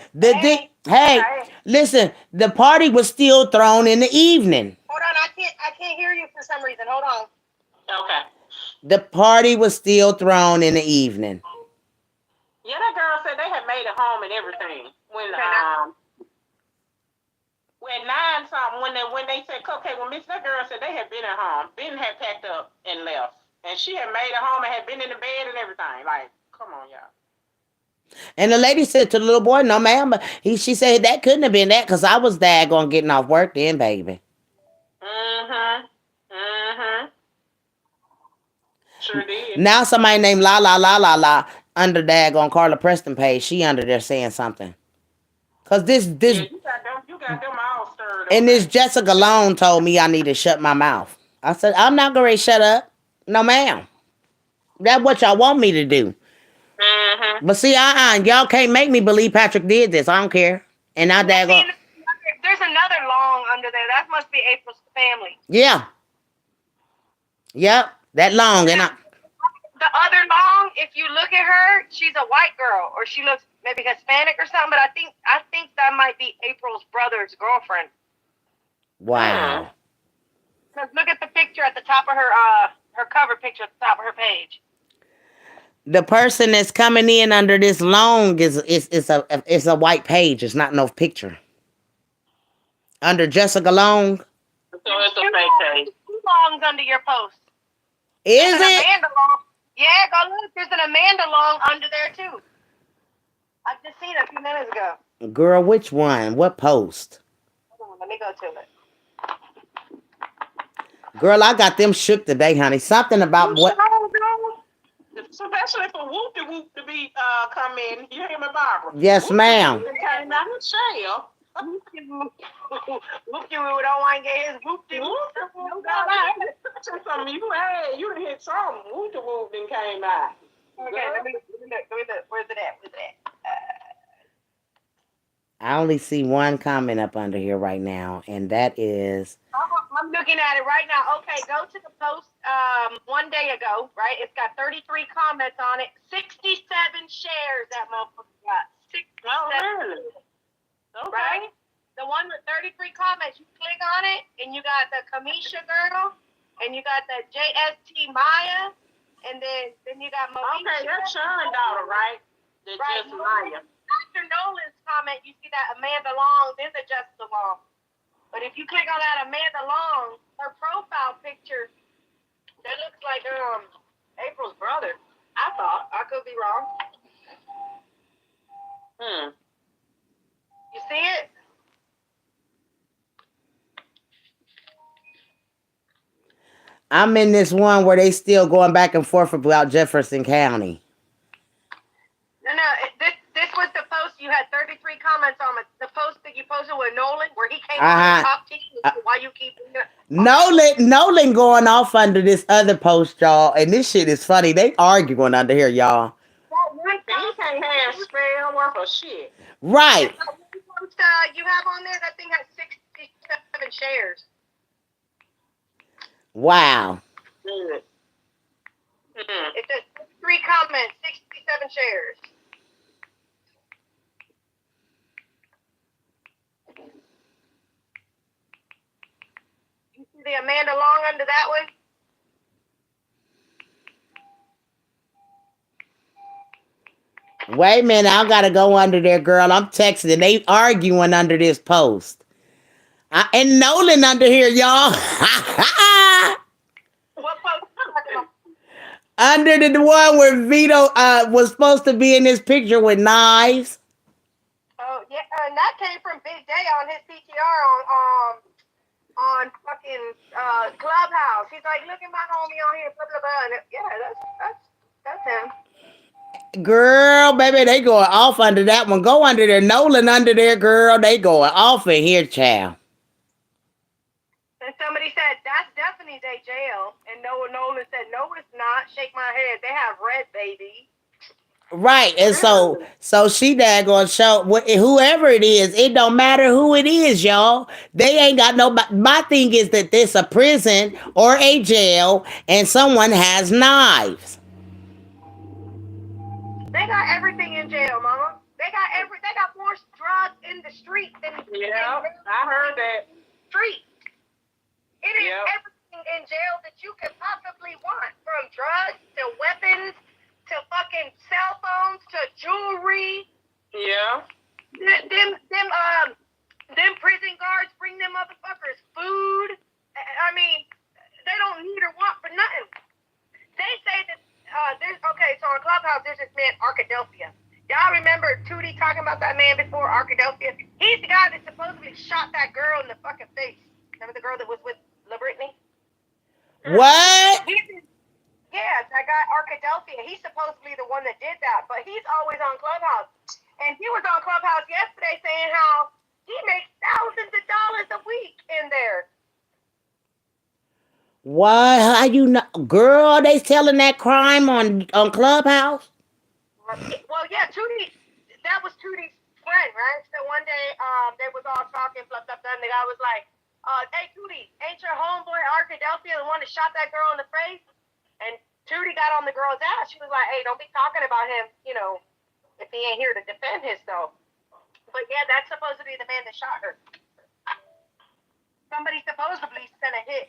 listen, the party was still thrown in the evening. Hold on, I can't hear you for some reason. Hold on. Okay. The party was still thrown in the evening. Yeah, that girl said they had made it home and everything. When 9 something, when they said Cupcake, when Miss, that girl said they had been at home. Ben had packed up and left. And she had made it home and had been in the bed and everything. Like, come on, y'all. And the lady said to the little boy, no, ma'am. But she said that couldn't have been that because I was daggone getting off work then, baby. Sure did. Now somebody named La under daggone Carla Preston page. She under there saying something. Because this. Yeah, you got them all stirred up. And this Jessica Long told me I need to shut my mouth. I said, I'm not going to shut up. No, ma'am. That's what y'all want me to do. But see, y'all can't make me believe Patrick did this. I don't care. And I daggone. There's another Long under there. That must be April's family. Yeah. Yep. That Long. And the other Long, if you look at her, she's a white girl, or she looks maybe Hispanic or something. But I think that might be April's brother's girlfriend. Wow. Look at the picture at the top of her cover picture at the top of her page. The person that's coming in under this Long is a white page. It's not no picture. Under Jessica Long. So it's a fake page. 2 Longs under your post. Is it? Amanda Long. Yeah, go look. There's an Amanda Long under there too. I just seen it a few minutes ago. Girl, which one? What post? Hold on, let me go to it. Girl, I got them shook today, honey. Something about what? Especially for Whoop to be come in. You hear me, Barbara? Yes, ma'am. Came out of jail. Whoop-de-woo don't want to get his whoop-de-woo. You done hit something. Whoop then came out. Okay, let me look. Where's it at? I only see one comment up under here right now, and that is... I'm looking at it right now. Okay, go to the post 1 day ago, right? It's got 33 comments on it. 67 shares that motherfucker got. 67. Oh, really? Okay. Right? The one with 33 comments, you click on it, and you got the Kamisha girl, and you got the JST Maya, and then you got Moesha. Okay, that's Sharon's daughter, right? The Right. Just Maya. After Nolan's comment, you see that Amanda Long, then the Jessica Long. But if you click on that Amanda Long, her profile picture, that looks like April's brother. I thought. I could be wrong. You see it? I'm in this one where they still going back and forth about Jefferson County. No. This was the post. You had 33 comments on it. The post that you posted with Nolan, where he came on the top team. Why you keep Nolan going off under this other post, y'all, and this shit is funny. They arguing under here, y'all. He can't have spell worth of shit. Right. You have on there, that thing has 67 shares. Wow. Good. It says 3 comments, 67 shares. You see the Amanda Long under that one? Wait a minute, I gotta go under there, girl. I'm texting. They arguing under this post. And Nolan under here, y'all. What post you talking about? Under the one where Vito was supposed to be in this picture with knives. Oh yeah, and that came from Big Day on his PTR on fucking Clubhouse. He's like, look at my homie on here, blah blah blah. And yeah, that's him. Girl, baby, they going off under that one. Go under there. Nolan under there, girl. They going off in here, child. And somebody said, that's definitely they jail. And Nolan said, no, it's not. Shake my head. They have red, baby. Right, and so she daggone show whoever it is. It don't matter who it is, y'all. They ain't got no. My thing is that there's a prison or a jail, and someone has knives. They got everything in jail, mama. They got more drugs in the street than Yeah, I heard that. street. It is Yep. everything in jail that you could possibly want, from drugs to weapons to fucking cell phones to jewelry. Yeah. Them prison guards bring them motherfuckers food. I mean, they don't need or want for nothing. They say that so on Clubhouse there's this man Arkadelphia. Y'all remember Tootie talking about that man before, Arkadelphia? He's the guy that supposedly shot that girl in the fucking face. Remember the girl that was with La Brittany? What? Yeah, that guy Arkadelphia. He's supposedly the one that did that, but he's always on Clubhouse. And he was on Clubhouse yesterday saying how he makes thousands of dollars a week in there. Why? How you know, girl? They telling that crime on Clubhouse. Well, yeah, Tootie, that was Tootie's friend, right? So one day, they was all talking, blah, blah, blah, and the guy was like, hey, Tootie, ain't your homeboy Arkadelphia the one that shot that girl in the face? And Tootie got on the girl's ass. She was like, hey, don't be talking about him, if he ain't here to defend himself. But yeah, that's supposed to be the man that shot her. Somebody supposedly sent a hit.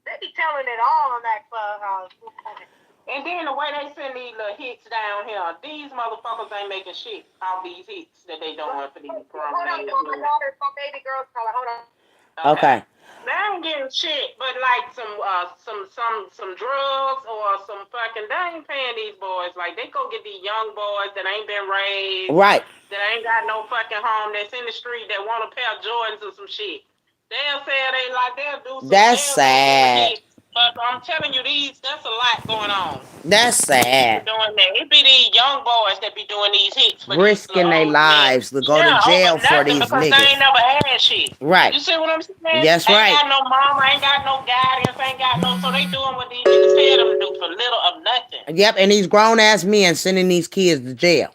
They be telling it all on that Clubhouse. And then the way they send these little hits down here, these motherfuckers ain't making shit off these hits that they doing for these Hold grown on, men. my daughter's my baby girl's calling. Hold on. Okay. They ain't getting shit, but like some drugs or some fucking. They ain't paying these boys. Like they go get these young boys that ain't been raised, Right. that ain't got no fucking home, that's in the street, that want a pair of Jordans or some shit. They'll say they like they'll do some. That's they'll sad. hits, but I'm telling you, that's a lot going on. That's sad. Doing that, it be these young boys that be doing these hits, for Risking their lives to go to jail for these because they niggas. ain't never had shit. Right. You see what I'm saying? That's right. Ain't got no mama, ain't got no guidance, ain't got no. So they doing what these niggas tell them to do for little of nothing. Yep, and these grown ass men sending these kids to jail.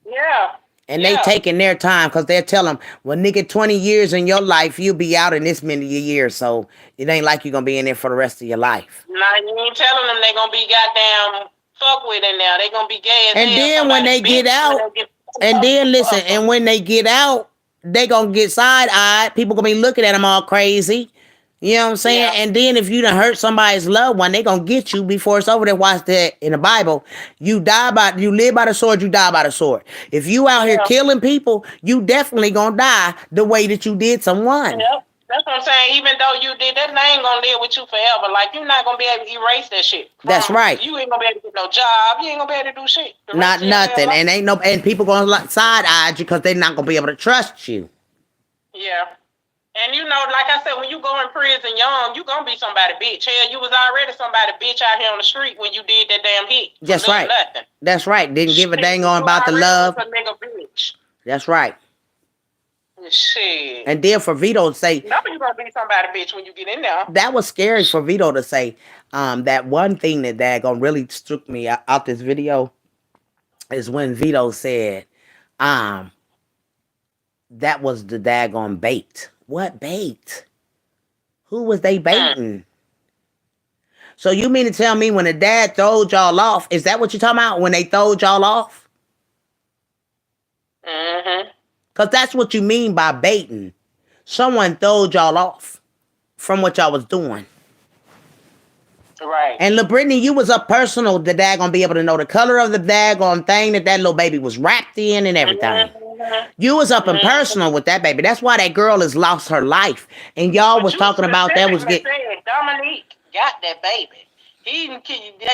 Yeah. And they taking their time because they're telling them, well, nigga, 20 years in your life, you'll be out in this many years. So it ain't like you're going to be in there for the rest of your life. Nah, you ain't telling them they going to be goddamn fuck with it now. They going to be gay as And hell. then when they get out, and then listen, and when they get out, they going to get side-eyed. People going to be looking at them all crazy. You know what I'm saying? Yeah. And then if you done hurt somebody's loved one, they gonna get you before it's over. There, watch that in the Bible. You live by the sword, you die by the sword. If you out here killing people, you definitely gonna die the way that you did someone. Yep. That's what I'm saying. Even though you did that, they ain't gonna live with you forever. Like you're not gonna be able to erase that shit. That's right. You ain't gonna be able to get no job. You ain't gonna be able to do shit. Not nothing. And people gonna side-eye you because they're not gonna be able to trust you. Yeah. And you know, like I said, when you go in prison young, you gonna be somebody bitch. Hell, you was already somebody bitch out here on the street when you did that damn hit. That's right. Nothing. That's right. Didn't give a dang on about the love. That's right. Shit. And then for Vito to say, no, you gonna be somebody bitch when you get in there. That was scary for Vito to say. That one thing that daggone really struck me out this video is when Vito said, that was the daggone bait. What bait? Who was they baiting? So you mean to tell me when the dad throwed y'all off, is that what you're talking about? When they throwed y'all off? Mm-hmm. Because that's what you mean by baiting. Someone throwed y'all off from what y'all was doing. Right. And La Brittany, you was up personal, the daggone be able to know the color of the daggone thing that little baby was wrapped in and everything. Mm-hmm. You was up in personal with that baby. That's why that girl has lost her life. And y'all But was you talking about that was specifically getting. said Dominique got that baby.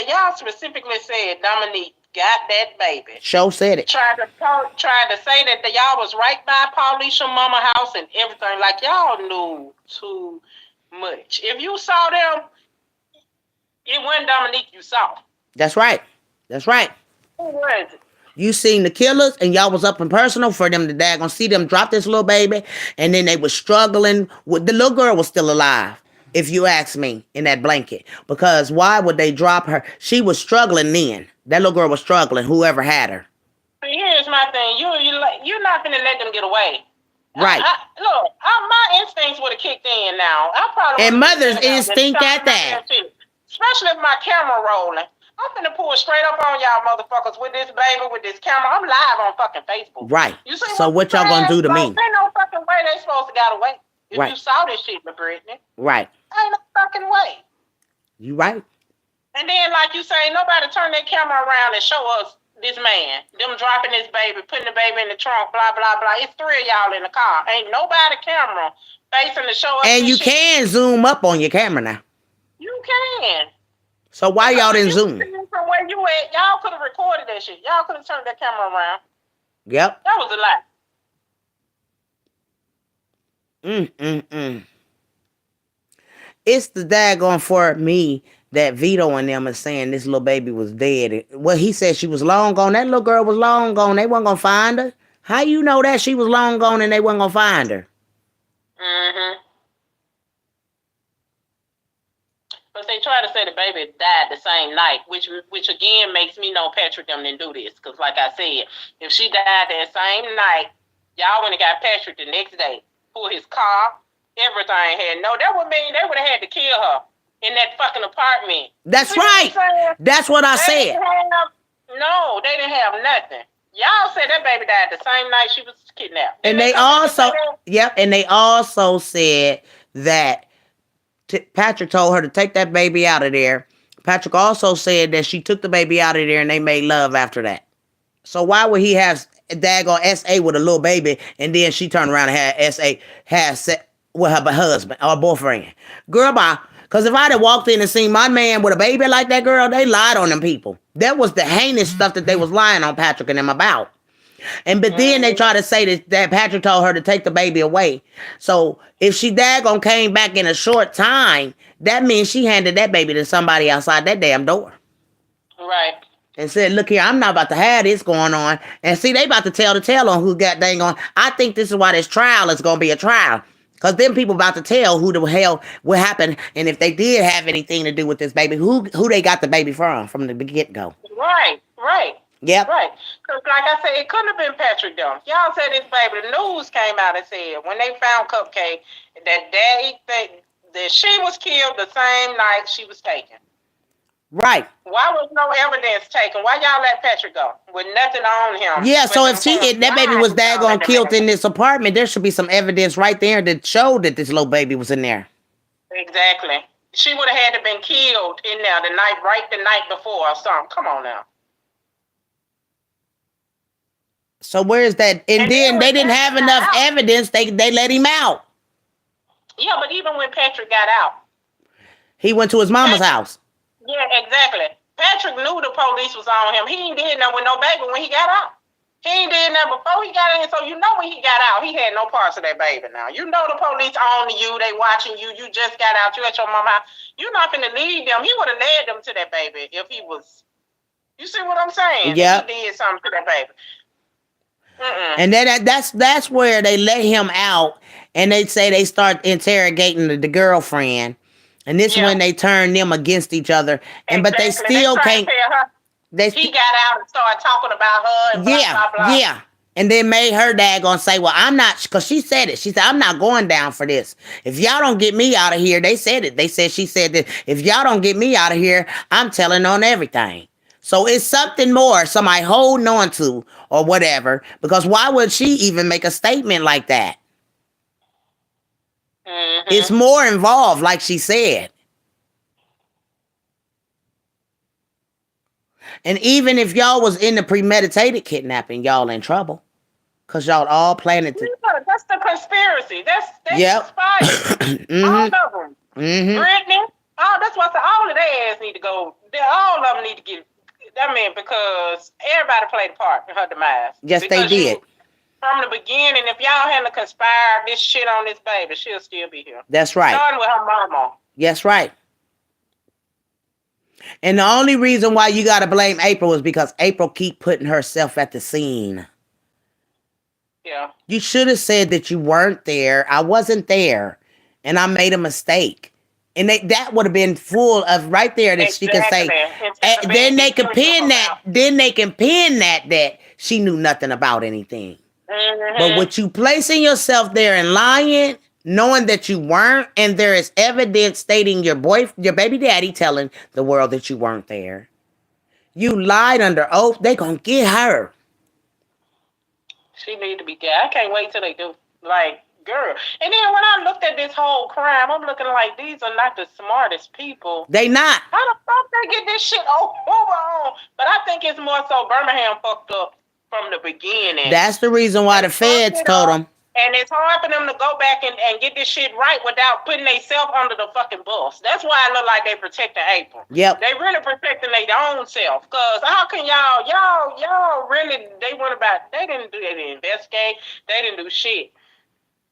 Y'all specifically said Dominique got that baby. Show said it. Tried to say that y'all was right by Paulisha mama house and everything. Like y'all knew too much. If you saw them, it wasn't Dominique you saw. That's right. That's right. Who was it? You seen the killers, and y'all was up in personal for them to daggone see them drop this little baby, and then they was struggling with the little girl was still alive. If you ask me, in that blanket, because why would they drop her? She was struggling then. That little girl was struggling. Whoever had her. See, here's my thing. You're not gonna let them get away. Right. Look, my instincts would have kicked in now. I probably And would've mother's been down there instinct shot at that. my shit. Especially if my camera rolling. I'm finna pull straight up on y'all motherfuckers with this baby, with this camera. I'm live on fucking Facebook. Right. You see So what y'all gonna do to me? Ain't no fucking way they supposed to got away. If Right. you saw this shit, Brittany. Right. Ain't no fucking way. You right. And then, like you say, nobody turn their camera around and show us this man. Them dropping this baby, putting the baby in the trunk, blah, blah, blah. It's 3 of y'all in the car. Ain't nobody camera facing to show us And this you shit. can zoom up on your camera now. You can. So why y'all didn't zoom? From where you at, y'all could have recorded that shit. Y'all could have turned that camera around. Yep. That was a lie. It's the daggone for me that Vito and them is saying this little baby was dead. Well, he said she was long gone. That little girl was long gone. They wasn't gonna find her. How you know that she was long gone and they wasn't gonna find her? Mm-hmm. But they try to say the baby died the same night, which again makes me know Patrick them didn't do this. Because like I said, if she died that same night, y'all wouldn't have got Patrick the next day. Pull his car, everything had. No, that would mean they would have had to kill her in that fucking apartment. That's See what right. I'm saying? That's what I They said. didn't have- no, they didn't have nothing. Y'all said that baby died the same night she was kidnapped. And Didn't they come back and also, say that? yep, and they also said that Patrick told her to take that baby out of there. Patrick also said that she took the baby out of there and they made love after that. So why would he have daggone SA with a little baby and then she turned around and had SA with her husband or boyfriend? Girl, bye. Because if I'd have walked in and seen my man with a baby like that girl, they lied on them people. That was the heinous stuff that they was lying on Patrick and them about. But then they try to say that Patrick told her to take the baby away. So if she daggone came back in a short time, that means she handed that baby to somebody outside that damn door. Right. And said, look here, I'm not about to have this going on. And see, they about to tell the tale on who got dang on. I think this is why this trial is going to be a trial. Because then people about to tell who the hell what happened. And if they did have anything to do with this baby, who they got the baby from the get-go. Right. Yep. Right. Because like I said, it couldn't have been Patrick Dunn. Y'all said this baby. The news came out and said when they found Cupcake that she was killed the same night she was taken. Right. Why was no evidence taken? Why y'all let Patrick go with nothing on him? Yeah, so if that baby was daggone killed in this apartment, there should be some evidence right there that showed that this little baby was in there. Exactly. She would have had to been killed in there the night before or something. Come on now. So where's that? And then they didn't have enough evidence. They let him out. Yeah, but even when Patrick got out, he went to his mama's house. Yeah, exactly. Patrick knew the police was on him. He ain't did nothing with no baby when he got out. He ain't did nothing before he got in. So you know when he got out, he had no parts of that baby now. You know the police on you. They watching you. You just got out. You at your mama house. You're not finna lead them. He would have led them to that baby if he was. You see what I'm saying? Yeah. He did something to that baby. And then that's where they let him out, and they say they start interrogating the girlfriend, and this when they turn them against each other, and but they still can't. He got out and started talking about her. And blah, blah, blah. Yeah. And then made her dad gonna say, well, I'm not, because she said it. She said, I'm not going down for this. If y'all don't get me out of here, they said it. She said that if y'all don't get me out of here, I'm telling on everything. So it's something more somebody holding on to or whatever, because why would she even make a statement like that? Mm-hmm. It's more involved, like she said. And even if y'all was in the premeditated kidnapping, y'all in trouble. Cause y'all all planning to. Yeah, that's the conspiracy. They Yep. conspired. All of them. Brittany. Oh, that's why I said all of their ass need to go. All of them need to get. I mean, because everybody played a part in her demise. Yes, because they did. From the beginning, if y'all hadn't conspired this shit on this baby, she'll still be here. That's right. Starting with her mama. That's right. And the only reason why you got to blame April is because April keep putting herself at the scene. Yeah. You should have said that you weren't there. I wasn't there, and I made a mistake. And that would have been full of right there that she can say. And then they can pin that. Then they can pin that she knew nothing about anything. Mm-hmm. But with you placing yourself there and lying, knowing that you weren't, and there is evidence stating your baby daddy telling the world that you weren't there. You lied under oath. They gonna get her. She need to be dead. I can't wait till they do. Like, girl. And then when I looked at this whole crime, I'm looking like these are not the smartest people. They not. How the fuck they get this shit over on? But I think it's more so Birmingham fucked up from the beginning. That's the reason why the feds told them. And it's hard for them to go back and get this shit right without putting themselves under the fucking bus. That's why I look like they protecting April. Yep. They really protecting their own self. Because how can y'all really, they didn't investigate. They didn't do shit.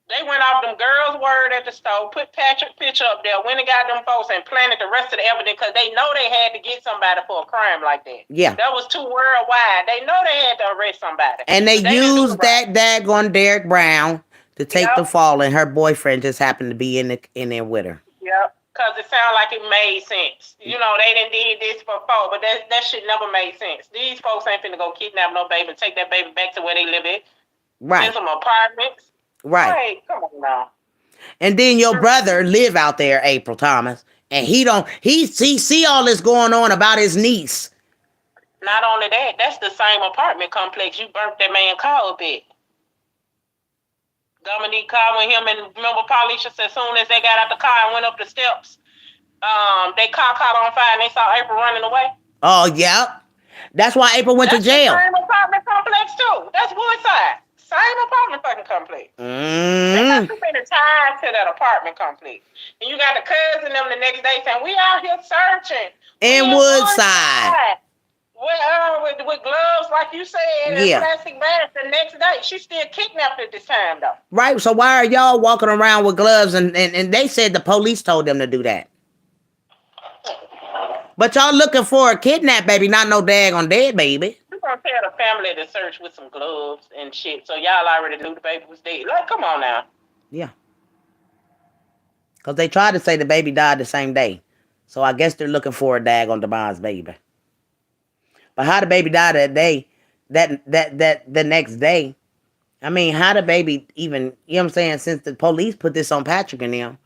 They went off them girls' word at the store, put Patrick's picture up there, went and got them folks and planted the rest of the evidence because they know they had to get somebody for a crime like that. Yeah. That was too worldwide. They know they had to arrest somebody. And they used that daggone Derek Brown to take the fall, and her boyfriend just happened to be in there with her. Yep. Because it sounded like it made sense. You know, they didn't did this before, but that shit never made sense. These folks ain't finna go kidnap no baby and take that baby back to where they live at. Right. In some apartments. Right. Hey, come on now. And then your brother live out there, April Thomas, and he see all this going on about his niece. Not only that, that's the same apartment complex you burnt that man car up at. Dominique called with him, and remember Paulisha said as soon as they got out the car and went up the steps, they car caught on fire and they saw April running away. Oh, yeah. That's why April went to jail. The same apartment complex too. That's Woodside. Same apartment fucking complex. They got too many ties to that apartment complex. And you got the cousin them the next day saying, we out here searching. In Woodside. With gloves, like you said, and plastic bags the next day. She still kidnapped at this time, though. Right, so why are y'all walking around with gloves? And they said the police told them to do that. But y'all looking for a kidnap baby, not no daggone dead baby. You gonna tell the family to search with some gloves and shit, so y'all already knew the baby was dead. Like, come on now. Yeah. Because they tried to say the baby died the same day. So I guess they're looking for a daggone demise baby. But how the baby died that day, that the next day, I mean, how the baby even, you know what I'm saying, since the police put this on Patrick and them,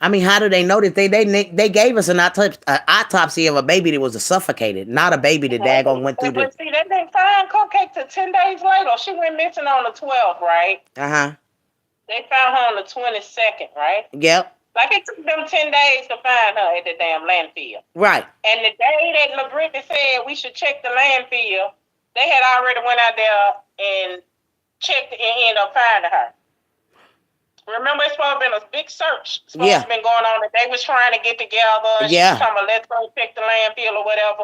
I mean, how do they know that they gave us an autopsy of a baby that was suffocated, not a baby that daggone went through the... See, they didn't find Cupcake till 10 days later. She went missing on the 12th, right? Uh-huh. They found her on the 22nd, right? Yep. Like, it took them 10 days to find her at the damn landfill. Right. And the day that LaBrittany said we should check the landfill, they had already went out there and checked and ended up finding her. Remember, it's supposed to have been a big search. It's supposed to have been going on that they was trying to get together. And she was talking about, let's go check the landfill or whatever.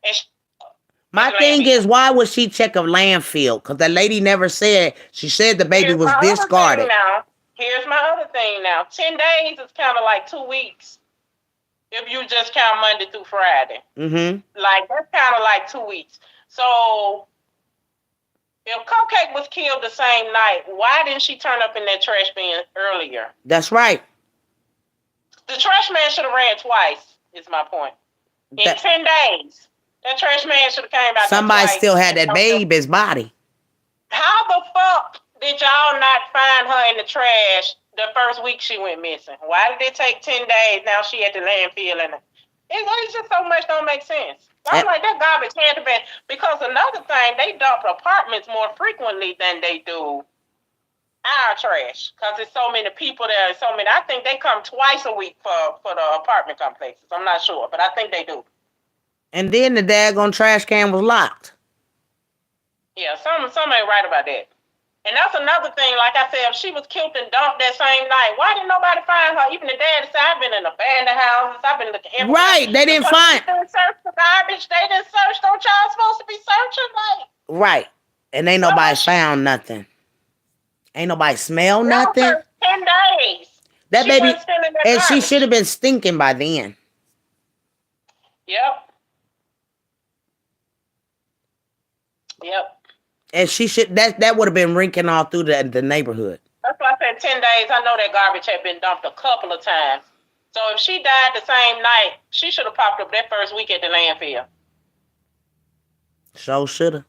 And my thing is, why would she check a landfill? Because the lady never said, she said the baby was discarded. Here's my other thing now. 10 days is kind of like 2 weeks. If you just count Monday through Friday. Mm-hmm. Like, that's kind of like 2 weeks. So, if Cupcake was killed the same night, why didn't she turn up in that trash bin earlier? That's right. The trash man should have ran twice, is my point. In 10 days. That trash man should have came out. Somebody still had that baby's body. How the fuck did y'all not find her in the trash the first week she went missing? Why did it take 10 days? Now she at the landfill and it's just so much don't make sense. I'm like, that garbage had to be, because another thing, they dump apartments more frequently than they do our trash. Because there's so many people there, so many. I think they come twice a week for the apartment complexes. I'm not sure, but I think they do. And then the daggone trash can was locked. Yeah, something ain't right about that. And that's another thing. Like I said, if she was killed and dumped that same night, why didn't nobody find her? Even the dad said, I've been in abandoned houses. I've been looking everywhere. Right, they didn't find. They didn't search the garbage. They didn't search. Don't y'all supposed to be searching? Like, Right, and ain't nobody found nothing. Ain't nobody smell nothing. 10 days. That She baby, wasn't still in that and she garbage. should have been stinking by then. Yep. Yep. And she should that would have been rinking all through the neighborhood. That's why I said 10 days. I know that garbage had been dumped a couple of times. So if she died the same night, she should have popped up that first week at the landfill. So should have.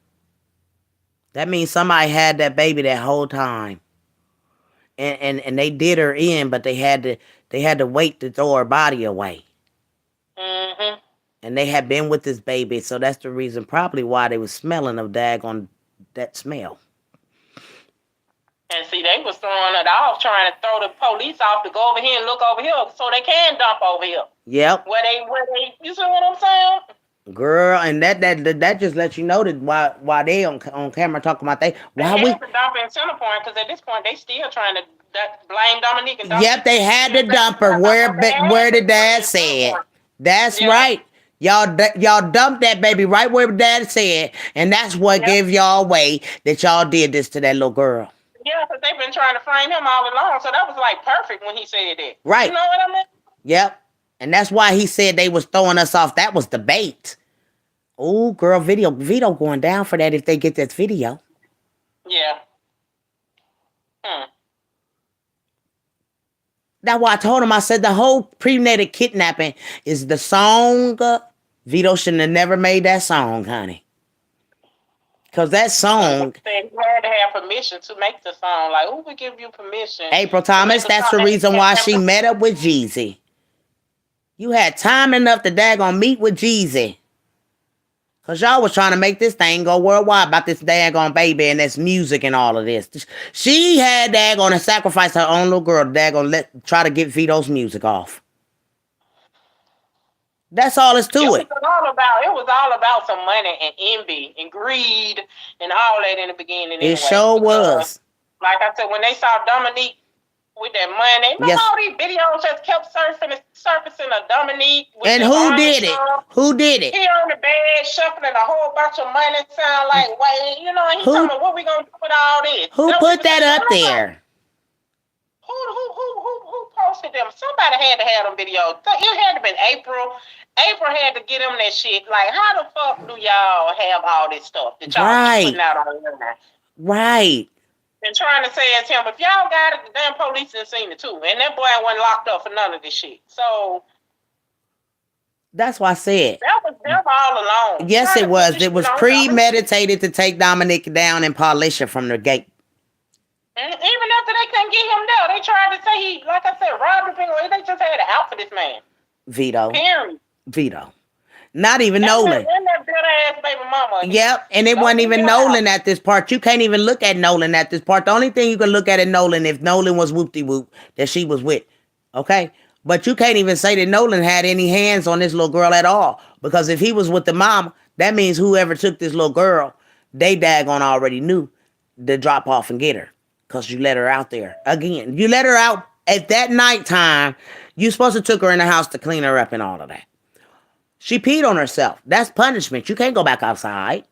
That means somebody had that baby that whole time. And they did her in, but they had to wait to throw her body away. Mm-hmm. And they had been with this baby, so that's the reason probably why they was smelling of daggone that smell. And see, they was throwing it off, trying to throw the police off to go over here and look over here so they can dump over here. Yep. Where they, you see what I'm saying? Girl, and that just lets you know that why they on camera talking about they why they we had to dump in Center Point because at this point they still trying to blame Dominique and dump. Yep, they had to dump her where the dad said. That's right. Y'all dumped that baby right where dad said, and that's what gave y'all away that y'all did this to that little girl. Yeah, because they've been trying to frame him all along, so that was like perfect when he said that. Right. You know what I mean? Yep. And that's why he said they was throwing us off. That was the bait. Oh, girl, Vito going down for that if they get this video. Yeah. That's why I told him, I said the whole premeditated kidnapping is the song. Vito shouldn't have never made that song, honey. Because that song... They had to have permission to make the song. Like, who would give you permission? April Thomas, that's the reason why she met up with Jeezy. You had time enough to daggone meet with Jeezy. Because y'all was trying to make this thing go worldwide about this daggone baby and this music and all of this. She had daggone to sacrifice her own little girl to daggone try to get Vito's music off. That's all it's to it. It was all about some money and envy and greed and all that in the beginning. It sure was. Like I said, when they saw Dominique with that money, remember all these videos just kept surfacing of Dominique. And who did it? Who did it? He on the bed shuffling a whole bunch of money. Sound like, wait, you know, he told me, what we gonna do with all this? Who put that up there? Who posted them? Somebody had to have them videos. It had to have been April. April had to get them that shit. Like, how the fuck do y'all have all this stuff that y'all putting out on the internet? Right. And trying to say it's him. If y'all got it, the damn police done seen it too. And that boy wasn't locked up for none of this shit. So that's why I said. That was all along. Yes, it was. It was premeditated to take Dominique down and polish her from the gate. And even after they couldn't get him there, they tried to say he, like I said, robbed the penguin. They just had it out for this man. Vito. Period. Vito. Not even Nolan. And that bitter ass baby mama. Yep, and it wasn't even Nolan at this part. You can't even look at Nolan at this part. The only thing you can look at Nolan if Nolan was whoop-de-whoop that she was with. Okay? But you can't even say that Nolan had any hands on this little girl at all. Because if he was with the mom, that means whoever took this little girl, they daggone already knew to drop off and get her. Because you let her out there. Again, you let her out at that nighttime. You supposed to took her in the house to clean her up and all of that. She peed on herself. That's punishment. You can't go back outside.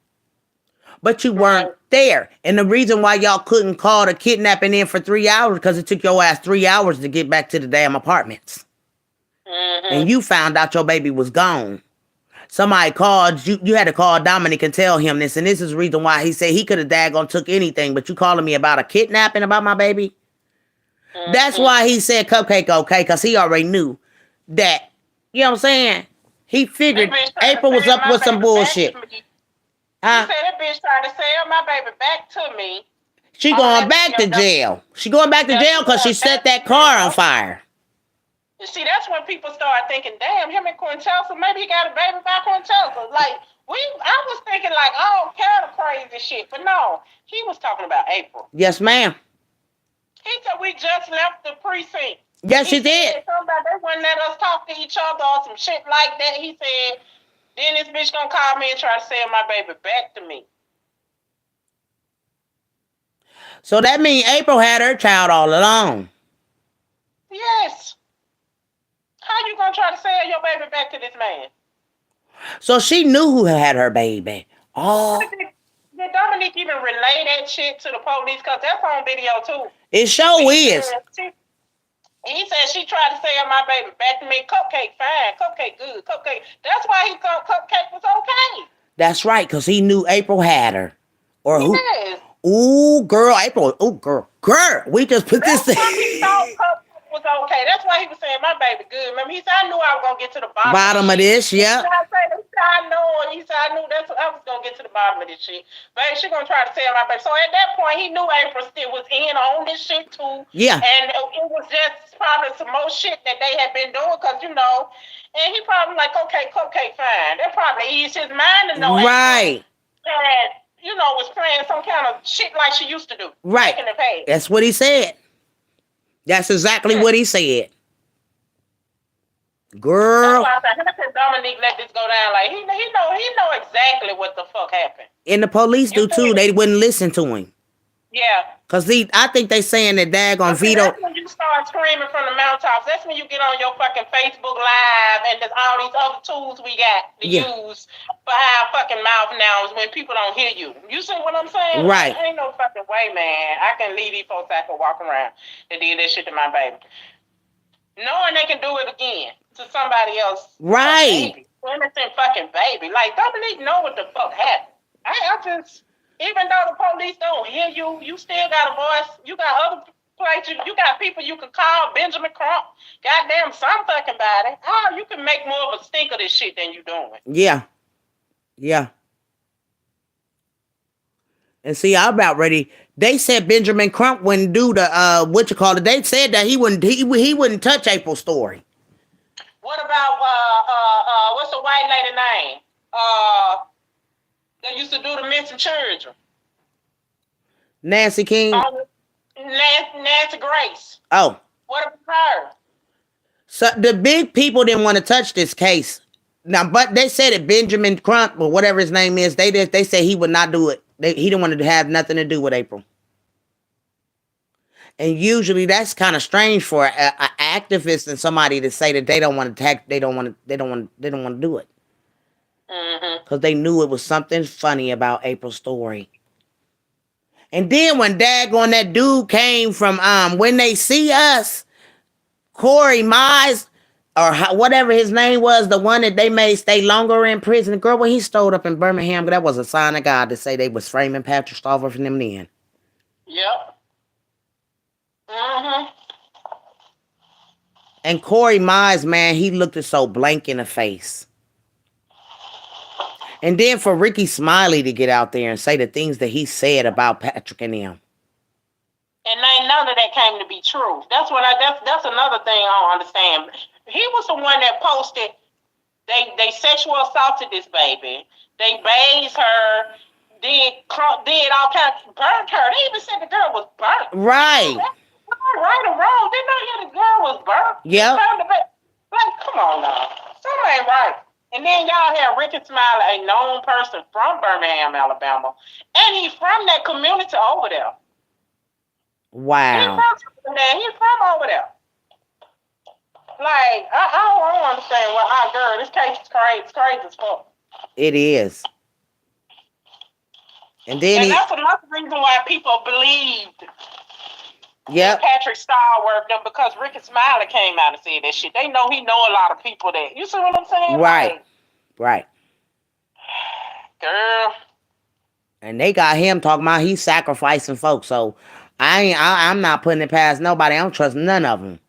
But you weren't there. And the reason why y'all couldn't call the kidnapping in for 3 hours, because it took your ass 3 hours to get back to the damn apartments. Mm-hmm. And you found out your baby was gone. Somebody called, you had to call Dominic and tell him this. And this is the reason why he said he could have daggone took anything. But you calling me about a kidnapping about my baby? Mm-hmm. That's why he said Cupcake okay, because he already knew that, you know what I'm saying? He figured April was up with some bullshit. He said that bitch trying to sell my baby back to me. She going back to jail. She going back to jail because she set that car on fire. You see, that's when people start thinking, damn, him and Quintelsa, maybe he got a baby by Quintelsa. Like, I was thinking like, oh, kind of crazy shit. But no, he was talking about April. Yes, ma'am. He said we just left the precinct. Yes, she did. Somebody, they wouldn't let us talk to each other or some shit like that. He said, then this bitch gonna call me and try to sell my baby back to me. So that means April had her child all along. Yes. How you gonna try to sell your baby back to this man? So she knew who had her baby. Oh, Did Dominique even relay that shit to the police? Because that's on video too. it sure is. He said she tried to sell my baby back to me. Cupcake fine, cupcake good, cupcake. That's why he thought cupcake was okay. That's right, because he knew April had her. Or who? Yes. Ooh, girl, April. Ooh, girl. We just put That's this why he thought cupcake was okay. That's why he was saying my baby good. Remember, he said I knew I was gonna get to the bottom of this, yeah. I know. He said I knew that's what I was gonna get to the bottom of this shit. Baby, she gonna try to sell my baby. So at that point, he knew April still was in on this shit too. Yeah. And it was just probably some more shit that they had been doing, cause you know. And he probably like, okay, cupcake fine. That probably eased his mind to know. Right. And you know, was playing some kind of shit like she used to do. Right. Back in the past. That's what he said. That's exactly what he said. Girl. That's why I said, how could Dominique let this go down? Like he know exactly what the fuck happened. And the police do too. They wouldn't listen to him. Yeah. Cause I think they saying that daggone Vito. That's when you start screaming from the mountaintops. That's when you get on your fucking Facebook Live and there's all these other tools we got to use for our fucking mouth now is when people don't hear you. You see what I'm saying? Right. Ain't no fucking way, man. I can leave these folks out and walk around and did that shit to my baby. Knowing they can do it again to somebody else. Right. Innocent fucking baby. Like, Dominique know what the fuck happened. I just... Even though the police don't hear you, you still got a voice. You got other places. You got people you can call. Benjamin Crump. Goddamn, some fucking body. Oh, you can make more of a stink of this shit than you doing. Yeah. Yeah. And see, I'm about ready. They said Benjamin Crump wouldn't do the what you call it. They said that he wouldn't touch April's story. What about what's the white lady name? That used to do the missing children. Nancy King. Nancy Grace. Oh. What about her? So the big people didn't want to touch this case. Now, but they said that Benjamin Crump or whatever his name is, they said he would not do it. He didn't want to have nothing to do with April. And usually that's kind of strange for an activist and somebody to say that they don't want to attack. They don't want to do it. Because they knew it was something funny about April's story. And then when daggone that dude came from When They See Us, Corey Mize, or whatever his name was, the one that they made stay longer in prison. Girl, when he stowed up in Birmingham, that was a sign of God to say they was framing Patrick Stauber from them then. Yep. And Corey Mize, man, he looked so blank in the face. And then for Ricky Smiley to get out there and say the things that he said about Patrick and them. And ain't none of that came to be true. That's another thing I don't understand. He was the one that posted they sexual assaulted this baby. They bathed her, did all kinds, burnt her. They even said the girl was burnt. Right. Right or wrong, didn't know hear the girl was burnt. Yeah. Like, come on now. Something ain't right. And then y'all have Ricky Smiley, a known person from Birmingham, Alabama. And he's from that community over there. Wow. He's from over there. Like, I don't understand girl, this case is crazy. It's crazy as fuck. It is. And that's another reason why people believed Patrick Stallworth them, because Ricky Smiley came out and said that shit. They know he know a lot of people that. You see what I'm saying? Right. Like, right. Girl. And they got him talking about he's sacrificing folks. So I'm not putting it past nobody. I don't trust none of them.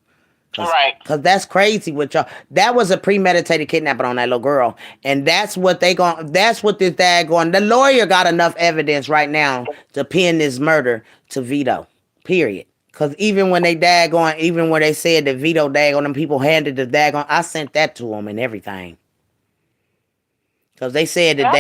Right. Because that's crazy with y'all. That was a premeditated kidnapping on that little girl. And that's what this daggone. The lawyer got enough evidence right now to pin this murder to Vito. Period. Because even when they said that Vito daggone them people handed the daggone, I sent that to them and everything. Because they said that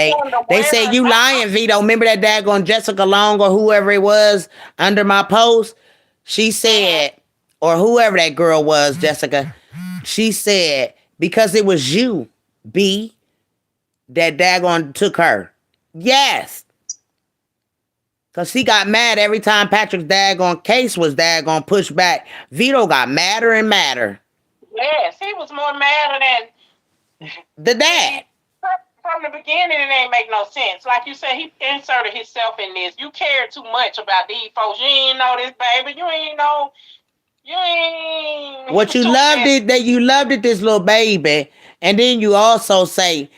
they said you lying, Vito. Remember that daggone Jessica Long or whoever it was under my post? She said, or whoever that girl was, Jessica, she said, because it was you, B, that daggone took her. Yes. Cause he got mad every time Patrick's daggone case was daggone pushed back. Vito got madder and madder. Yes, he was more mad than The dad. from the beginning. It ain't make no sense. Like you said, he inserted himself in this. You cared too much about these folks. You ain't know this, baby. You ain't know. You ain't. What you loved it, that you loved it, this little baby. And then you also say,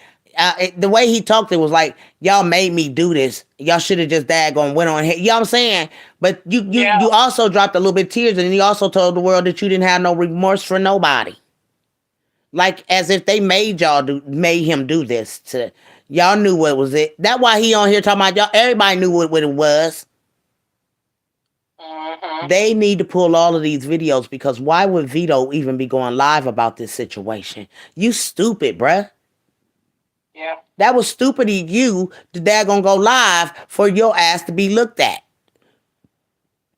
the way he talked, it was like, y'all made me do this. Y'all should have just daggone went on here. You know what I'm saying? But you also dropped a little bit of tears, and then you also told the world that you didn't have no remorse for nobody. Like as if they made him do this to y'all. Knew what was it. That's why he on here talking about y'all. Everybody knew what it was. Mm-hmm. They need to pull all of these videos, because why would Vito even be going live about this situation? You stupid, bruh. Yeah. That was stupid of you to daggone go live for your ass to be looked at.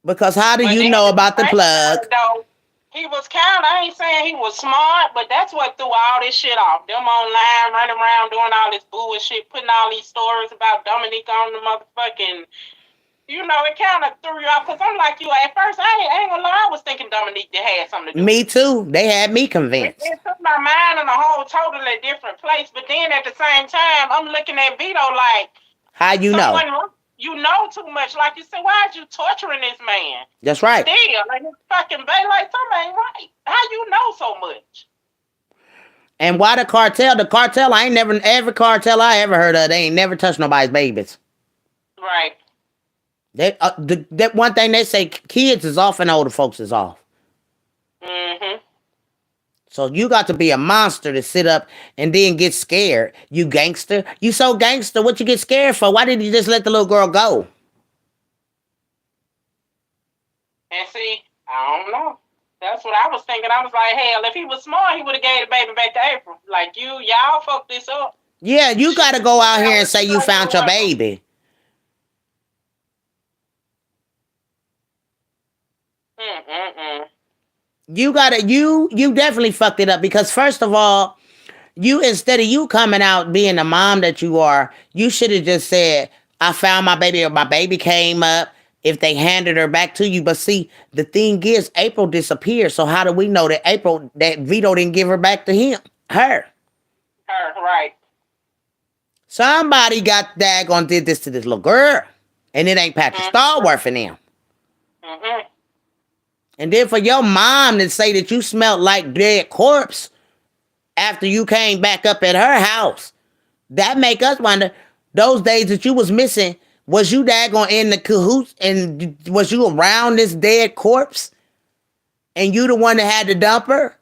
Because how do you know about the plug? Though, he was I ain't saying he was smart, but that's what threw all this shit off. Them online running around doing all this bullshit, putting all these stories about Dominique on the motherfucking, you know, it kind of threw you off. Because I'm like you, at first, I ain't gonna lie, I was thinking Dominique had something to do. Me too. They had me convinced. It took my mind in a whole totally different place. But then at the same time, I'm looking at Vito like, how you know? You know too much. Like you said, why are you torturing this man? That's right. Still, like his fucking baby, like something ain't right. How you know so much? And why the cartel? The cartel, every cartel I ever heard of, they ain't never touched nobody's babies. Right. That one thing they say, kids is off and older folks is off. Mm-hmm. So you got to be a monster to sit up and then get scared. You gangster. You so gangster. What you get scared for? Why didn't you just let the little girl go? And see, I don't know. That's what I was thinking. I was like, hell, if he was smart, he would have gave the baby back to April. Like, y'all fucked this up. Yeah, you got to go out here and say you found your baby. You definitely fucked it up, because first of all, instead of you coming out being the mom that you are, you should have just said, I found my baby, or my baby came up, if they handed her back to you. But see, the thing is, April disappeared. So how do we know that Vito didn't give her back to him? Her, right. Somebody got daggone did this to this little girl. And it ain't Patrick Starworth and them. Mm-hmm. And then for your mom to say that you smelled like dead corpse after you came back up at her house, that make us wonder, those days that you was missing, was you daggone in the cahoots, and was you around this dead corpse? And you the one that had to dump her?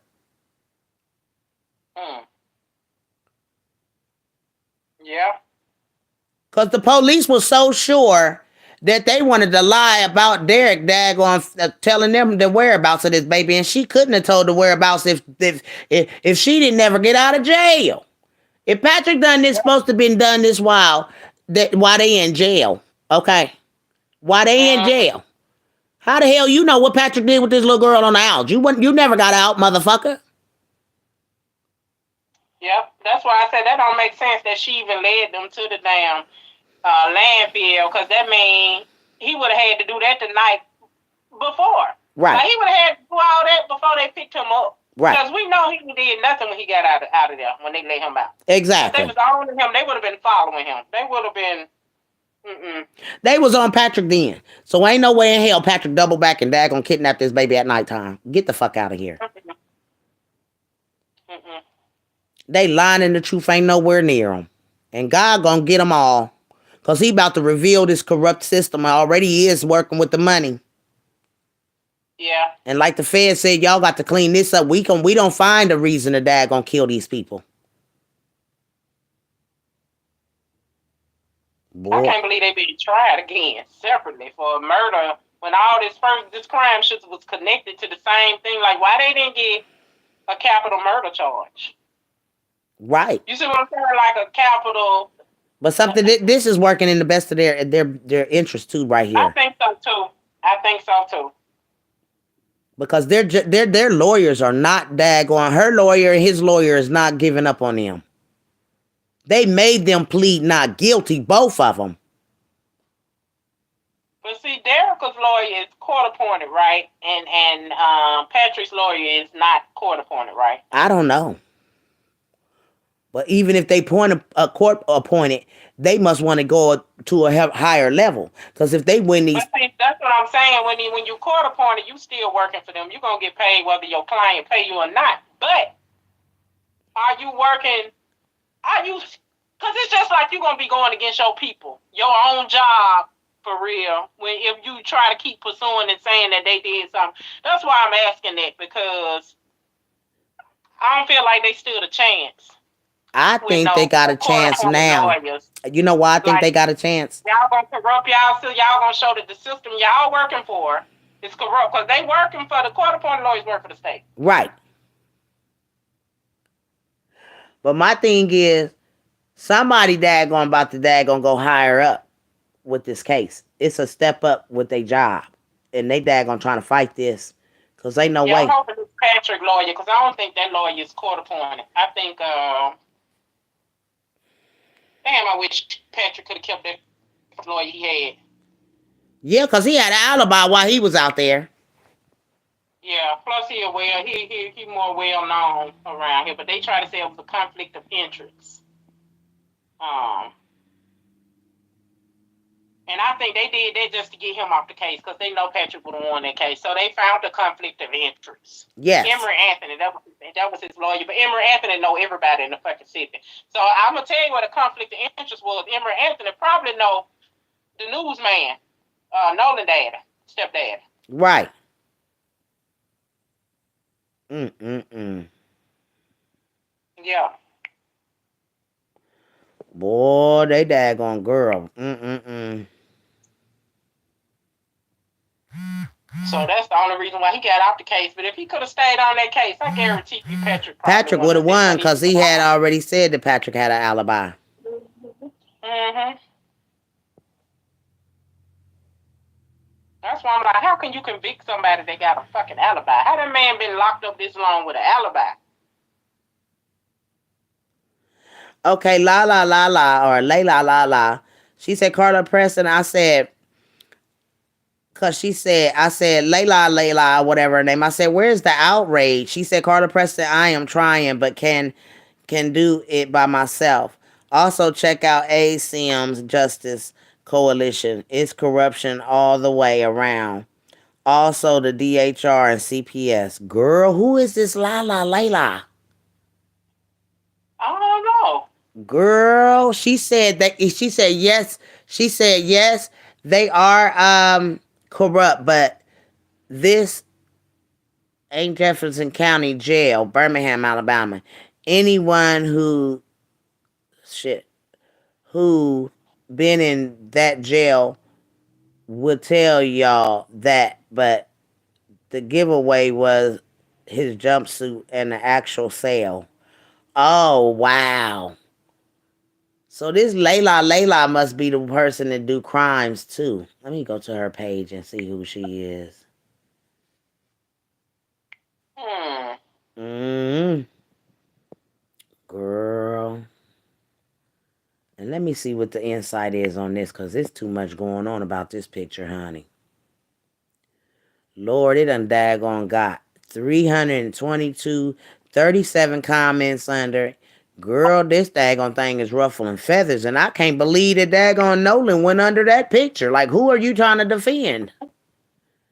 Yeah. Because the police was so sure that they wanted to lie about Derek daggone telling them the whereabouts of this baby, and she couldn't have told the whereabouts if she didn't never get out of jail. If Patrick done this, supposed to been done this while they in jail, okay? While they in jail. How the hell you know what Patrick did with this little girl on the outs? You never got out, motherfucker. Yep, that's why I said that don't make sense that she even led them to the damn landfill, because that means he would have had to do that the night before. Right. Like, he would have had to do all that before they picked him up. Right. Because we know he did nothing when he got out of there, when they let him out. Exactly. If they was on him, they would have been following him. They would have been... They was on Patrick then. So ain't no way in hell Patrick double back and daggone kidnap this baby at nighttime. Get the fuck out of here. They lying, and the truth ain't nowhere near them. And God gonna get them all. Because he about to reveal this corrupt system. Already is working with the money. Yeah. And like the Fed said, y'all got to clean this up. We don't find a reason to daggone kill these people. Boy. I can't believe they being tried again separately for murder when all this crime shit was connected to the same thing. Like, why they didn't get a capital murder charge? Right. You see what I'm saying? Like a capital. But something this is working in the best of their interest too, right here. I think so too. Because their lawyers are not daggone. Her lawyer and his lawyer is not giving up on them. They made them plead not guilty, both of them. Monica's lawyer is court appointed, right? And Patrick's lawyer is not court appointed, right? I don't know. But even if they point a court appointed, they must want to go to a higher level. Because if they win these, But see, that's what I'm saying. When you court appointed, you still working for them. You're gonna get paid whether your client pay you or not. But are you working? Are you? Because it's just like you're gonna be going against your people, your own job for real. When if you try to keep pursuing and saying that they did something, that's why I'm asking that, because I don't feel like they stood a chance. I think they got a chance now. Lawyers. You know why I think Like, they got a chance? Y'all gonna corrupt y'all, so y'all gonna show that the system y'all working for is corrupt, because they working for the court appointed lawyers work for the state. Right. But my thing is, somebody about to go higher up with this case. It's a step up with their job. And they trying to fight this. Because ain't no way. I'm hoping it's Patrick lawyer, because I don't think that lawyer is court appointed. I think, I wish Patrick could have kept that lawyer he had. Yeah, because he had an alibi while he was out there. Yeah, plus he more well known around here, but they try to say it was a conflict of interest. And I think they did that just to get him off the case, because they know Patrick would have won that case. So they found the conflict of interest. Yes. Emory Anthony, that was his lawyer, but Emory Anthony know everybody in the fucking city. So I'm gonna tell you what a conflict of interest was. Emory Anthony probably know the newsman, Nolan daddy, stepdad. Right. Yeah. Boy, they daggone girl. So that's the only reason why he got out the case. But if he could have stayed on that case, I guarantee you Patrick would have won, because he had already said that Patrick had an alibi. Mm-hmm. That's why I'm like, how can you convict somebody that got a fucking alibi? How that man been locked up this long with an alibi? Okay, or Layla. She said, Carla Preston, I said, Layla, whatever her name. I said, where's the outrage? She said, Carla Preston, I am trying, but can do it by myself. Also, check out ASIM's Justice Coalition. It's corruption all the way around. Also, the DHR and CPS. Girl, who is this Layla? I don't know. Girl, she said yes. She said yes, they are corrupt, but this ain't Jefferson County Jail, Birmingham, Alabama. Anyone who been in that jail would tell y'all that, but the giveaway was his jumpsuit and the actual sale. Oh, wow. So this Layla must be the person that do crimes too. Let me go to her page and see who she is. Girl. And let me see what the insight is on this, because there's too much going on about this picture, honey. Lord, it done daggone got 322, 37 comments under it. Girl, this daggone thing is ruffling feathers, and I can't believe that daggone Nolan went under that picture. Like, who are you trying to defend?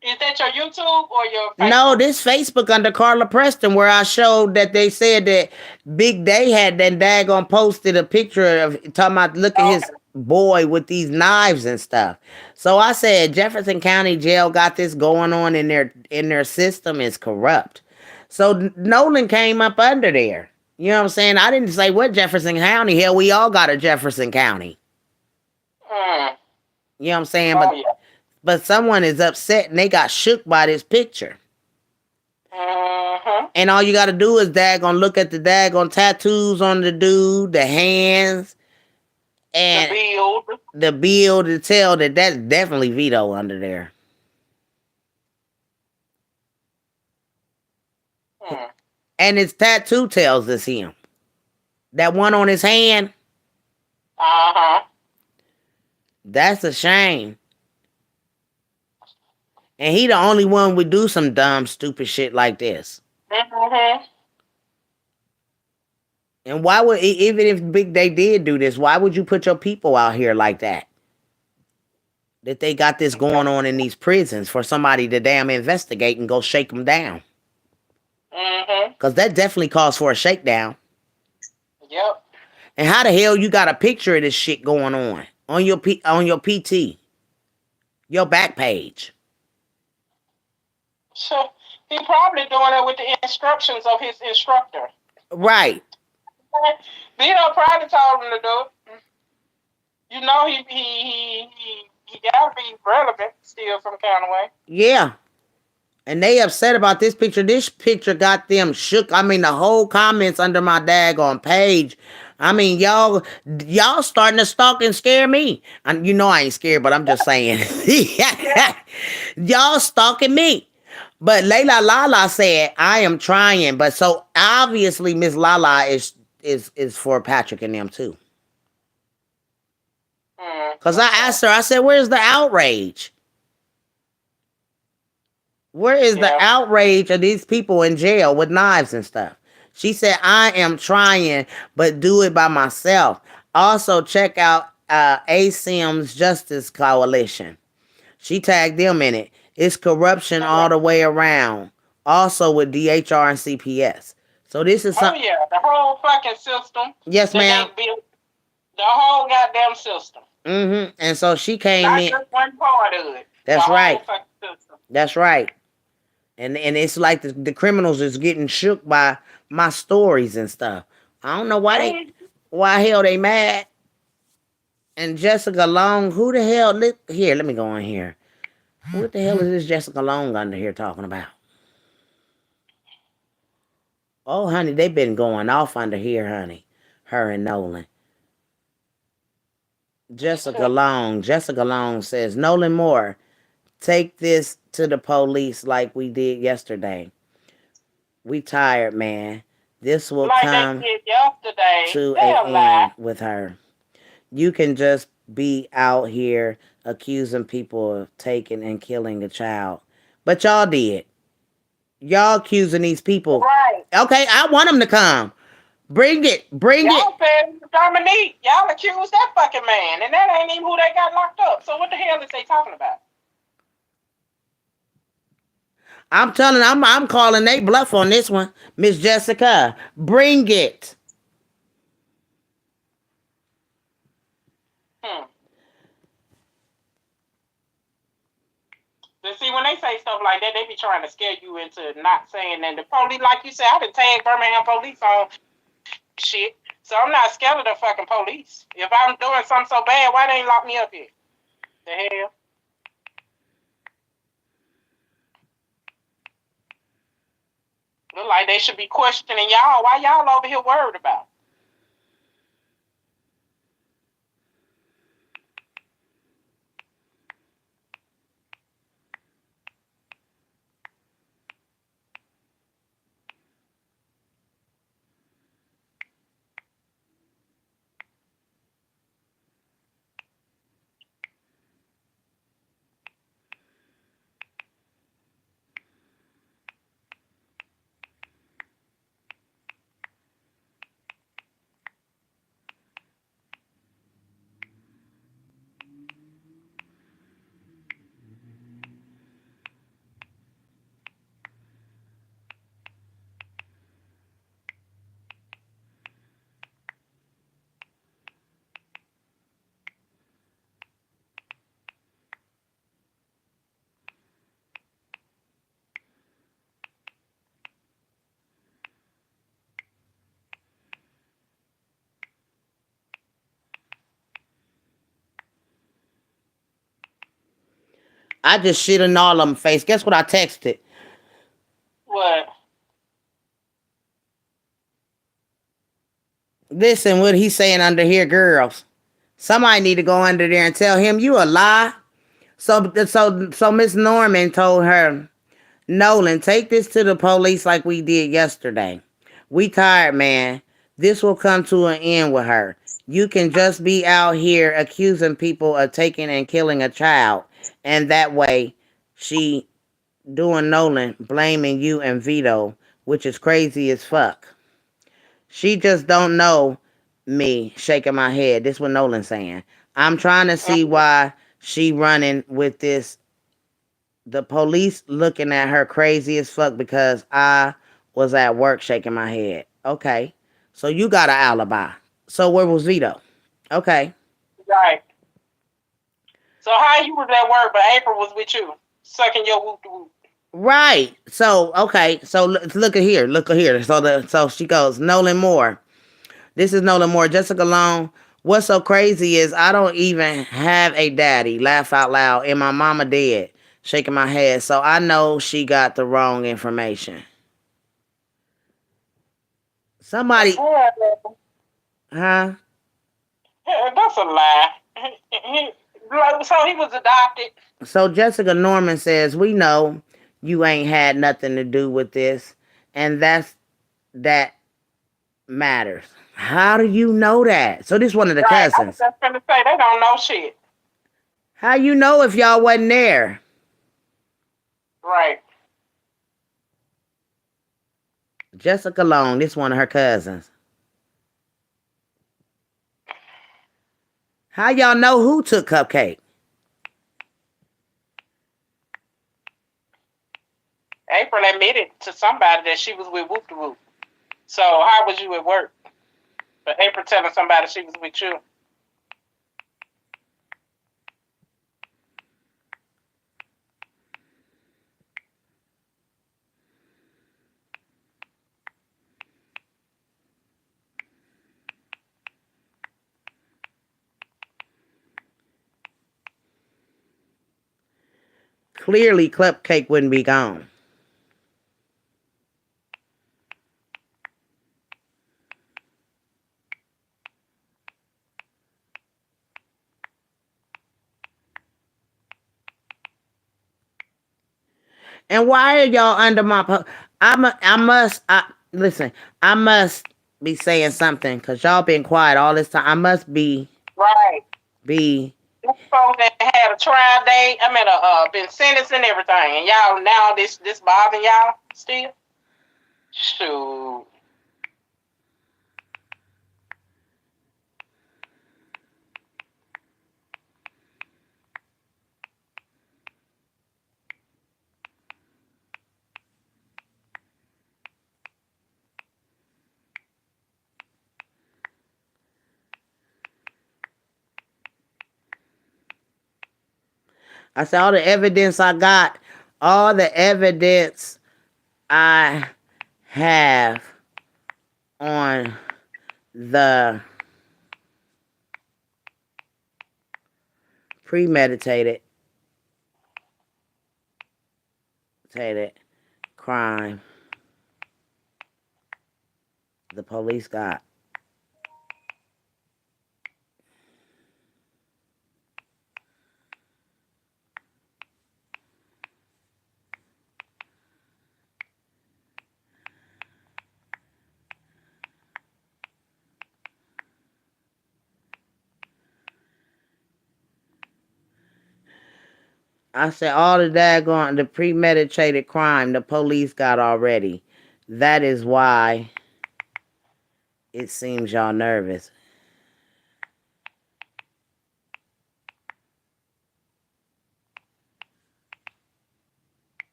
Is that your YouTube or your Facebook? No, this Facebook under Carla Preston, where I showed that they said that Big Day had that daggone posted a picture of talking about, look at his boy with these knives and stuff. So I said Jefferson County Jail got this going on in their system is corrupt. So Nolan came up under there. You know what I'm saying? I didn't say what Jefferson County. Hell, we all got a Jefferson County. You know what I'm saying? But someone is upset and they got shook by this picture. And all you got to do is daggone look at the daggone tattoos on the dude, the hands, and the build to tell that that's definitely Vito under there. And his tattoo tells us him. That one on his hand. That's a shame. And he the only one would do some dumb, stupid shit like this. Mm-hmm. And why would, even if Big Day did do this, why would you put your people out here like that? That they got this going on in these prisons for somebody to damn investigate and go shake them down. Mm-hmm. Because that definitely calls for a shakedown. Yep. And how the hell you got a picture of this shit going on your PT, your back page? So he probably doing it with the instructions of his instructor. Right. Vito probably told him to do it. You know he gotta be relevant still some kind of way. Yeah. And they upset about this picture. This picture got them shook. I mean, the whole comments under my daggone page. I mean, y'all starting to stalk and scare me. And you know I ain't scared, but I'm just saying. Y'all stalking me. But Layla Lala said, I am trying. But so obviously Miss Lala is for Patrick and them too. Because I asked her, I said, where's the outrage? Where is the outrage of these people in jail with knives and stuff? She said, I am trying, but do it by myself. Also, check out ASIM's Justice Coalition. She tagged them in it. It's corruption all the way around. Also with DHR and CPS. So this is something. Oh, yeah. The whole fucking system. Yes, ma'am. The whole goddamn system. Mm-hmm. And so she came Not in. just one part of it. That's the right. Whole fucking system. That's right. And it's like the criminals is getting shook by my stories and stuff. I don't know why hell they mad. And Jessica Long, who the hell here? Let me go in here. What the hell is this Jessica Long under here talking about? Oh, honey, they been going off under here, honey. Her and Nolan. Jessica Long says, Nolan Moore, take this to the police like we did yesterday. We tired, man. This will come to an end with her. You can just be out here accusing people of taking and killing a child. But y'all did. Y'all accusing these people. Right. Okay, I want them to come. Bring it. Y'all said Dominique. Y'all accused that fucking man. And that ain't even who they got locked up. So what the hell is they talking about? I'm telling, I'm calling they bluff on this one. Miss Jessica, bring it. But see, when they say stuff like that, they be trying to scare you into not saying that. The police, like you said, I done tagged Birmingham police on shit. So I'm not scared of the fucking police. If I'm doing something so bad, why they ain't lock me up here? The hell? Look like they should be questioning y'all. Why y'all over here worried about? I just shit in all of them face. Guess what I texted? What? Listen, what he's saying under here, girls. Somebody need to go under there and tell him you a lie. So Miss Norman told her, Nolan, take this to the police like we did yesterday. We tired, man. This will come to an end with her. You can just be out here accusing people of taking and killing a child. And that way, she doing Nolan, blaming you and Vito, which is crazy as fuck. She just don't know me, shaking my head. This what Nolan saying. I'm trying to see why she running with this. The police looking at her crazy as fuck because I was at work shaking my head. Okay. So you got an alibi. So where was Vito? Okay. Right. So how you was at work, but April was with you, sucking your whoop whoop. Right. So okay. So look at here. Look at here. So she goes, Nolan Moore. This is Nolan Moore. Jessica Long. What's so crazy is I don't even have a daddy. Laugh out loud. And my mama dead. Shaking my head. So I know she got the wrong information. Somebody. Huh? That's a lie. So he was adopted. So Jessica Norman says, we know you ain't had nothing to do with this. And that matters. How do you know that? So this is one of the Right. cousins. I was just gonna say they don't know shit. How you know if y'all wasn't there? Right. Jessica Long, this one of her cousins. How y'all know who took Cupcake? April admitted to somebody that she was with Whoop de Whoop. So how was you at work? But April telling somebody she was with you. Clearly, Cupcake wouldn't be gone. And why are y'all under my? Listen. I must be saying something because y'all been quiet all this time. I must be Right. be. These folks that had a trial date, been sentenced and everything, and y'all now this bothering y'all still? Shoot. I said all the evidence I got, all the evidence I have on the premeditated crime the police got. I said all the premeditated crime the police got already. That is why it seems y'all nervous.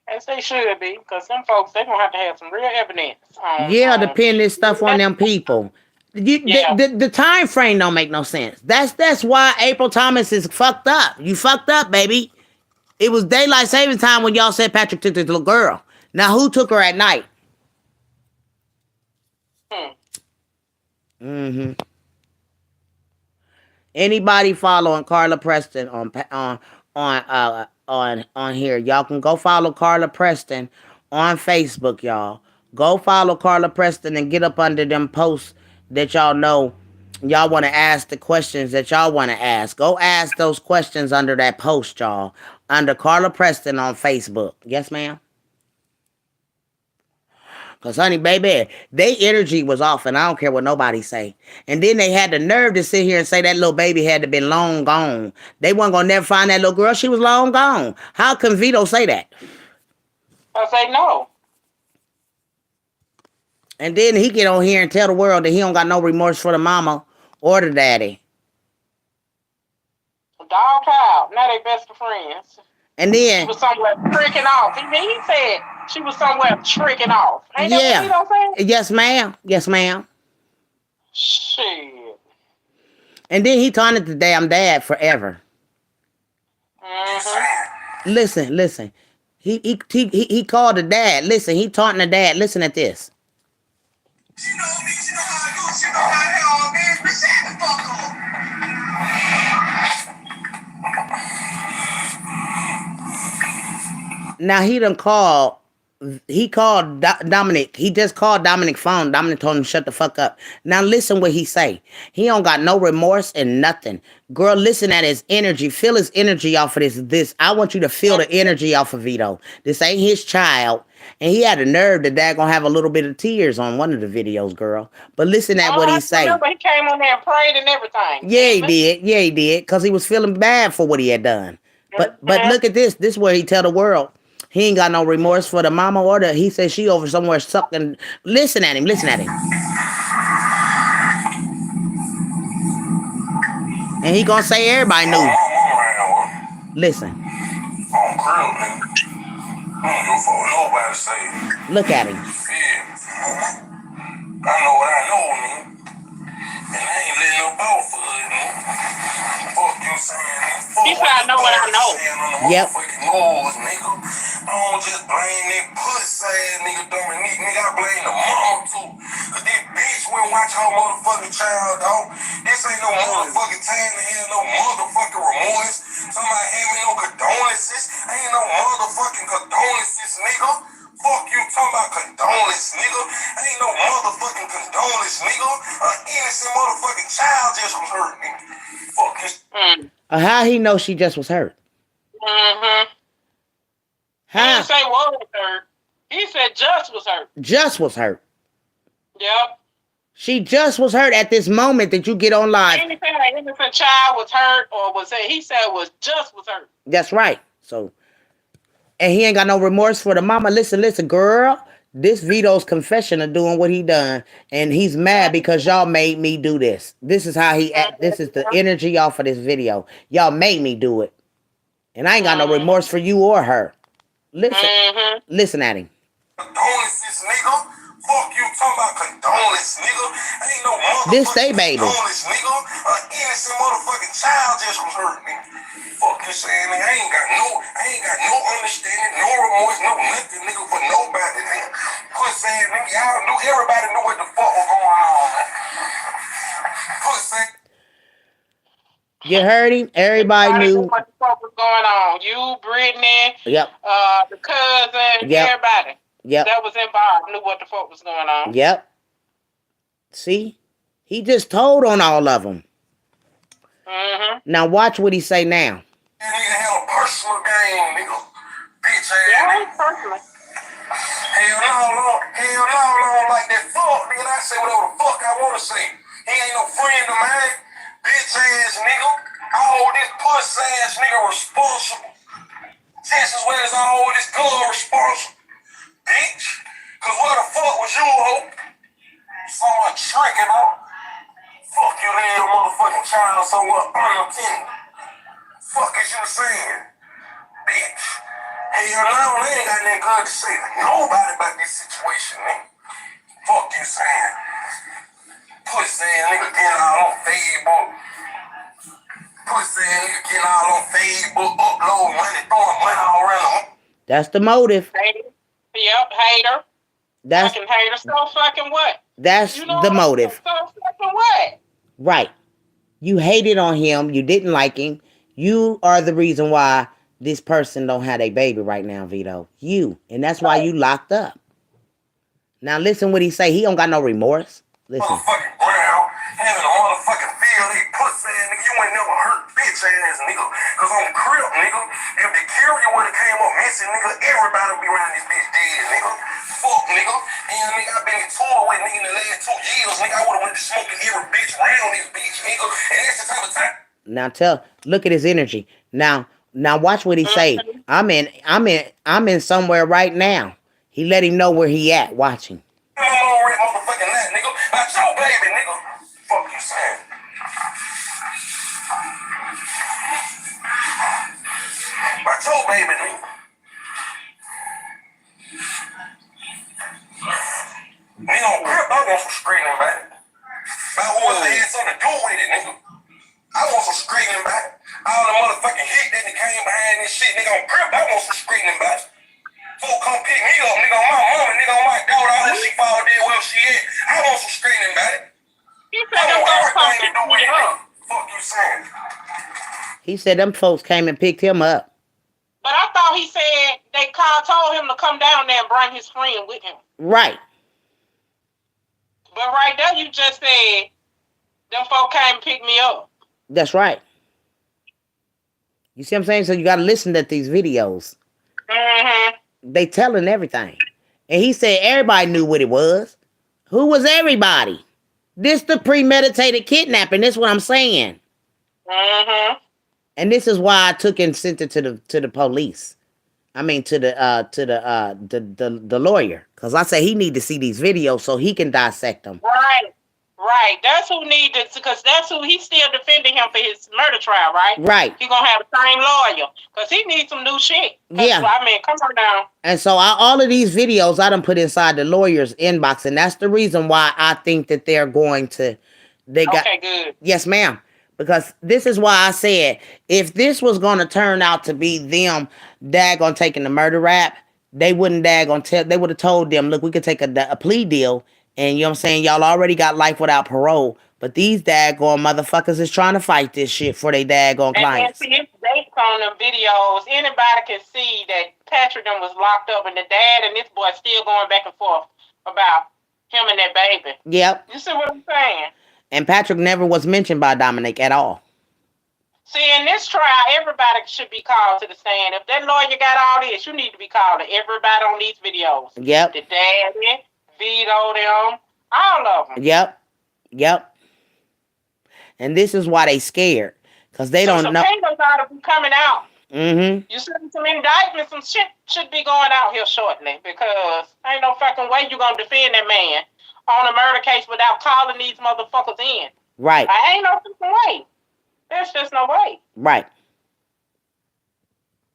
As they should be, because them folks, they're going to have some real evidence. To pin this stuff on them people. The time frame don't make no sense. That's why April Thomas is fucked up. You fucked up, baby. It was daylight saving time when y'all said Patrick took this little girl. Now who took her at night? Mm-hmm. Anybody following Carla Preston on here? Y'all can go follow Carla Preston on Facebook, y'all. Go follow Carla Preston and get up under them posts that y'all know y'all want to ask the questions that y'all want to ask. Go ask those questions under that post, y'all. Under Carla Preston on Facebook. Yes, ma'am? Cause honey, baby, they energy was off, and I don't care what nobody say. And then they had the nerve to sit here and say that little baby had to been long gone. They wasn't gonna never find that little girl. She was long gone. How can Vito say that? I say no. And then he get on here and tell the world that he don't got no remorse for the mama or the daddy. Dog out. Now they best of friends. And She then, was somewhere tricking off. He said she was somewhere tricking off. Ain't that what he yeah, don't say? yes, ma'am, yes, ma'am. Shit. And then he taunted the damn dad forever. Mm-hmm. Listen. He called the dad. Listen, he taunting the dad. Listen at this. She know me, she know how I do, she know how the hell I'm in, but shut the fuck up. Now he called Dominic. He just called Dominic phone. Dominic told him shut the fuck up. Now listen what he say. He don't got no remorse and nothing. Girl, listen at his energy. Feel his energy off of this. I want you to feel the energy off of Vito. This ain't his child. And he had the nerve that dad gonna have a little bit of tears on one of the videos, girl. But listen at what he say. Remember, he came on there and prayed and everything. Yeah, he did. Yeah, he did. Because he was feeling bad for what he had done. But look at this. This is where he tell the world he ain't got no remorse for the mama or the. He said she over somewhere sucking. Listen at him. And he gonna say everybody knew. Listen. Look at him. I know what I know, man. And I ain't letting no dog for it, man. Fuck you saying, He said, I know what I know. Yep. Noise, nigga. I don't just blame that pussy ass nigga Dominique, nigga. I blame the mom too. Cause this bitch went watch her motherfucking child, dog. This ain't no motherfucking time to hear no motherfucking remorse. Somebody having no condolences. Ain't no motherfucking condolences, nigga. Fuck you talking about condolence, nigga. Ain't no motherfucking condolence, nigga. An innocent motherfucking child just was hurt, nigga. Fuck his. How he know she just was hurt? Mm-hmm. He How? didn't say what was hurt. He said just was hurt. Just was hurt. Yep. She just was hurt at this moment that you get on live. Anything like innocent child was hurt or was it? He said was hurt. That's right. So, and he ain't got no remorse for the mama. Listen, girl. This Vito's confession of doing what he done, and he's mad because y'all made me do this. This is how he act. This is the energy off of this video. Y'all made me do it, and I ain't got no remorse for you or her. Listen at him. Condolences, nigga. Fuck you talking about condolence, nigga. Ain't no motherfucking This they baby. condolence, nigga. An innocent motherfucking child just was hurt, nigga. Fuck you saying, nigga. I ain't got no understanding, no remorse, no nothing, nigga, for nobody, nigga. Quit saying, nigga, y'all knew, everybody knew what the fuck was going on, man. Quit saying. You heard him? Everybody knew. What the fuck was going on. You, Brittany, Yep. The cousin, Yep. everybody. Yep. That was involved knew what the fuck was going on. Yep. See? He just told on all of them. Now watch what he say now. Nigga had a personal game, nigga. Bitch ass. Yeah, personally. Hell no, like that fuck, nigga. I say whatever the fuck I wanna say. He ain't no friend of mine. Bitch ass nigga. I hold this pussy ass nigga responsible. Just as well as I hold this gun responsible. Bitch. Cause what the fuck was you, ho? Someone tricking, ho? Fuck you, little motherfucking child, somewhat unattended. Fuck is you saying? Bitch. Hell no, they ain't got nothing good to say to nobody about this situation, nigga. Fuck you saying? Pussy ass nigga getting all on Facebook. Pussy ass nigga getting all on Facebook, upload money, throwing money all around. That's the motive. Hater. Yep, hater. That's Fucking hater. So fucking what? that's You know the what? motive. So fucking what? Right. You hated on him. You didn't like him. You are the reason why this person don't have a baby right now, Vito. You. And that's why you locked up. Now listen what he say. He don't got no remorse. Listen. Motherfucking ground, having a motherfucking field, they pussy ass nigga, you ain't never hurt bitch ass nigga. Cause on Crip, nigga, if the carrier would have came up missing, nigga, everybody would be around this bitch dead, nigga. Fuck, nigga. And nigga, I been in tour with nigga in the last 2 years. Nigga, I would have went to smoking every bitch around this bitch, nigga. And that's the type of time. Now look at his energy. Now watch what he say. I'm in somewhere right now. He let him know where he at. Watching. I'm already motherfucking that, nigga. About your baby, nigga. Fuck you saying? About your baby, nigga. Nigga, on grip, I want some screaming back. About what they had something to do with it, nigga. I want some screaming back. All the motherfucking heat that came behind this shit, nigga, on grip, I want some screaming back. Folk come pick me up, nigga, on my mama, nigga, on my daughter, all that she fall dead where she at. I want some screaming back. He I said them want folks come everything to pick do with me it, up. nigga. Fuck you saying? He said them folks came and picked him up. But I thought he said they told him to come down there and bring his friend with him. Right. But right there, you just said them folk came and picked me up. That's right. You see what I'm saying? So you got to listen to these videos. Mm-hmm. They telling everything. And he said everybody knew what it was. Who was everybody? This the premeditated kidnapping. That's what I'm saying. Mm-hmm. And this is why I took and sent it to the police. I mean to the lawyer. Because I said he need to see these videos so he can dissect them. Right. That's who needed, because that's who he's still defending him for his murder trial, right? Right. He gonna have the same lawyer because he needs some new shit. Yeah. I mean, come on down. And so all of these videos I done put inside the lawyer's inbox, and that's the reason why I think that they're going to. Okay, good. Yes, ma'am. Because this is why I said if this was going to turn out to be them daggone taking the murder rap, they wouldn't daggone tell. They would have told them, look, we could take a plea deal. And you know what I'm saying? Y'all already got life without parole. But these daggone motherfuckers is trying to fight this shit for they daggone clients. And see, it's based on the videos. Anybody can see that Patrick them was locked up and the dad and this boy still going back and forth about him and that baby. Yep. You see what I'm saying? And Patrick never was mentioned by Dominic at all. See, in this trial, everybody should be called to the stand. If that lawyer got all this, you need to be called to everybody on these videos. Yep. The daddy, Vito, them, all of them. Yep. And this is why they scared. Because they don't know. Subpoenas ought to be coming out. Mm-hmm. You see some indictments, some shit should be going out here shortly. Because ain't no fucking way you going to defend that man on a murder case without calling these motherfuckers in. Right. I ain't no fucking way. There's just no way. Right.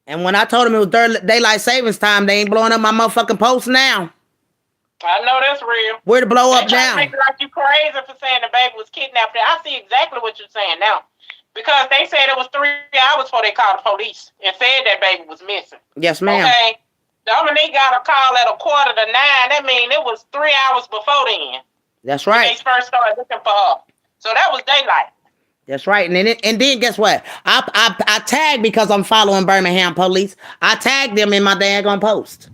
And when I told them it was daylight savings time, they ain't blowing up my motherfucking post now. I know that's real. Where to blow up They try now? to make it like you crazy for saying the baby was kidnapped. I see exactly what you're saying now. Because they said it was 3 hours before they called the police and said that baby was missing. Yes, ma'am. Okay. Dominique got a call at 8:45. That means it was 3 hours before then. That's When right. they first started looking for her. So that was daylight. That's right. And then guess what? I tagged because I'm following Birmingham police. I tagged them in my daggone post.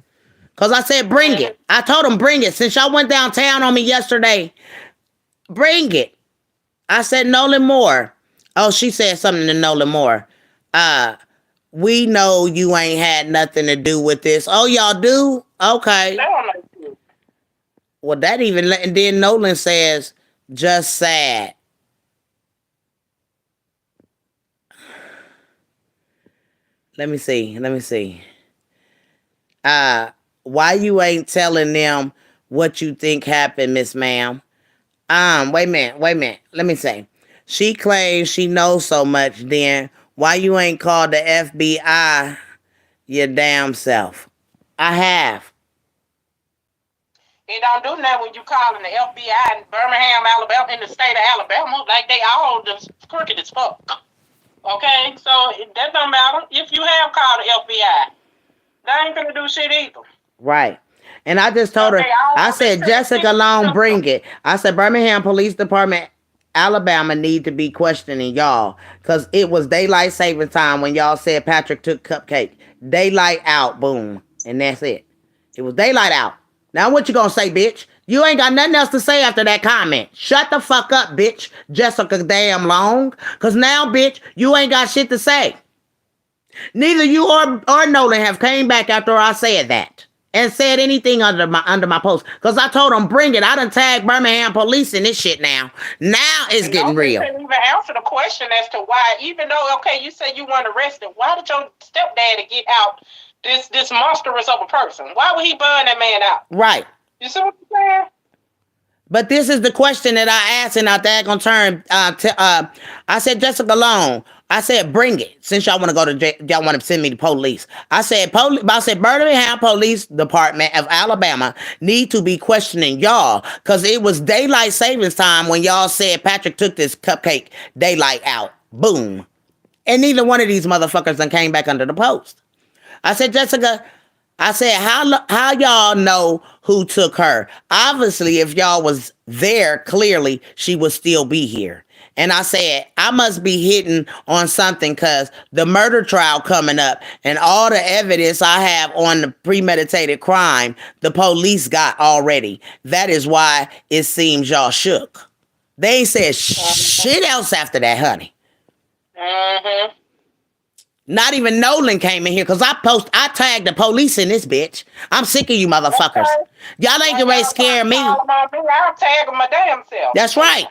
Because I said, bring it. I told them, bring it. Since y'all went downtown on me yesterday, bring it. I said, Nolan Moore. Oh, she said something to Nolan Moore. We know you ain't had nothing to do with this. Oh, y'all do? Okay. Well, that even, and then Nolan says, just sad. Let me see. Why you ain't telling them what you think happened, Miss Ma'am? Wait a minute. Let me say. She claims she knows so much, then why you ain't called the FBI your damn self? I have. It don't do nothing when you calling the FBI in Birmingham, Alabama, in the state of Alabama, like they all just crooked as fuck. Okay, so that don't matter. If you have called the FBI, they ain't gonna do shit either. Right. And I just told her, I said, Jessica Long, bring it. I said, Birmingham Police Department, Alabama need to be questioning y'all. Because it was daylight saving time when y'all said Patrick took Cupcake. Daylight out, boom. And that's it. It was daylight out. Now what you gonna say, bitch? You ain't got nothing else to say after that comment. Shut the fuck up, bitch. Jessica damn Long. Because now, bitch, you ain't got shit to say. Neither you or Nolan have came back after I said that. and said anything under my post. Because I told them, bring it. I done tagged Birmingham police in this shit now. Now it's getting real. Couldn't even answer the question as to why, even though, okay, you said you weren't arrested, why did your stepdaddy get out this monstrous of a person? Why would he burn that man out? Right. You see what I'm saying? But this is the question that I asked in our daggone turn. I said, Jessica Long, I said, bring it. Since y'all want to go to jail, y'all want to send me to police. I said, Birmingham Police Department of Alabama need to be questioning y'all because it was daylight savings time when y'all said Patrick took this cupcake daylight out. Boom. And neither one of these motherfuckers done came back under the post. I said, Jessica, I said, how y'all know who took her? Obviously, if y'all was there, clearly she would still be here. And I said, I must be hitting on something because the murder trial coming up and all the evidence I have on the premeditated crime, the police got already. That is why it seems y'all shook. They ain't said shit else after that, honey. Mm-hmm. Not even Nolan came in here because I tagged the police in this bitch. I'm sick of you motherfuckers. Okay. Y'all ain't gonna scare me. I'll tag my damn self. That's right.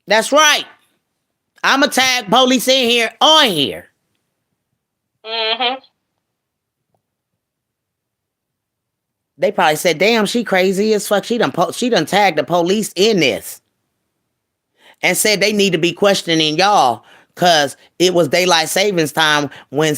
That's right. I'ma tag police in here on here. Mm-hmm. They probably said, damn, she crazy as fuck. She done tagged the police in this. And said they need to be questioning y'all. Cause it was daylight savings time when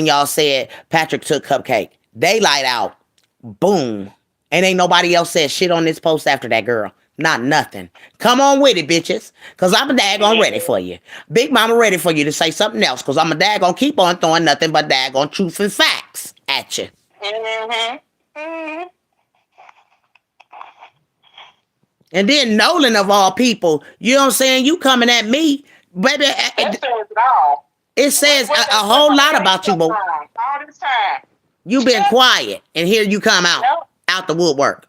y'all said Patrick took cupcake. Daylight out. Boom. And ain't nobody else said shit on this post after that, girl. Not nothing. Come on with it, bitches. Cause I'm a daggone ready for you. Big Mama ready for you to say something else. Cause I'm a daggone keep on throwing nothing but daggone truth and facts at you. Mm-hmm. Mm-hmm. And then Nolan of all people, you know what I'm saying? You coming at me. Baby, That says it all. it says a whole lot about you, but all this time. you been quiet, and here you come out the woodwork.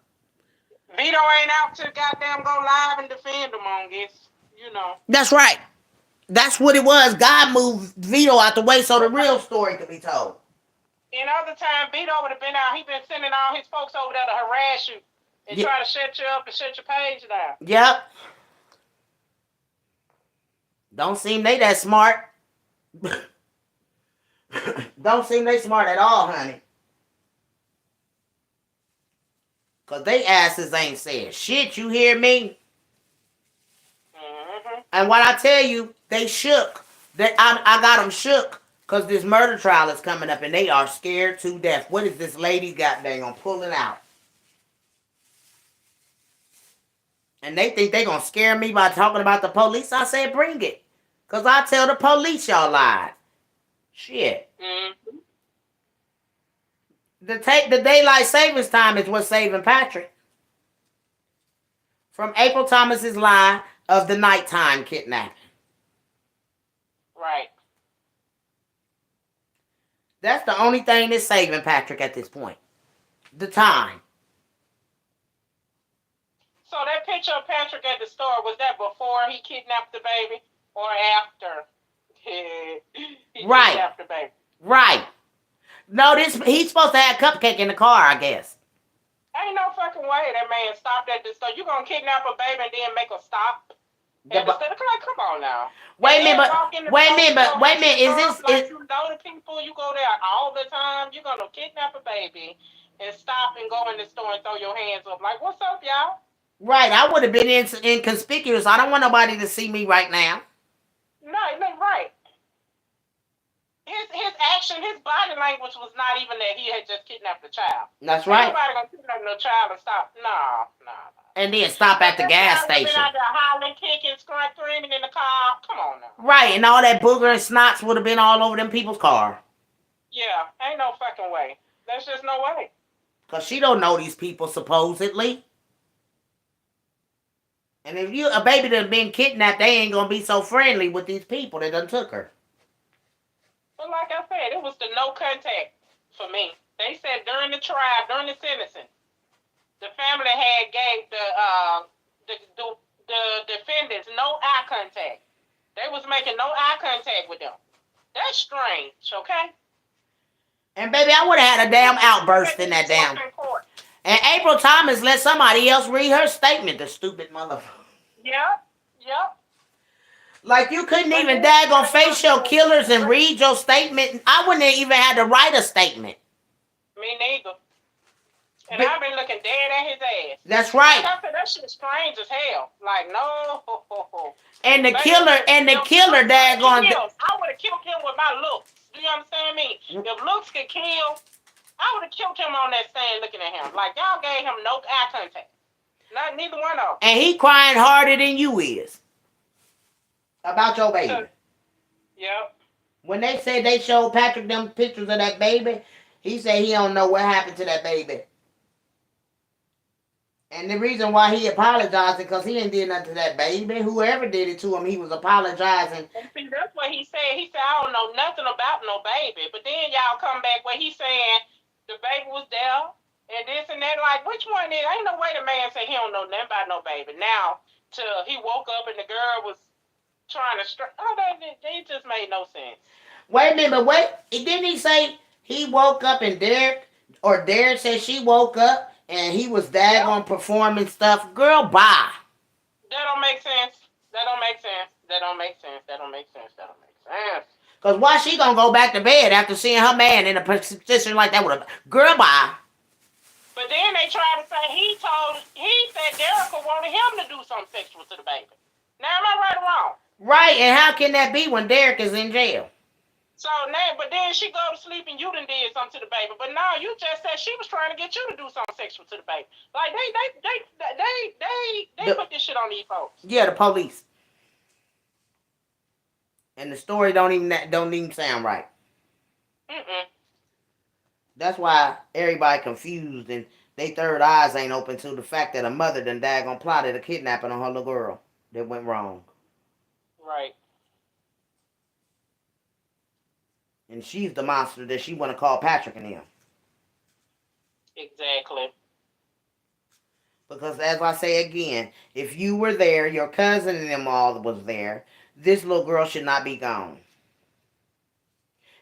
Vito ain't out to goddamn go live and defend them on this, you know. That's right. That's what it was. God moved Vito out the way so the real story could be told. In other time, Vito would have been out. He been sending all his folks over there to harass you and try to shut you up and shut your page down. Yep. Don't seem they that smart. Don't seem they smart at all, honey. Because they asses ain't saying shit, you hear me? Mm-hmm. And what I tell you, they shook. I got them shook because this murder trial is coming up and they are scared to death. What is this lady got dang on pulling out? And they think they gonna scare me by talking about the police. I said, bring it. Because I tell the police y'all lied. Shit. Mm-hmm. The daylight savings time is what's saving Patrick. From April Thomas's lie of the nighttime kidnapping. Right. That's the only thing that's saving Patrick at this point. The time. So that picture of Patrick at the store, was that before he kidnapped the baby or after he kidnapped the baby? Right. No, he's supposed to have cupcake in the car, I guess. Ain't no fucking way that man stopped at the store. You gonna kidnap a baby and then make a stop? Come on now. Wait a minute, is this... Like you know the people, you go there all the time, you're gonna kidnap a baby and stop and go in the store and throw your hands up like, what's up, y'all? Right, I would have been inconspicuous. I don't want nobody to see me right now. No, right. His action, his body language was not even that he had just kidnapped a child. That's right. Nobody gonna kidnap no child and stop. No. And then stop at the gas station. Been out there hollering, kicking, screaming in the car. Come on now. Right, and all that booger and snots would have been all over them people's car. Yeah, ain't no fucking way. There's just no way. Because she don't know these people, supposedly. And if a baby done been kidnapped, they ain't going to be so friendly with these people that done took her. But like I said, it was the no contact for me. They said during the trial, during the sentencing, the family had gave the defendants no eye contact. They was making no eye contact with them. That's strange, okay? And baby, I would have had a damn outburst in that damn. And April Thomas let somebody else read her statement, the stupid motherfucker. Yep. Like you couldn't even daggone face your killers and read your statement. I wouldn't have even had to write a statement. Me neither. And But- I've been looking dead at his ass. That's right. I said, that shit strange as hell. Like, no. And the Baby, killer daggone. I would have killed him with my looks. Do you understand me? If looks could kill, I would have killed him on that stand looking at him. Like, y'all gave him no eye contact. Neither one of them. And he crying harder than you is. About your baby. Yep. When they said they showed Patrick them pictures of that baby, he said he don't know what happened to that baby. And the reason why he apologized because he ain't did nothing to that baby. Whoever did it to him, he was apologizing. And see, that's what he said. He said, I don't know nothing about no baby. But then y'all come back where he's saying the baby was there and this and that. Like, which one is? Ain't no way the man said he don't know nothing about no baby. Now, till he woke up and the girl was trying to they just made no sense. Wait a minute, but wait. Didn't he say he woke up and Derek said she woke up and he was daggone performing stuff? Girl, bye. That don't make sense. That don't make sense. Because why she gonna go back to bed after seeing her man in a position like that with a girl, bye. But then they tried to say he said Derek wanted him to do something sexual to the baby. Now, am I right or wrong? Right, and how can that be when Derek is in jail? So now, but then she go to sleep and you done did something to the baby. But now you just said she was trying to get you to do something sexual to the baby. Like they put this shit on these folks. Yeah, the police. And the story don't even sound right. That's why everybody confused and they third eyes ain't open to the fact that a mother done daggone plotted a kidnapping on her little girl that went wrong. Right. And she's the monster that she want to call Patrick and him. Exactly. Because as I say again, if you were there, your cousin and them all was there, this little girl should not be gone.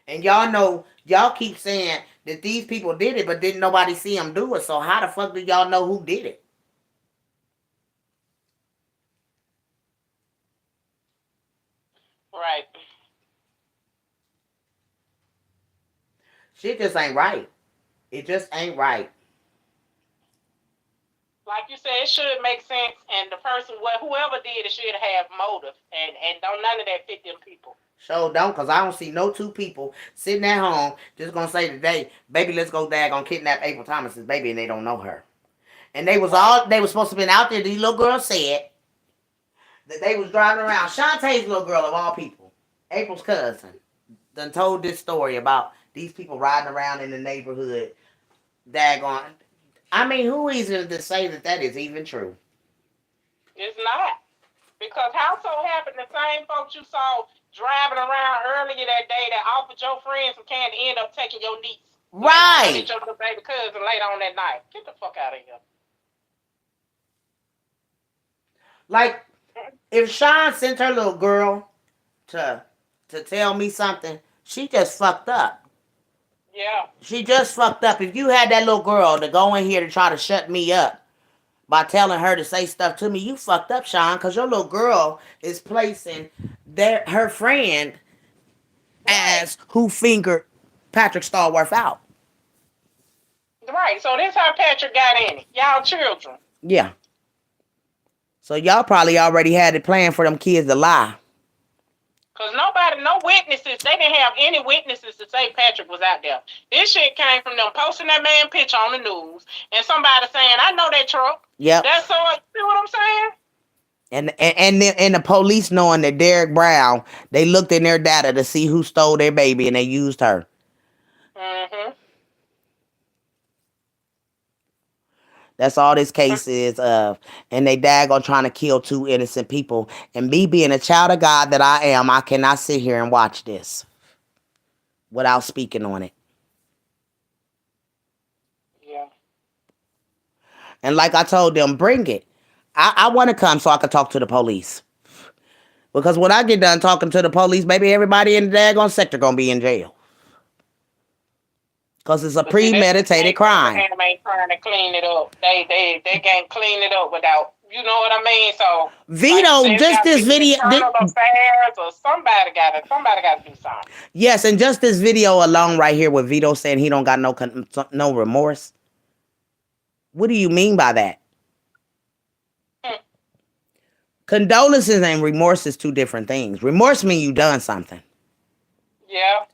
And y'all know, y'all keep saying that these people did it, but didn't nobody see them do it. So how the fuck do y'all know who did it? Right. Shit just ain't right. It just ain't right. Like you said, it should make sense, and the person, whoever did it, should have motive, and don't none of that fit them people. So don't, because I don't see no two people sitting at home just going to say today, baby, let's go daggone kidnap April Thomas's baby, and they don't know her. And they was supposed to be out there. These little girls said that they was driving around. Shantae's little girl of all people, April's cousin, done told this story about these people riding around in the neighborhood, daggone. I mean, who is it to say that is even true? It's not. Because how so happened the same folks you saw driving around earlier that day that offered your friends some candy end up taking your niece. Right. Get your little baby cousin later on that night. Get the fuck out of here. Like, if Sean sent her little girl to tell me something, she just fucked up. Yeah. She just fucked up. If you had that little girl to go in here to try to shut me up by telling her to say stuff to me, you fucked up, Sean, because your little girl is placing her friend as who fingered Patrick Starworth out. Right. So this how Patrick got in it. Y'all children. Yeah. So y'all probably already had it planned for them kids to lie. Because no witnesses, they didn't have any witnesses to say Patrick was out there. This shit came from them posting that man picture on the news and somebody saying, I know that truck. Yep. That's so, you see what I'm saying? And the police knowing that Derek Brown, they looked in their data to see who stole their baby and they used her. Mm-hmm. That's all this case is of. And they daggone trying to kill two innocent people. And me being a child of God that I am, I cannot sit here and watch this without speaking on it. Yeah. And like I told them, bring it. I want to come so I can talk to the police. Because when I get done talking to the police, baby, everybody in the daggone sector going to be in jail. Because it's a But see, premeditated crime. Abraham ain't trying to clean it up. They can't clean it up without, you know what I mean? So Vito, like, just this video. internal affairs or somebody got to do something. Yes, and just this video alone right here with Vito saying he don't got no remorse. What do you mean by that? Condolences and remorse is two different things. Remorse mean you done something. Yeah.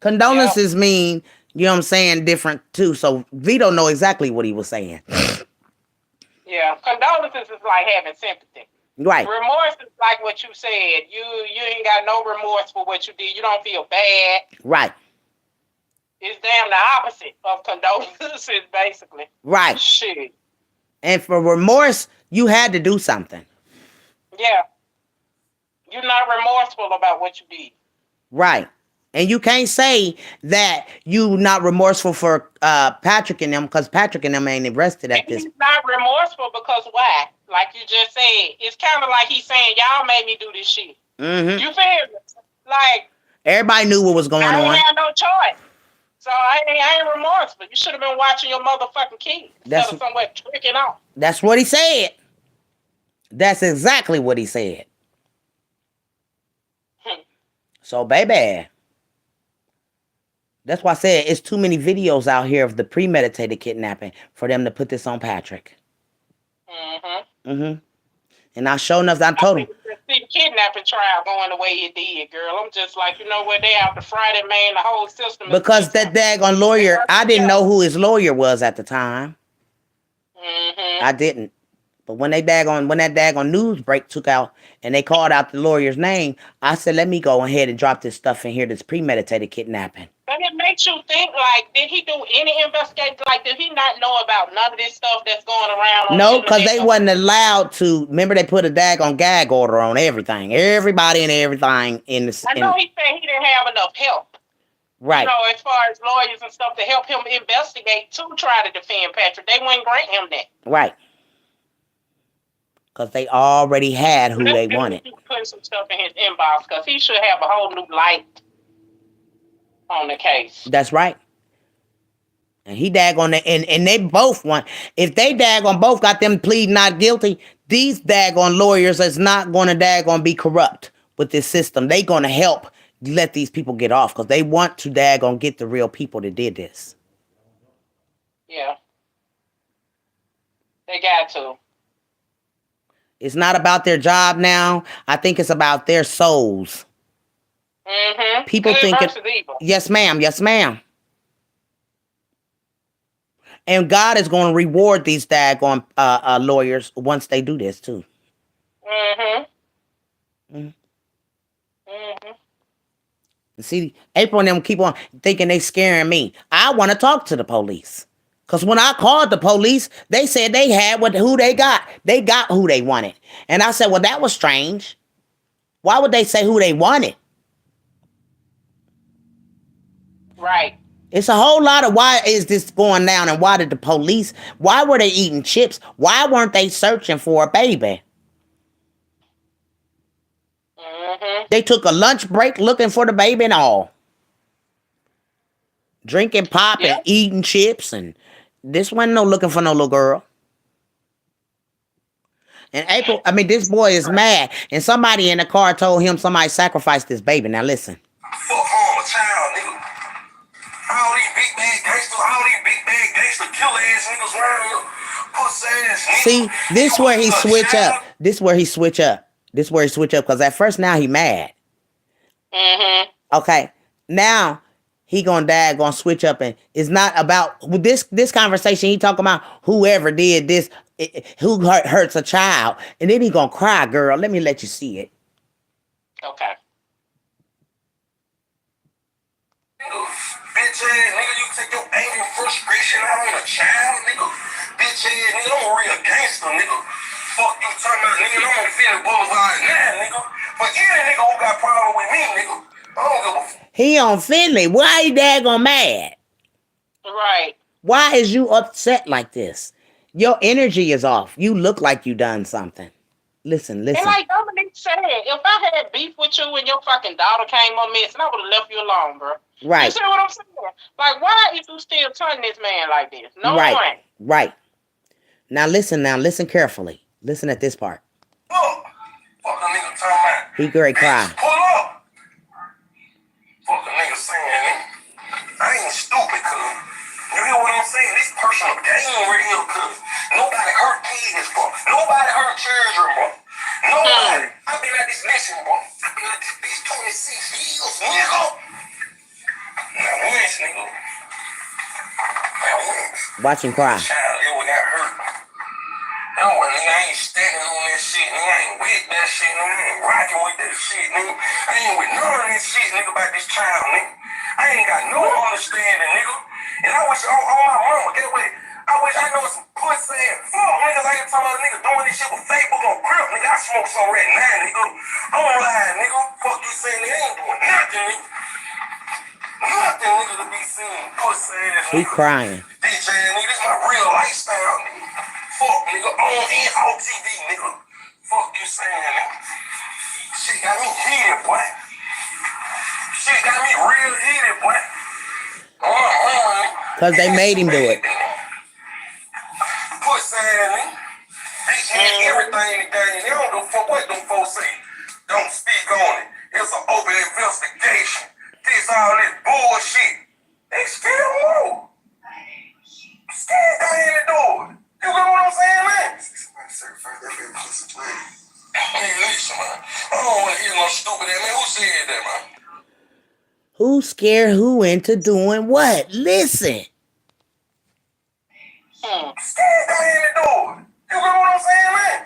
Condolences mean, you know what I'm saying, different too. So Vito know exactly what he was saying. Yeah. Condolences is like having sympathy. Right. Remorse is like what you said. You ain't got no remorse for what you did. You don't feel bad. Right. It's damn the opposite of condolences, basically. Right. Shit. And for remorse, you had to do something. Yeah. You're not remorseful about what you did. Right. And you can't say that you not remorseful for Patrick and them, because Patrick and them ain't arrested at this. He's not remorseful because why? Like you just said, it's kind of like he's saying, y'all made me do this shit. Mm-hmm. You feel me? Like, everybody knew what was going I on. ain't had no choice. So I ain't remorseful. You should have been watching your motherfucking kids instead of somewhere tricking off. That's what he said. That's exactly what he said. So, baby, that's why I said it's too many videos out here of the premeditated kidnapping for them to put this on Patrick. Mm-hmm. Mm-hmm. And I sure enough, I told him. See the kidnapping trial going the way it did, girl. I'm just like, you know what? They out to Friday, man. The whole system. Because that daggone lawyer, I didn't know who his lawyer was at the time. Mm-hmm. I didn't. But when that daggone news break took out and they called out the lawyer's name, I said, let me go ahead and drop this stuff in here, this premeditated kidnapping. But it makes you think, like, did he do any investigation? Like, did he not know about none of this stuff that's going around? No, because they wasn't allowed to. Remember, they put a daggone gag order on everything. Everybody and everything in the... I know he said he didn't have enough help. Right. You know, as far as lawyers and stuff to help him investigate to try to defend Patrick. They wouldn't grant him that. Right. Because they already had who they wanted. Putting some stuff in his inbox because he should have a whole new light on the case. That's right. And he daggone and they both want. If they daggone both got them plead not guilty, these daggone lawyers is not going to daggone be corrupt with this system. They going to help let these people get off because they want to daggone get the real people that did this. Yeah. They got to. It's not about their job now. I think it's about their souls. Mm-hmm. People think yes, ma'am. Yes, ma'am. And God is going to reward these daggone lawyers once they do this too. Mm-hmm. Mm-hmm. Mm-hmm. See, April and them keep on thinking they scaring me. I want to talk to the police. Because when I called the police, they said they had who they got. They got who they wanted. And I said, well, that was strange. Why would they say who they wanted? Right. It's a whole lot of why is this going down and why did the police, why were they eating chips? Why weren't they searching for a baby? Mm-hmm. They took a lunch break looking for the baby and all. Drinking pop and eating chips and this wasn't no looking for no little girl. And April, this boy is mad. And somebody in the car told him somebody sacrificed this baby. Now listen. Fuck home, a child, nigga. All these big bad gangster, killer ass niggas around here. Puss ass niggas. See, this where he switch up. This where he switch up. Because at first now he mad. Mm-hmm. Okay. Now he gonna switch up and it's not about this conversation. He talking about whoever did this, who hurts a child. And then he gonna cry, girl. Let me let you see it. Okay. Bitch ass nigga, you take your anger and frustration out on a child, nigga. Bitch ass nigga, I'm a real gangster, nigga. Fuck you talking about, nigga, I'm on Philly Boulevard now, nigga. But any nigga who got problem with me, nigga, I don't give a he on Finley. Why you daggone mad? Right. Why is you upset like this? Your energy is off. You look like you done something. Listen. And like Dominique said, if I had beef with you and your fucking daughter came on missing, I would have left you alone, bro. You Right. see what I'm saying? Like, why is you still turning this man like this? No Right. one. Right. Now listen carefully. Listen at this part. Look, fuck a nigga talking about. He great cry. Pull up. Fuck a nigga saying, nigga. I ain't stupid, cuz. You hear what I'm saying? This personal game right here, cuz. Nobody hurt kids, bro. Nobody hurt children, bro. Nobody. I've been at this mission, bro. I've been at this bitch 26 years, nigga. Now once, nigga. Now once. Watch him cry. Child, it would got hurt. No, nigga, I ain't standing on that shit, nigga. I ain't with that shit, nigga. I ain't rocking with that shit, nigga. I ain't with none of this shit, nigga, about this child, nigga. I ain't got no understanding, nigga. And I wish on my mama, get away. I wish I know some pussy ass fuck niggas. I ain't talking about a nigga doing this shit with Facebook on Crip, nigga. I smoke some right now, nigga. I don't lie, nigga. Fuck you saying nigga, I ain't doing nothing, nigga. Nothing, nigga, to be seen. Pussy ass, He nigga. crying. DJ, nigga, this my real lifestyle, nigga. Fuck, nigga, on and off TV, nigga. Fuck you saying, nigga. Shit got me heated, boy. Shit got me real heated, boy. Cause they made him do it. Pussy ass, nigga. Bitch had everything today. They don't give a fuck what them folks say. Don't speak on it. It's an open investigation. This all this bullshit. They still move. Still come in the door. You know what I'm saying, man? Hey, listen, man. I don't want to hear no stupid ass, man. Who said that, man? Who scared who into doing what? Listen. Still come in the door. You know what I'm saying, man?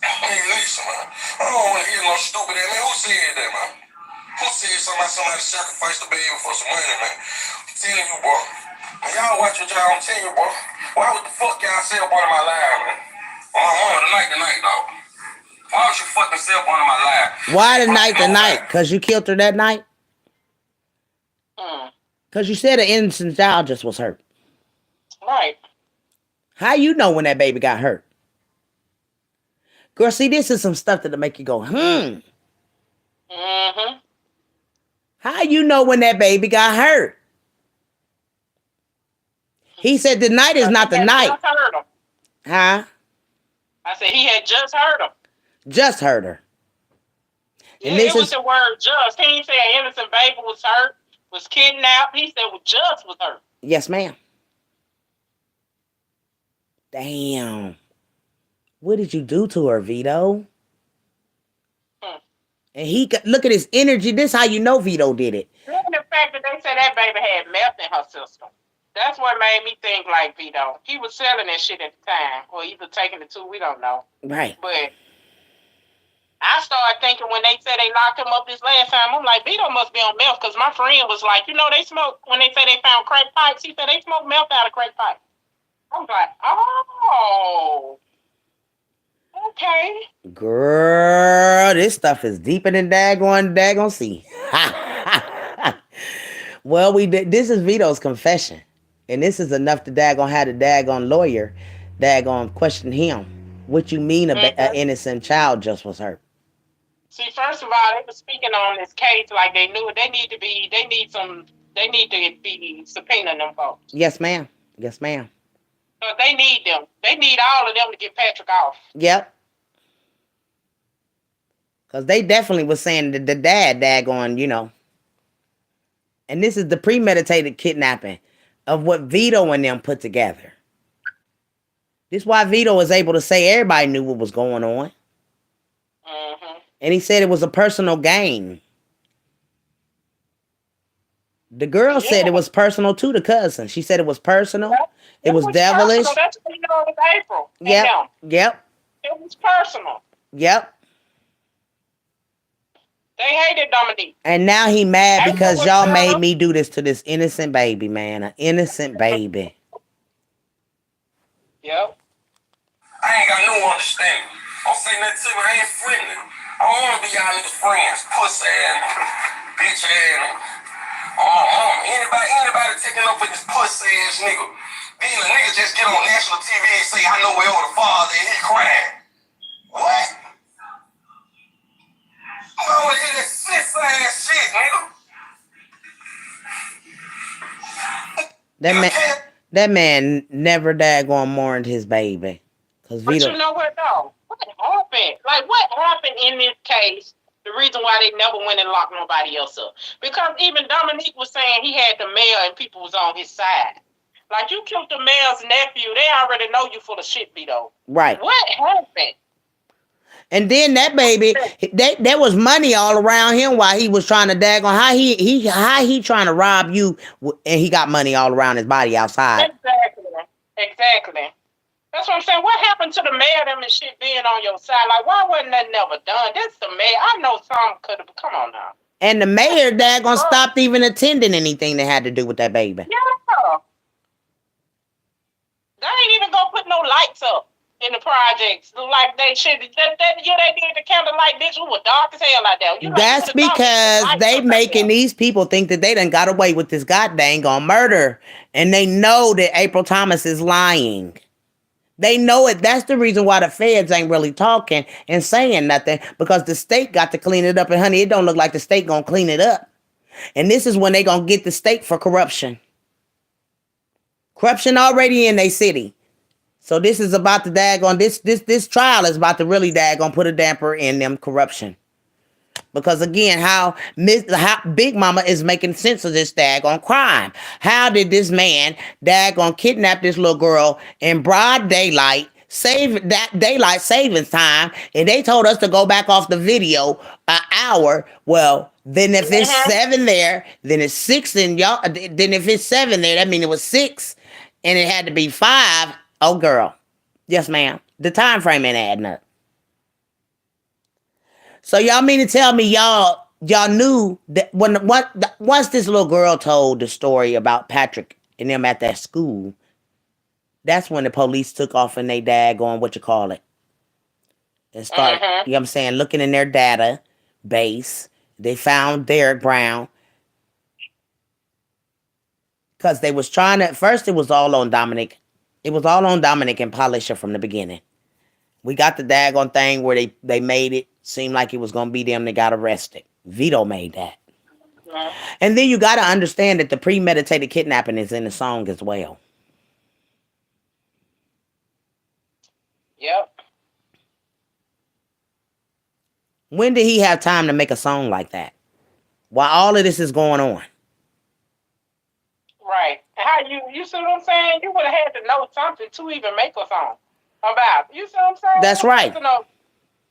Hey, listen, man. I don't want to hear no stupid ass, man. Who said that, man? Who said somebody sacrificed the baby for some money, man? I'm telling you, bro. When y'all watch what y'all, I'm telling you, bro. Why would the fuck y'all say up on my live, man? On my mama, tonight, dog. Why would you fucking say up on my live? Why tonight? Cause you killed her that night? Cause you said an innocent child just was hurt. Right. How you know when that baby got hurt? Girl, see, this is some stuff that'll make you go, Mm-hmm. How you know when that baby got hurt? He said the night is not the night. Just heard him. Huh? I said he had just heard him. Just heard her. And it was the word just. He didn't say an innocent baby was hurt, was kidnapped. He said just was hurt. Yes, ma'am. Damn. What did you do to her, Vito? And he look at his energy. This how you know Vito did it. And the fact that they said that baby had meth in her system. That's what made me think like Vito. He was selling that shit at the time. Or either taking it to, we don't know. Right. But I started thinking when they said they locked him up this last time, I'm like, Vito must be on meth, because my friend was like, you know, they smoke, when they say they found crack pipes, he said they smoke meth out of crack pipes. I was like, oh, okay. Girl, this stuff is deeper than daggone sea. Well, this is Vito's confession. And this is enough to daggone have the daggone lawyer daggone question him. What you mean an innocent child just was hurt? See, first of all, they were speaking on this case like they knew it. They need to be subpoenaing them folks. Yes, ma'am. Yes, ma'am. So they need them. They need all of them to get Patrick off. Yep. Because they definitely was saying that the dad daggone, you know. And this is the premeditated kidnapping of what Vito and them put together. This is why Vito was able to say everybody knew what was going on. Mm-hmm. And he said it was a personal gain. The girl said it was personal to the cousin. She said it was personal. Yep. It was devilish. Personal. That's what you know it was April. Yep. Yep. It was personal. Yep. They hated Dominique. And now he mad because y'all made me do this to this innocent baby, man. An innocent baby. Yep. I ain't got no understanding. Don't say nothing to me. I ain't friendly. I don't want to be y'all niggas friends. Pussy ass, bitch ass. Oh, anybody taking up with this pussy ass nigga. Then the nigga just get on national TV and say, I know where the father and he crying. What? I'm gonna hear this sis ass shit, nigga. That man never daggone mourned his baby. But you know what though? What happened? Like what happened in this case? The reason why they never went and locked nobody else up. Because even Dominique was saying he had the mayor and people was on his side. Like you killed the mayor's nephew, they already know you full of shit, Vito. Right. What happened? And then that baby, there was money all around him while he was trying to daggone how he trying to rob you, and he got money all around his body outside. Exactly. That's what I'm saying. What happened to the mayor them and shit being on your side? Like, why wasn't that never done? That's the mayor. I know some could have. Come on now. And the mayor daggone stopped even attending anything that had to do with that baby. Yeah. They ain't even gonna put no lights up in the projects like they should. They did the candlelight. Bitch, we were dark as hell out there. That's because they making these people think that they done got away with this goddamn murder, and they know that April Thomas is lying. They know it. That's the reason why the feds ain't really talking and saying nothing, because the state got to clean it up. And honey, it don't look like the state gonna clean it up. And this is when they gonna get the state for corruption. Corruption already in their city. So this is about to daggone, this trial is about to really daggone put a damper in them corruption. Because again, how Big Mama is making sense of this daggone crime. How did this man daggone kidnap this little girl in broad daylight, save that daylight savings time, and they told us to go back off the video an hour? Well, then if it's 7 there, then it's 6 and y'all. Then if it's 7 there, that means it was 6, and it had to be 5. Oh, girl, yes, ma'am. The time frame ain't adding up. So y'all mean to tell me y'all knew that once this little girl told the story about Patrick and them at that school, that's when the police took off and they daggone and started, you know what I'm saying, looking in their database. They found Derek Brown. Because they was trying to, first it was all on Dominic. It was all on Dominic and Polisha from the beginning. We got the daggone thing where they made it seem like it was going to be them that got arrested. Vito made that. Yeah. And then you got to understand that the premeditated kidnapping is in the song as well. Yep. When did he have time to make a song like that? While all of this is going on. Right. How you see what I'm saying? You would have had to know something to even make a song about. You see what I'm saying? That's right.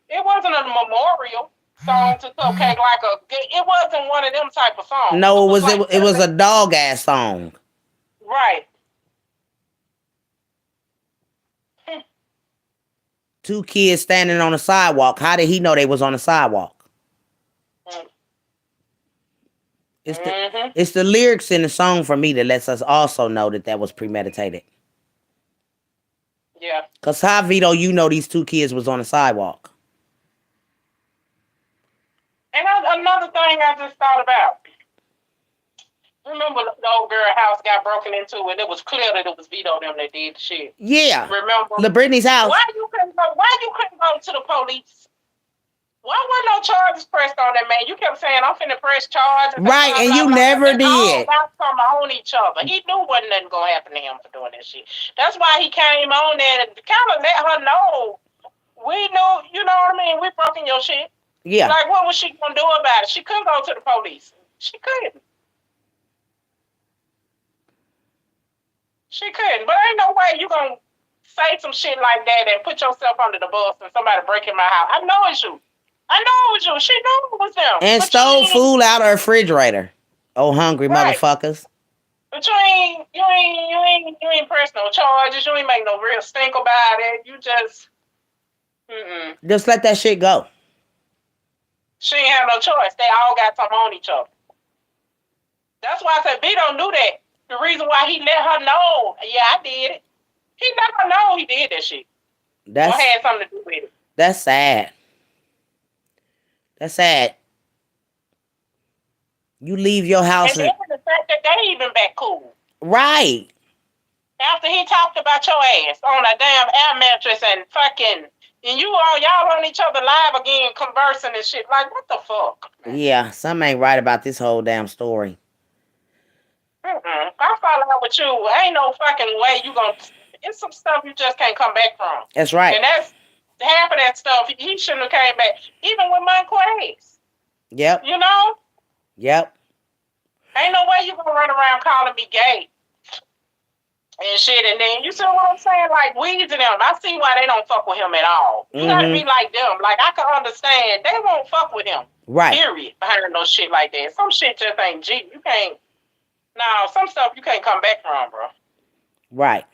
It wasn't a memorial song to Cupcake it wasn't one of them type of songs. No, it was a dog ass song. Right. 2 kids standing on the sidewalk. How did he know they was on the sidewalk? It's the lyrics in the song for me that lets us also know that was premeditated. Yeah. Because how, Vito, you know these 2 kids was on the sidewalk? And another thing I just thought about. Remember the old girl house got broken into and it was clear that it was Vito them that did the shit. Yeah. Remember? LaBrittany's house. Why you couldn't go to the police? Why weren't no charges pressed on that man? You kept saying, I'm finna press charges. Right, and you never did. All got some on each other. He knew wasn't nothing gonna happen to him for doing that shit. That's why he came on there and kind of let her know. We knew, you know what I mean? We broken your shit. Yeah. Like, what was she gonna do about it? She couldn't go to the police. She couldn't. She couldn't. But ain't no way you gonna say some shit like that and put yourself under the bus and somebody break in my house. I know it's you. She knew it was them. And stole food out of her refrigerator. Oh, hungry motherfuckers. But you ain't press no charges. You ain't make no real stink about it. You just just let that shit go. She ain't have no choice. They all got something on each other. That's why I said Vito knew that. The reason why he let her know, yeah, I did it. He let her know he did that shit. That had something to do with it. That's sad. That's sad. You leave your house. And then the fact that they even back cool. Right. After he talked about your ass on a damn air mattress and fucking, and y'all on each other live again conversing and shit. Like, what the fuck? Yeah, something ain't right about this whole damn story. If I fall out with you, ain't no fucking way you gonna. It's some stuff you just can't come back from. That's right. And that's half of that stuff he shouldn't have came back. Even with Monquez. Yep. You know? Yep. Ain't no way you gonna run around calling me gay and shit. And then you see what I'm saying? Like Weezy them. I see why they don't fuck with him at all. You gotta be like them. Like I can understand they won't fuck with him. Right. Period. Behind no shit like that. Some shit just ain't G. You can't. No, some stuff you can't come back from, bro. Right.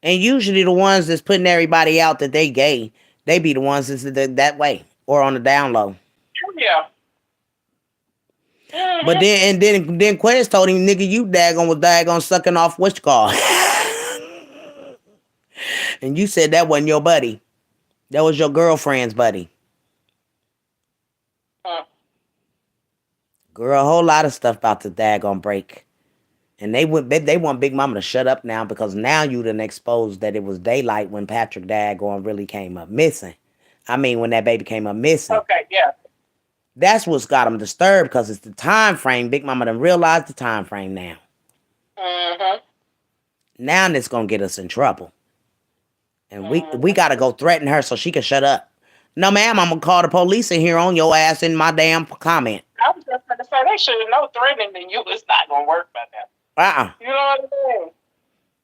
And usually the ones that's putting everybody out that they gay, they be the ones that's that way or on the down low. Yeah. But then Quez told him, nigga, you was daggone sucking off what's called. And you said that wasn't your buddy. That was your girlfriend's buddy. Girl, a whole lot of stuff about the daggone break. And they want Big Mama to shut up now because now you done exposed that it was daylight when Patrick daggone really came up missing. I mean, when that baby came up missing. Okay, yeah. That's what's got them disturbed because it's the time frame. Big Mama done realized the time frame now. Mm-hmm. Now it's going to get us in trouble. And we got to go threaten her so she can shut up. No, ma'am, I'm going to call the police in here on your ass in my damn comment. I was just going to say, they should know threatening than you. It's not going to work by that. You know what I mean?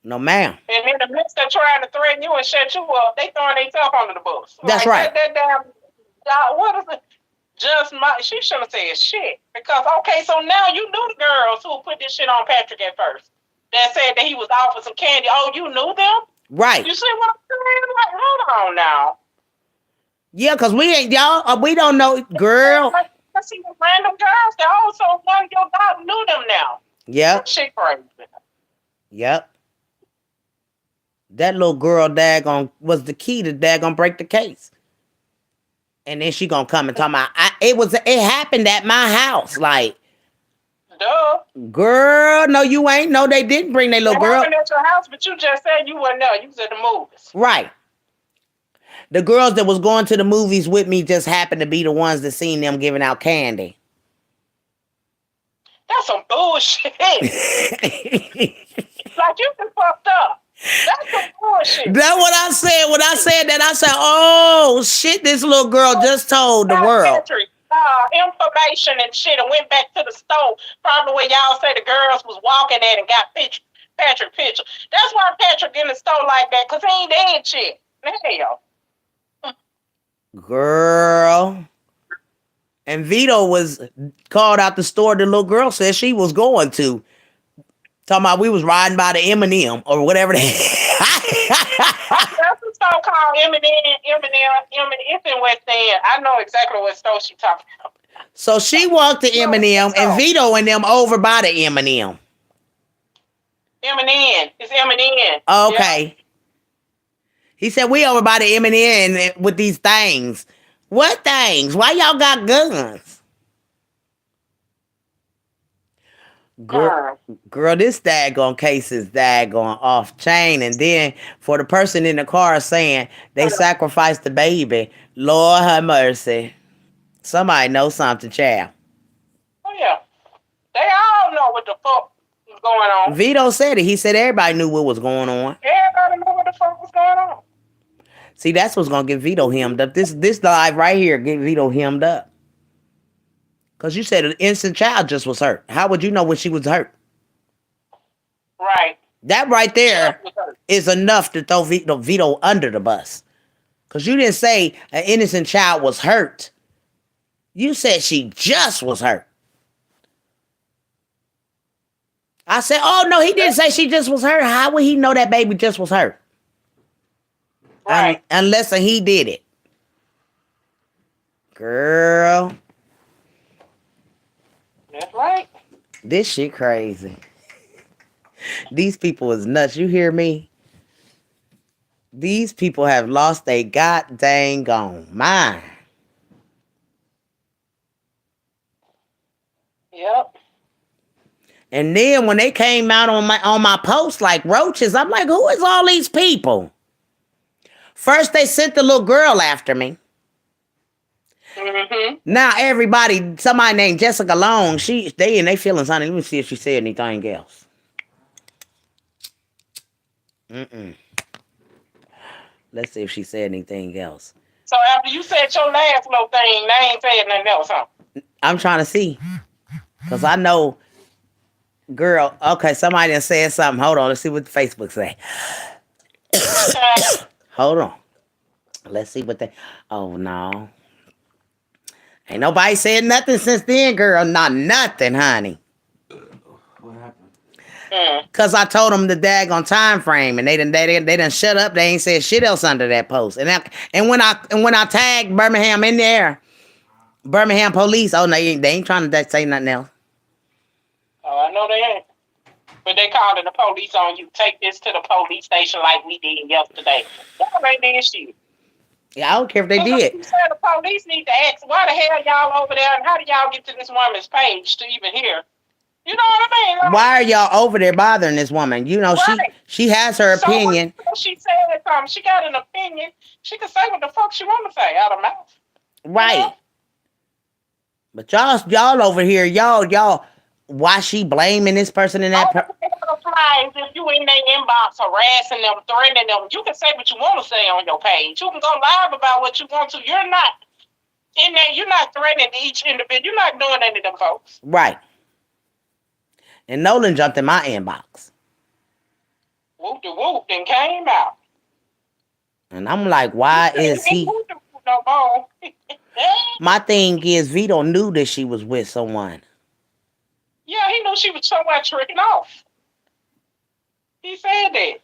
No, ma'am. And in the midst of trying to threaten you and shut you up, they throwing themselves under the bus. That's right. That damn, what is it? She shouldn't have said shit. Because, okay, so now you knew the girls who put this shit on Patrick at first. That said that he was offered some candy. Oh, you knew them? Right. You see what I'm saying? Like, hold on now. Yeah, because we ain't, y'all, we don't know, girl. I see the random girls that also one of your dog knew them now. Yep. Shit crazy. Yep. That little girl daggone was the key to daggone break the case. And then she gonna come and talk about it happened at my house. Like, duh. Girl, no, you ain't. No, they didn't bring their little girl. Happened at your house, but you just said you wasn't there. You was at the movies. Right. The girls that was going to the movies with me just happened to be the ones that seen them giving out candy. That's some bullshit. Like, you been fucked up. That's some bullshit. That's what I said. When I said that, I said, oh, shit, this little girl just told the world. Information and shit and went back to the store. Probably where y'all say the girls was walking at and got Patrick picture. That's why Patrick in the store like that, because he ain't dead shit. Hell. Girl. And Vito was called out the store the little girl said she was going to. Talking about we was riding by the M&M or whatever. That's the store called M&M. It's in West End. I know exactly what store she talking about. So she walked to M&M and Vito and them over by the M&M. M&N. It's M&N. Okay. Yeah. He said, we over by the M&N with these things. What things? Why y'all got guns? Girl, this daggone case is daggone off chain. And then for the person in the car saying they sacrificed the baby, Lord have mercy. Somebody know something, child. Oh, yeah. They all know what the fuck was going on. Vito said it. He said everybody knew what was going on. Everybody knew what the fuck was going on. See, that's what's going to get Vito hemmed up. This live right here get Vito hemmed up. Because you said an innocent child just was hurt. How would you know when she was hurt? Right. That right there is enough to throw Vito under the bus. Because you didn't say an innocent child was hurt. You said she just was hurt. I said, oh, no, he didn't say she just was hurt. How would he know that baby just was hurt? Right. Unless he did it. Girl. That's right. This shit crazy. These people is nuts. You hear me? These people have lost their god dang gone mind. Yep. And then when they came out on my post like roaches, I'm like, who is all these people? First they sent the little girl after me. Mm-hmm. Now everybody, somebody named Jessica Long, they feeling something. Let me see if she said anything else. Let's see if she said anything else. So after you said your last little thing, they ain't said nothing else, huh? I'm trying to see. Because I know, girl, okay, somebody done said something. Hold on, let's see what the Facebook say. Hold on. Let's see what they, oh no. Ain't nobody said nothing since then, girl. Not nothing, honey. What happened? Cause I told them the daggone time frame, and they done shut up. They ain't said shit else under that post. And when I tagged Birmingham in there, Birmingham police. Oh no, they ain't trying to say nothing else. Oh, I know they ain't. But they calling the police on you. Take this to the police station like we did yesterday. Y'all ain't did shit. Yeah, I don't care if they did. You said the police need to ask, why the hell y'all over there, and how do y'all get to this woman's page to even hear? You know what I mean? Like, Why are y'all over there bothering this woman? You know, right. she has her opinion. So she said something. She got an opinion. She can say what the fuck she want to say out of mouth. Right. You know? But y'all over here, y'all, why she blaming this person and that person? If you in their inbox harassing them, threatening them, you can say what you want to say on your page. You can go live about what you want to. You're not in there. You're not threatening each individual. You're not doing any of them folks. Right. And Nolan jumped in my inbox. Whoop de whoop, then came out. And I'm like, why is he? No more. My thing is, Vito knew that she was with someone. Yeah, he knew she was somewhere tricking off. He said that.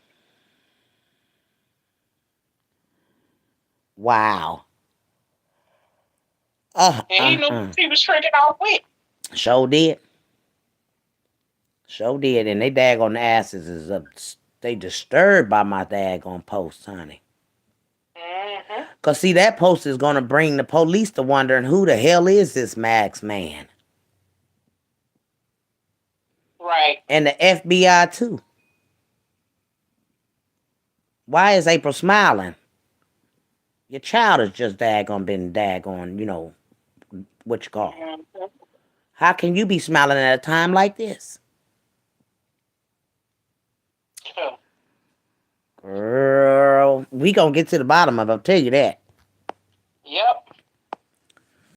Wow. And he knew she was tricking off with. Sure did. Sure did. And they daggone asses is up. They disturbed by my daggone post, honey. Mm-hmm. Because, see, that post is going to bring the police to wondering who the hell is this Max man. Right. And the FBI, too. Why is April smiling? Your child has just been daggone, you know, what you call. Mm-hmm. How can you be smiling at a time like this? Girl, we gonna get to the bottom of it, I'll tell you that.